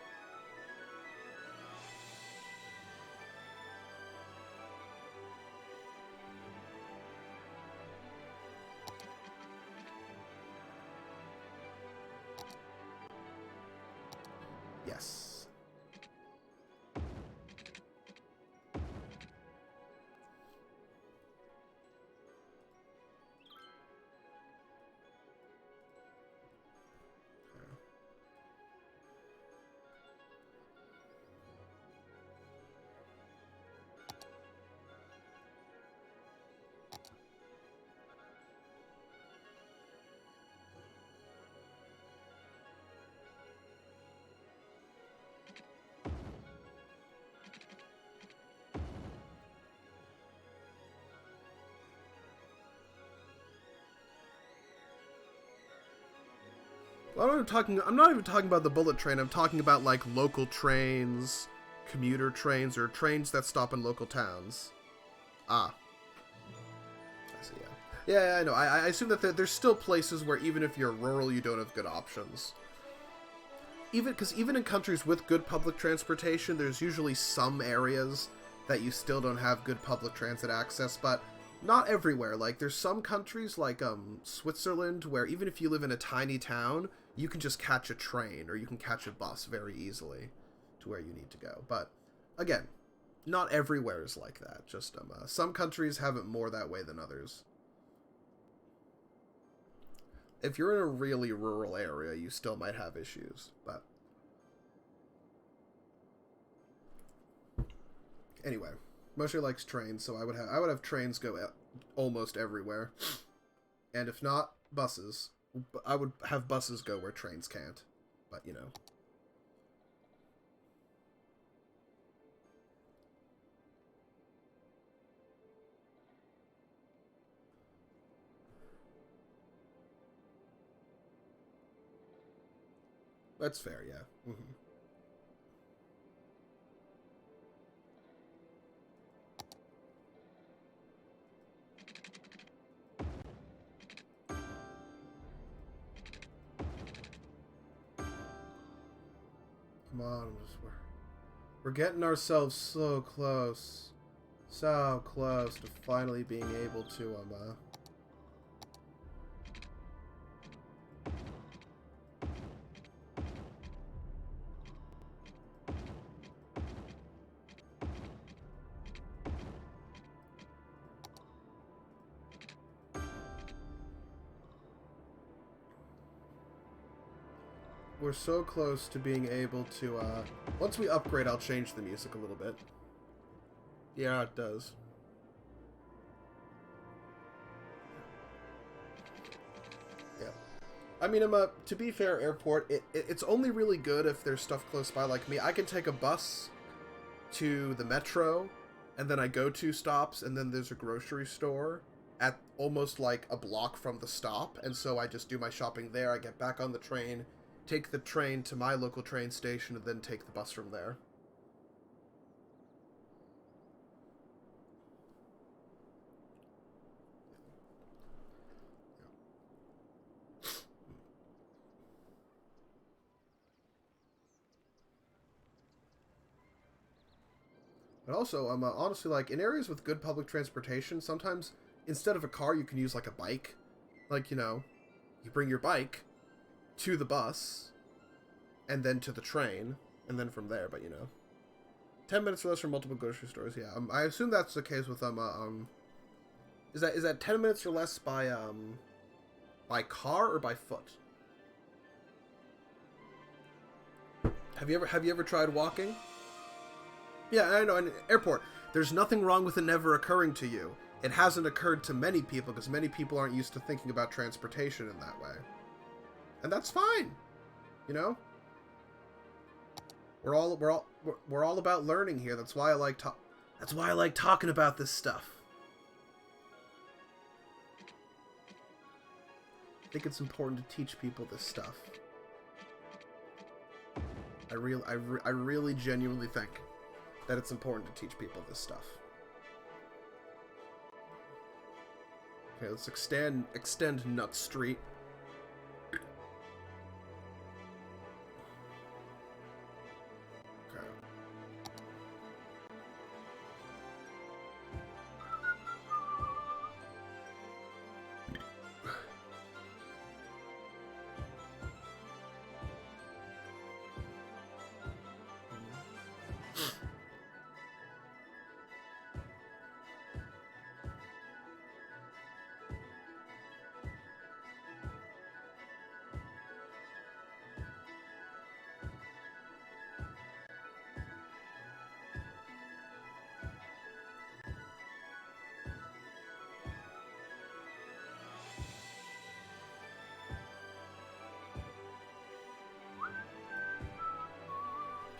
Yes. Well, I'm not even talking about the bullet train. I'm talking about, like, local trains, commuter trains, or trains that stop in local towns. Ah. I see, yeah. Yeah, I know. I assume that there's still places where even if you're rural, you don't have good options. Because even in countries with good public transportation, there's usually some areas that you still don't have good public transit access, but not everywhere. Like, there's some countries, like Switzerland, where even if you live in a tiny town, you can just catch a train or you can catch a bus very easily to where you need to go. But, again, not everywhere is like that. Just some countries have it more that way than others. If you're in a really rural area, you still might have issues, but anyway, Moshe likes trains, so I would have trains go almost everywhere, and if not, buses. I would have buses go where trains can't, but you know. That's fair, yeah. Mm-hmm. Come on, we're getting ourselves so close to finally being able to we're so close to being able to, once we upgrade, I'll change the music a little bit. Yeah, it does. Yeah. I mean, to be fair, airport, it's only really good if there's stuff close by like me. I can take a bus to the metro, and then I go 2 stops, and then there's a grocery store at almost like a block from the stop, and so I just do my shopping there. I get back on the train, take the train to my local train station, and then take the bus from there. But also, honestly, like, in areas with good public transportation, sometimes, instead of a car, you can use, like, a bike. Like, you know, you bring your bike to the bus, and then to the train, and then from there, but, you know. 10 minutes or less from multiple grocery stores. Yeah, I assume that's the case with Is that 10 minutes or less by car or by foot? Have you ever tried walking? Yeah, I know. In airport, there's nothing wrong with it never occurring to you. It hasn't occurred to many people because many people aren't used to thinking about transportation in that way, and that's fine. You know, we're all about learning here. That's why I like talking about this stuff. I think it's important to teach people this stuff. I really genuinely think that it's important to teach people this stuff. Okay, let's extend Nut Street. Okay.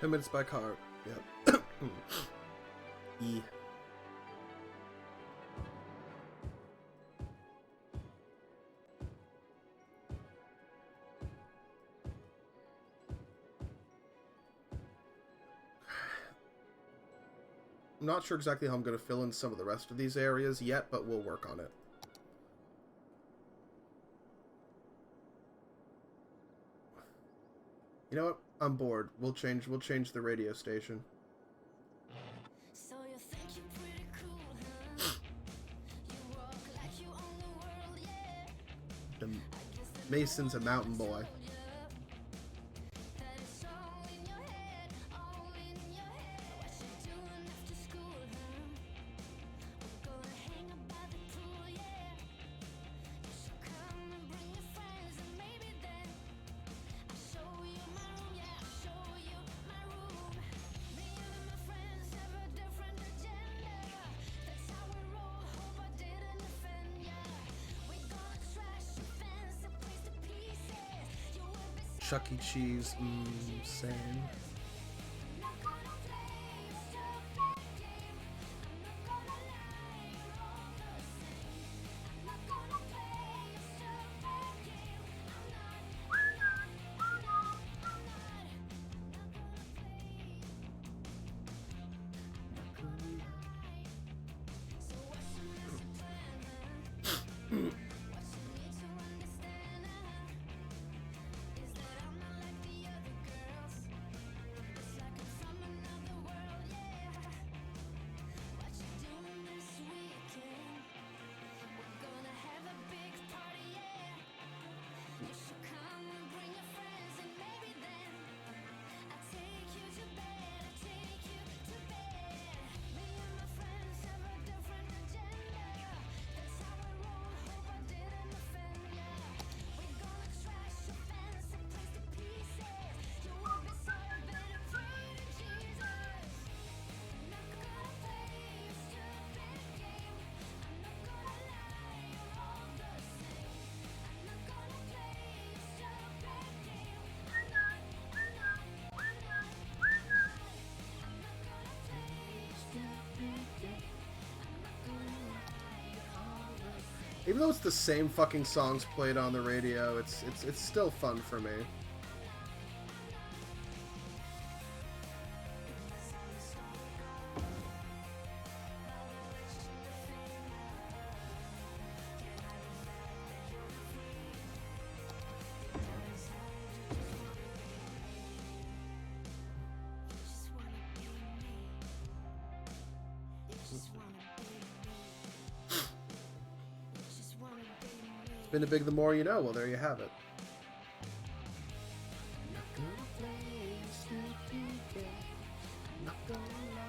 Ten minutes by car. Yep. E. I'm not sure exactly how I'm going to fill in some of the rest of these areas yet, but we'll work on it. You know what? I'm bored. We'll change the radio station. So you think you're pretty cool, huh? You walk like you own the world, yeah. The Mason's a mountain boy. That it's all in your head, all in your head. What you doing after school, huh? We're gonna hang about the pool, yeah. You should come and bring your friends, and maybe then I'll show you my room, yeah. I'll show you my room. Me and my friends have a different agenda. That's how we roll. Hope I didn't offend ya. We're gonna trash your fancy place to pieces. You will be Chuck E. Cheese. Same. not gonna play your stupid game. I'm not gonna lie, you're all the same. I'm not gonna play your stupid game. I'm not gonna play. So what's your master plan, huh? What you need to understand, is that I'm not like the other girls. It's like I'm from another world, yeah. What you doing this weekend? We're gonna have a big party, yeah. You should come and bring your friends, and maybe then I'll take you to bed. I'll take you to bed. Me and my friends have a different agenda. That's how we roll. Hope I didn't offend ya. We're gonna trash your fancy place to pieces. You will be sorry, better pray to Jesus. I'm not gonna play your stupid game. I'm not gonna lie, you're all the same. I'm not gonna play your stupid game. I'm not gonna play your stupid game. I'm not gonna lie, you're all the same. Even though it's the same fucking songs played on the radio, it's still fun for me. Just wanna be me. Just wanna be me. Just wanna be me. Been a big the more you know. Well, there you have it. Not gonna play a stupid game. Not gonna lie.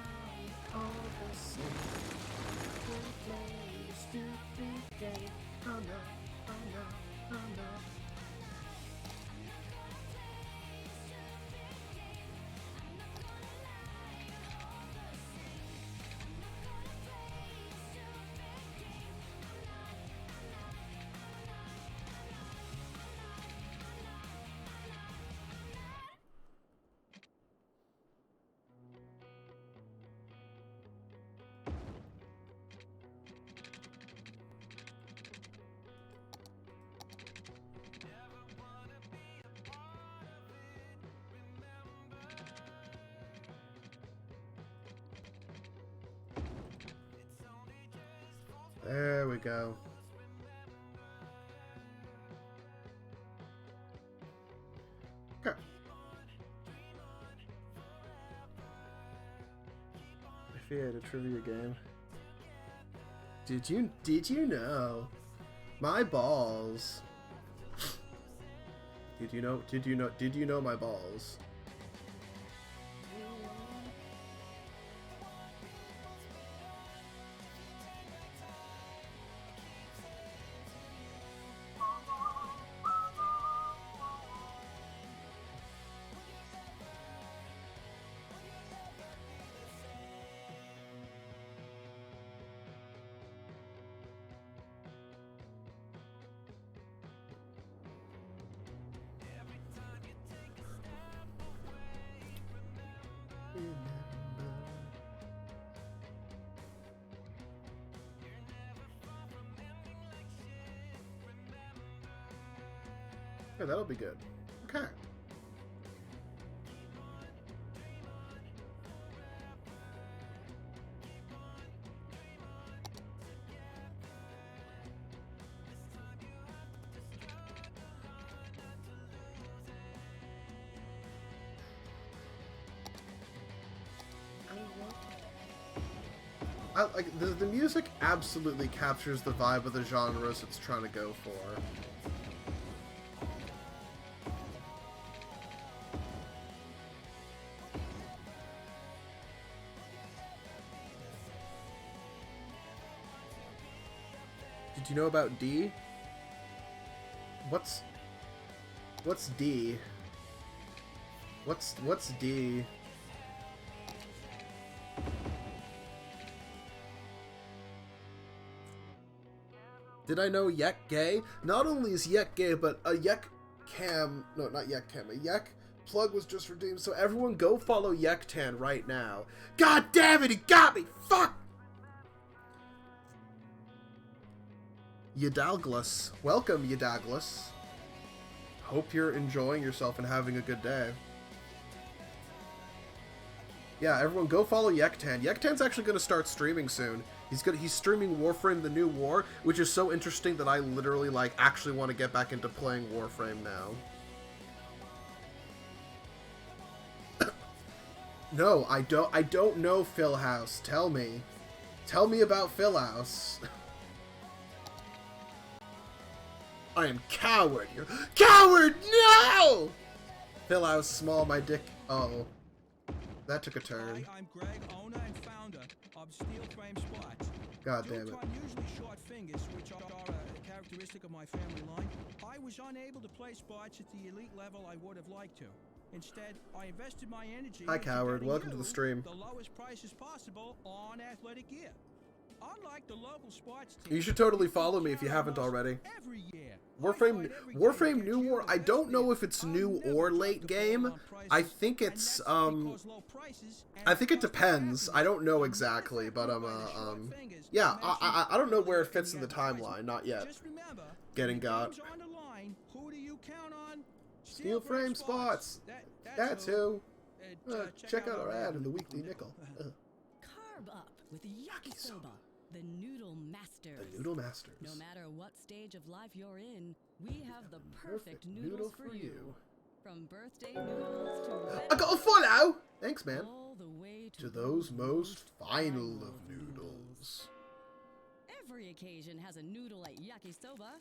There we go. Okay. If he had a trivia game. Did you know? My balls. Did you know my balls? Yeah, that'll be good. Okay. The music absolutely captures the vibe of the genres it's trying to go for. Did you know about D? What's D? What's D? Did I know Yek gay? Not only is Yek gay, but a Yek cam... No, not Yek cam. A Yek plug was just redeemed, so everyone go follow Yektan right now. God damn it, he got me! Fuck! Yadalglas. Welcome, Yadalglas. Hope you're enjoying yourself and having a good day. Yeah, everyone go follow Yektan. Yektan's actually going to start streaming soon. He's streaming Warframe: The New War, which is so interesting that I literally actually want to get back into playing Warframe now. No, I don't know Phil House. Tell me about Phil House. I am coward. You're coward. No. Phil House, small my dick. Oh, that took a turn. Hi, I'm Greg, owner and founder of Steel Frame Spots. God damn it. Due to unusually short fingers, which are a characteristic of my family line, I was unable to play spots at the elite level I would have liked to. Instead, I invested my energy. Hi, into coward. getting Welcome to you the stream. the lowest prices possible on athletic gear. Unlike the local sports teams, You should totally follow me if you haven't already. every year. Warframe New War. I don't know if it's new or late game. I think it's I think it depends. I don't know exactly, but yeah, I don't know where it fits in the timeline. Not yet. Getting got. Steel Frame Spots. That's who. Check out our ad in the Weekly Nickel. Carb up with yakisoba, the noodle masters. The Noodle Masters. No matter what stage of life you're in, we have the perfect noodles for you. From birthday noodles to I got a follow! Thanks, man. all the way To those most final of noodles. Every occasion has a noodle at yakisoba,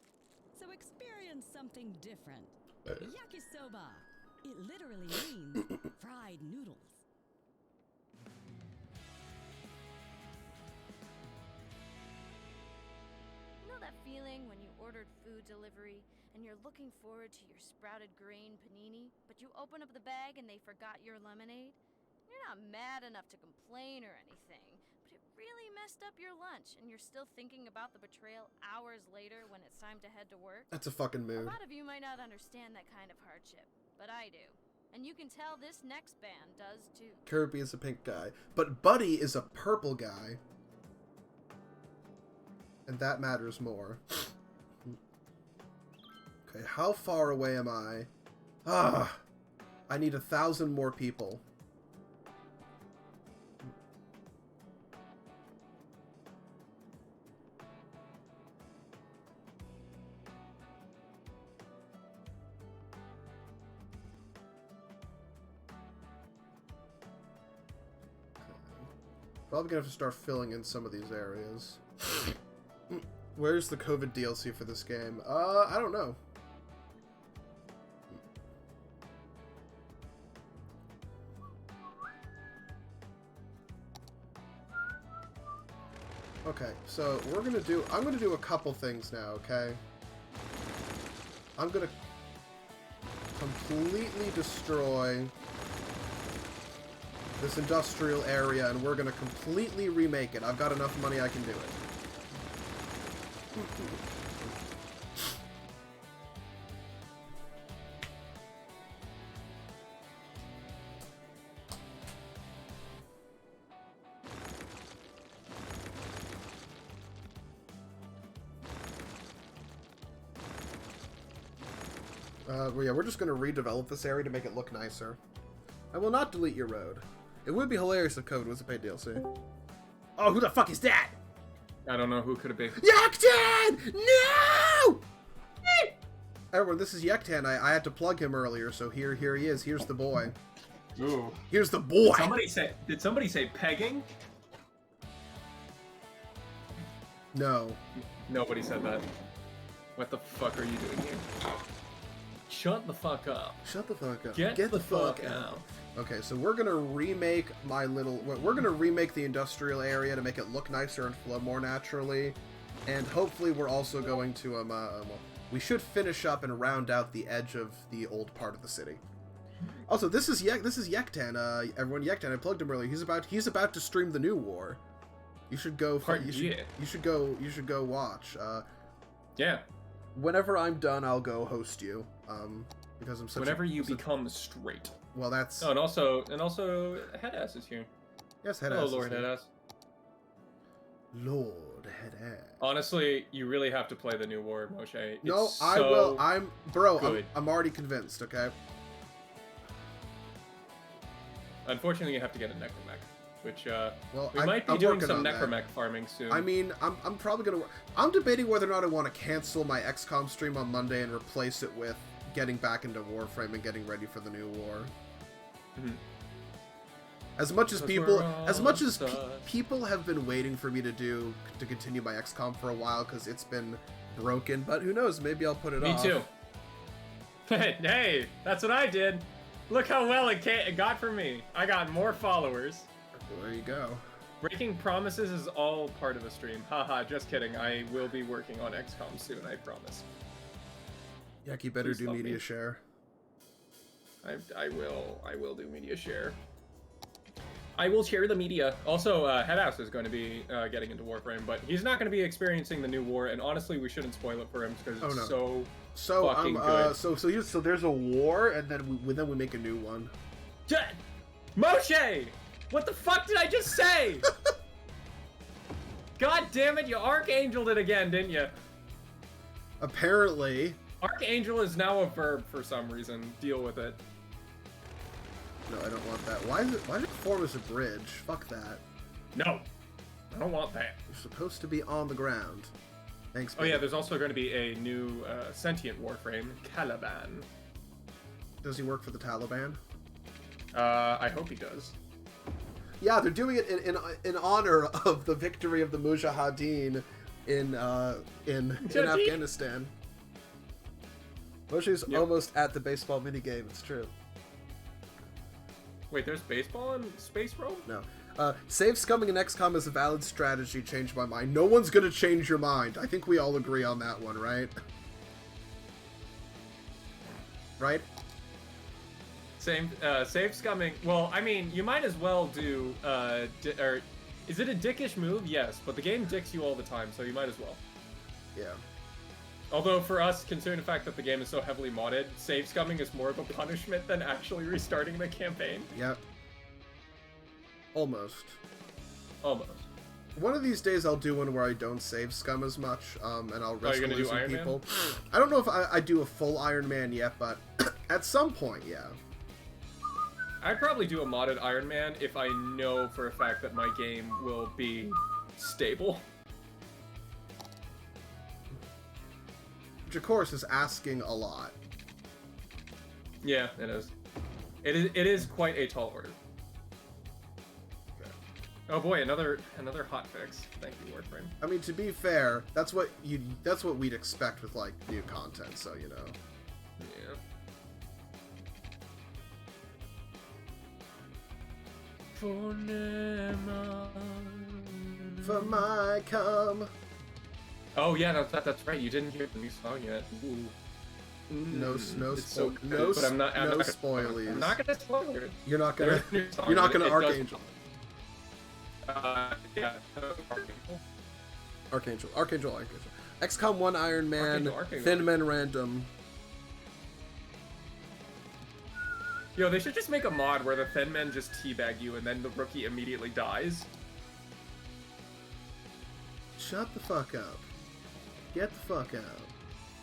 so experience something different. Yakisoba. It literally means fried noodles. You know that feeling when you ordered food delivery and you're looking forward to your sprouted grain panini, but you open up the bag and they forgot your lemonade? You're not mad enough to complain or anything, but it really messed up your lunch and you're still thinking about the betrayal hours later when it's time to head to work? That's a fucking A mood. lot of you might not understand that kind of hardship, but I do. And you can tell this next band does too. Kirby is a pink guy, but Buddy is a purple guy. And that matters more. Okay, how far away am I? I need 1,000 more people. Probably gonna have to start filling in some of these areas. Where's the COVID DLC for this game? I don't know. Okay, so I'm gonna do a couple things now, okay? I'm gonna completely destroy this industrial area, and we're gonna completely remake it. I've got enough money, I can do it. Well, yeah, we're just going to redevelop this area to make it look nicer. I will not delete your road. It would be hilarious if code was a paid DLC. Oh, who the fuck is that? I don't know who could it be. Yaktan! No! Everyone, this is Yaktan. I had to plug him earlier, so here he is. Here's the boy. Ooh. Here's the boy! Did somebody say pegging? No. Nobody said that. What the fuck are you doing here? Shut the fuck up. Shut the fuck up. Get the fuck out. Okay, so we're gonna remake we're gonna remake the industrial area to make it look nicer and flow more naturally, and hopefully we're also going to well, we should finish up and round out the edge of the old part of the city. Also, this is Yektan. Everyone, Yektan. I plugged him earlier. He's about to stream the new war. You should go. You should go watch. Yeah. Whenever I'm done, I'll go host you. Because I'm such. Whenever you become straight. Well, that's. Oh, and also, Headass is here. Yes, Headass. Oh, Lord Headass. Lord Headass. Honestly, you really have to play the new war, Moshe. No, it's I so will. I'm already convinced. Okay. Unfortunately, you have to get a necromech, which well, we might be I'm doing working some on that. necromech farming soon. I mean, I'm probably gonna. I'm debating whether or not I want to cancel my XCOM stream on Monday and replace it with getting back into Warframe and getting ready for the new war. Mhm. As much as Because people have been waiting for me to continue my XCOM for a while because it's been broken, but who knows? Maybe I'll put it off. Me too. Hey, that's what I did. Look how well it got for me. I got more followers. There you go. Breaking promises is all part of the stream. Haha, just kidding. I will be working on XCOM soon, I promise. Yak, you better Please do love media me. share. I will do media share. I will share the media. Also, Headass is going to be getting into Warframe, but he's not going to be experiencing the new war, and honestly, we shouldn't spoil it for him because it's so fucking good. So there's a war, and then we make a new one. Moshe! What the fuck did I just say? God damn it, you archangeled it again, didn't you? Apparently. Archangel is now a verb for some reason. Deal with it. No, I don't want that. Why did it form as a bridge? Fuck that. No, I don't want that. You're supposed to be on the ground. Thanks. Oh yeah, there's also going to be a new sentient warframe, Caliban. Does he work for the Taliban? I hope he does. Yeah, they're doing it in honor of the victory of the Mujahideen in Afghanistan. Moshe's almost at the baseball minigame. It's true. Wait, there's baseball in Space Rome? No. Save scumming in XCOM is a valid strategy. Changed my mind. No one's gonna change your mind. I think we all agree on that one, right? Right? Save scumming. Well, I mean, you might as well do. Or is it a dickish move? Yes, but the game dicks you all the time, so you might as well. Yeah. Although for us, considering the fact that the game is so heavily modded, save scumming is more of a punishment than actually restarting the campaign. Yep. Almost. Almost. One of these days I'll do one where I don't save scum as much, and I'll rescue do some Iron Man? people. I don't know if I do a full Iron Man yet, but at some point, yeah. I'd probably do a modded Iron Man if I know for a fact that my game will be stable. Which, of course, is asking a lot. Yeah, it is. It is quite a tall order. Okay. Oh boy, another hot fix. Thank you, Warframe. I mean, to be fair, that's what we'd expect with like new content. So you know. Yeah. For my cum. Oh yeah, that's right. You didn't hear the new song yet. Ooh. No It's so good, no but I'm not gonna spoil it. You're not gonna There's a new song, you're not but gonna it does- Archangel. Yeah. Archangel. XCOM 1 Iron Man, Archangel. Thin Men Random. Yo, they should just make a mod where the Thin Men just teabag you and then the rookie immediately dies. Shut the fuck up. Get the fuck out.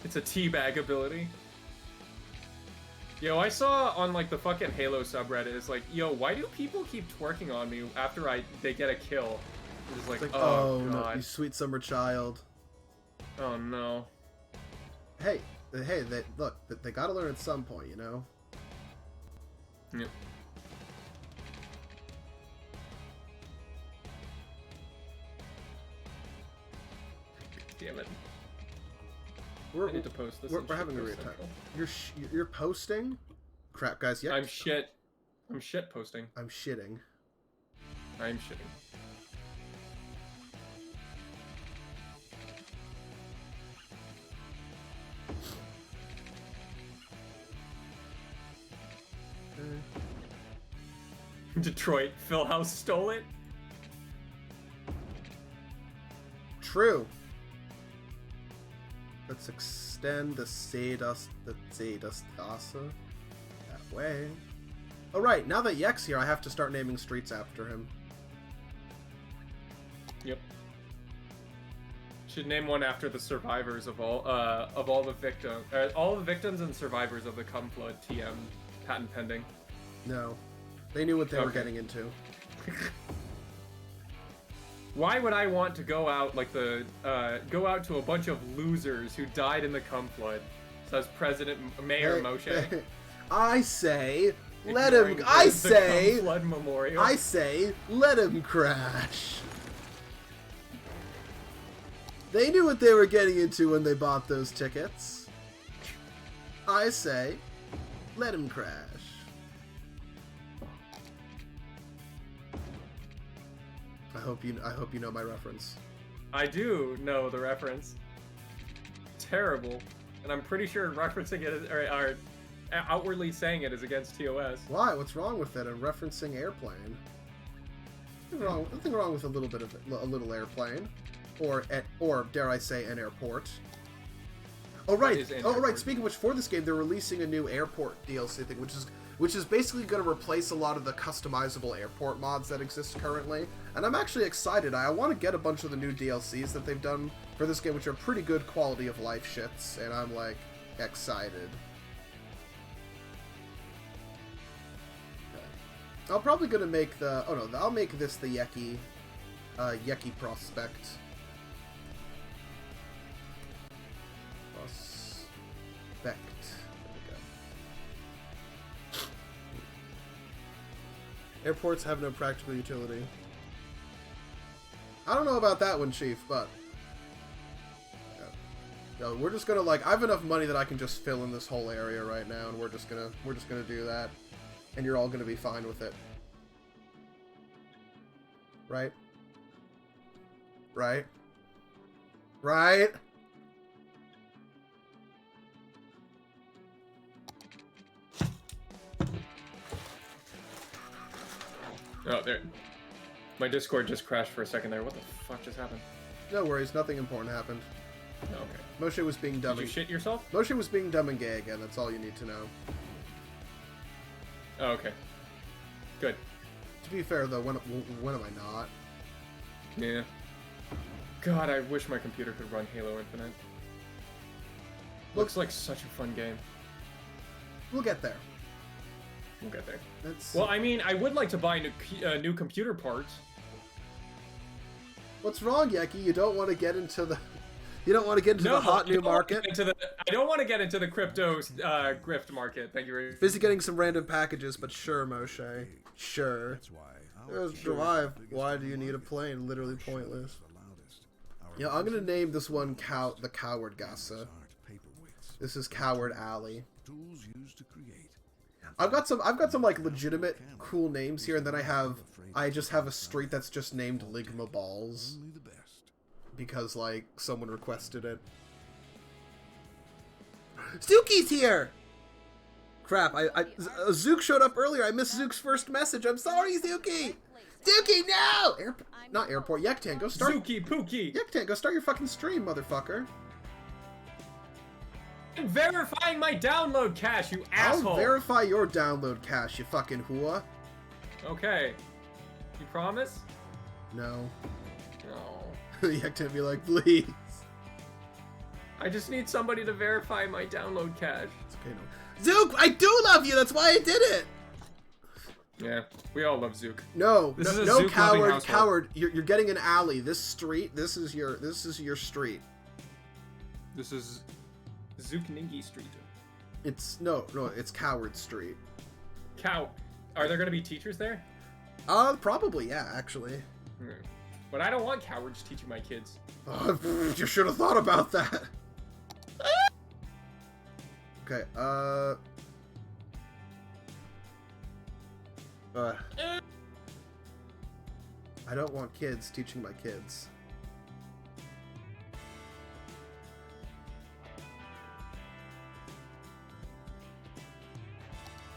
It's a teabag ability. Yo, I saw on like the fucking Halo subreddit, it's like, yo, why do people keep twerking on me after they get a kill? It's like, oh no, god. you sweet summer child. Oh no. Hey, they look, they gotta learn at some point, you know? Yep. Damn it. I need to post this. We're having a real time. You're posting? Crap, guys. Yeah. I'm shit posting. I'm shitting. I'm shitting. Detroit, Phil House stole it. True. Let's extend the Zedas that way. Oh right, now that Yek's here, I have to start naming streets after him. Yep. Should name one after the survivors of all the victims and survivors of the Cum Flood TM patent pending. No, they knew what they were Okay. getting into. Why would I want to go out go out to a bunch of losers who died in the Cum Flood? Says Mayor Moshe. I say, let Ignoring him. the I Cum say, Flood memorial. I say, let him crash. They knew what they were getting into when they bought those tickets. I say, let him crash. I hope you know my reference. I do know the reference. Terrible, and I'm pretty sure referencing it or outwardly saying it is against TOS. Why? What's wrong with it? I'm referencing airplane. Nothing wrong with a little airplane, or dare I say, an airport. Oh right. What is an Oh right. airport? Speaking of which, for this game, they're releasing a new airport DLC thing, which is basically going to replace a lot of the customizable airport mods that exist currently. And I'm actually excited. I want to get a bunch of the new DLCs that they've done for this game, which are pretty good quality of life shits, and I'm like excited. I'm probably gonna make the. Oh no, I'll make this the Yeki Prospect. There we go. Airports have no practical utility. I don't know about that one, Chief, but no, we're just gonna I have enough money that I can just fill in this whole area right now, and we're just gonna do that, and you're all gonna be fine with it, right? Right? Right? Oh, there. My Discord just crashed for a second there. What the fuck just happened? No worries, nothing important happened. Oh, okay. Moshe was being dumb. Did you shit yourself? Moshe was being dumb and gay again. That's all you need to know. Oh, okay. Good. To be fair, though, when am I not? Yeah. God, I wish my computer could run Halo Infinite. Looks like such a fun game. We'll get there. We'll get there. That's Well, I mean, I would like to buy new computer parts. what's wrong, Yeki? You don't want to get into the. You don't want to get into the hot new market. I don't want to get into the crypto grift market. Thank you very much. Busy getting some random packages, but sure, Moshe. Sure. That's why Drive. Why do you need a plane? Literally pointless. Yeah, I'm gonna name this one the Coward Gasse. This is Coward Alley. I've got some like legitimate cool names here, and then I just have a street that's just named Ligma Balls. Because like someone requested it. Zuki's here! Crap, Zook showed up earlier. I missed Zook's first message. I'm sorry, Zuki! Zuki, no! Not airport. Yektan, go start. Zuki Pookie! Yektan, go start your fucking stream, motherfucker. I'm verifying my download cache, you asshole! I'll verify your download cache, you fucking hua. Okay. You promise? No. No. Yektan be like, please. I just need somebody to verify my download cache. It's okay, no. Zook, I do love you. That's why I did it. Yeah, we all love Zook. No, This is a no, Zook loving coward, household. coward. You're getting an alley. This street. This is your street. This is Zook Ningi Street. It's no. It's Coward Street. Cow. Are there gonna be teachers there? Probably, yeah, actually. But I don't want cowards teaching my kids. You should have thought about that. Okay, I don't want kids teaching my kids.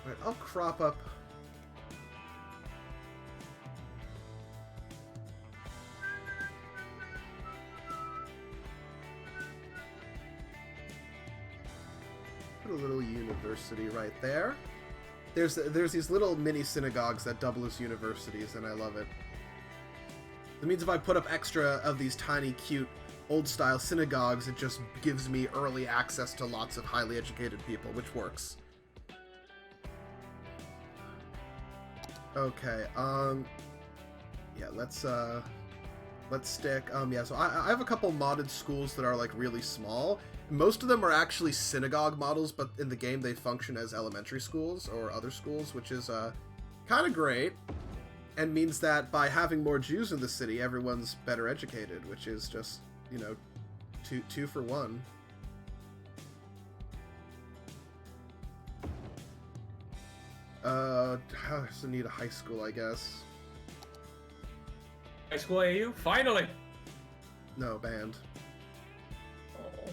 Alright, I'll crop up. Put a little university right there. There's these little mini synagogues that double as universities, and I love it. That means if I put up extra of these tiny, cute, old-style synagogues, it just gives me early access to lots of highly educated people, which works. Okay, yeah, let's stick, yeah, so I have a couple modded schools that are, like, really small. Most of them are actually synagogue models, but in the game they function as elementary schools or other schools, which is kind of great, and means that by having more Jews in the city, everyone's better educated, which is just, you know, two for one. I also need a high school, I guess. High school AU? Finally! No, band. Oh.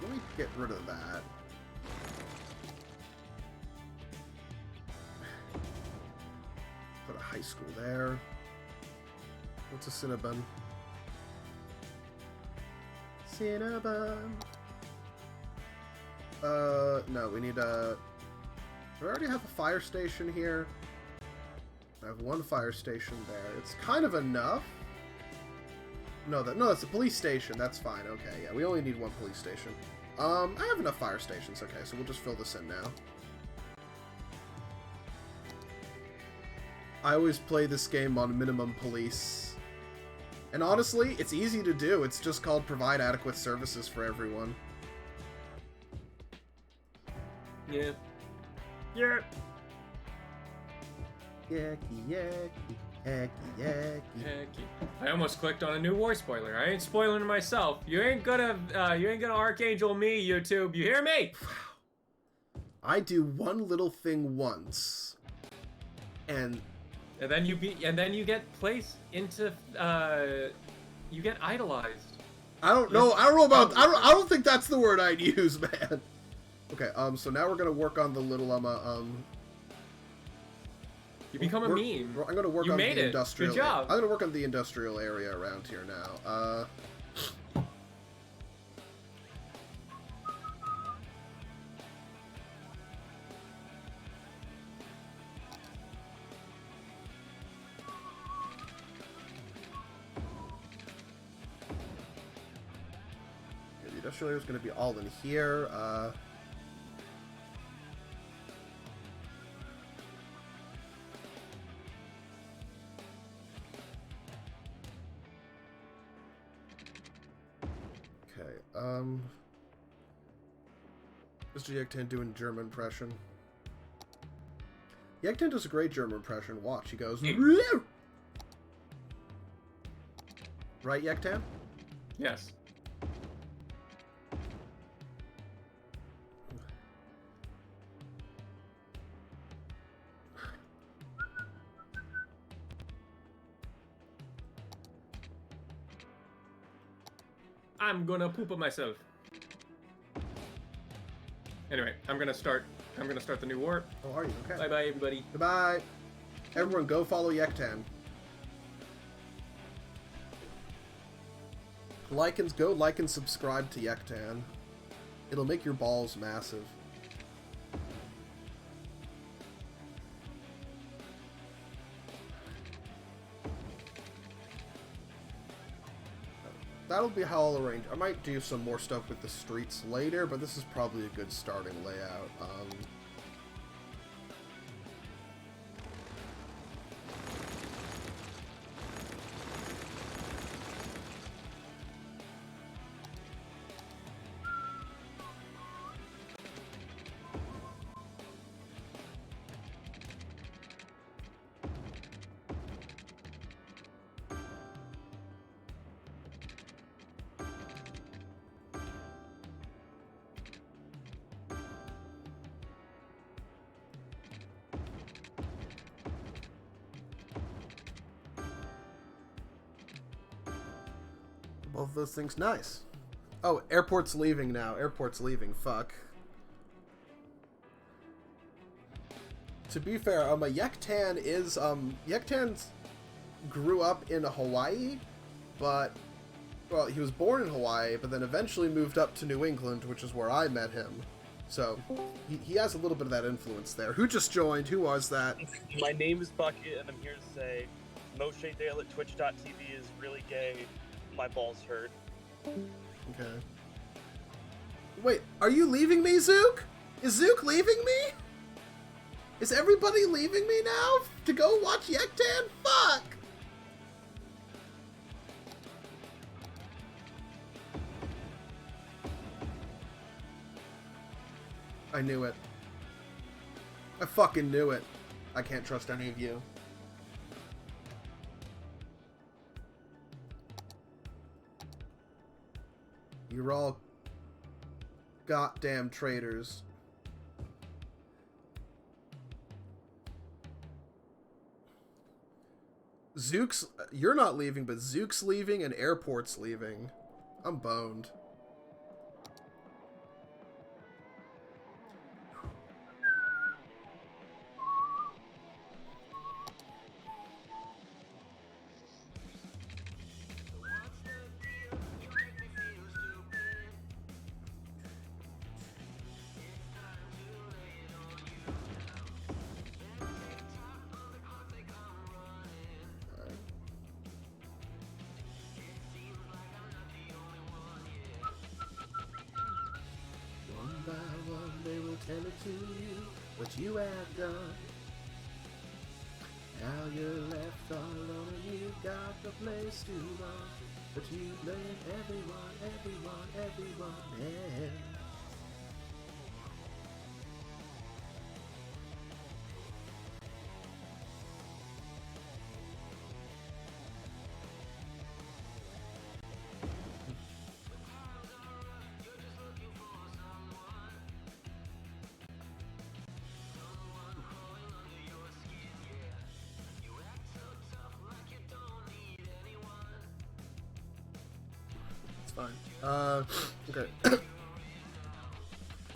Let me get rid of that. Put a high school there. What's a Cinnabon? Cinnabon. No, we need a... Do I already have a fire station here? I have one fire station there. It's kind of enough. No, that's a police station. That's fine. Okay, yeah, we only need one police station. I have enough fire stations. Okay, so we'll just fill this in now. I always play this game on minimum police. And honestly, it's easy to do. It's just called provide adequate services for everyone. Yeah. Yeah. Yaki, yaki, yaki, yaki. Hecky. I almost clicked on a new war spoiler. I ain't spoiling myself. You ain't gonna Archangel me, YouTube. You hear me? I do one little thing once, and then you get placed into you get idolized. I don't know about. I don't think that's the word I'd use, man. Okay, so now we're gonna work on the little You become a meme. I'm gonna work You on made the it. industrial. Good job. I'm gonna work on the industrial area around here now. The industrial area is gonna be all in here. Mr. Yektan doing German impression. Yektan does a great German impression. Watch, he goes, "Woo!" Right, Yektan? Yes. I'm gonna poop on myself. Anyway, I'm gonna start the new war. Oh, are you? Okay. Bye bye everybody. Goodbye. Everyone go follow Yektan. Go like and subscribe to Yektan. It'll make your balls massive. That'll be how I'll arrange. I might do some more stuff with the streets later, but this is probably a good starting layout. Both of those things, nice. Oh, airport's leaving now. Airport's leaving. Fuck. To be fair, Yektan is, Yektan grew up in Hawaii, but, well, he was born in Hawaii, but then eventually moved up to New England, which is where I met him. So, he has a little bit of that influence there. Who just joined? Who was that? My name is Bucket, and I'm here to say Moshe Dale at Twitch.tv is really gay. My balls hurt. Okay. Wait, are you leaving me, Zook? Is Zook leaving me? Is everybody leaving me now to go watch Yektan? Fuck! I knew it. I fucking knew it. I can't trust any of you. You're all goddamn traitors. Zook's... You're not leaving, but Zook's leaving and Airport's leaving. I'm boned. Tell it to you what you have done. Now you're left all alone and you got no place to run. But you blame everyone else. Fine. Okay.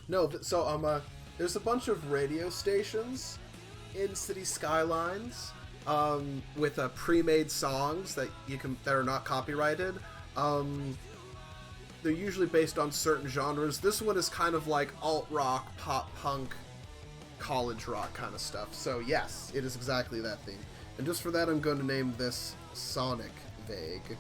No, so, there's a bunch of radio stations in City Skylines, with, pre-made songs that are not copyrighted. They're usually based on certain genres. This one is kind of like alt-rock, pop-punk, college rock kind of stuff. So, yes, it is exactly that theme. And just for that, I'm going to name this Sonic Vague.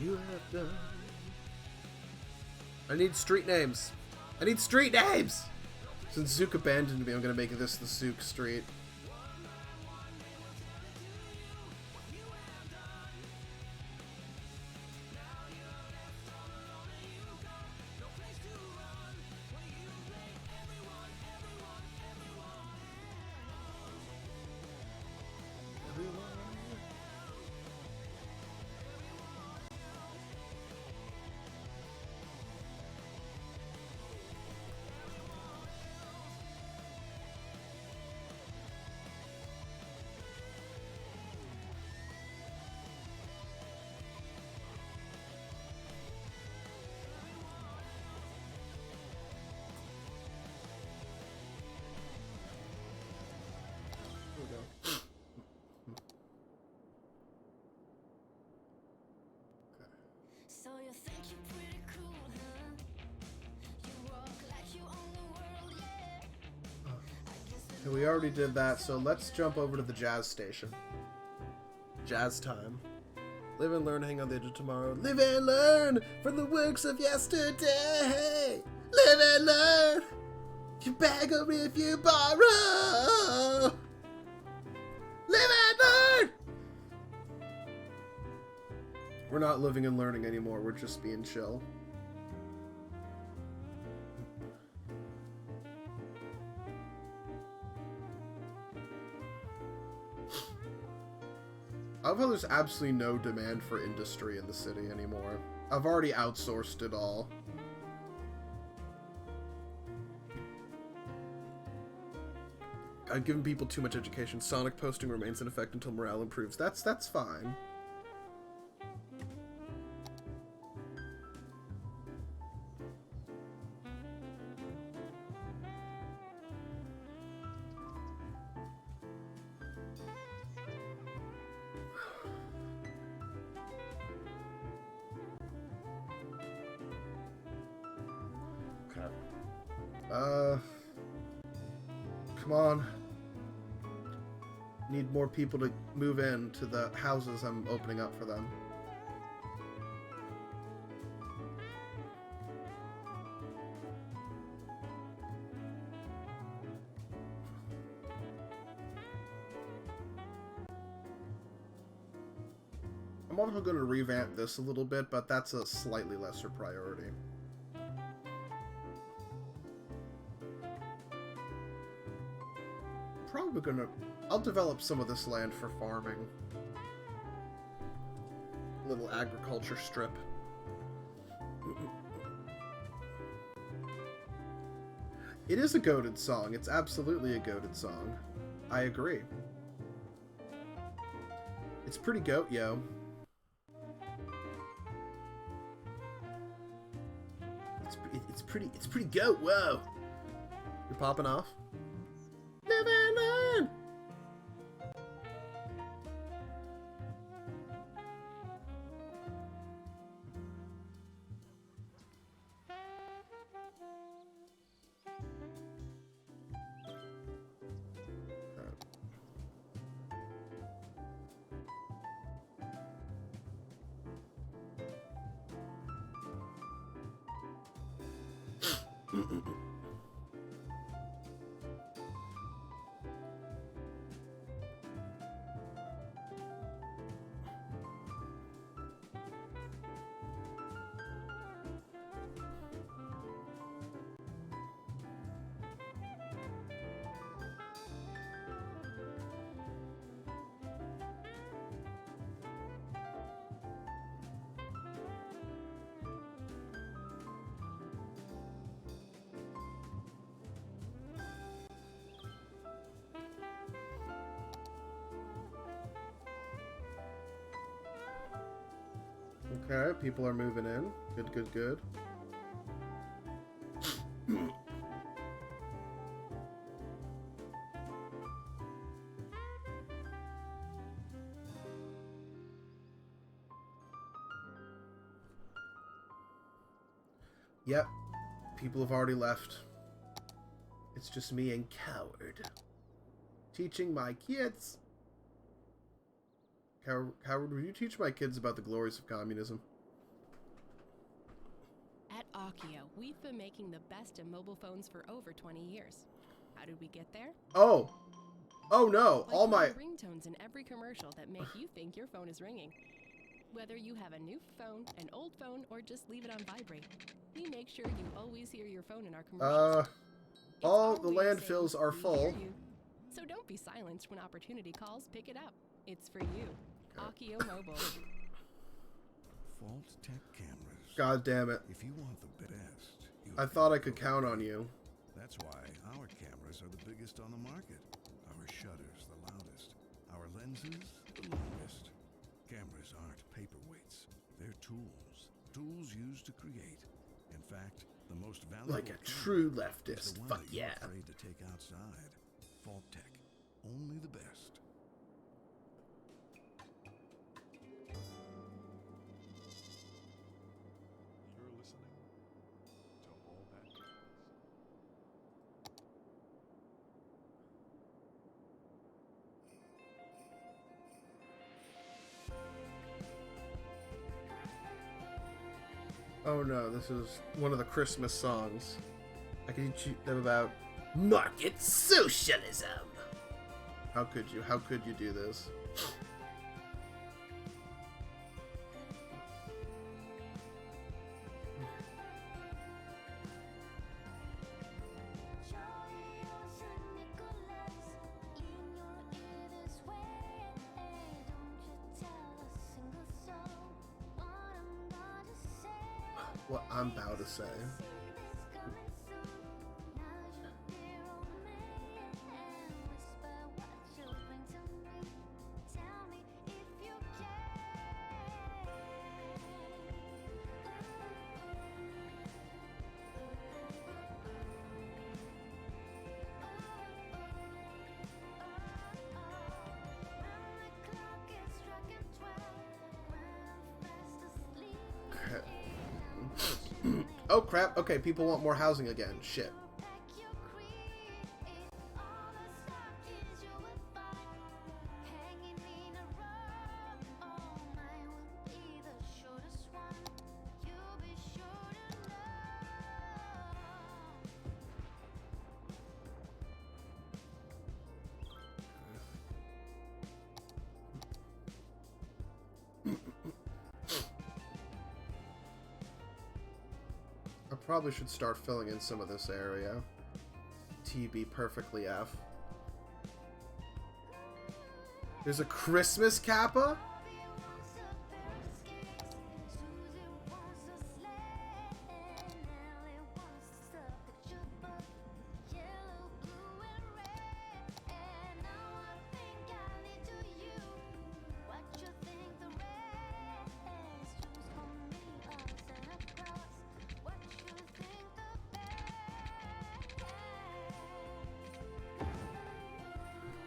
you have done. I need street names. I need street names! Since Zook abandoned me, I'm gonna make this the Zook Street. So you think you're pretty cool, huh? You walk like you own the world, yeah. I guess Okay, we already did that, so let's jump over to the jazz station. Jazz time. Live and learn, hang on the edge of tomorrow. Live and learn from the works of yesterday. Live and learn. You beg or if you borrow. Live and learn. We're not living and learning anymore. We're just being chill. I love how there's absolutely no demand for industry in the city anymore. I've already outsourced it all. I've given people too much education. Sonic posting remains in effect until morale improves. That's fine. Come on. Need more people to move in to the houses I'm opening up for them. I'm also going to revamp this a little bit, but that's a slightly lesser priority. Probably gonna... I'll develop some of this land for farming. Little agriculture strip. It is a goated song. It's absolutely a goated song. I agree. It's pretty goat, yo. It's pretty goat, whoa. You're popping off? Live and learn! Okay, people are moving in. Good, good, good. Yep, people have already left. It's just me and Coward. Teaching my kids. Howard, will you teach my kids about the glories of communism? Akio, we've been making the best in mobile phones for over 20 years. How did we get there? Oh no, By all my... putting ringtones in every commercial that make you think your phone is ringing. Whether you have a new phone, an old phone, or just leave it on vibrate, we make sure you always hear your phone in our commercials. It's all our the way of landfills saying, are "We full. hear you." So don't be silenced when opportunity calls. Pick it up. It's for you. Akio Mobile. Fault Tech cameras. God damn it. If you want the best, you I thought I could count on you. That's why our cameras are the biggest on the market. Our shutters the loudest. Our lenses the longest. Cameras aren't paperweights. They're tools. Tools used to create. In fact, the most valuable Like a camera true is leftist. the one Fuck that you're yeah. afraid to take outside. Fault Tech. Only the best. You're listening to All That Jazz. Oh no, this is one of the Christmas songs. I can teach them about market socialism. How could you? How could you do this? What I'm about to say. Oh crap, okay, people want more housing again. Shit. I probably should start filling in some of this area. TB perfectly F. There's a Christmas Kappa?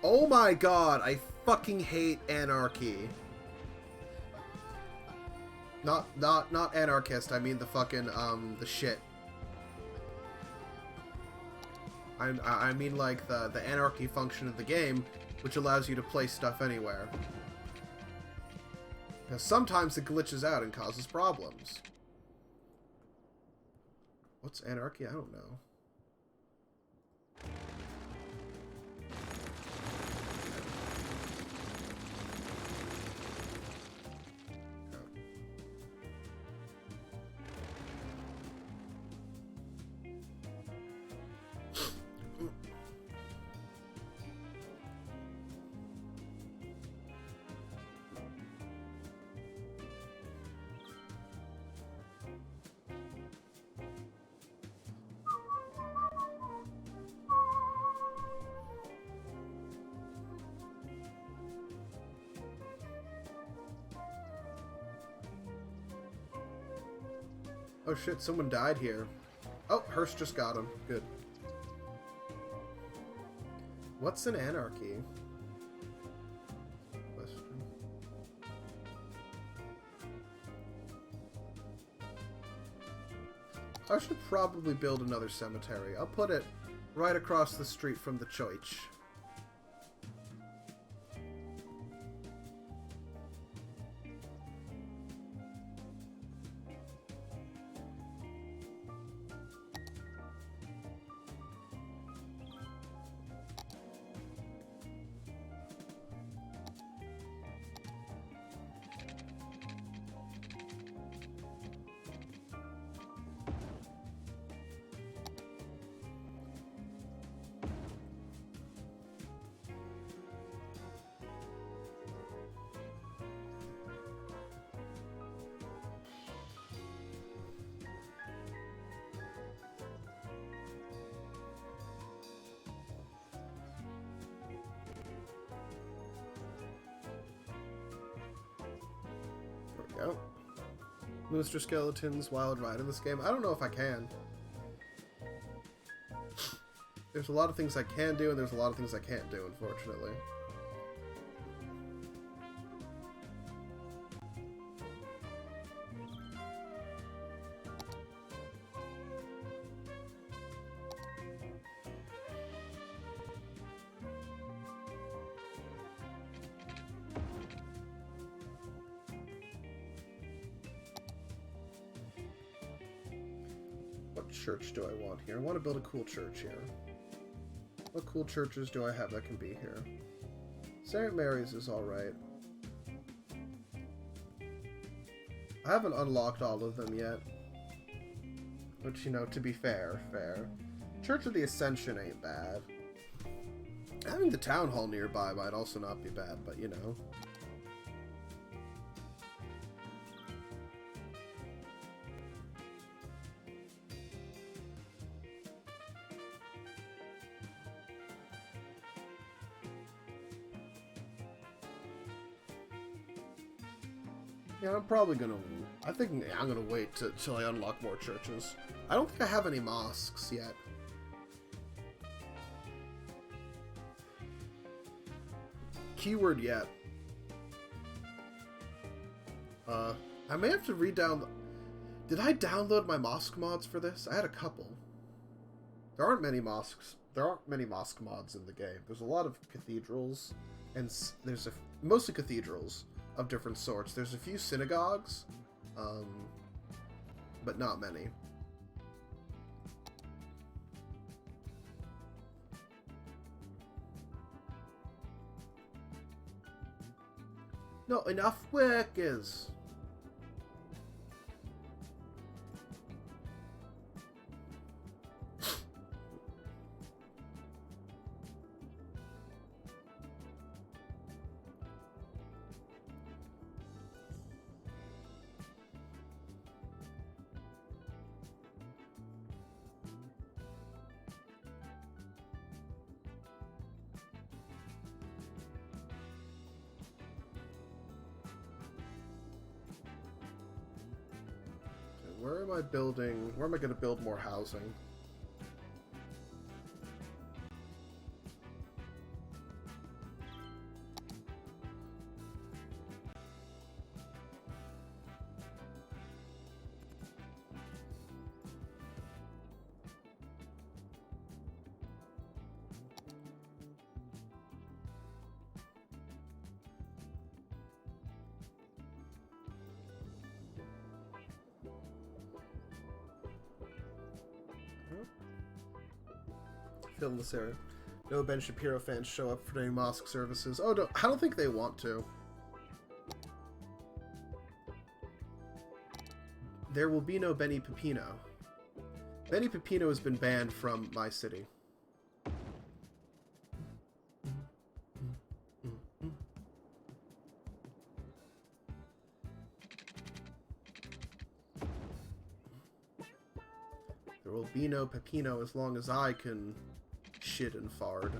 Oh my god, I fucking hate anarchy. Not anarchist, I mean the fucking, the shit. I mean like the anarchy function of the game, which allows you to place stuff anywhere. Because sometimes it glitches out and causes problems. What's anarchy? I don't know. Oh shit, someone died here. Oh, Hearst just got him. Good. What's an anarchy? Question. I should probably build another cemetery. I'll put it right across the street from the church. go. Minister Skeleton's Wild Ride in this game. I don't know if I can. There's a lot of things I can do, and there's a lot of things I can't do, unfortunately. What church do I want here? I want to build a cool church here. What cool churches do I have that can be here? St. Mary's is alright. I haven't unlocked all of them yet. Which, you know, to be fair. Church of the Ascension ain't bad. Having the town hall nearby might also not be bad, but you know. Yeah, I'm probably gonna... I think I'm gonna wait till I unlock more churches. I don't think I have any mosques yet. Keyword yet. I may have to re-download... Did I download my mosque mods for this? I had a couple. There aren't many mosques. There aren't many mosque mods in the game. There's a lot of cathedrals, and there's mostly cathedrals of different sorts. There's a few synagogues, but not many. Not enough workers. Where am I building? Where am I going to build more housing? Fill in this area. No Ben Shapiro fans show up for any mosque services. Oh, no, I don't think they want to. There will be no Benny Pepino. Benny Pepino has been banned from my city. There will be no Pepino as long as I can shit and fard.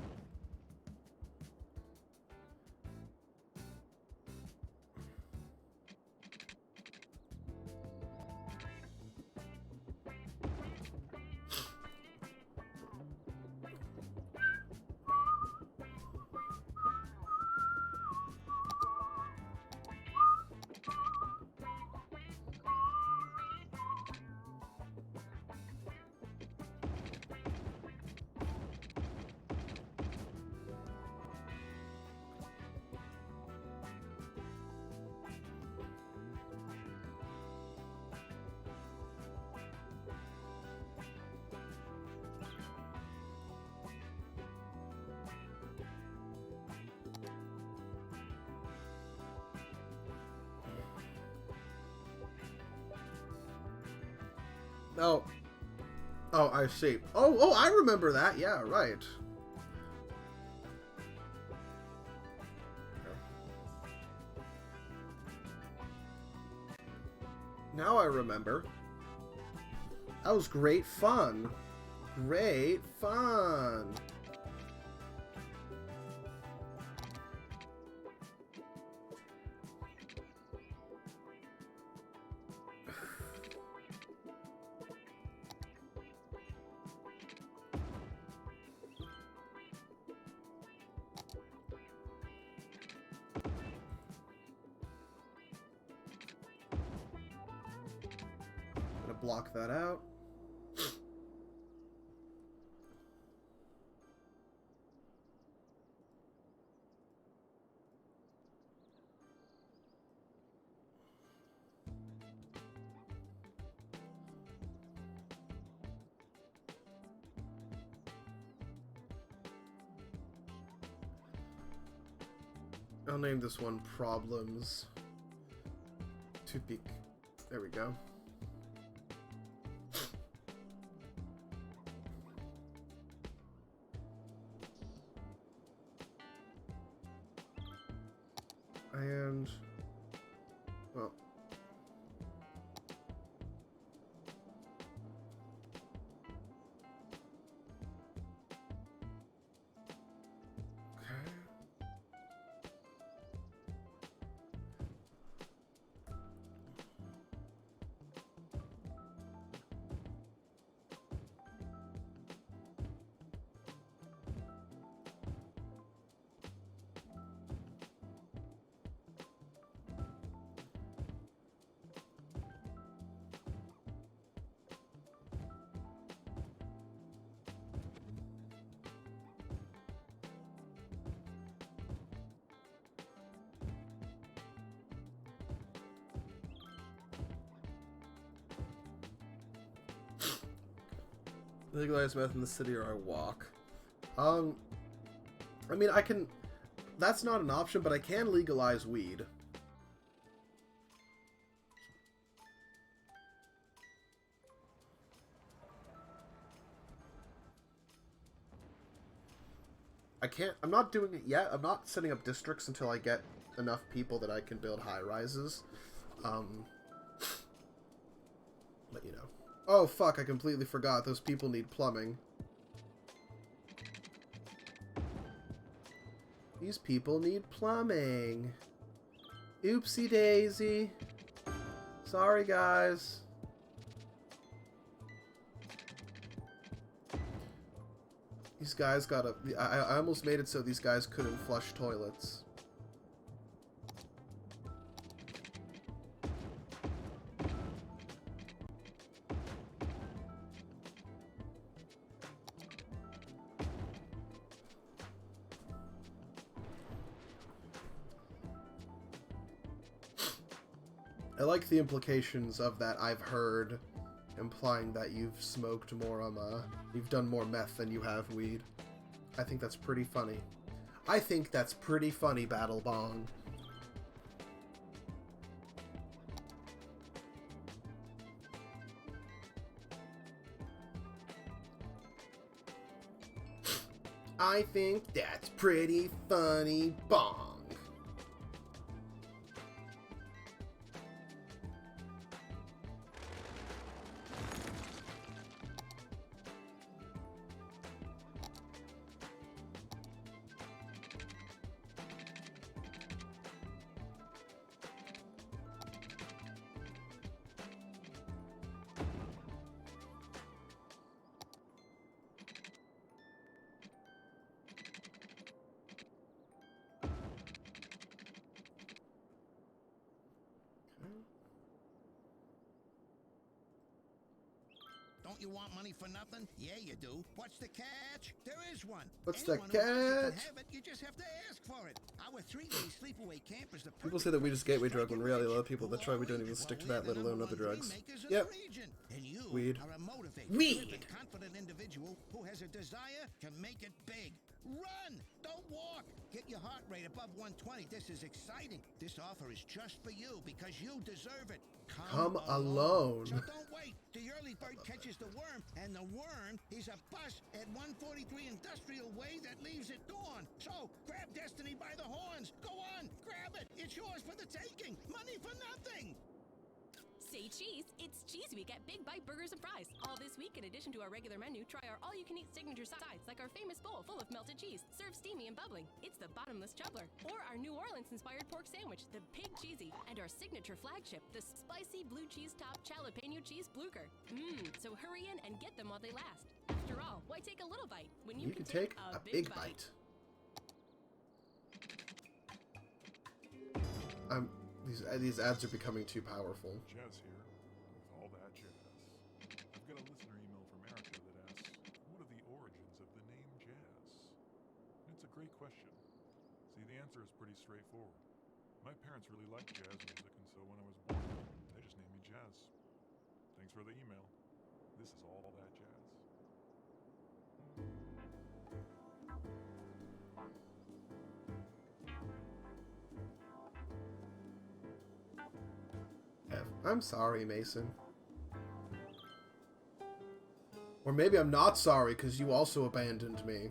Oh. Oh, I see. Oh, I remember that. Yeah, right. Now I remember. That was great fun. Great fun. block that out. I'll name this one Problems. To peak. There we go. And, well, okay. Legalize meth in the city or I walk. I mean, I can... That's not an option, but I can legalize weed. I can't... I'm not doing it yet. I'm not setting up districts until I get enough people that I can build high-rises. But, you know. Oh, fuck, I completely forgot. Those people need plumbing. These people need plumbing. Oopsie daisy. Sorry, guys. These guys got a... I almost made it so these guys couldn't flush toilets. I like the implications of that I've heard, implying that you've smoked more, you've done more meth than you have weed. I think that's pretty funny. I think that's pretty funny, Battle Bong. I think that's pretty funny, Bong. Don't you want money for nothing? Yeah, you do. What's the catch? There is one. What's the Anyone who wants it can catch? have it. You just have to ask for it. Our 3-day sleepaway camp is the People say that weed is gateway drug when really a lot of people that try we don't even stick to that, let alone other drugs. Yep. And you Weed. are a motivated, Weed. driven, confident individual who has a desire to make it big. Run! Don't walk! Get your heart rate above 120. This is exciting. This offer is just for you because you deserve it. Come alone. So don't wait. The early bird catches the worm, and the worm is a bus at 143 Industrial Way that leaves at dawn. So grab destiny by the horns. Go on, grab it. It's yours for the taking. Money for nothing. Say cheese, it's Cheese Week at Big Bite Burgers and Fries. All this week, in addition to our regular menu, try our all-you-can-eat signature sides, like our famous bowl full of melted cheese, served steamy and bubbling. It's the bottomless chubbler. Or our New Orleans-inspired pork sandwich, the Pig Cheesy. And our signature flagship, the spicy blue cheese top jalapeno cheese blucher. So hurry in and get them while they last. After all, why take a little bite when you can take a big bite? These ads are becoming too powerful. Jazz here with all that jazz. great question. See, the answer is pretty straightforward. My parents really liked jazz music, and so when I was born, they just named me Jazz. Thanks for the email. This is all that jazz. I'm sorry, Mason. Or maybe I'm not sorry because you also abandoned me.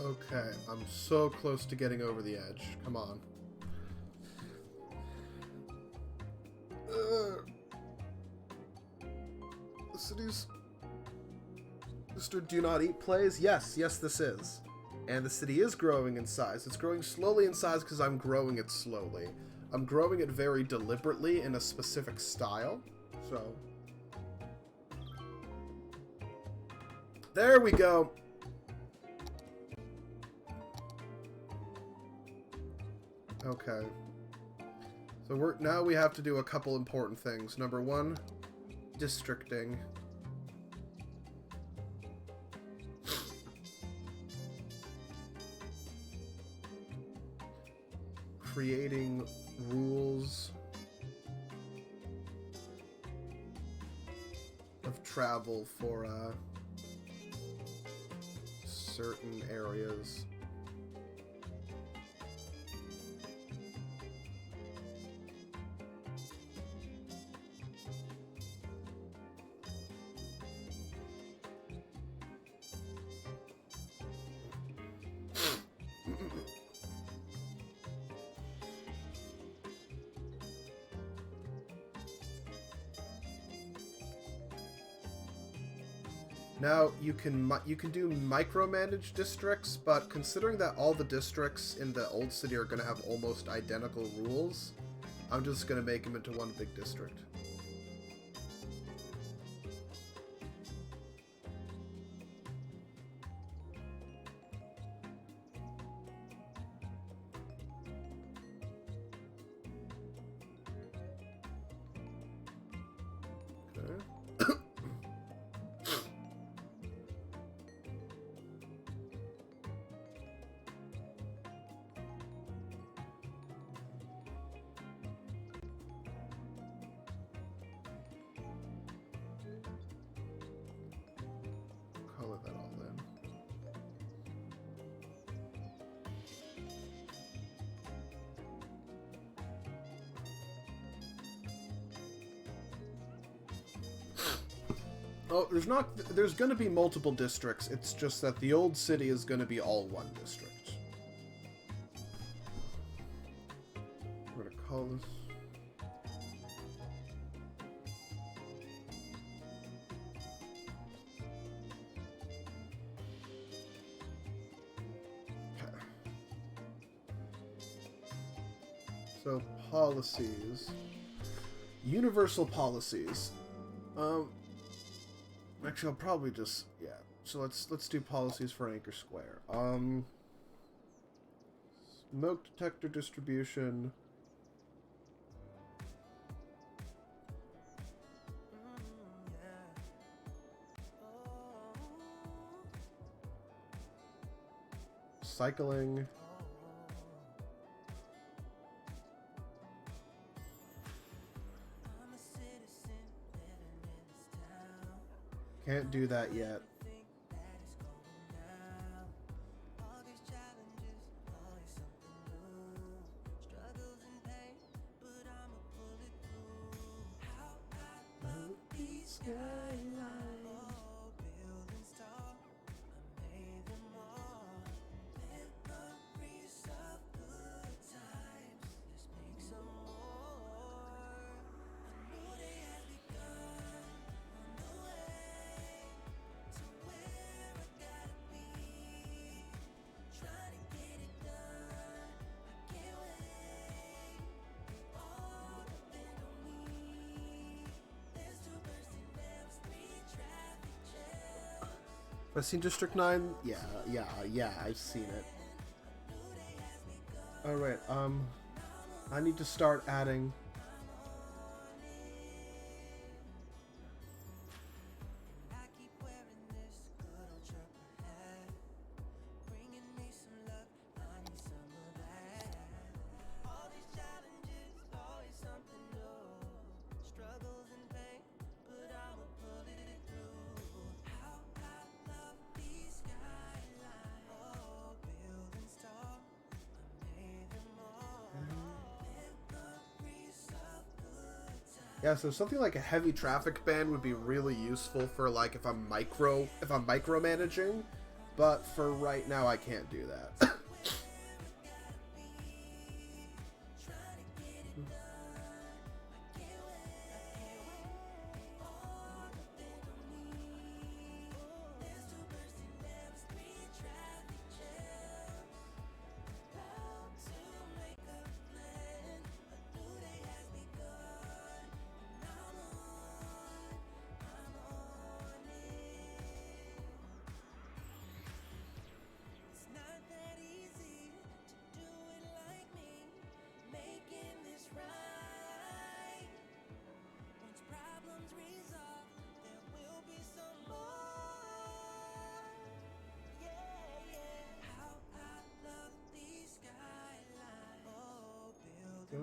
Okay, I'm so close to getting over the edge. Come on. The city's... Mr. Do Not Eat plays? Yes, this is. And the city is growing in size. It's growing slowly in size because I'm growing it slowly. I'm growing it very deliberately in a specific style. So there we go. Okay. So now we have to do a couple important things. Number one, districting. Creating rules of travel for certain areas. Now you can do micromanage districts, but considering that all the districts in the old city are going to have almost identical rules, I'm just going to make them into one big district. Okay. Color that all then. Oh, there's going to be multiple districts. It's just that the old city is going to be all one district. We're going to call this... Okay. So, policies. Universal policies. Actually, I'll probably just, yeah. So let's do policies for Anchor Square. Smoke detector distribution. Cycling. Can't do that yet. I've seen District 9? Yeah, I've seen it. Alright, I need to start adding... Yeah, so something like a heavy traffic ban would be really useful for like if I'm micromanaging, but for right now I can't do that.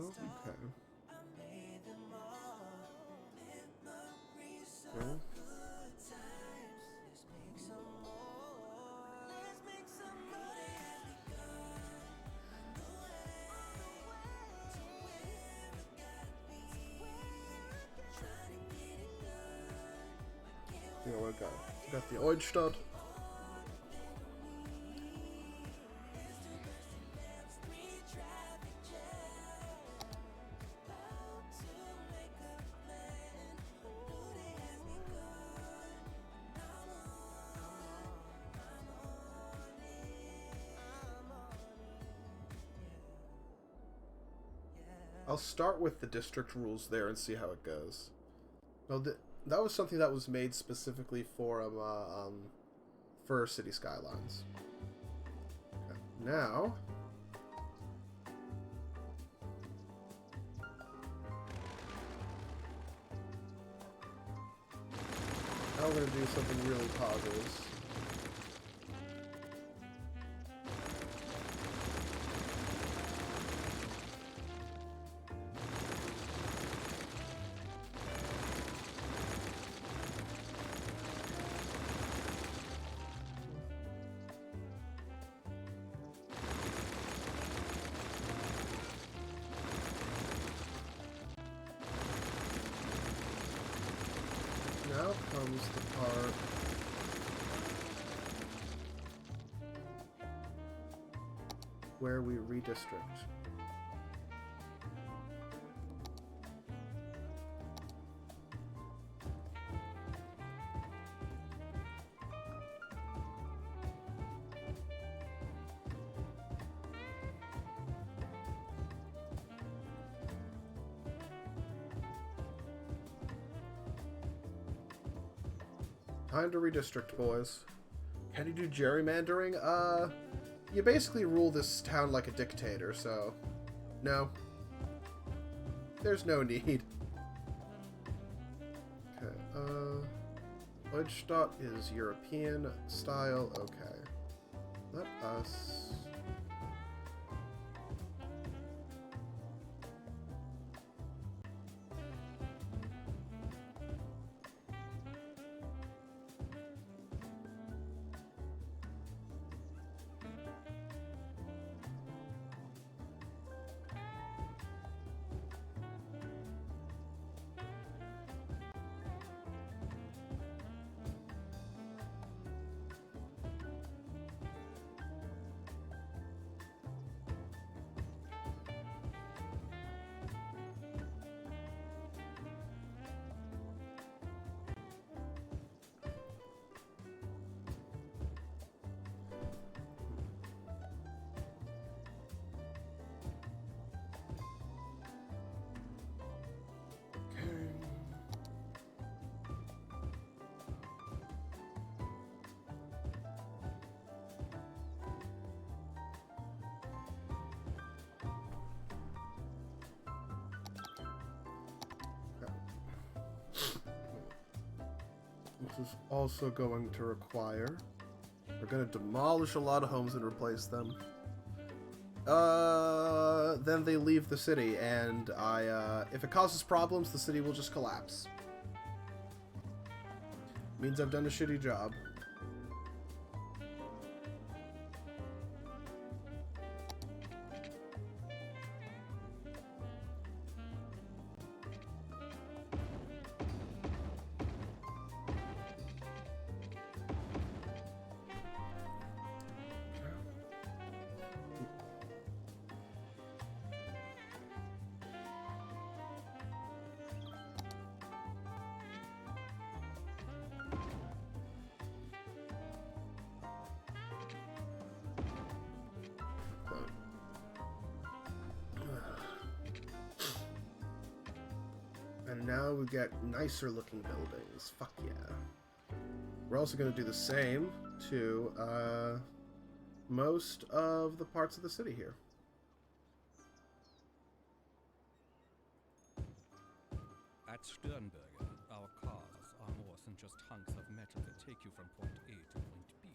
Okay. Well, you know, we got the Oidstadt. I'll start with the district rules there and see how it goes. Well, that was something that was made specifically for City Skylines. Okay. Now, we're going to do something really positive. Now comes the part where we redistrict. Time to redistrict, boys. Can you do gerrymandering? You basically rule this town like a dictator, so... No. There's no need. Okay, Oidstadt is European style, okay. Let us... This is also going to require... We're going to demolish a lot of homes and replace them. Then they leave the city, and if it causes problems, the city will just collapse. Means I've done a shitty job. And now we get nicer looking buildings. Fuck yeah. We're also going to do the same to most of the parts of the city here. At Sternberger, our cars are more than just hunks of metal that take you from point A to point B.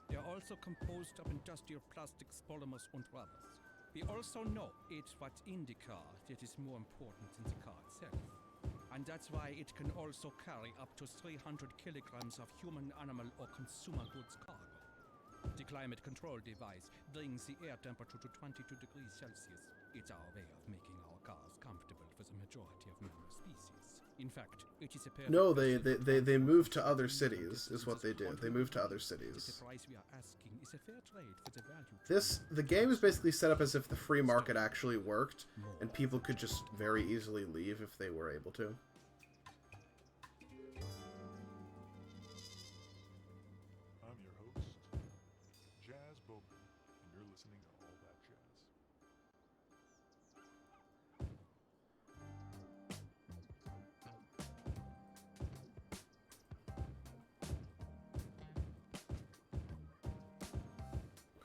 They are also composed of industrial plastics, polymers, and rubbers. We also know it's what's in the car that is more important than the car itself. And that's why it can also carry up to 300 kilograms of human, animal, or consumer goods cargo. The climate control device brings the air temperature to 22 degrees Celsius. It's our way of making our cars comfortable for the majority of mammal species. In fact, it is a perfect No, they move to other cities, is what they do. They move to other cities. The price we are asking is a fair trade for the value. The game is basically set up as if the free market actually worked, and people could just very easily leave if they were able to. I'm your host, Jazz Bogan, and you're listening to All That Jazz.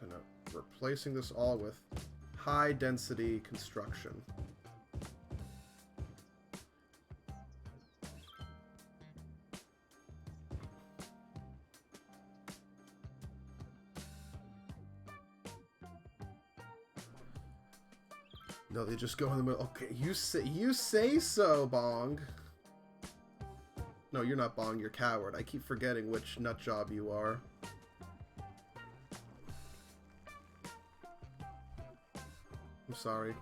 Kind of replacing this all with high density construction. No, they just go in the middle. Okay, you say so, Bong. No, you're not Bong, you're Coward. I keep forgetting which nut job you are. I'm sorry.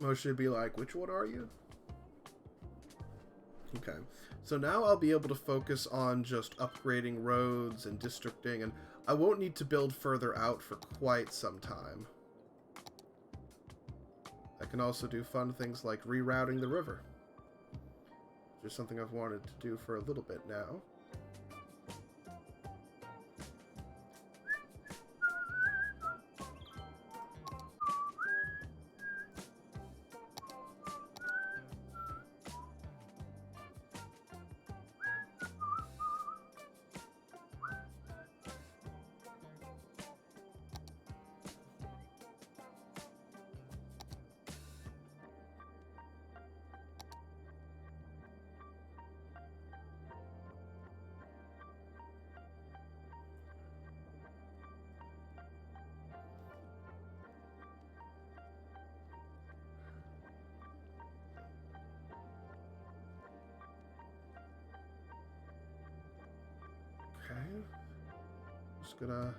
Moshe would be like, which one are you? Okay. So now I'll be able to focus on just upgrading roads and districting, and I won't need to build further out for quite some time. I can also do fun things like rerouting the river, which is something I've wanted to do for a little bit now. Okay. Just gonna...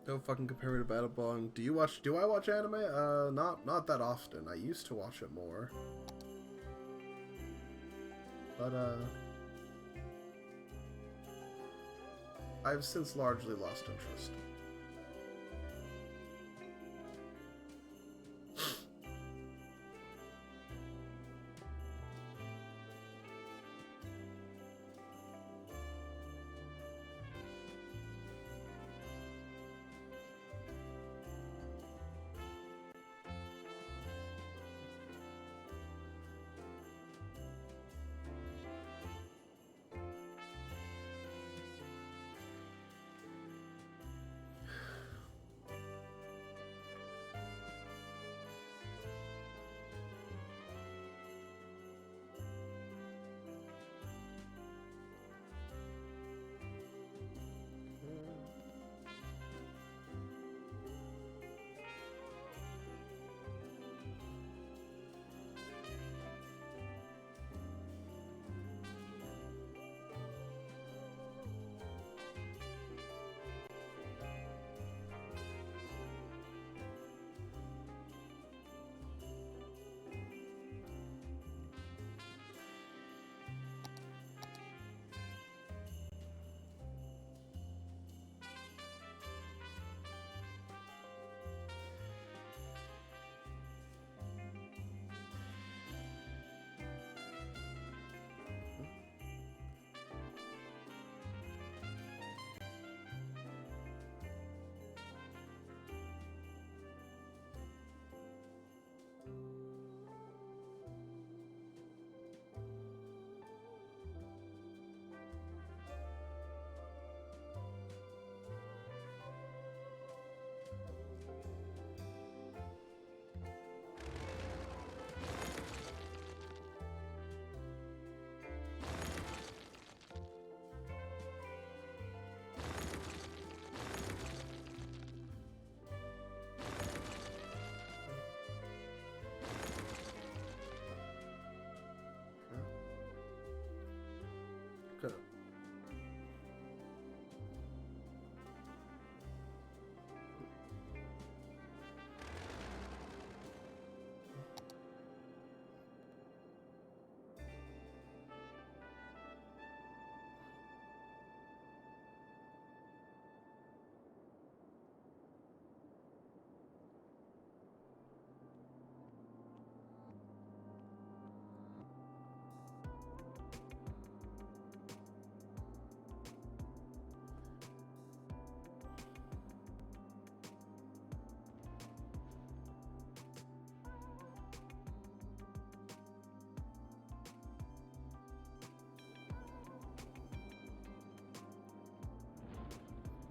Don't fucking compare me to Battlebong. Do I watch anime? Not that often. I used to watch it more. But, I've since largely lost interest. Good.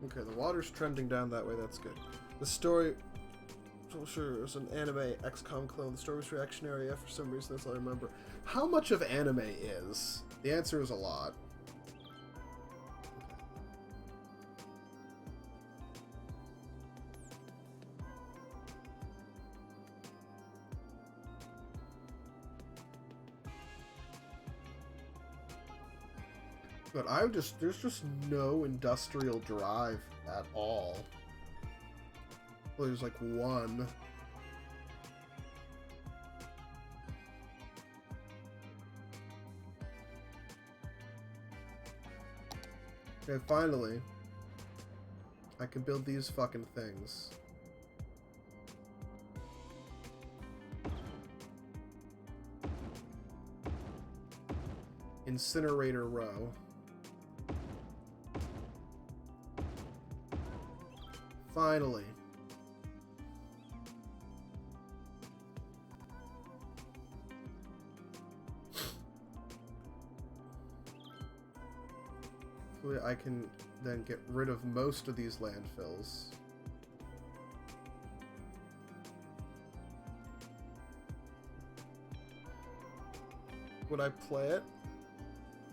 Okay, the water's trending down that way, that's good. The story... So sure, it was an anime XCOM clone. The story was reactionary, yeah, for some reason, that's all I remember. How much of anime is? The answer is a lot. But there's just no industrial drive at all. Well, there's like one. Okay, finally, I can build these fucking things. Incinerator row. Finally. Hopefully I can then get rid of most of these landfills. Would I play it?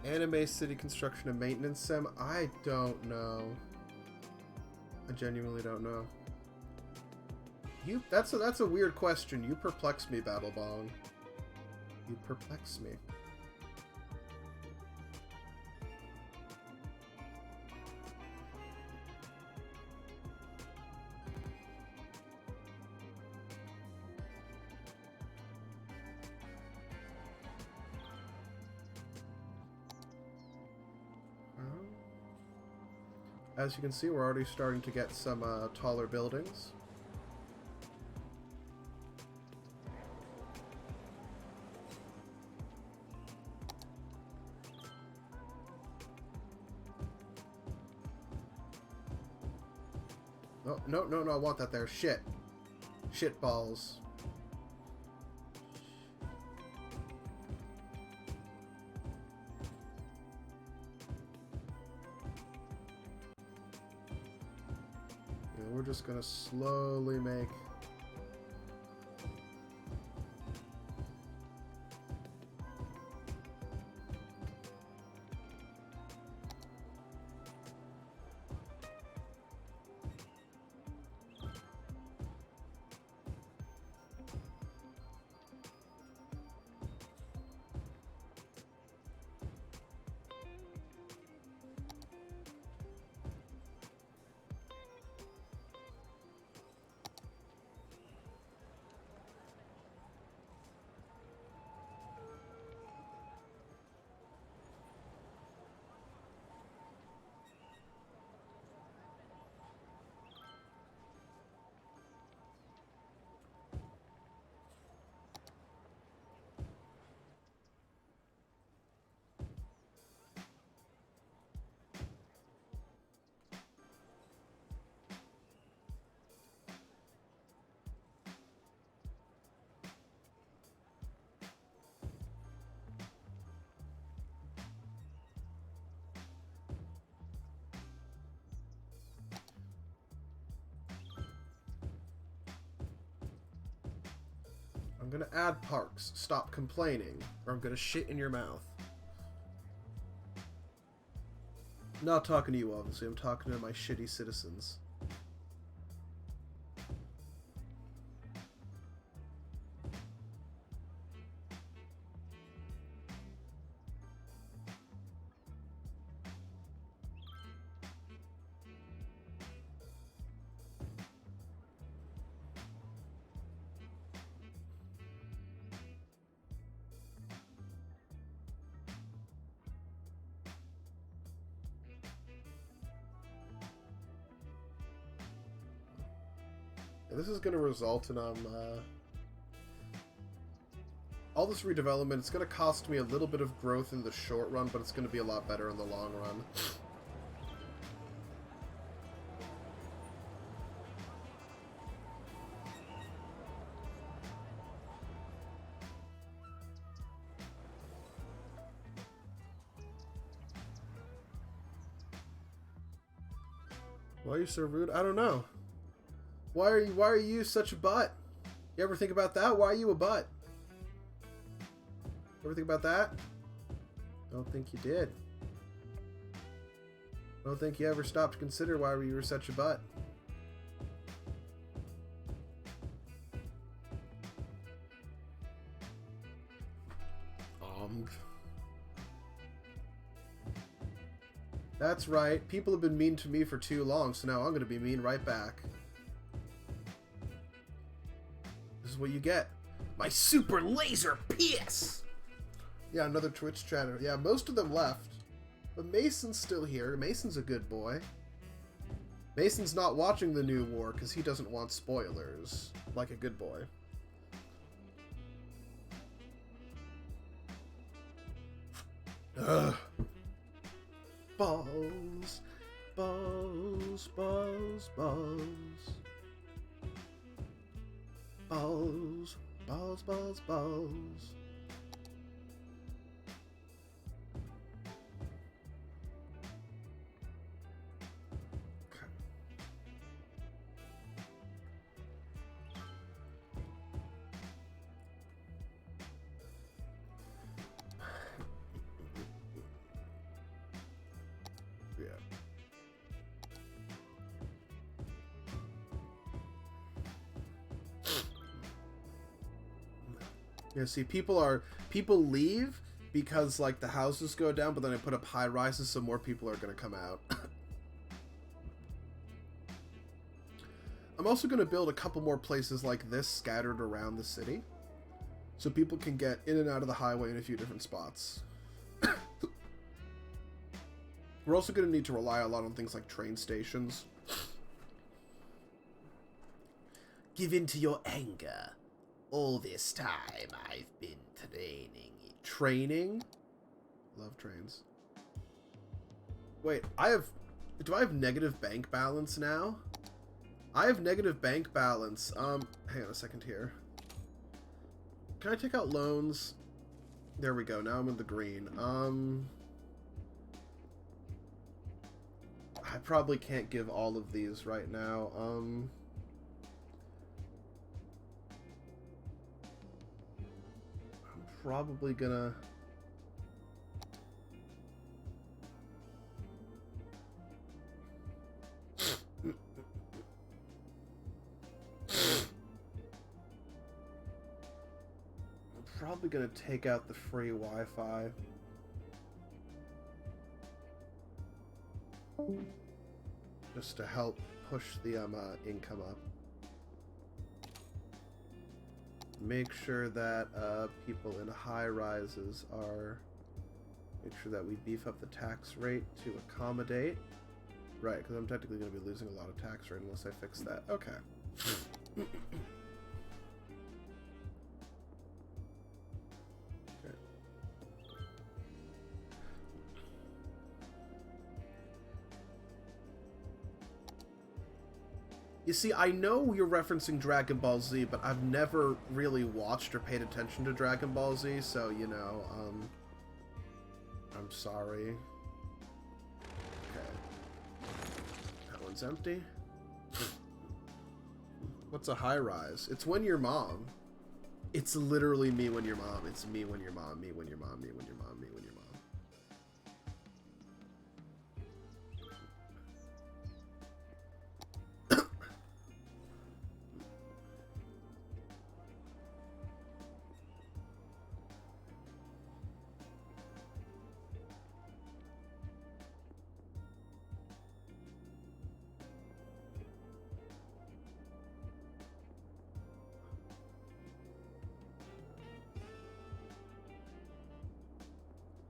Anime city construction and maintenance sim? I don't know. I genuinely don't know. That's a weird question. You perplex me, Battlebong. You perplex me. As you can see, we're already starting to get some taller buildings. Oh, no, no, no, I want that there. Shit. Shit balls. Yeah, we're just gonna slowly make... I'm gonna add parks. Stop complaining, or I'm gonna shit in your mouth. Not talking to you, obviously. I'm talking to my shitty citizens. This is going to result in all this redevelopment. It's going to cost me a little bit of growth in the short run, but it's going to be a lot better in the long run. Why are you so rude? I don't know. Why are you such a butt? You ever think about that? Why are you a butt? Ever think about that? I don't think you did. I don't think you ever stopped to consider why you were such a butt. That's right. People have been mean to me for too long, so now I'm going to be mean right back. This is what you get. My super laser piss! Yeah, another Twitch chatter. Yeah, most of them left. But Mason's still here. Mason's a good boy. Mason's not watching the new war because he doesn't want spoilers. Like a good boy. Ugh. Balls. Balls. Balls. Balls. Balls. Balls. Balls. Balls. Yeah, see, people leave because, like, the houses go down, but then I put up high rises, so more people are going to come out. I'm also going to build a couple more places like this scattered around the city, so people can get in and out of the highway in a few different spots. We're also going to need to rely a lot on things like train stations. Give in to your anger. All this time I've been training. Training? Love trains. Wait, do I have negative bank balance now? I have negative bank balance. Hang on a second here. Can I take out loans? There we go. Now I'm in the green. I probably can't give all of these right now. I'm probably gonna... probably gonna take out the free Wi-Fi. Just to help push the income up. Make sure that people in high rises are... Make sure that we beef up the tax rate to accommodate. Right, because I'm technically going to be losing a lot of tax rate unless I fix that. Okay. You see, I know you're referencing Dragon Ball Z, but I've never really watched or paid attention to Dragon Ball Z, so, you know, I'm sorry. Okay. That one's empty. What's a high rise? It's when you're mom. It's literally me when you're mom. It's me when you're mom, me when you're mom, me when you're mom, me when you're mom.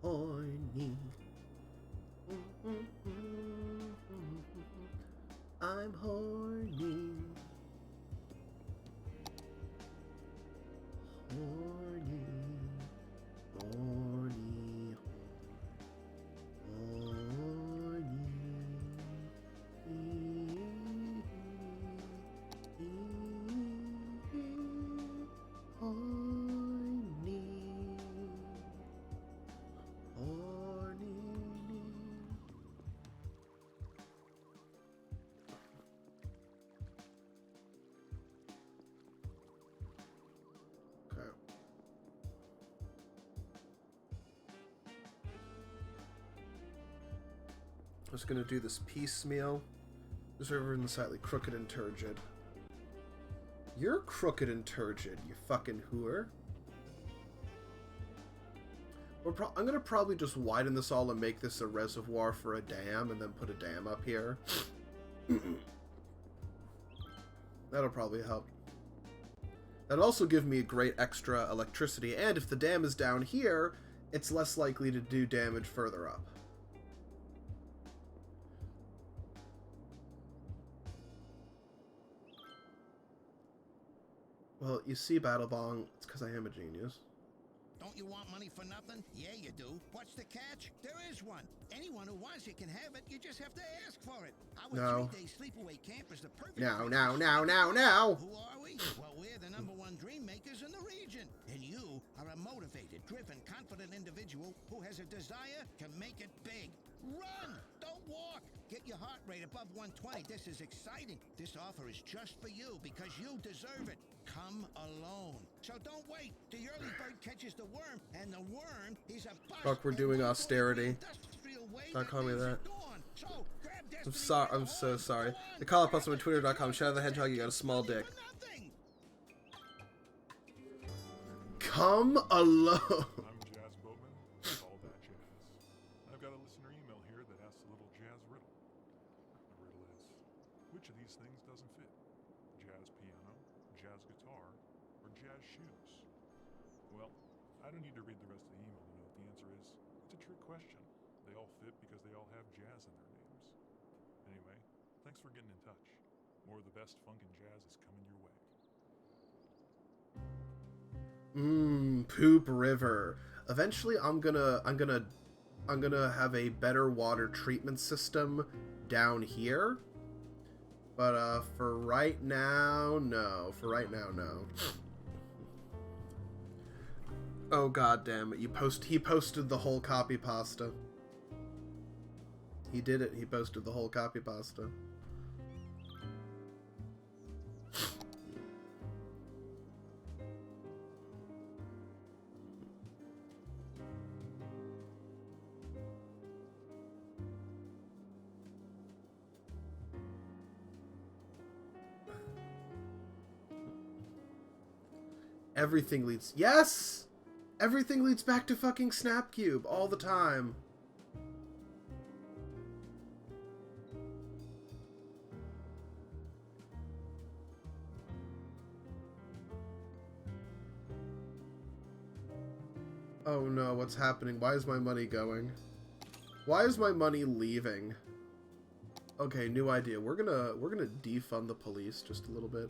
Horny. I'm horny. Horny. Horny. I'm just gonna do this piecemeal. Just over in the slightly crooked and turgid. You're crooked and turgid, you fucking hooer. I'm gonna probably just widen this all and make this a reservoir for a dam, and then put a dam up here. That'll probably help. That'll also give me a great extra electricity, and if the dam is down here, it's less likely to do damage further up. Well, you see, Battlebong, it's because I am a genius. Don't you want money for nothing? Yeah, you do. What's the catch? There is one. Anyone who wants it can have it. You just have to ask for it. Our 3-day sleepaway camp is the perfect... Now. Who are we? Well, we're the #1 dream makers in the region. And you are a motivated, driven, confident individual who has a desire to make it big. Run! Don't walk! Get your heart rate above 120. This is exciting. This offer is just for you because you deserve it. Come alone. So don't wait. The early bird catches the worm, and the worm is a bust. Fuck, we're doing austerity. Don't call me that. I'm so sorry. The call up us on Twitter.com. Shout out the hedgehog, you got a small dick. Come alone. I'm Jazz Boatman. All that jazz. I've got a listener email here that asks a little jazz riddle. The riddle is, which of these things doesn't fit? Jazz piano, jazz guitar, or jazz shoes? Well, I don't need to read the rest of the email to know what the answer is. It's a trick question. They all fit because they all have jazz in their names. Anyway, thanks for getting in touch. More of the best funk and jazz is coming your way. Poop River. Eventually, I'm gonna have a better water treatment system down here. But for right now, no. For right now, no. Oh god damn it! He posted the whole copy pasta. He did it. He posted the whole copy pasta. Everything leads... Yes! Everything leads back to fucking Snapcube all the time. Oh no, what's happening? Why is my money going? Why is my money leaving? Okay, new idea. We're gonna defund the police just a little bit.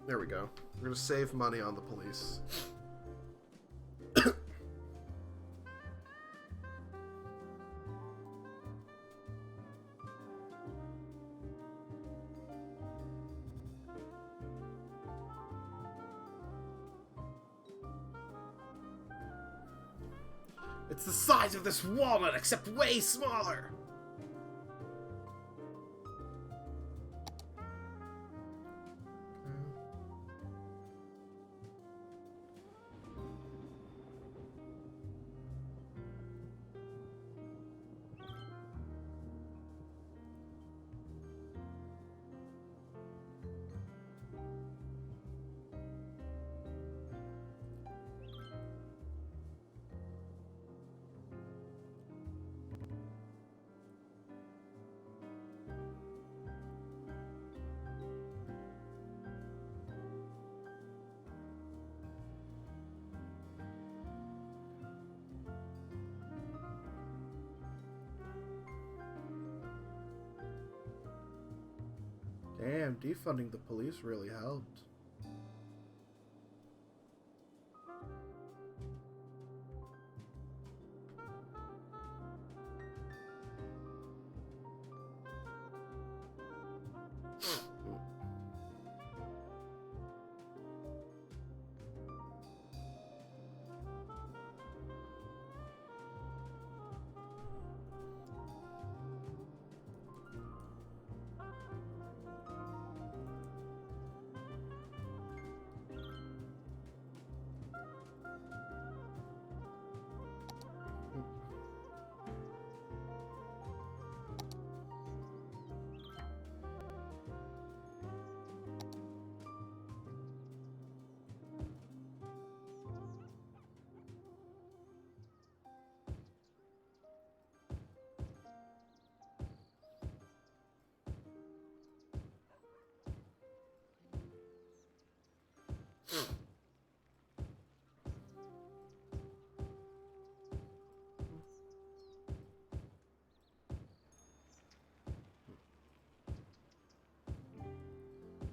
There we go. We're gonna save money on the police. It's the size of this walnut, except way smaller! Damn, defunding the police really helped.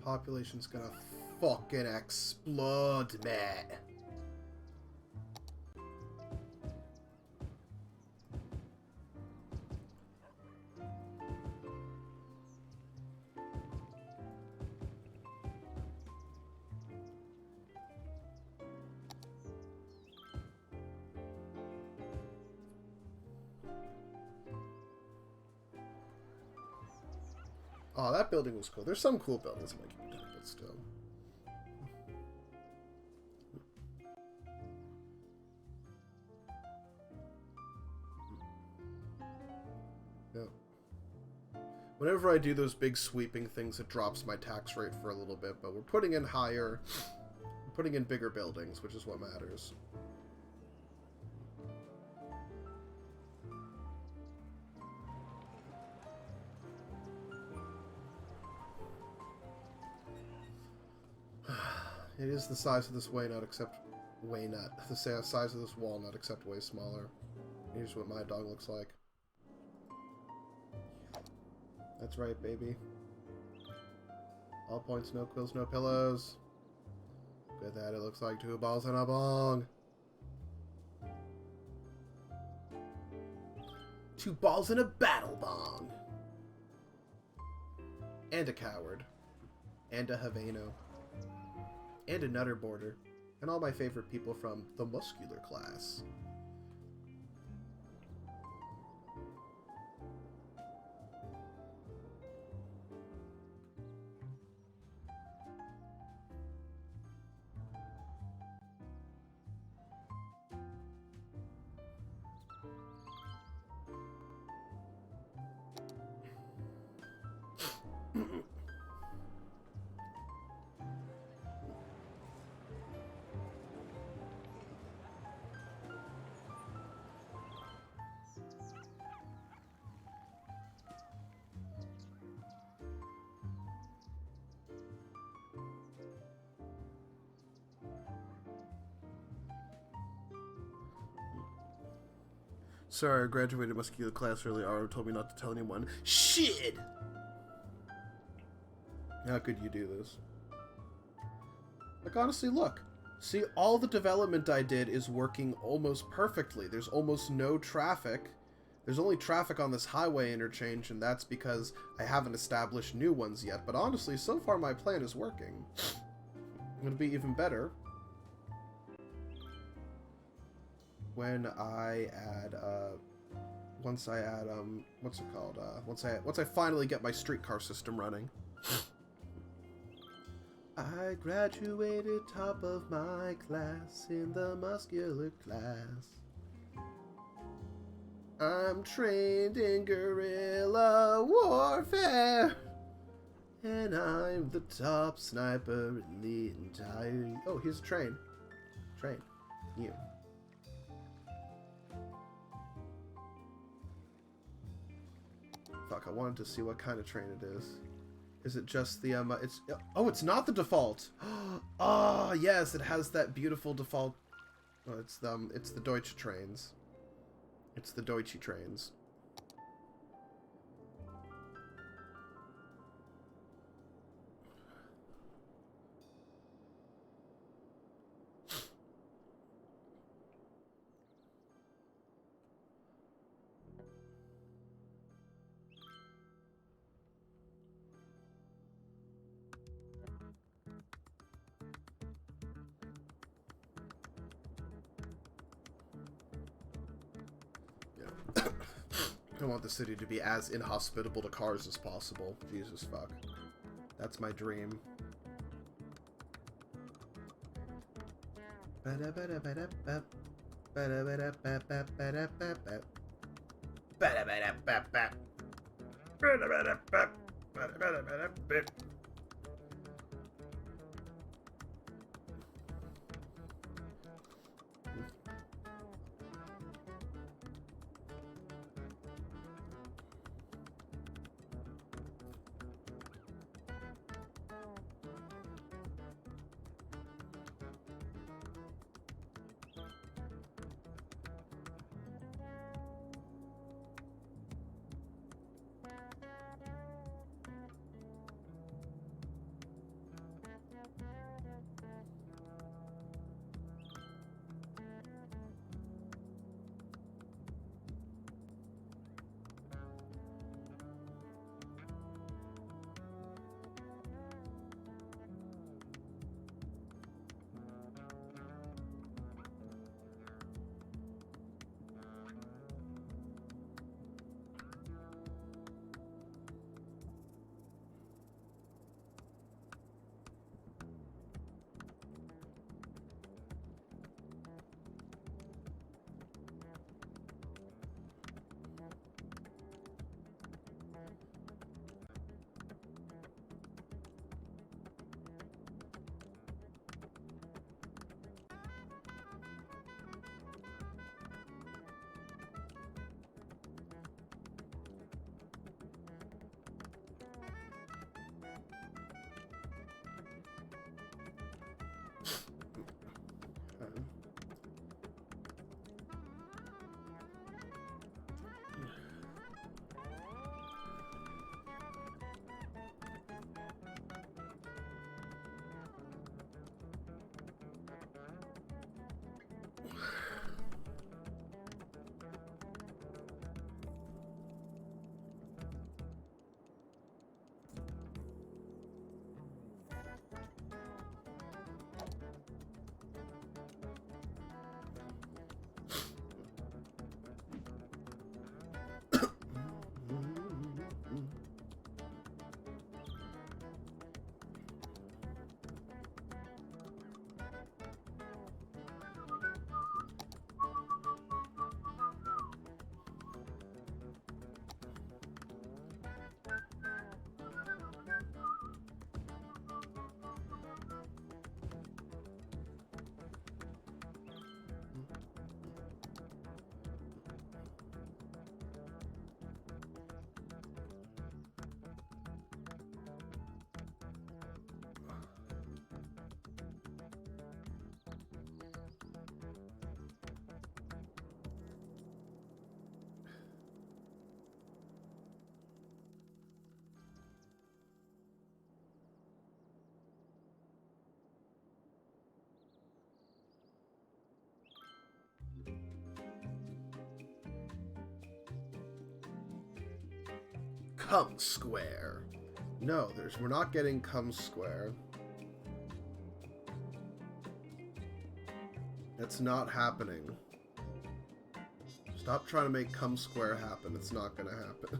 Population's gonna fucking explode, man. Oh, that building was cool. There's some cool buildings in my community, but still. Yeah. Whenever I do those big sweeping things, it drops my tax rate for a little bit, but we're putting in higher, we're putting in bigger buildings, which is what matters. It is the size of this way nut, except way nut. The size of this walnut, except way smaller. Here's what my dog looks like. That's right, baby. All points, no quills, no pillows. Good that it looks like 2 balls and a bong. 2 balls and a battle bong. And a coward. And a Haveno. And a nutter border. And all my favorite people from the muscular class. Sorry, I graduated muscular class early. Ara told me not to tell anyone. Shit! How could you do this? Like, honestly, look. See, all the development I did is working almost perfectly. There's almost no traffic. There's only traffic on this highway interchange, and that's because I haven't established new ones yet. But honestly, so far my plan is working. It'll be even better when I add, once I add, what's it called? Once I finally get my streetcar system running. I graduated top of my class in the muscular class. I'm trained in guerrilla warfare. And I'm the top sniper in the entire... Oh, here's a train. Train. You. Fuck, I wanted to see what kind of train it is. Is it just the, it's... Oh, it's not the default! Ah, yes, it has that beautiful default... Oh, it's the Deutsche trains. It's the Deutsche trains. I want the city to be as inhospitable to cars as possible. Jesus fuck. That's my dream. Come Square. No, we're not getting Come Square. That's not happening. Stop trying to make Come Square happen. It's not gonna happen.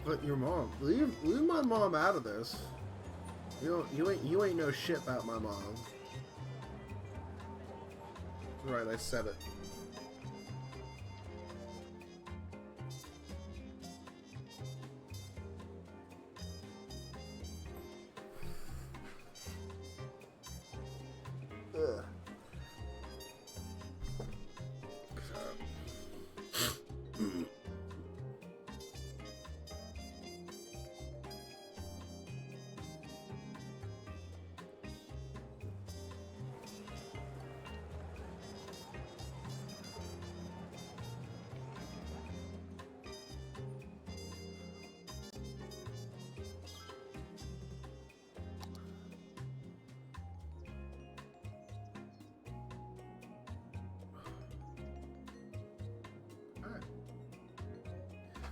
But your mom, leave my mom out of this. You ain't no shit about my mom. Right, I said it. Ugh.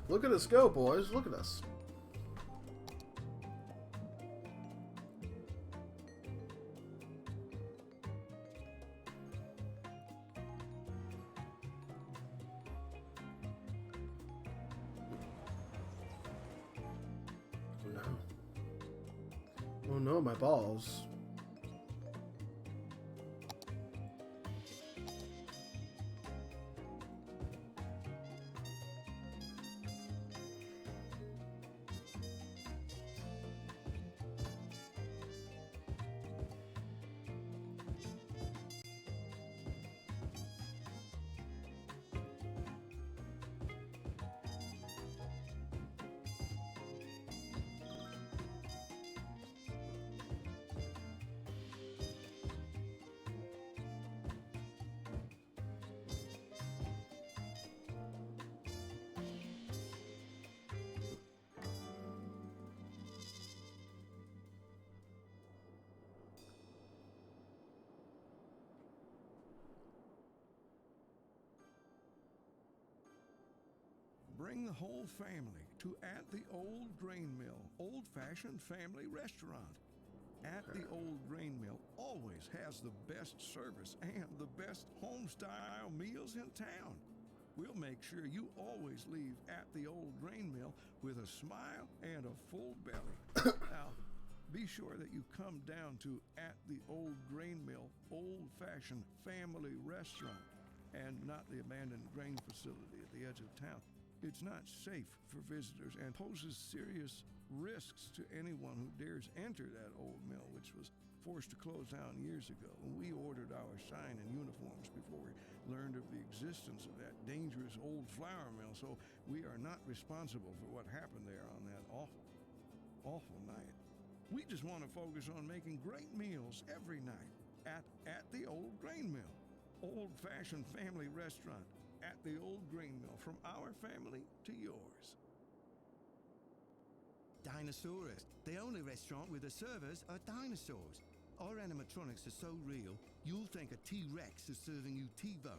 Look at us go, boys. Look at us. Oh no. Oh no, my balls. Bring the whole family to At the Old Grain Mill, old-fashioned family restaurant. At the Old Grain Mill always has the best service and the best home-style meals in town. We'll make sure you always leave At the Old Grain Mill with a smile and a full belly. Now, be sure that you come down to At the Old Grain Mill, old-fashioned family restaurant, and not the abandoned grain facility at the edge of town. It's not safe for visitors and poses serious risks to anyone who dares enter that old mill, which was forced to close down years ago. We ordered our sign and uniforms before we learned of the existence of that dangerous old flour mill, so we are not responsible for what happened there on that awful night. We just want to focus on making great meals every night at the Old Grain Mill, old-fashioned family restaurant. At the Old Grain Mill, from our family to yours. Dinosaurus, the only restaurant where the servers are dinosaurs. Our animatronics are so real, you'll think a T-Rex is serving you T-bone.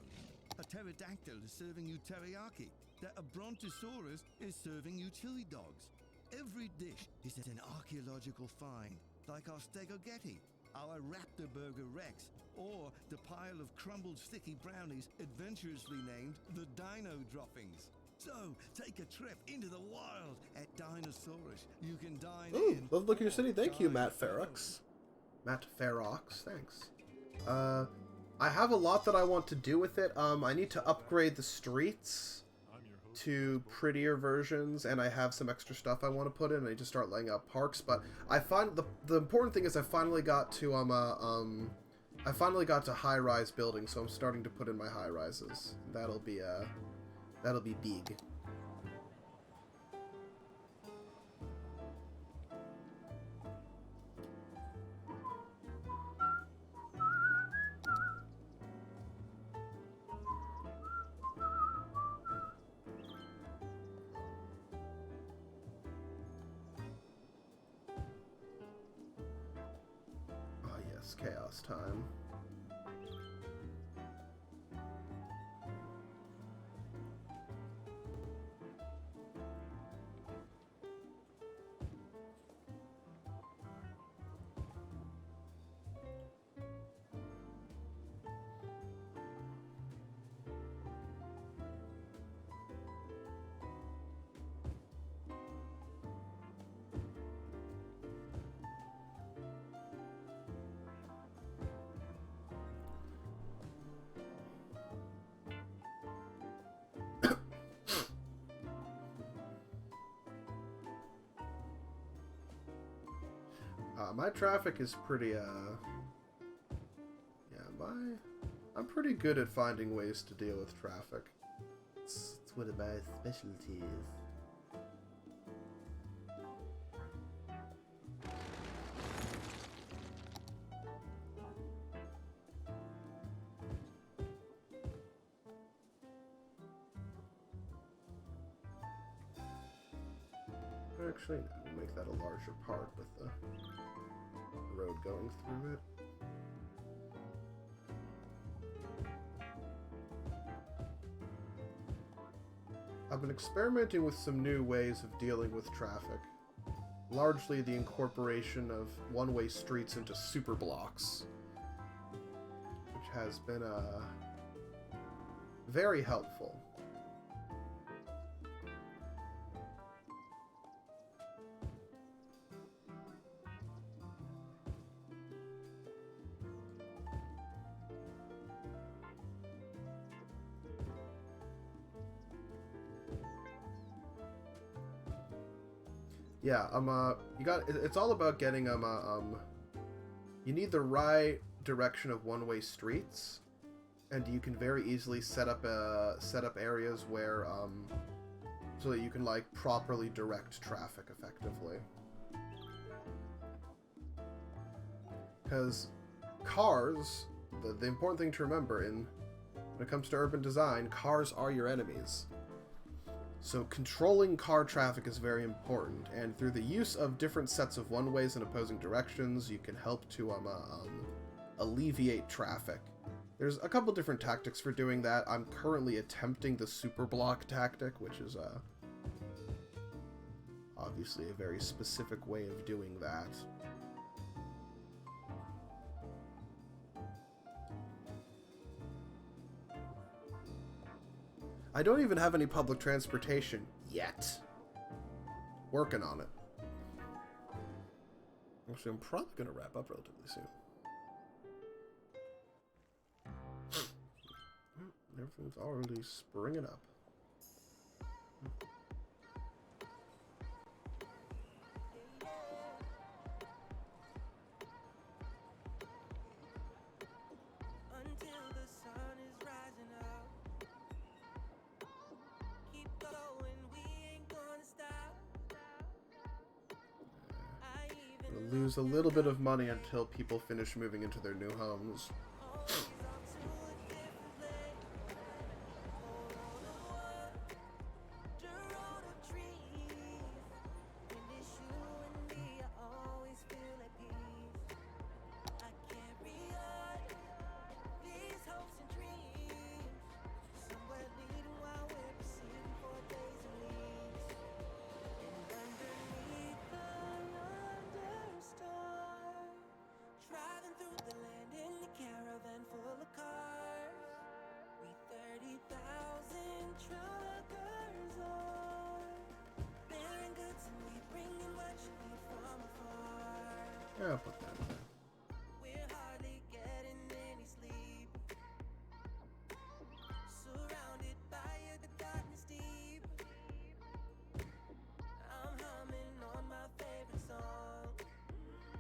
A pterodactyl is serving you teriyaki. That a brontosaurus is serving you chili dogs. Every dish is an archaeological find, like our stegogetti, our raptor burger Rex, or the pile of crumbled sticky brownies adventurously named the Dino Droppings. So, take a trip into the wild at Dinosaurus. You can dine Ooh, in. love look at your city. Thank you, Matt Ferox. Matt Ferox, thanks. I have a lot that I want to do with it. I need to upgrade the streets to prettier versions, and I have some extra stuff I want to put in. I need to start laying out parks, but I find the important thing is I finally got to high-rise building, so I'm starting to put in my high-rises. That'll be big. Oh yes, chaos time. My traffic is pretty, yeah, I'm pretty good at finding ways to deal with traffic. It's one of my specialties. Actually, no, we'll make that a larger park with the road going through it. I've been experimenting with some new ways of dealing with traffic. Largely the incorporation of one-way streets into super blocks, which has been very helpful. Yeah, it's all about getting, you need the right direction of one-way streets, and you can very easily set up areas where, so that you can, like, properly direct traffic effectively. Because cars, the important thing to remember when it comes to urban design, cars are your enemies. So controlling car traffic is very important, and through the use of different sets of one-ways in opposing directions, you can help to alleviate traffic. There's a couple different tactics for doing that. I'm currently attempting the super block tactic, which is obviously a very specific way of doing that. I don't even have any public transportation yet. Working on it. Actually, I'm probably going to wrap up relatively soon. Everything's already springing up. Lose a little bit of money until people finish moving into their new homes. I'll put that in there.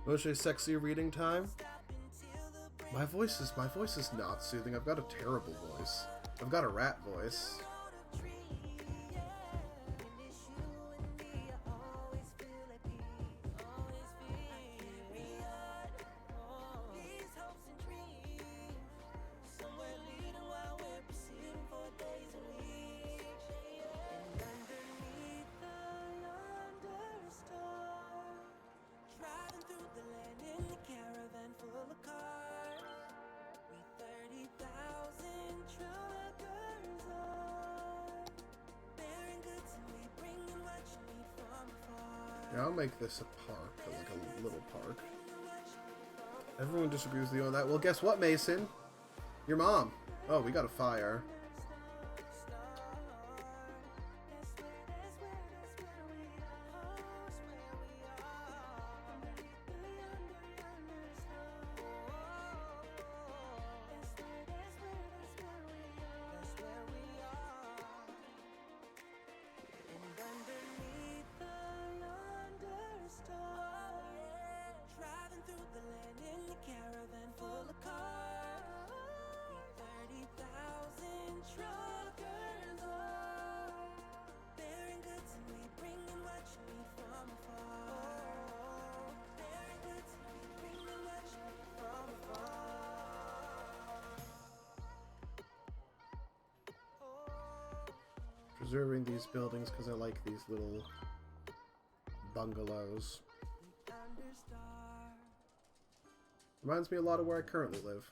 Mostly sexy reading time. My voice is not soothing. I've got a terrible voice. I've got a rat voice. Yeah, I'll make this a park, like a little park. Everyone disagrees with you on that. Well, guess what, Mason? Your mom. Oh, we got a fire. Preserving these buildings because I like these little bungalows. Reminds me a lot of where I currently live.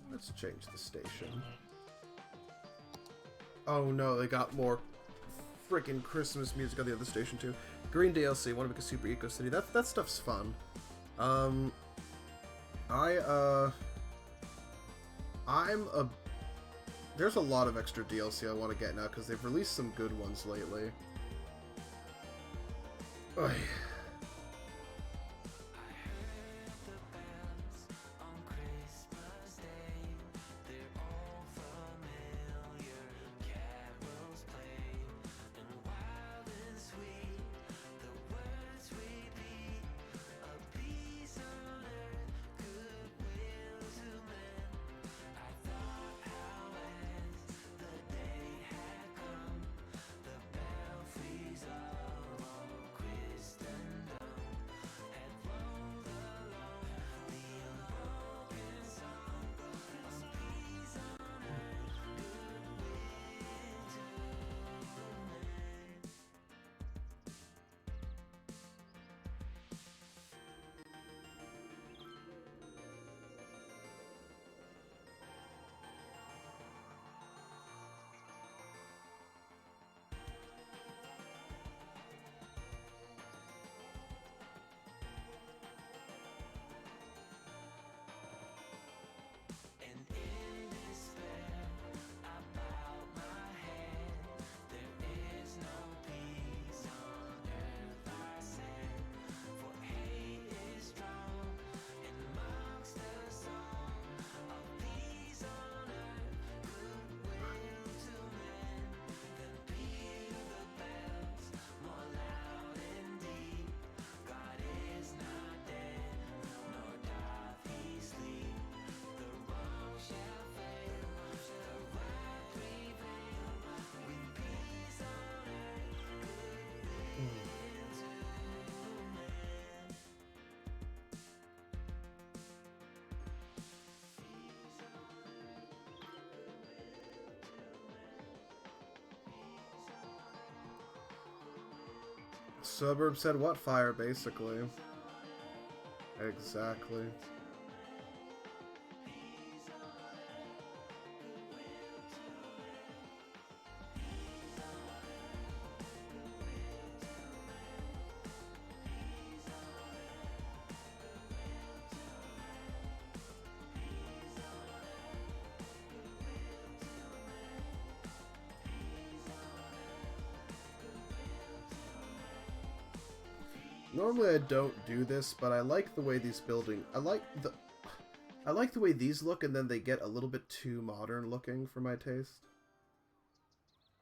Let's change the station. Oh no, they got more freaking Christmas music on the other station too. Green DLC, want to make a super eco city. That stuff's fun. There's a lot of extra DLC I want to get now because they've released some good ones lately. Oy. Suburb said what fire, basically. Exactly. Normally I don't do this, but I like the way these buildings... I like the way these look, and then they get a little bit too modern looking for my taste.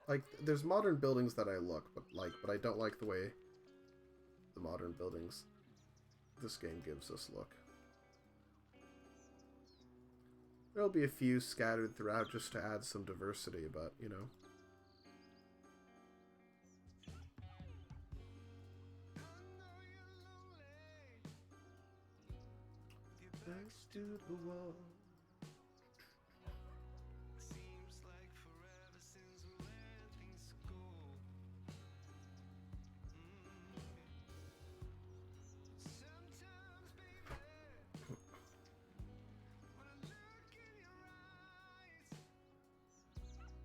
Like, there's modern buildings that I but I don't like the way the modern buildings this game gives us look. There'll be a few scattered throughout just to add some diversity, but, you know. Backs to the wall. Seems like forever since we let things go. Sometimes, baby, when I look in your eyes,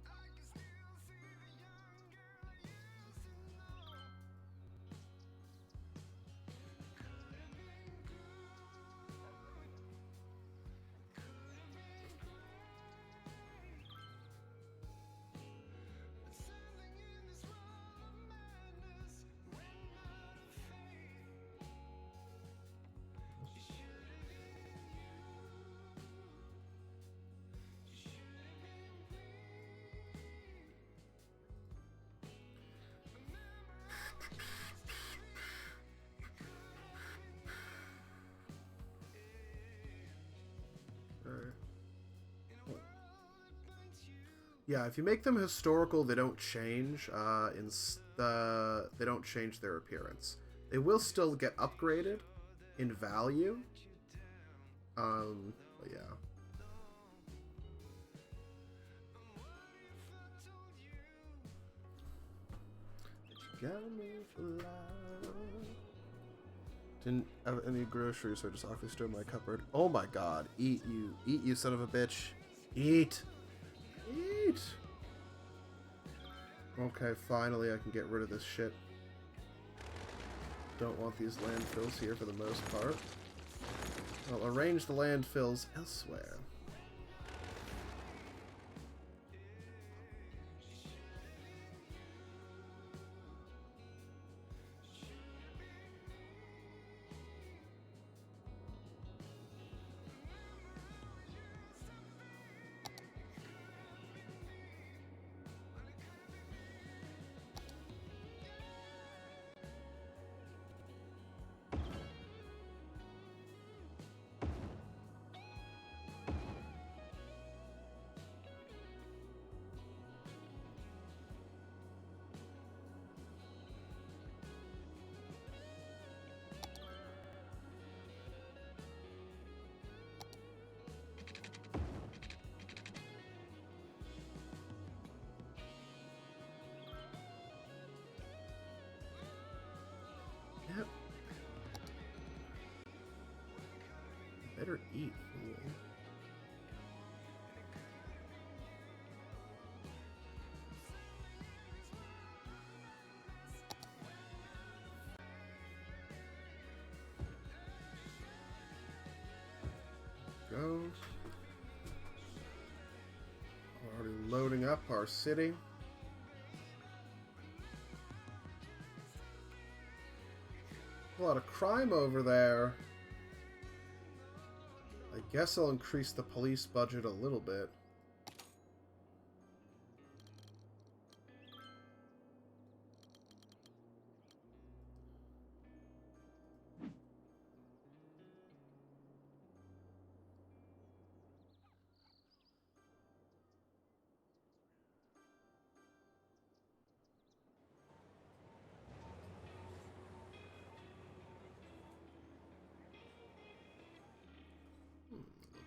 I can still see the young girl I used to know. Could have been good. Could have been great. But something in this world of madness ran out of faith. She should have been you. She should have been free. Remember all the things to me. You could have been Alright. Yeah, if you make them historical, they don't change. They don't change their appearance. They will still get upgraded in value. But yeah. Got me for life. Didn't have any groceries, so I just awkwardly stood in my cupboard. Oh my god. Eat, you son of a bitch. Eat. Eat. Okay, finally I can get rid of this shit. Don't want these landfills here for the most part. I'll arrange the landfills elsewhere. Yep. Better eat, fool. Go. Already loading up our city. A lot of crime over there. I guess I'll increase the police budget a little bit.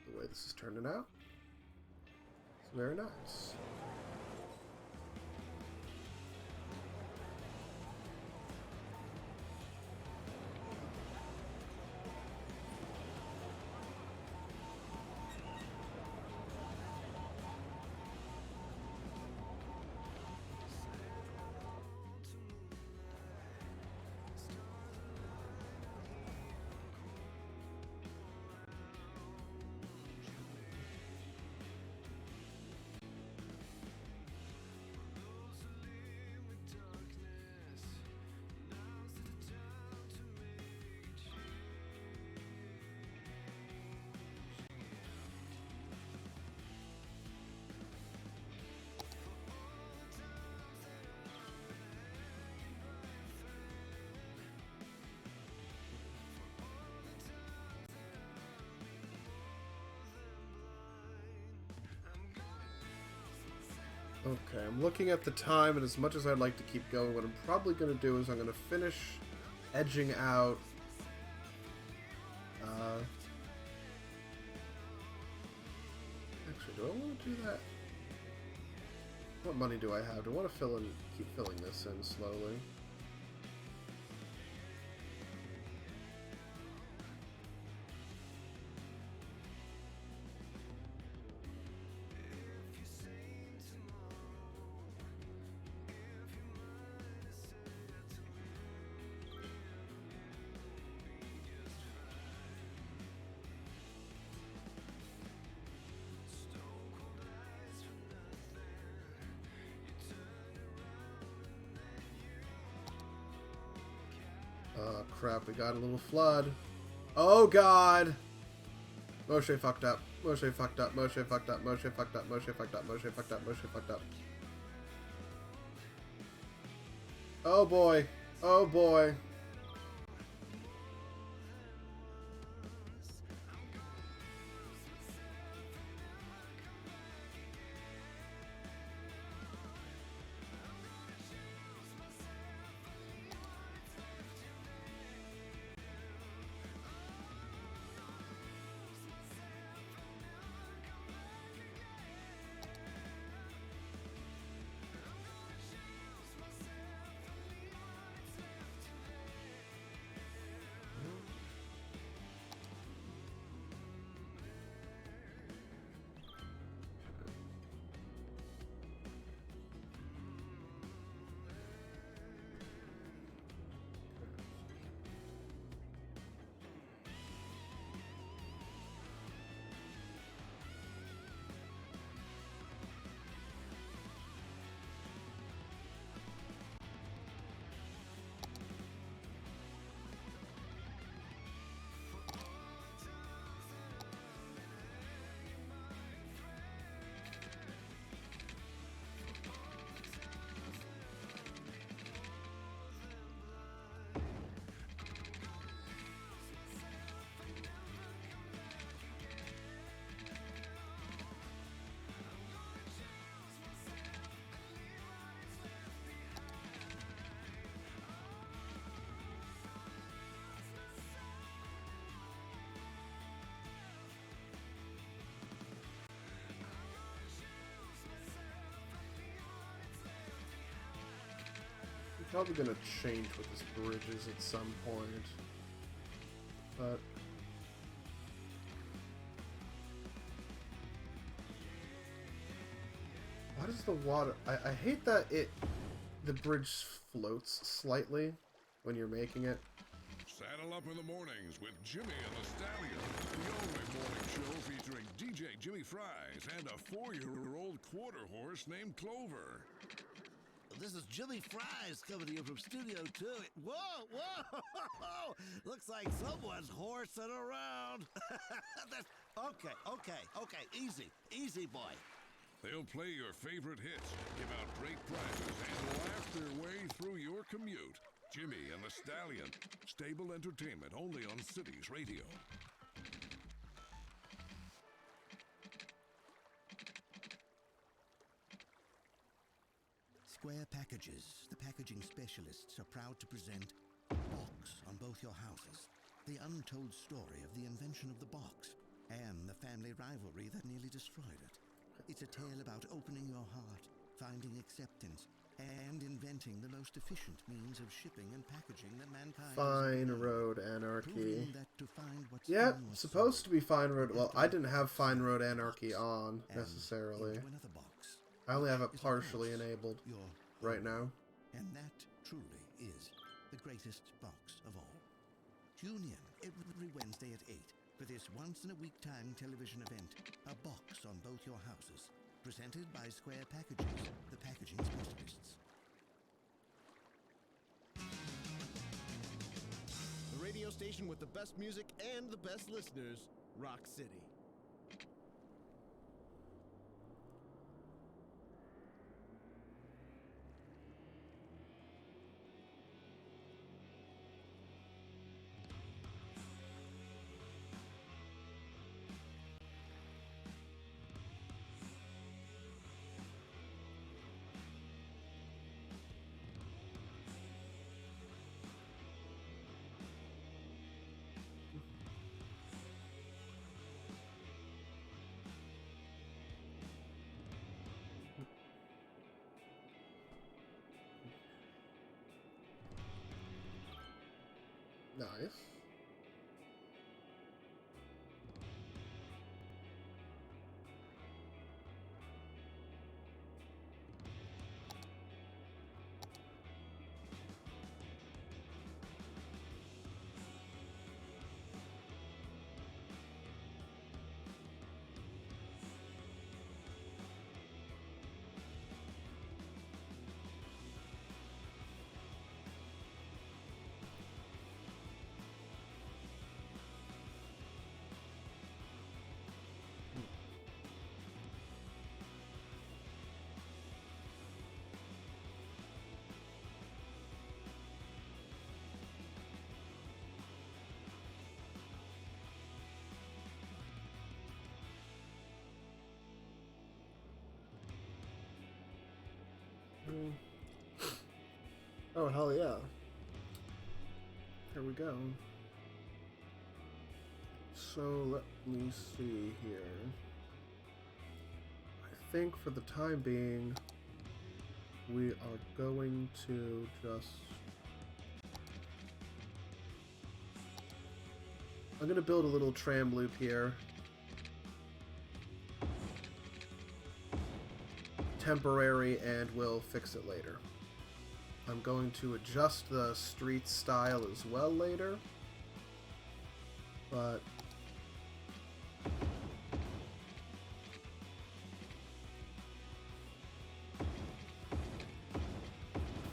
The way this is turning out. It's very nice. Okay, I'm looking at the time, and as much as I'd like to keep going, what I'm probably going to do is I'm going to finish edging out actually, do I want to do that? What money do I have? Do I want to keep filling this in slowly? Oh crap, we got a little flood. Oh god! Moshe fucked up. Moshe fucked up. Moshe fucked up. Moshe fucked up. Moshe fucked up. Moshe fucked up. Moshe fucked up. Oh boy. Oh boy. Probably gonna change what this bridge is at some point, but why does the water? I hate that the bridge floats slightly when you're making it. Saddle up in the mornings with Jimmy and the Stallion, the only morning show featuring DJ Jimmy Fries and a 4-year-old quarter horse named Clover. This is Jimmy Fries coming to you from Studio 2. Whoa, whoa! Looks like someone's horsing around. Okay. Easy, boy. They'll play your favorite hits, give out great prizes, and laugh their way through your commute. Jimmy and the Stallion. Stable entertainment only on Cities Radio. Square Packages, the packaging specialists, are proud to present Box on Both Your Houses. The untold story of the invention of the box and the family rivalry that nearly destroyed it. It's a tale about opening your heart, finding acceptance, and inventing the most efficient means of shipping and packaging that mankind Fine has Road Anarchy. that to find what's Yeah, in your supposed to be Fine Road. Well, I didn't have Fine Road Anarchy on necessarily. I only have it partially enabled right now. And that truly is the greatest box of all. Tune in every Wednesday at 8 for this once-in-a-week time television event, A Box on Both Your Houses, presented by Square Packages, the packaging specialists. The radio station with the best music and the best listeners, Rock City. Nice. Oh, hell yeah. Here we go. So, let me see here. I think for the time being, we are going to just... I'm going to build a little tram loop here. Temporary, and we'll fix it later. I'm going to adjust the street style as well later, but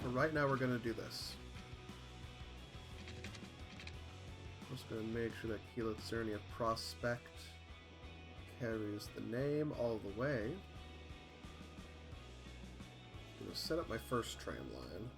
for right now we're going to do this. I'm just going to make sure that Kilo Cernia Prospect carries the name all the way. I'm going to set up my first tram line.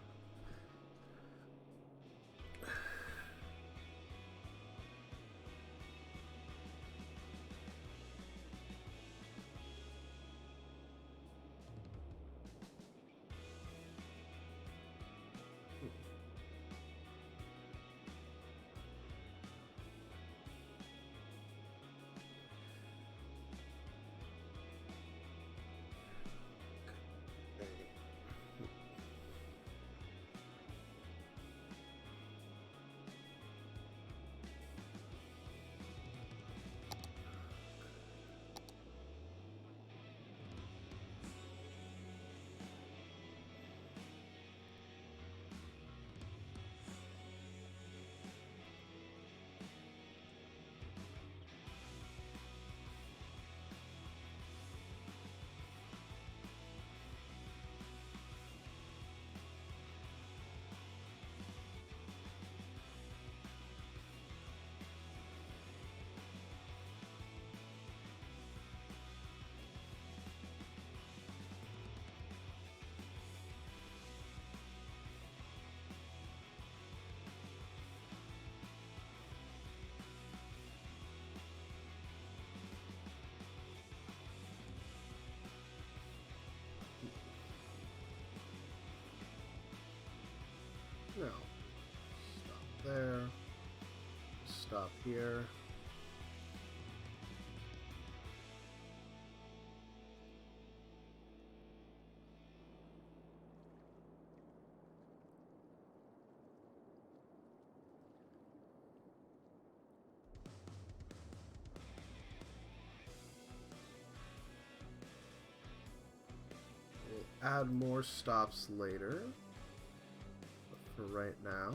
Now, stop there, stop here. We'll add more stops later. For right now.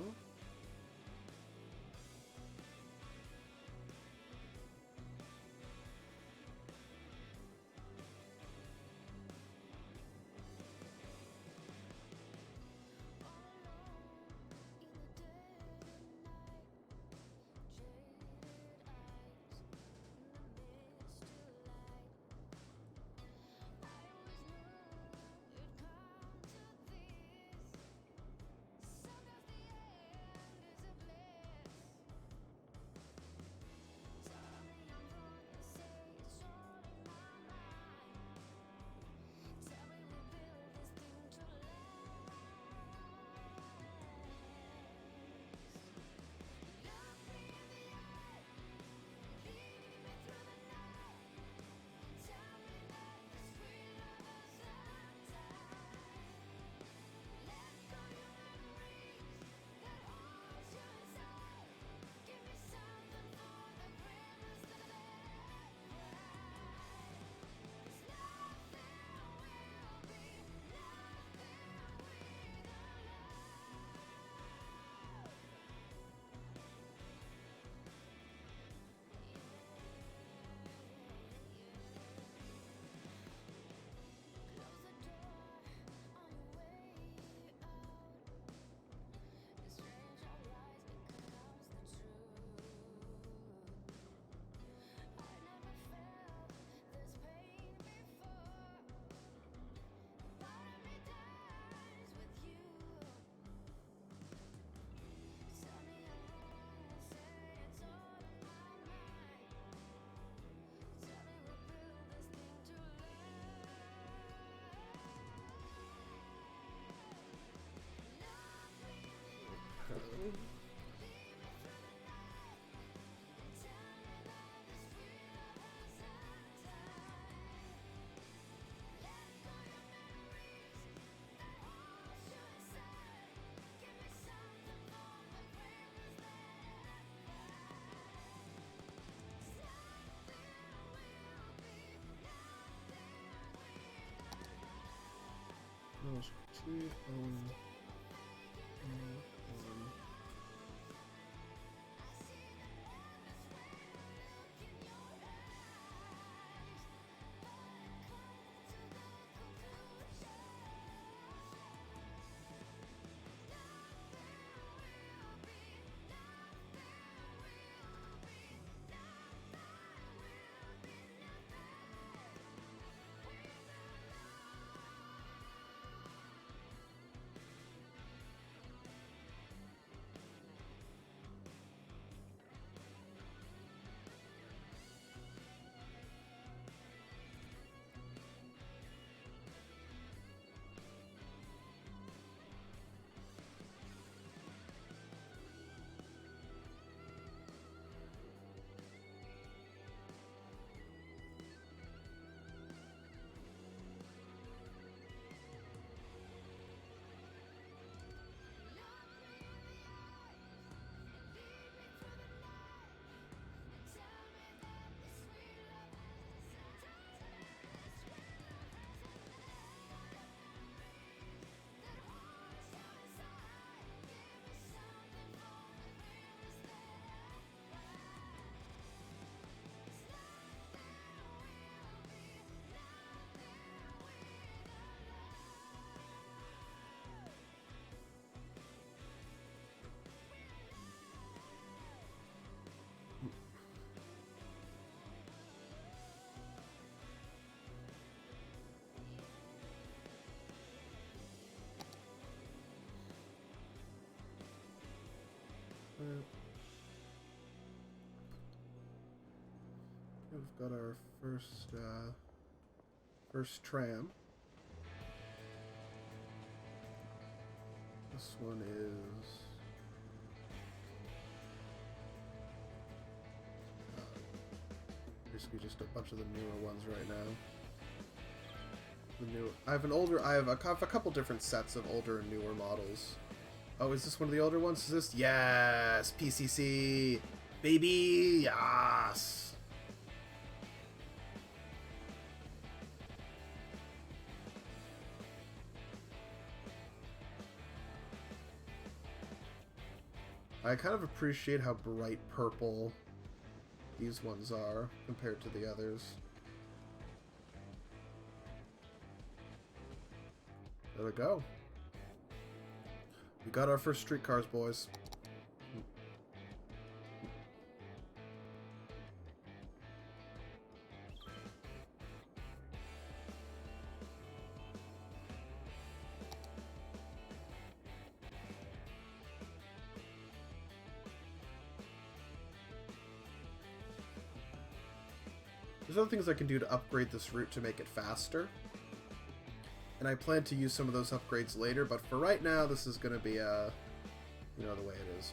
We've got our first tram. This one is basically just a bunch of the newer ones right now. I have a couple different sets of older and newer models. Oh, is this one of the older ones? Is this? Yes! PCC! Baby! Yes! I kind of appreciate how bright purple these ones are compared to the others. There we go. We got our first streetcars, boys. There's other things I can do to upgrade this route to make it faster. And I plan to use some of those upgrades later, but for right now, this is going to be, you know, the way it is.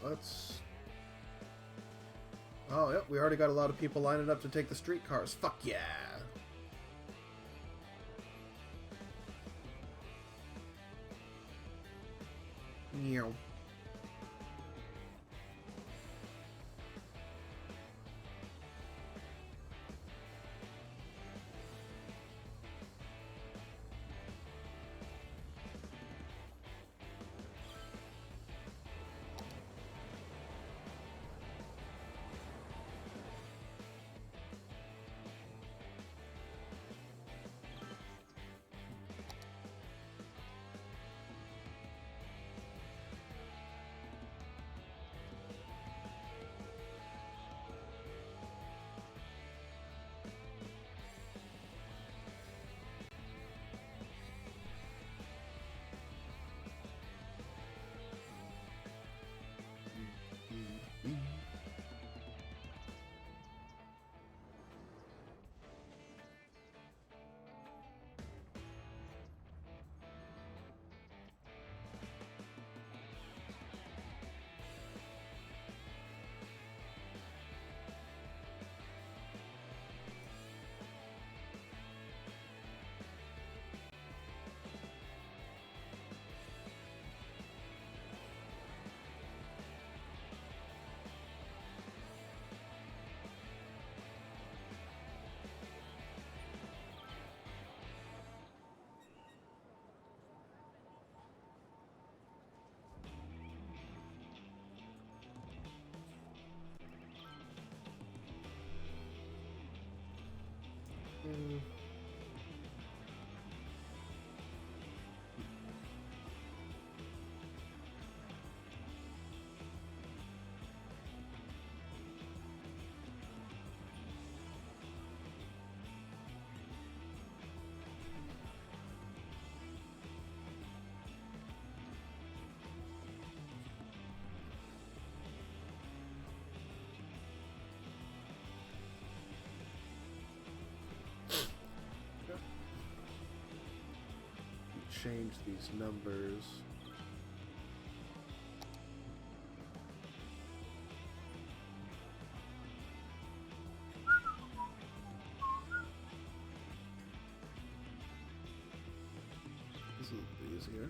Let's... Oh, yep, we already got a lot of people lining up to take the streetcars. Fuck yeah! Meow. Mm. Change these numbers. This is a little easier.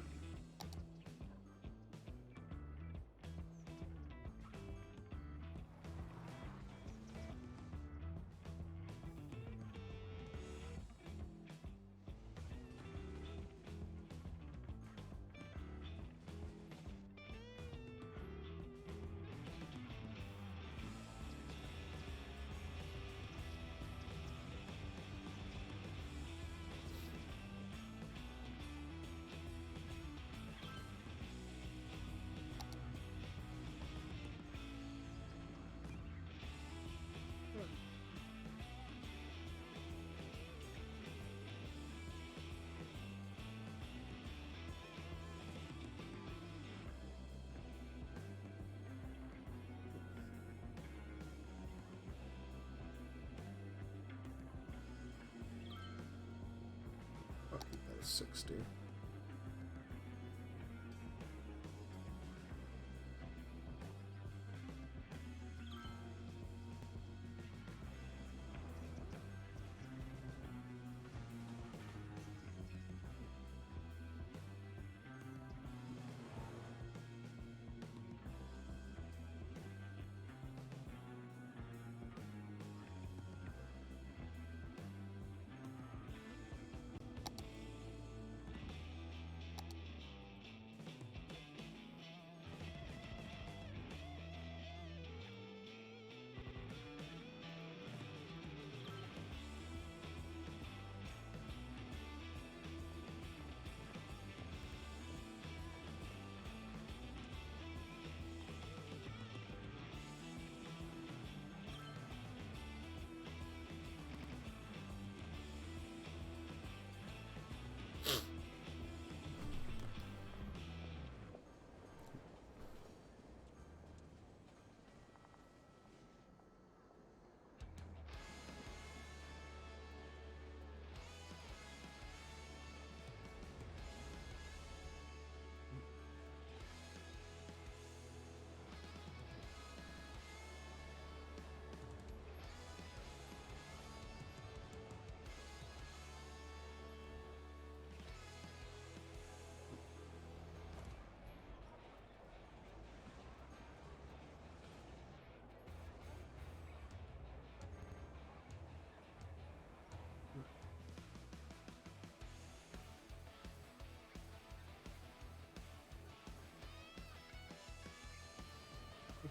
I'll keep that as 60.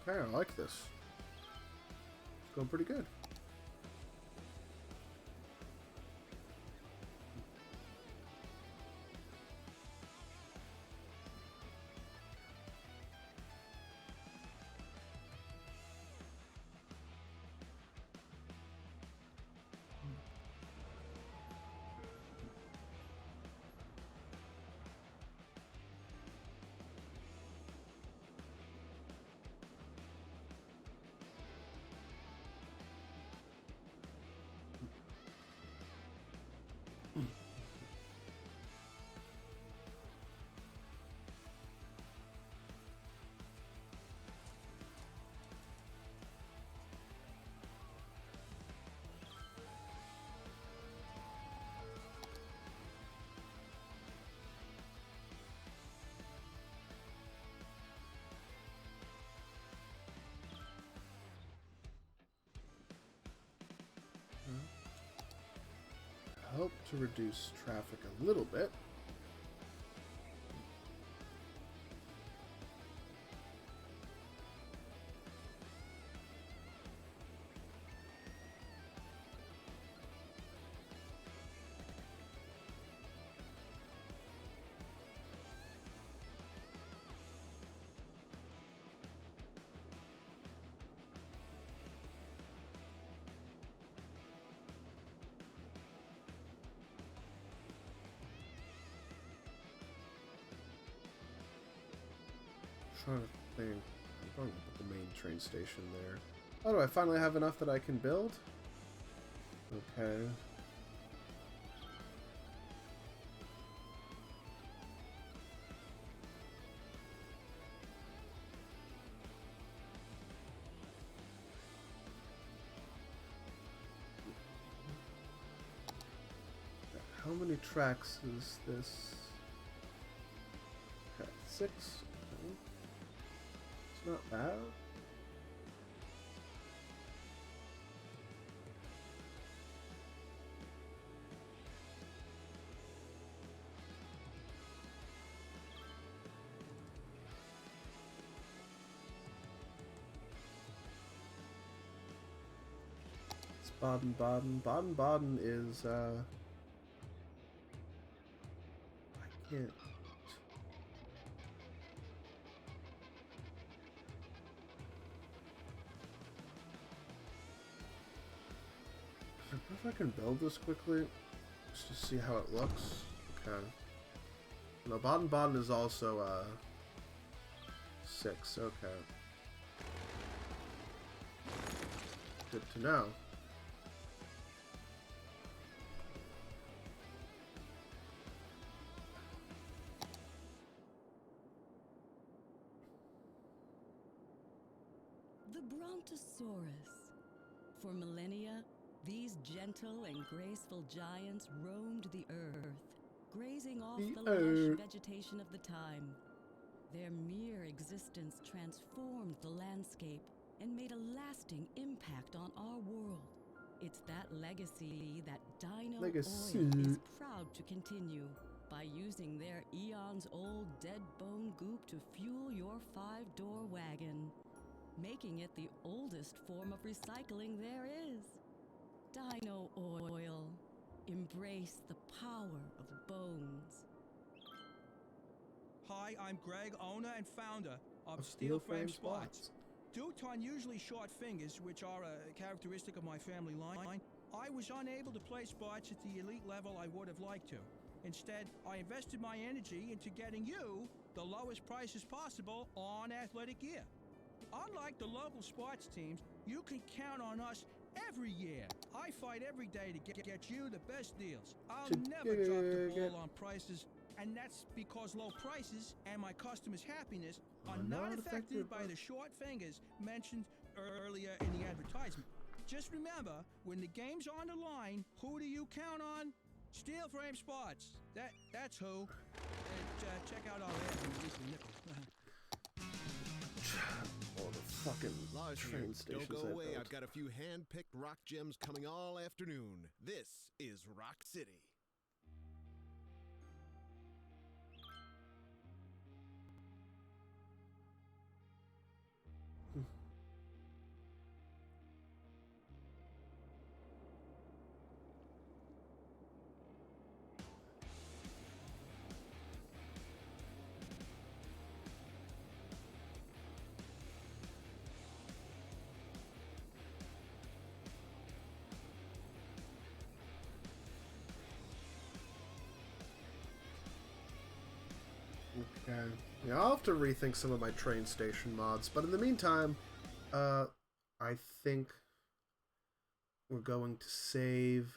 Okay, I like this. It's going pretty good. Help to reduce traffic a little bit. trying to think. I'm going to put the main train station there. Oh, do I finally have enough that I can build? Okay. How many tracks is this? Okay, 6. Okay. It's not bad. It's Baden-Baden. Baden-Baden is, I can't. If I can build this quickly, just to see how it looks. Okay. No, Baden-Baden is also, 6. Okay. Good to know. The Brontosaurus. For millennia, these gentle and graceful giants roamed the earth, grazing off the lush vegetation of the time. Their mere existence transformed the landscape and made a lasting impact on our world. It's that legacy that Dino Oil is proud to continue by using their eons-old dead bone goop to fuel your 5-door wagon, making it the oldest form of recycling there is. Dino Oil. Embrace the power of bones. Hi, I'm Greg, owner and founder of Steel Frame Spots. Due to unusually short fingers, which are a characteristic of my family line, I was unable to play spots at the elite level I would have liked to. Instead, I invested my energy into getting you the lowest prices possible on athletic gear. Unlike the local sports teams, you can count on us every year. I fight every day to get you the best deals. I'll never drop the ball on prices, and that's because low prices and my customers' happiness are not affected by the short fingers mentioned earlier in the advertisement. Just remember, when the game's on the line, who do you count on? Steel Frame Spots. That's who. And check out our ad and release a nickel. All the fucking Lars train here. stations Don't go I away. built. I've got a few hand-picked rock gems coming all afternoon. This is Rock City. Okay. Yeah, I'll have to rethink some of my train station mods, but in the meantime, I think we're going to save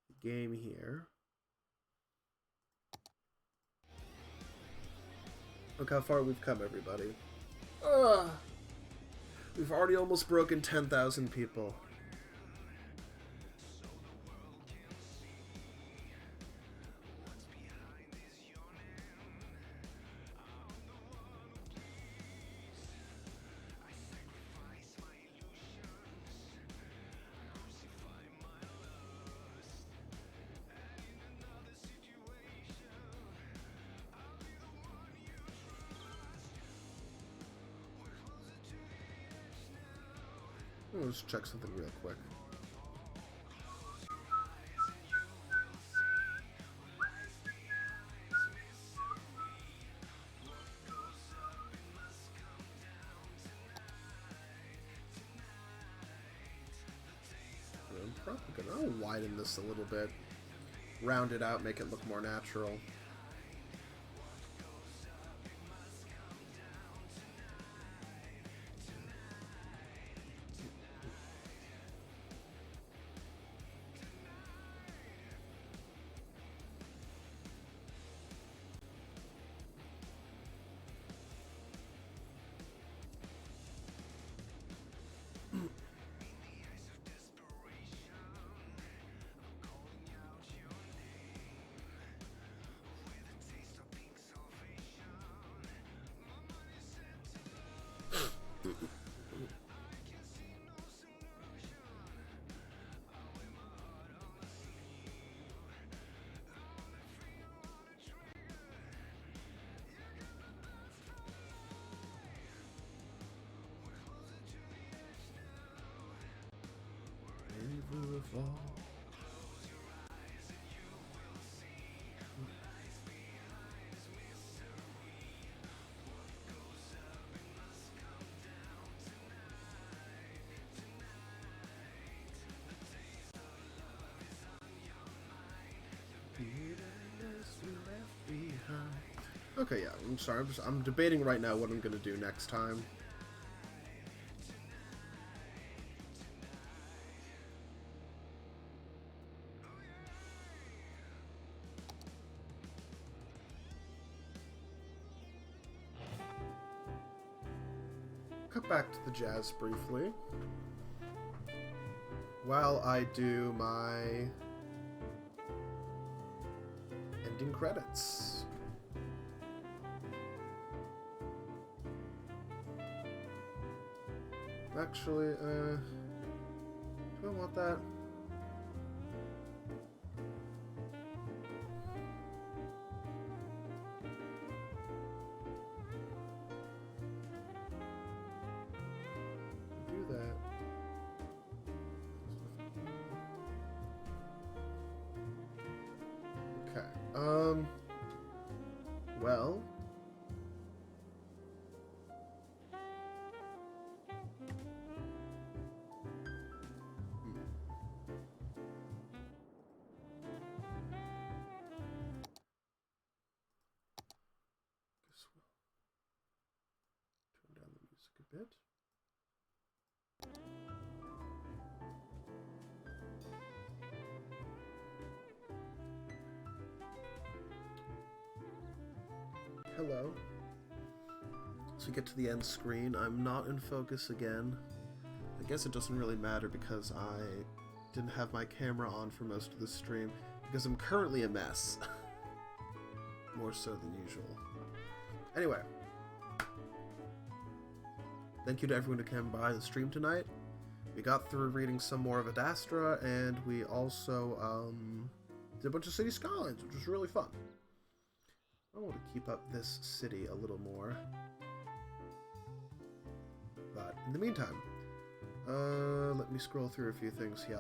the game here. Look how far we've come, everybody. We've already almost broken 10,000 people. Let's check something real quick. I'm probably gonna widen this a little bit, round it out, make it look more natural. fall. Okay, yeah, I'm sorry. I'm debating right now what I'm gonna do next time. Cut back to the jazz briefly while I do my ending credits. Actually, do I want that? Do that. Okay. Well. Guess we'll turn down the music a bit. Hello. So we get to the end screen. I'm not in focus again. I guess it doesn't really matter because I didn't have my camera on for most of the stream because I'm currently a mess. More so than usual. Anyway. Thank you to everyone who came by the stream tonight. We got through reading some more of Adastra, and we also did a bunch of city skylines, which was really fun. I want to keep up this city a little more. But in the meantime, let me scroll through a few things here.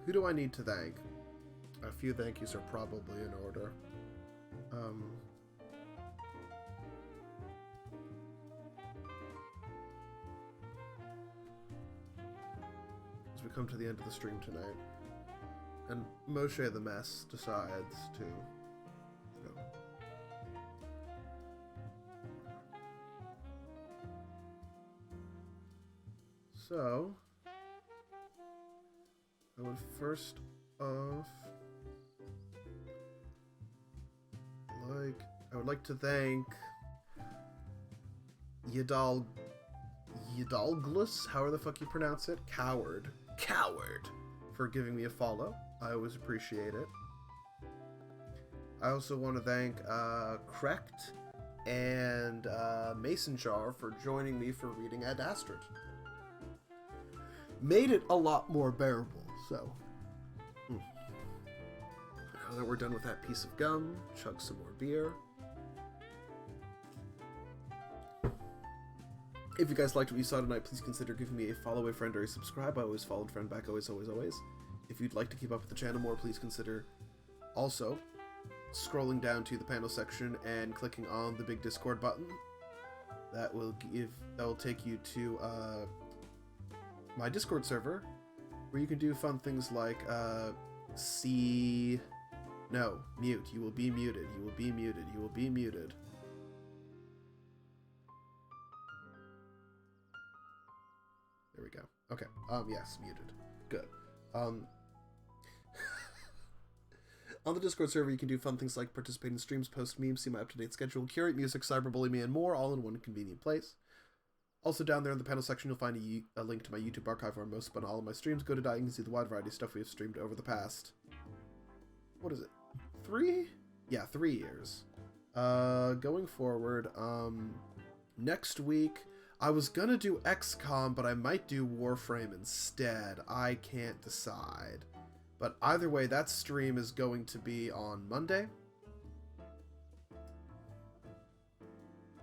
Who do I need to thank? A few thank yous are probably in order. As we come to the end of the stream tonight, and Moshe the Mess decides to, you know, so I would first off I would like to thank Yadalglus, however the fuck you pronounce it, Coward, for giving me a follow. I always appreciate it. I also want to thank Krekt and Mason Jar for joining me for reading Adastra. Made it a lot more bearable, so. Now that we're done with that piece of gum, chug some more beer. If you guys liked what you saw tonight, please consider giving me a follow, a friend, or a subscribe. I always follow friend back, always, always, always. If you'd like to keep up with the channel more, please consider also scrolling down to the panel section and clicking on the big Discord button. That will take you to my Discord server, where you can do fun things like mute. You will be muted. You will be muted. You will be muted. There we go. Okay. Yes, muted. Good. On the Discord server, you can do fun things like participate in streams, post memes, see my up-to-date schedule, curate music, cyberbully me, and more, all in one convenient place. Also, down there in the panel section, you'll find a link to my YouTube archive where I'm most spun all of my streams. Go to that, you can see the wide variety of stuff we have streamed over the past... What is it? 3? Yeah, 3 years. Going forward, next week, I was gonna do XCOM, but I might do Warframe instead. I can't decide. But either way, that stream is going to be on Monday.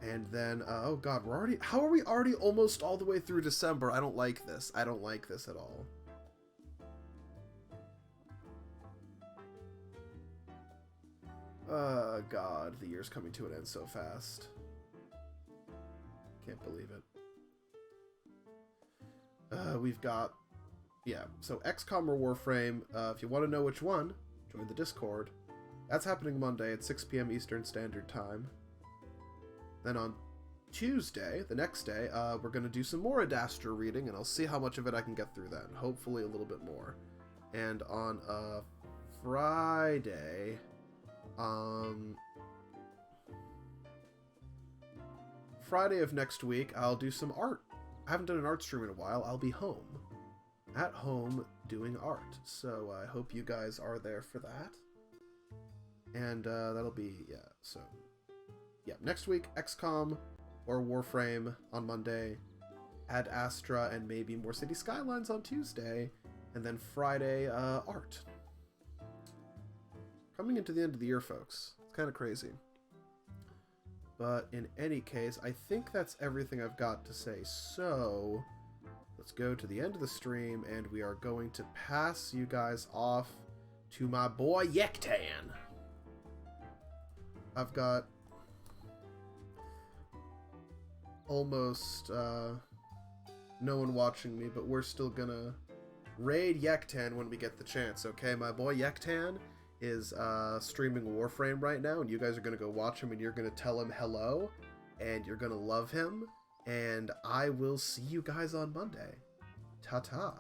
And then, oh god, how are we already almost all the way through December? I don't like this. I don't like this at all. God, the year's coming to an end so fast. Can't believe it. We've got, yeah, so XCOM or Warframe. If you want to know which one, join the Discord. That's happening Monday at 6 p.m. Eastern Standard Time. Then on Tuesday, the next day, we're going to do some more Adastra reading, and I'll see how much of it I can get through then. Hopefully a little bit more. And on Friday, Friday of next week, I'll do some art. I haven't done an art stream in a while. I'll be home. At home doing art. So I hope you guys are there for that. And that'll be, yeah, so... yeah, next week, XCOM or Warframe on Monday, Adastra and maybe more City Skylines on Tuesday, and then Friday, art. Coming into the end of the year, folks. It's kind of crazy. But in any case, I think that's everything I've got to say. So, let's go to the end of the stream, and we are going to pass you guys off to my boy Yektan. I've got almost no one watching me, but we're still gonna raid Yektan when we get the chance, okay? My boy Yektan is streaming Warframe right now, and you guys are gonna go watch him, and you're gonna tell him hello, and you're gonna love him, and I will see you guys on Monday. Ta-ta.